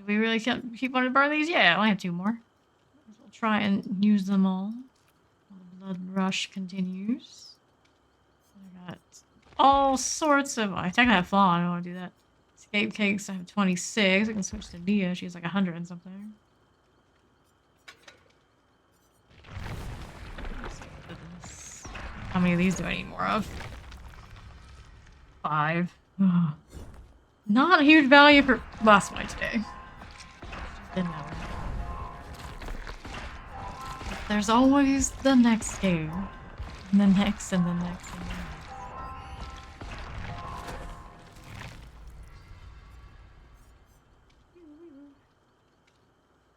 we really keep wanting to burn these? Yeah, I only have 2 more. We'll try and use them all. The blood rush continues. I got all sorts of. I think I have flaw. I don't want to do that. Escape cakes. I have 26. I can switch to Nia. She has like 100 and something. How many of these do I need more of? 5. Ugh. Not a huge value for boss fight today. Just didn't matter. There's always the next game. And the next and the next and the next.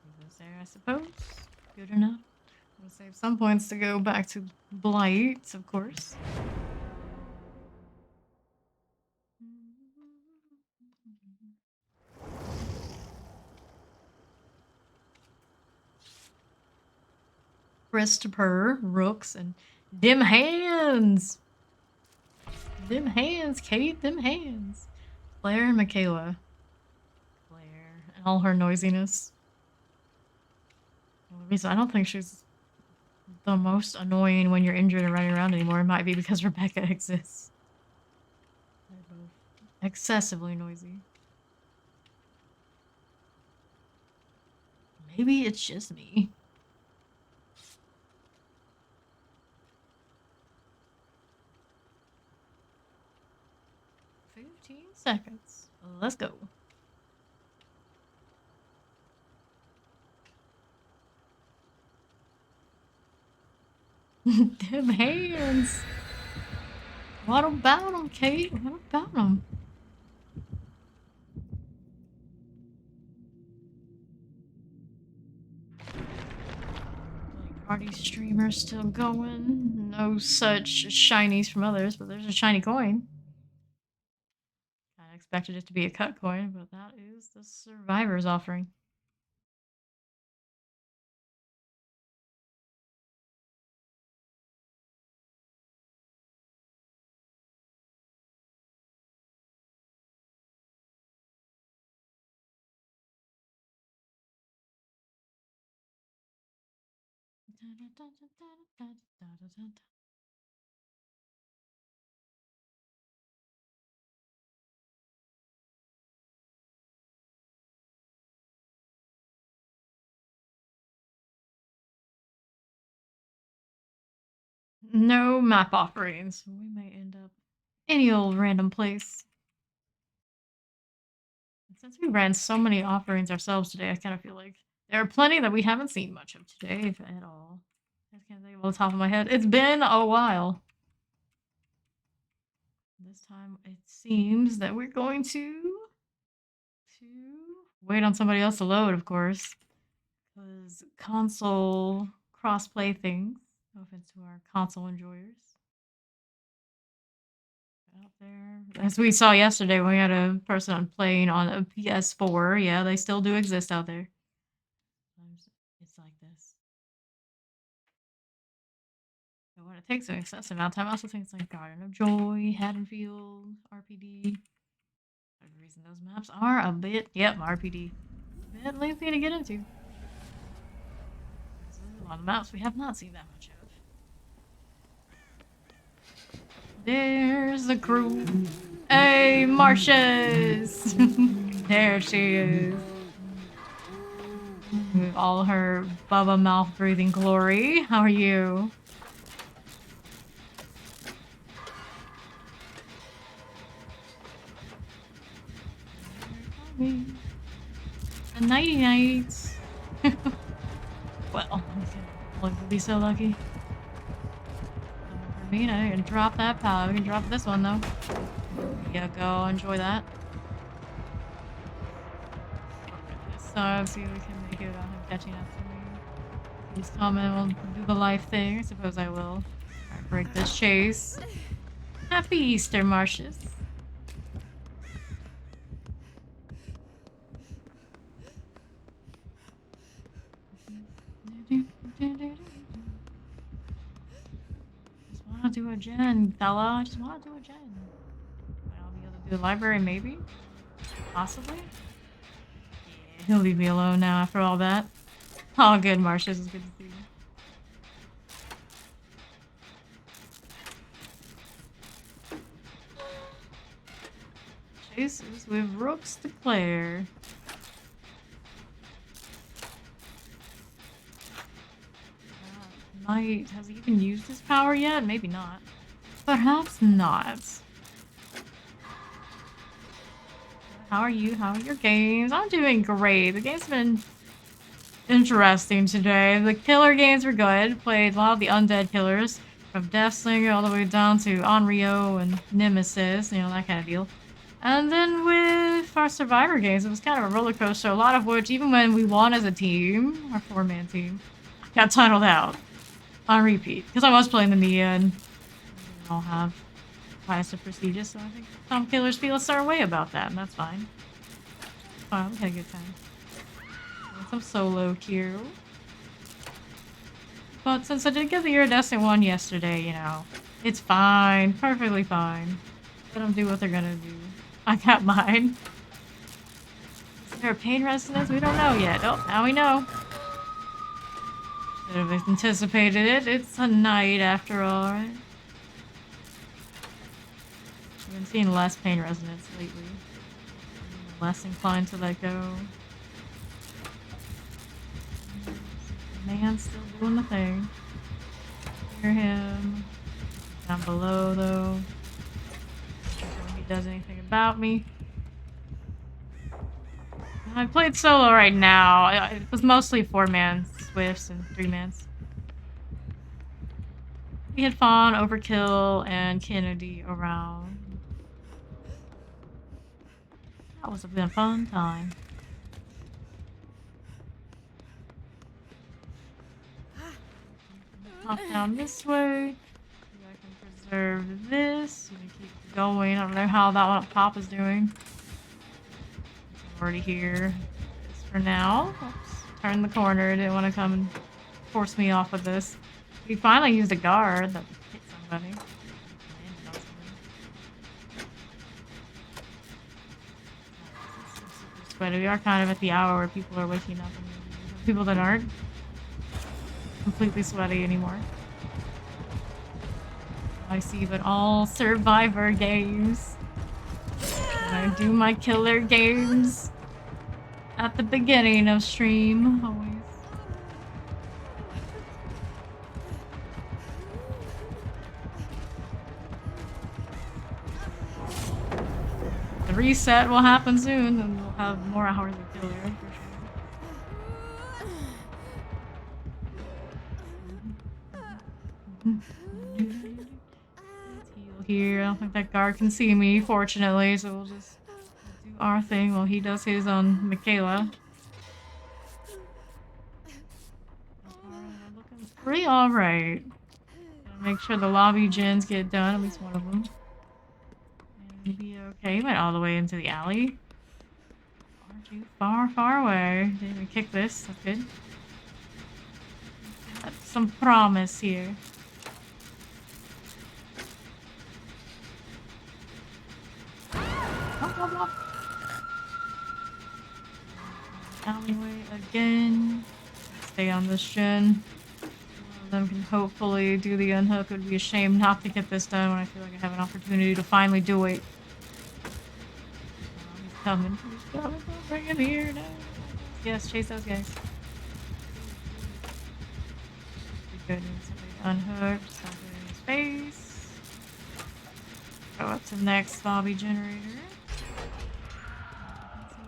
Leave this there, I suppose. Good enough. We'll save some points to go back to Blight, of course. Christopher, Rooks, and Them hands! Them hands, Kate, them hands. Claire and Michaela. Claire and all her noisiness. Well, the reason I don't think she's the most annoying when you're injured and running around anymore. It might be because Rebecca exists. They're both excessively noisy. Maybe it's just me. Seconds. Let's go. Them hands. What about them, Kate? What about them? Party streamer still going. No such shinies from others, but there's a shiny coin. I expected it to be a cut coin, but that is the survivor's offering. No map offerings. We may end up any old random place. Since we ran so many offerings ourselves today, I kind of feel like there are plenty that we haven't seen much of today, if at all. I just can't think of off the top of my head. It's been a while. This time it seems that we're going to wait on somebody else to load, of course. Because console crossplay things. No offense to our console enjoyers. Out there. As we saw yesterday when we had a person playing on a PS4. Yeah, they still do exist out there. Sometimes it's like this. But when it takes an excessive amount of time, I also think it's like Garden of Joy, Haddonfield, RPD. For the reason those maps are a bit, yep, RPD. A bit lengthy to get into. There's a lot of maps we have not seen that much of. There's the crew. Hey, Marcia's! There she is. With all her Bubba mouth breathing glory. How are you? The nighty nights. Well, look, would be so lucky. For me, I can drop that power. We can drop this one though. Yeah, go enjoy that. So see if we can make it without him catching up to me. He's coming. We'll do the life thing. I suppose I will. Alright, break this chase. Happy Easter, Marcius. Just wanna do a gen, fella. I just wanna do a gen. I'll be able to do the library, maybe? Possibly? Yeah, he'll leave me alone now after all that. Oh, good, Marcius. It's good to see you. Chases with Rooks declare. Might has he even used his power yet? Maybe not. Perhaps not. How are you? How are your games? I'm doing great. The game's been interesting today. The killer games were good. Played a lot of the undead killers. From Deathslinger all the way down to Onryo and Nemesis. You know, that kind of deal. And then with our Survivor games, it was kind of a roller coaster. A lot of which, even when we won as a team, our 4-man team, got tunneled out. On repeat. Because I was playing the Mia and we all have bias of prestigious, so I think some killers feel a certain way about that, and that's fine. It's fine, we had a good time. And some solo queue. But since I did get the iridescent one yesterday, you know, it's fine. Perfectly fine. Let them do what they're gonna do. I got mine. Is there a pain resonance? We don't know yet. Oh, now we know. Should have anticipated it. It's a night after all, right? I've been seeing less pain resonance lately. I'm less inclined to let go. Man's still doing the thing. Hear him. Down below, though. Not sure he does anything about me. I played solo right now. It was mostly 4-man Swifts and 3-mans. We had Fawn, Overkill, and Kennedy around. That was a fun time. Hop down this way. Maybe I can preserve this. We can keep going. I don't know how that one Pop is doing. I'm already here. Just for now. Oops. Turn the corner. Didn't want to come and force me off with this. We finally used a guard that hit somebody. Landed on somebody. It's super sweaty. We are kind of at the hour where people are waking up. And people that aren't completely sweaty anymore. I see, but all Survivor games. And I do my killer games at the beginning of stream, always. The reset will happen soon, and we'll have more hours of killer for sure. Heal here. I don't think that guard can see me, fortunately, so we'll just do our thing while he does his on Michaela. Looking pretty alright. Make sure the lobby gens get done, at least one of them. And be okay. He went all the way into the alley. Far too far, far away. Didn't even kick this. That's good. Got some promise here. Alleyway again. Stay on this gen. One of them can hopefully do the unhook. It would be a shame not to get this done when I feel like I have an opportunity to finally do it. Oh, he's coming. He's coming. Don't bring him here. No. Yes, chase those guys. Good. Need somebody unhooked. Something in his face. Go up to the next lobby generator. See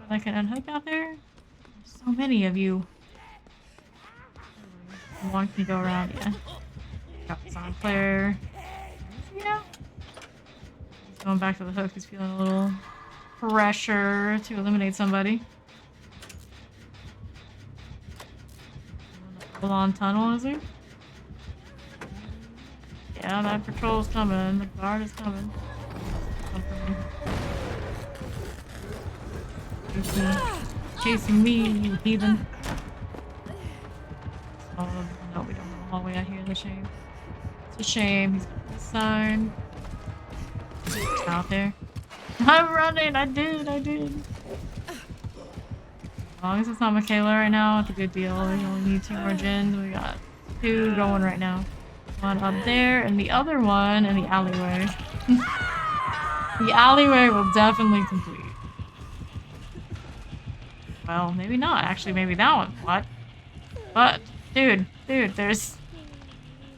what I can unhook out there. There's so many of you. One can go around, yeah. Got this on Claire. You know? He's going back to the hook. He's feeling a little pressure to eliminate somebody. Full on tunnel, is he? Yeah, that patrol's coming. The guard is coming. Chasing me, you heathen. Oh, no, we don't have a hallway out here. It's a shame. It's a shame. He's got this sign. Out there. I'm running! I did! As long as it's not Michaela right now, it's a good deal. We only need 2 more gens. We got 2 going right now. One up there, and the other one in the alleyway. The alleyway will definitely complete. Well, maybe not. Actually, maybe that one. What? But, dude, there's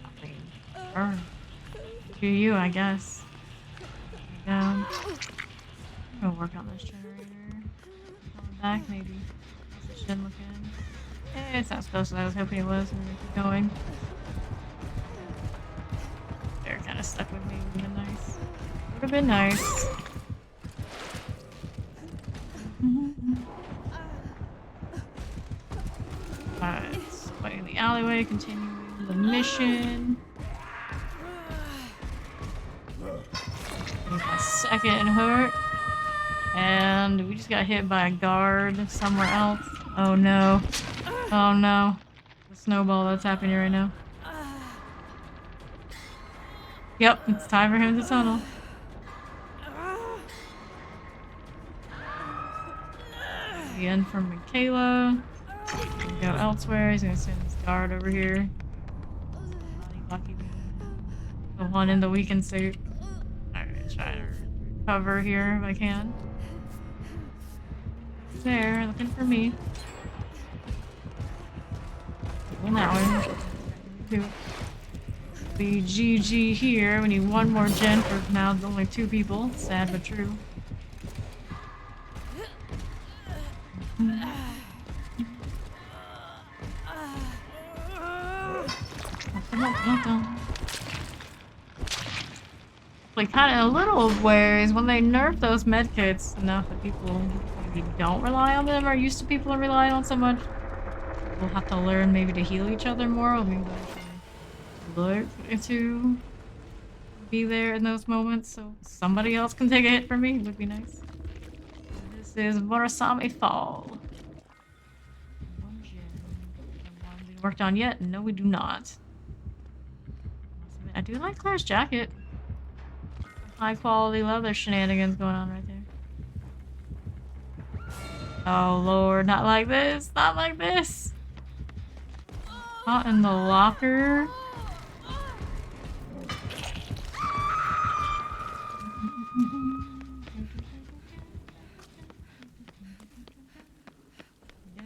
nothing. Burn. Do you, I guess. I'm gonna work on this generator. Coming back, maybe. How's the shin looking? Eh, it's not as close as I was hoping it was. We're gonna keep going. They're kind of stuck with me. Would have been nice. Would have been nice. Alright, somebody in the alleyway, continuing the mission. A second hurt. And we just got hit by a guard somewhere else. Oh no. Oh no. The snowball that's happening right now. Yep, it's time for him to tunnel. The end from Michaela. Go elsewhere. He's gonna send his guard over here. Lucky me. The one in the weakened state. Alright, try to recover here if I can. There, looking for me. Well, that one. Be GG here. We need one more gen for now. Only 2 people. Sad but true. Like, kind of a little ways when they nerf those medkits enough that people maybe don't rely on them or used to people are relying on so much. We'll have to learn maybe to heal each other more. I mean, look to be there in those moments so somebody else can take a hit for me. Would be nice. This is Murasame Fall. One gen. One we worked on yet? No, we do not. I do like Claire's jacket. High quality leather shenanigans going on right there. Oh lord, not like this. Not like this. Not in the locker.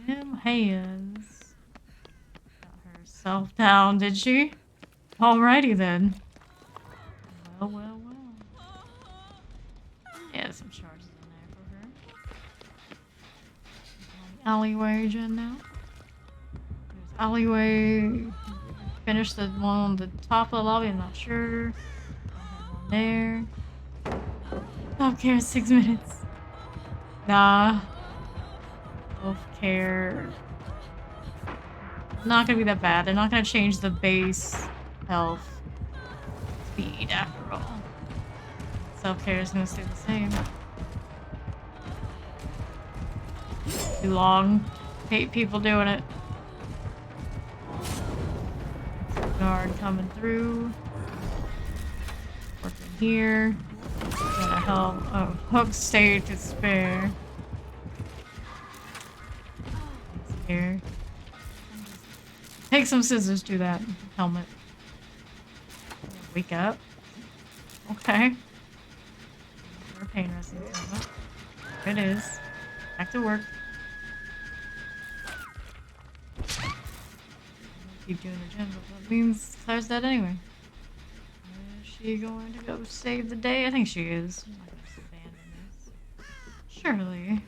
Damn hands. Got herself down, did she? Alrighty then. Well, well, well. Yeah, some charges in there for her. Alleyway gen now. There's alleyway. Finish the one on the top of the lobby, I'm not sure. One there. Self-care 6 minutes. Nah. Self-care. Not gonna be that bad. They're not gonna change the base health speed after all. Self-care is gonna stay the same. Too long. Hate people doing it. Guard coming through. Working here. Gonna help. Oh, hook stayed to spare. Here. Take some scissors to that helmet. Wake up. Okay. For a pain resting helmet. There it is. Back to work. Keep doing the gym, but that means Claire's dead anyway. Is she going to go save the day? I think she is. I'm not gonna abandon this. Surely.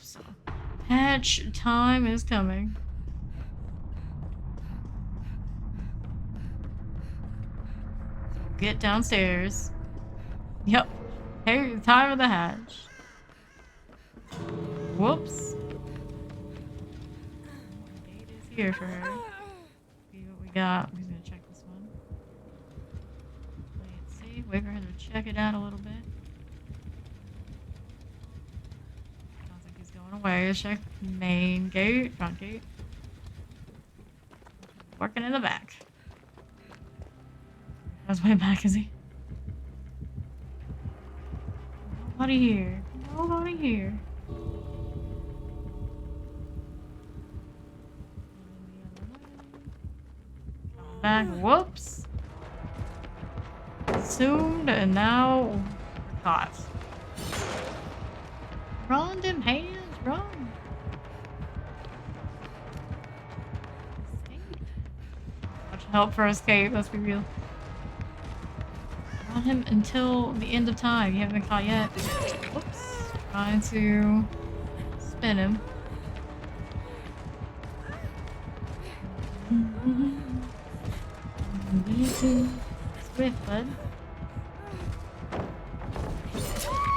So, patch time is coming. So get downstairs. Yep. Hey, time of the hatch. Whoops. Date is here for her. See what we got. We're gonna check this one. Play it safe. Wait for her to check it out a little bit. Sounds like he's going away. Let's check main gate, front gate. Working in the back. That's way back, is he? Nobody here. Nobody here. Coming back. Whoops. Assumed and now we're caught. Run them hands, run. Escape. Much help for escape, let's be real. Run him until the end of time. You haven't been caught yet. Whoops. Trying to spin him. Need to swift, bud.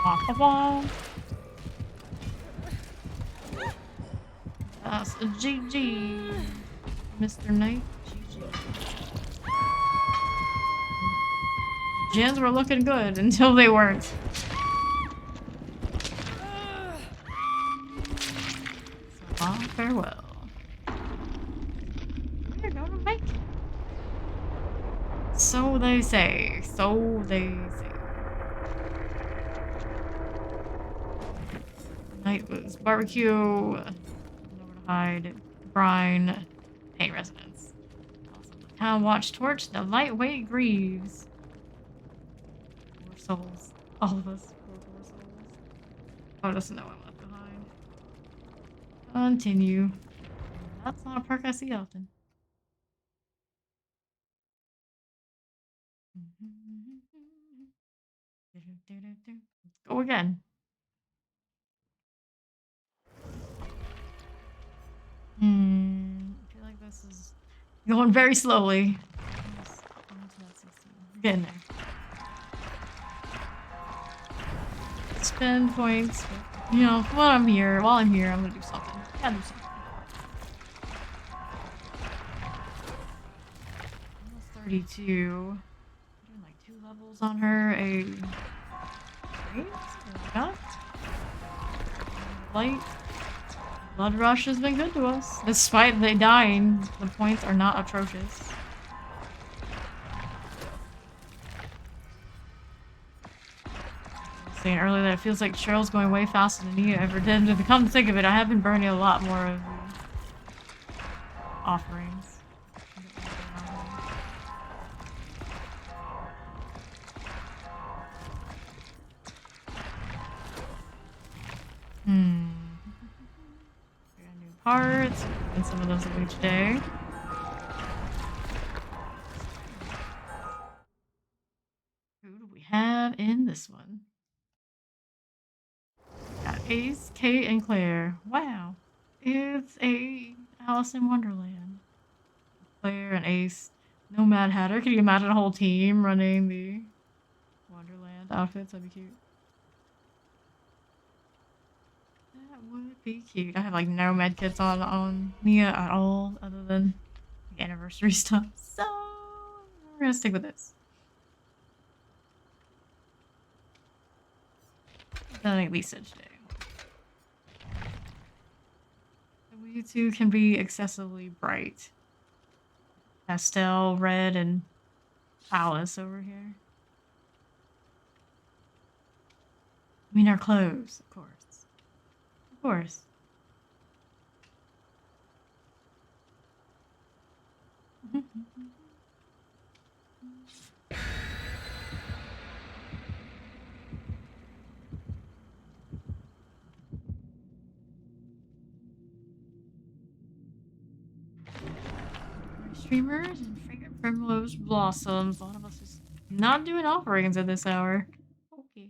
Off the wall. That's a GG, Mr. Knight. Gens were looking good until they weren't. Ah, farewell. We're gonna make it. So they say. So they say. Night was barbecue. Nowhere to hide. Brine. Paint residence. Also the town watch torch. The lightweight grieves. 4 souls. All of us. 4 souls. Oh, that's no one left behind. Continue. That's not a perk I see often. Let's go again. I feel like this is going very slowly. We're getting there. Spend points. But, you know, while I'm here, I'm gonna do something. Gotta do something. Almost 32. Doing like 2 levels on her. A great. Light. Blood Rush has been good to us. Despite they dying, the points are not atrocious. I was saying earlier that it feels like Cheryl's going way faster than Nia ever did. To come to think of it, I have been burning a lot more of the offerings. New parts, and some of those of each day. Who do we have in this one? Got Ace, Kate, and Claire. Wow. It's a Alice in Wonderland. Claire and Ace. No Mad Hatter. Can you imagine a whole team running the Wonderland outfits? That'd be cute. That would be cute. I have like no med kits on Nia at all, other than the anniversary stuff. So we're gonna stick with this. Then at least today. We two can be excessively bright. Pastel, red, and Alice over here. I mean our clothes, of course. Of course. Streamers and fragrant primrose blossoms. A lot of us just not doing offerings at this hour. Okay.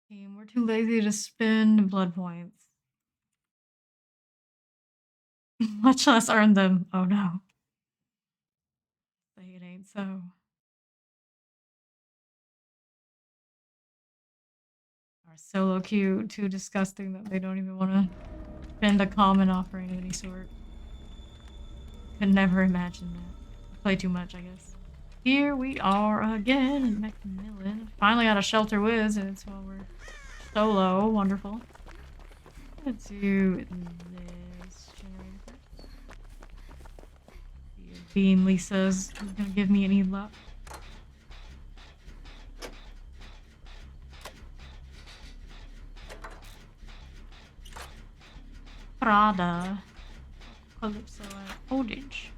Team, we're too lazy to spend blood points. Much less earn them. Oh no. Say it ain't so. Are solo cute, too disgusting that they don't even want to spend a common offering of any sort. Could never imagine that. Play too much, I guess. Here we are again in Macmillan. Finally got a shelter whiz, and it's while we're solo. Wonderful. Let's do this generator first. See if Bean Lisa's gonna give me any luck. Prada. Calypso and Oldage.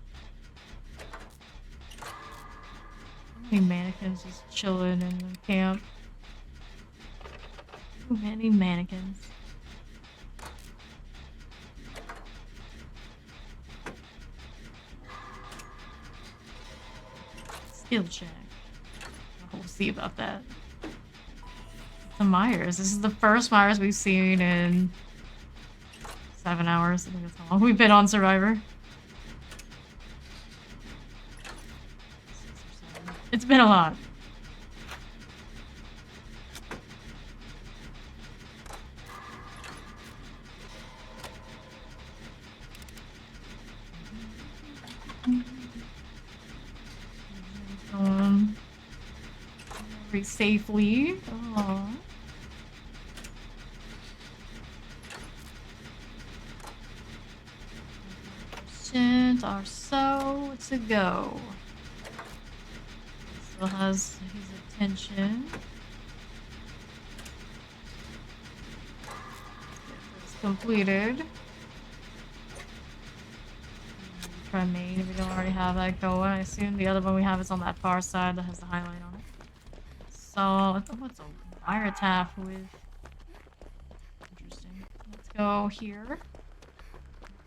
So many mannequins just chilling in the camp. Too many mannequins. Skill check. We'll see about that. The Myers. This is the first Myers we've seen in 7 hours. I think that's how long we've been on Survivor. 6 or 7. It's been a lot. entry safely. Oh. % or so to go. Still has his attention. Get this completed. Try main if we don't already have that going. I assume the other one we have is on that far side that has the highlight on it. So, what's a wiretap with? Interesting. Let's go here.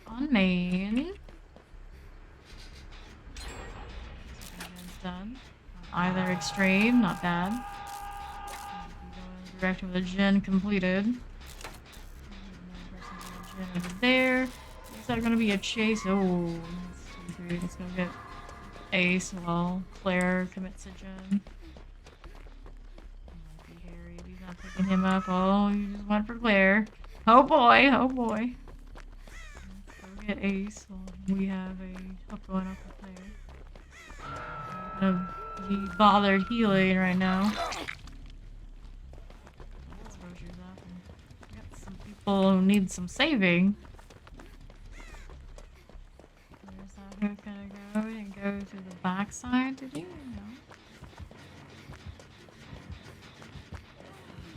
On main. Done. On either extreme, not bad. Going direct with a gen completed. Gen over there. Is that gonna be a chase? Oh, that's 2-3. Let's go get Ace while Claire commits a gen. Might be Harry if he's not picking him up. Oh, you just went for Claire. Oh boy, oh boy. Let's go get Ace while we have a hook going up for Claire. Gonna be bothered healing right now. Let's Rosier's up and got some people who need some saving. Where's that hook gonna go? We didn't go to the backside, did you? No.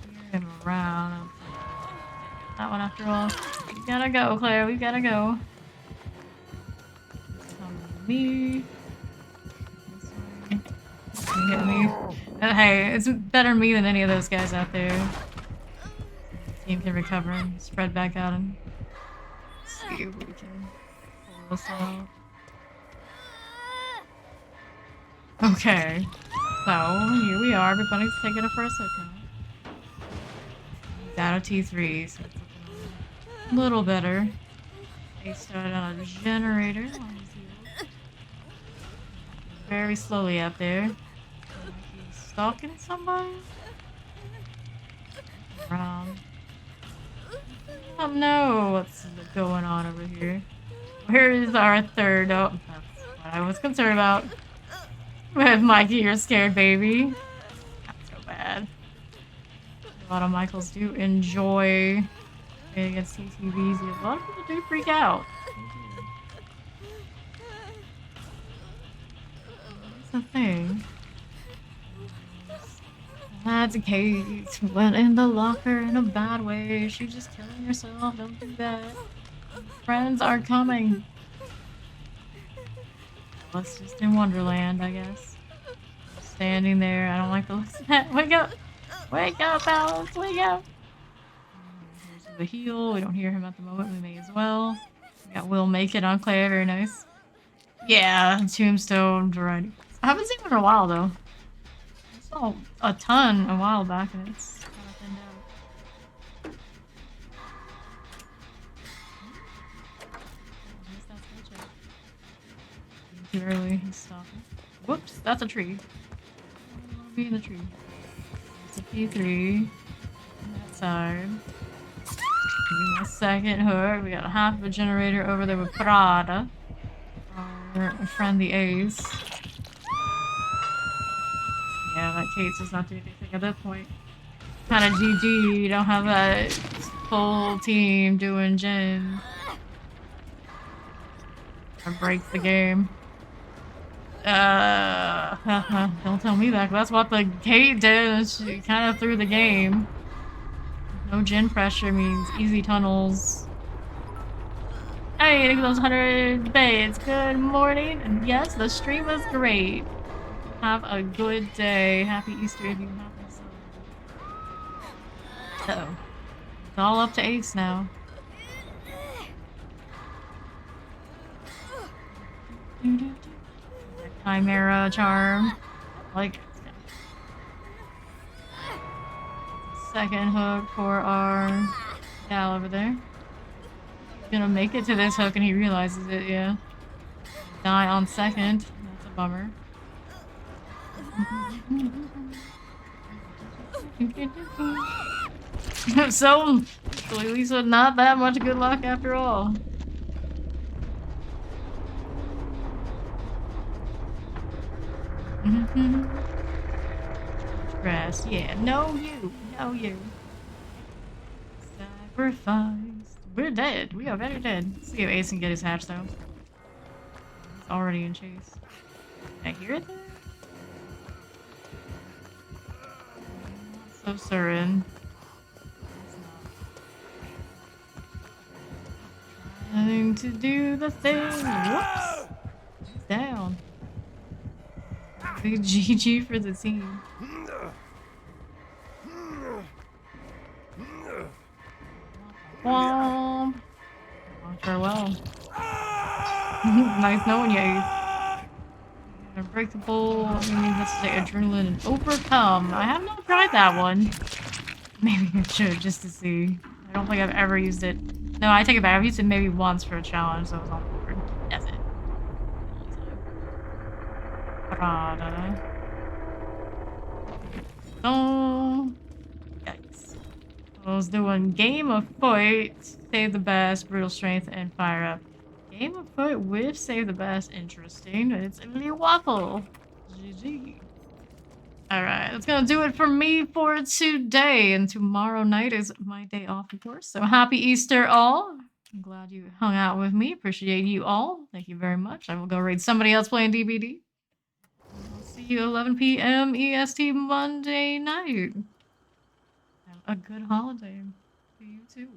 Steer him around. That one after all. We gotta go, Claire. We gotta go. Come with me. You hit me. Hey, it's better me than any of those guys out there. The team can recover and spread back out and see if we can pull this out. Okay. So, here we are. Everybody's taking a first hit now. He's out of T3, so it's looking a little better. They started on a generator. Very slowly out there. He's stalking somebody? Around. I don't know what's going on over here. Where is our third? Oh, that's what I was concerned about. With Mikey, you're scared, baby. Not so bad. A lot of Michaels do enjoy playing against TTVs. A lot of people do freak out. That's the thing. That's Kate. Went in the locker in a bad way. She's just killing herself. Don't do that. Friends are coming. Alice just in Wonderland, I guess. Standing there. I don't like the looks of that. Wake up! Wake up, Alice! Wake up! Here's the heal. We don't hear him at the moment. We may as well. We got Will Make It on Claire. Very nice. Yeah, Tombstone variety. I haven't seen one in a while, though. I saw a ton a while back, and it's kind of thinned out. Too early. He's stopping. Whoops, that's a tree. I don't want to be in the tree. It's a P3. On that side. Give me my second hook. We got half of a generator over there with Prada. Our friend the Ace. Yeah, that Kate's just not doing anything at that point. Kind of GG. You don't have that full team doing gen. Or breaks the game. Don't tell me that, 'cause that's what the Kate did. She kind of threw the game. No gen pressure means easy tunnels. Hey, look at those 100 beds. Good morning. And yes, the stream was great. Have a good day. Happy Easter if you haven't celebrated. Uh-oh. It's all up to Ace now. Chimera charm. Like it. Second hook for our gal over there. He's gonna make it to this hook and he realizes it, yeah. Die on second. That's a bummer. So, Lisa, not that much good luck after all. grass. Yeah, no you. No you. Sacrificed. We're dead. We are very dead. Let's see if Ace can get his hatch, though. He's already in chase. Can I hear it there? Not so certain. Trying to do the thing. Whoops. He's down. Big GG for the team. Womp. Farewell. Nice knowing you, Ace. Unbreakable. I mean, let's say adrenaline and overcome. I have not tried that one. Maybe I should just to see. I don't think I've ever used it. No, I take it back. I've used it maybe once for a challenge, so I was on board. That's it. Prada. Oh. Yikes. I was doing game of fight, save the best, brutal strength, and fire up. Game of foot with save the best. Interesting. It's Emily Waffle. GG. Alright, that's gonna do it for me for today. And tomorrow night is my day off, of course. So happy Easter, all. I'm glad you hung out with me. Appreciate you all. Thank you very much. I will go raid somebody else playing DBD. I'll see you 11 p.m. EST Monday night. Have a good holiday. See you too.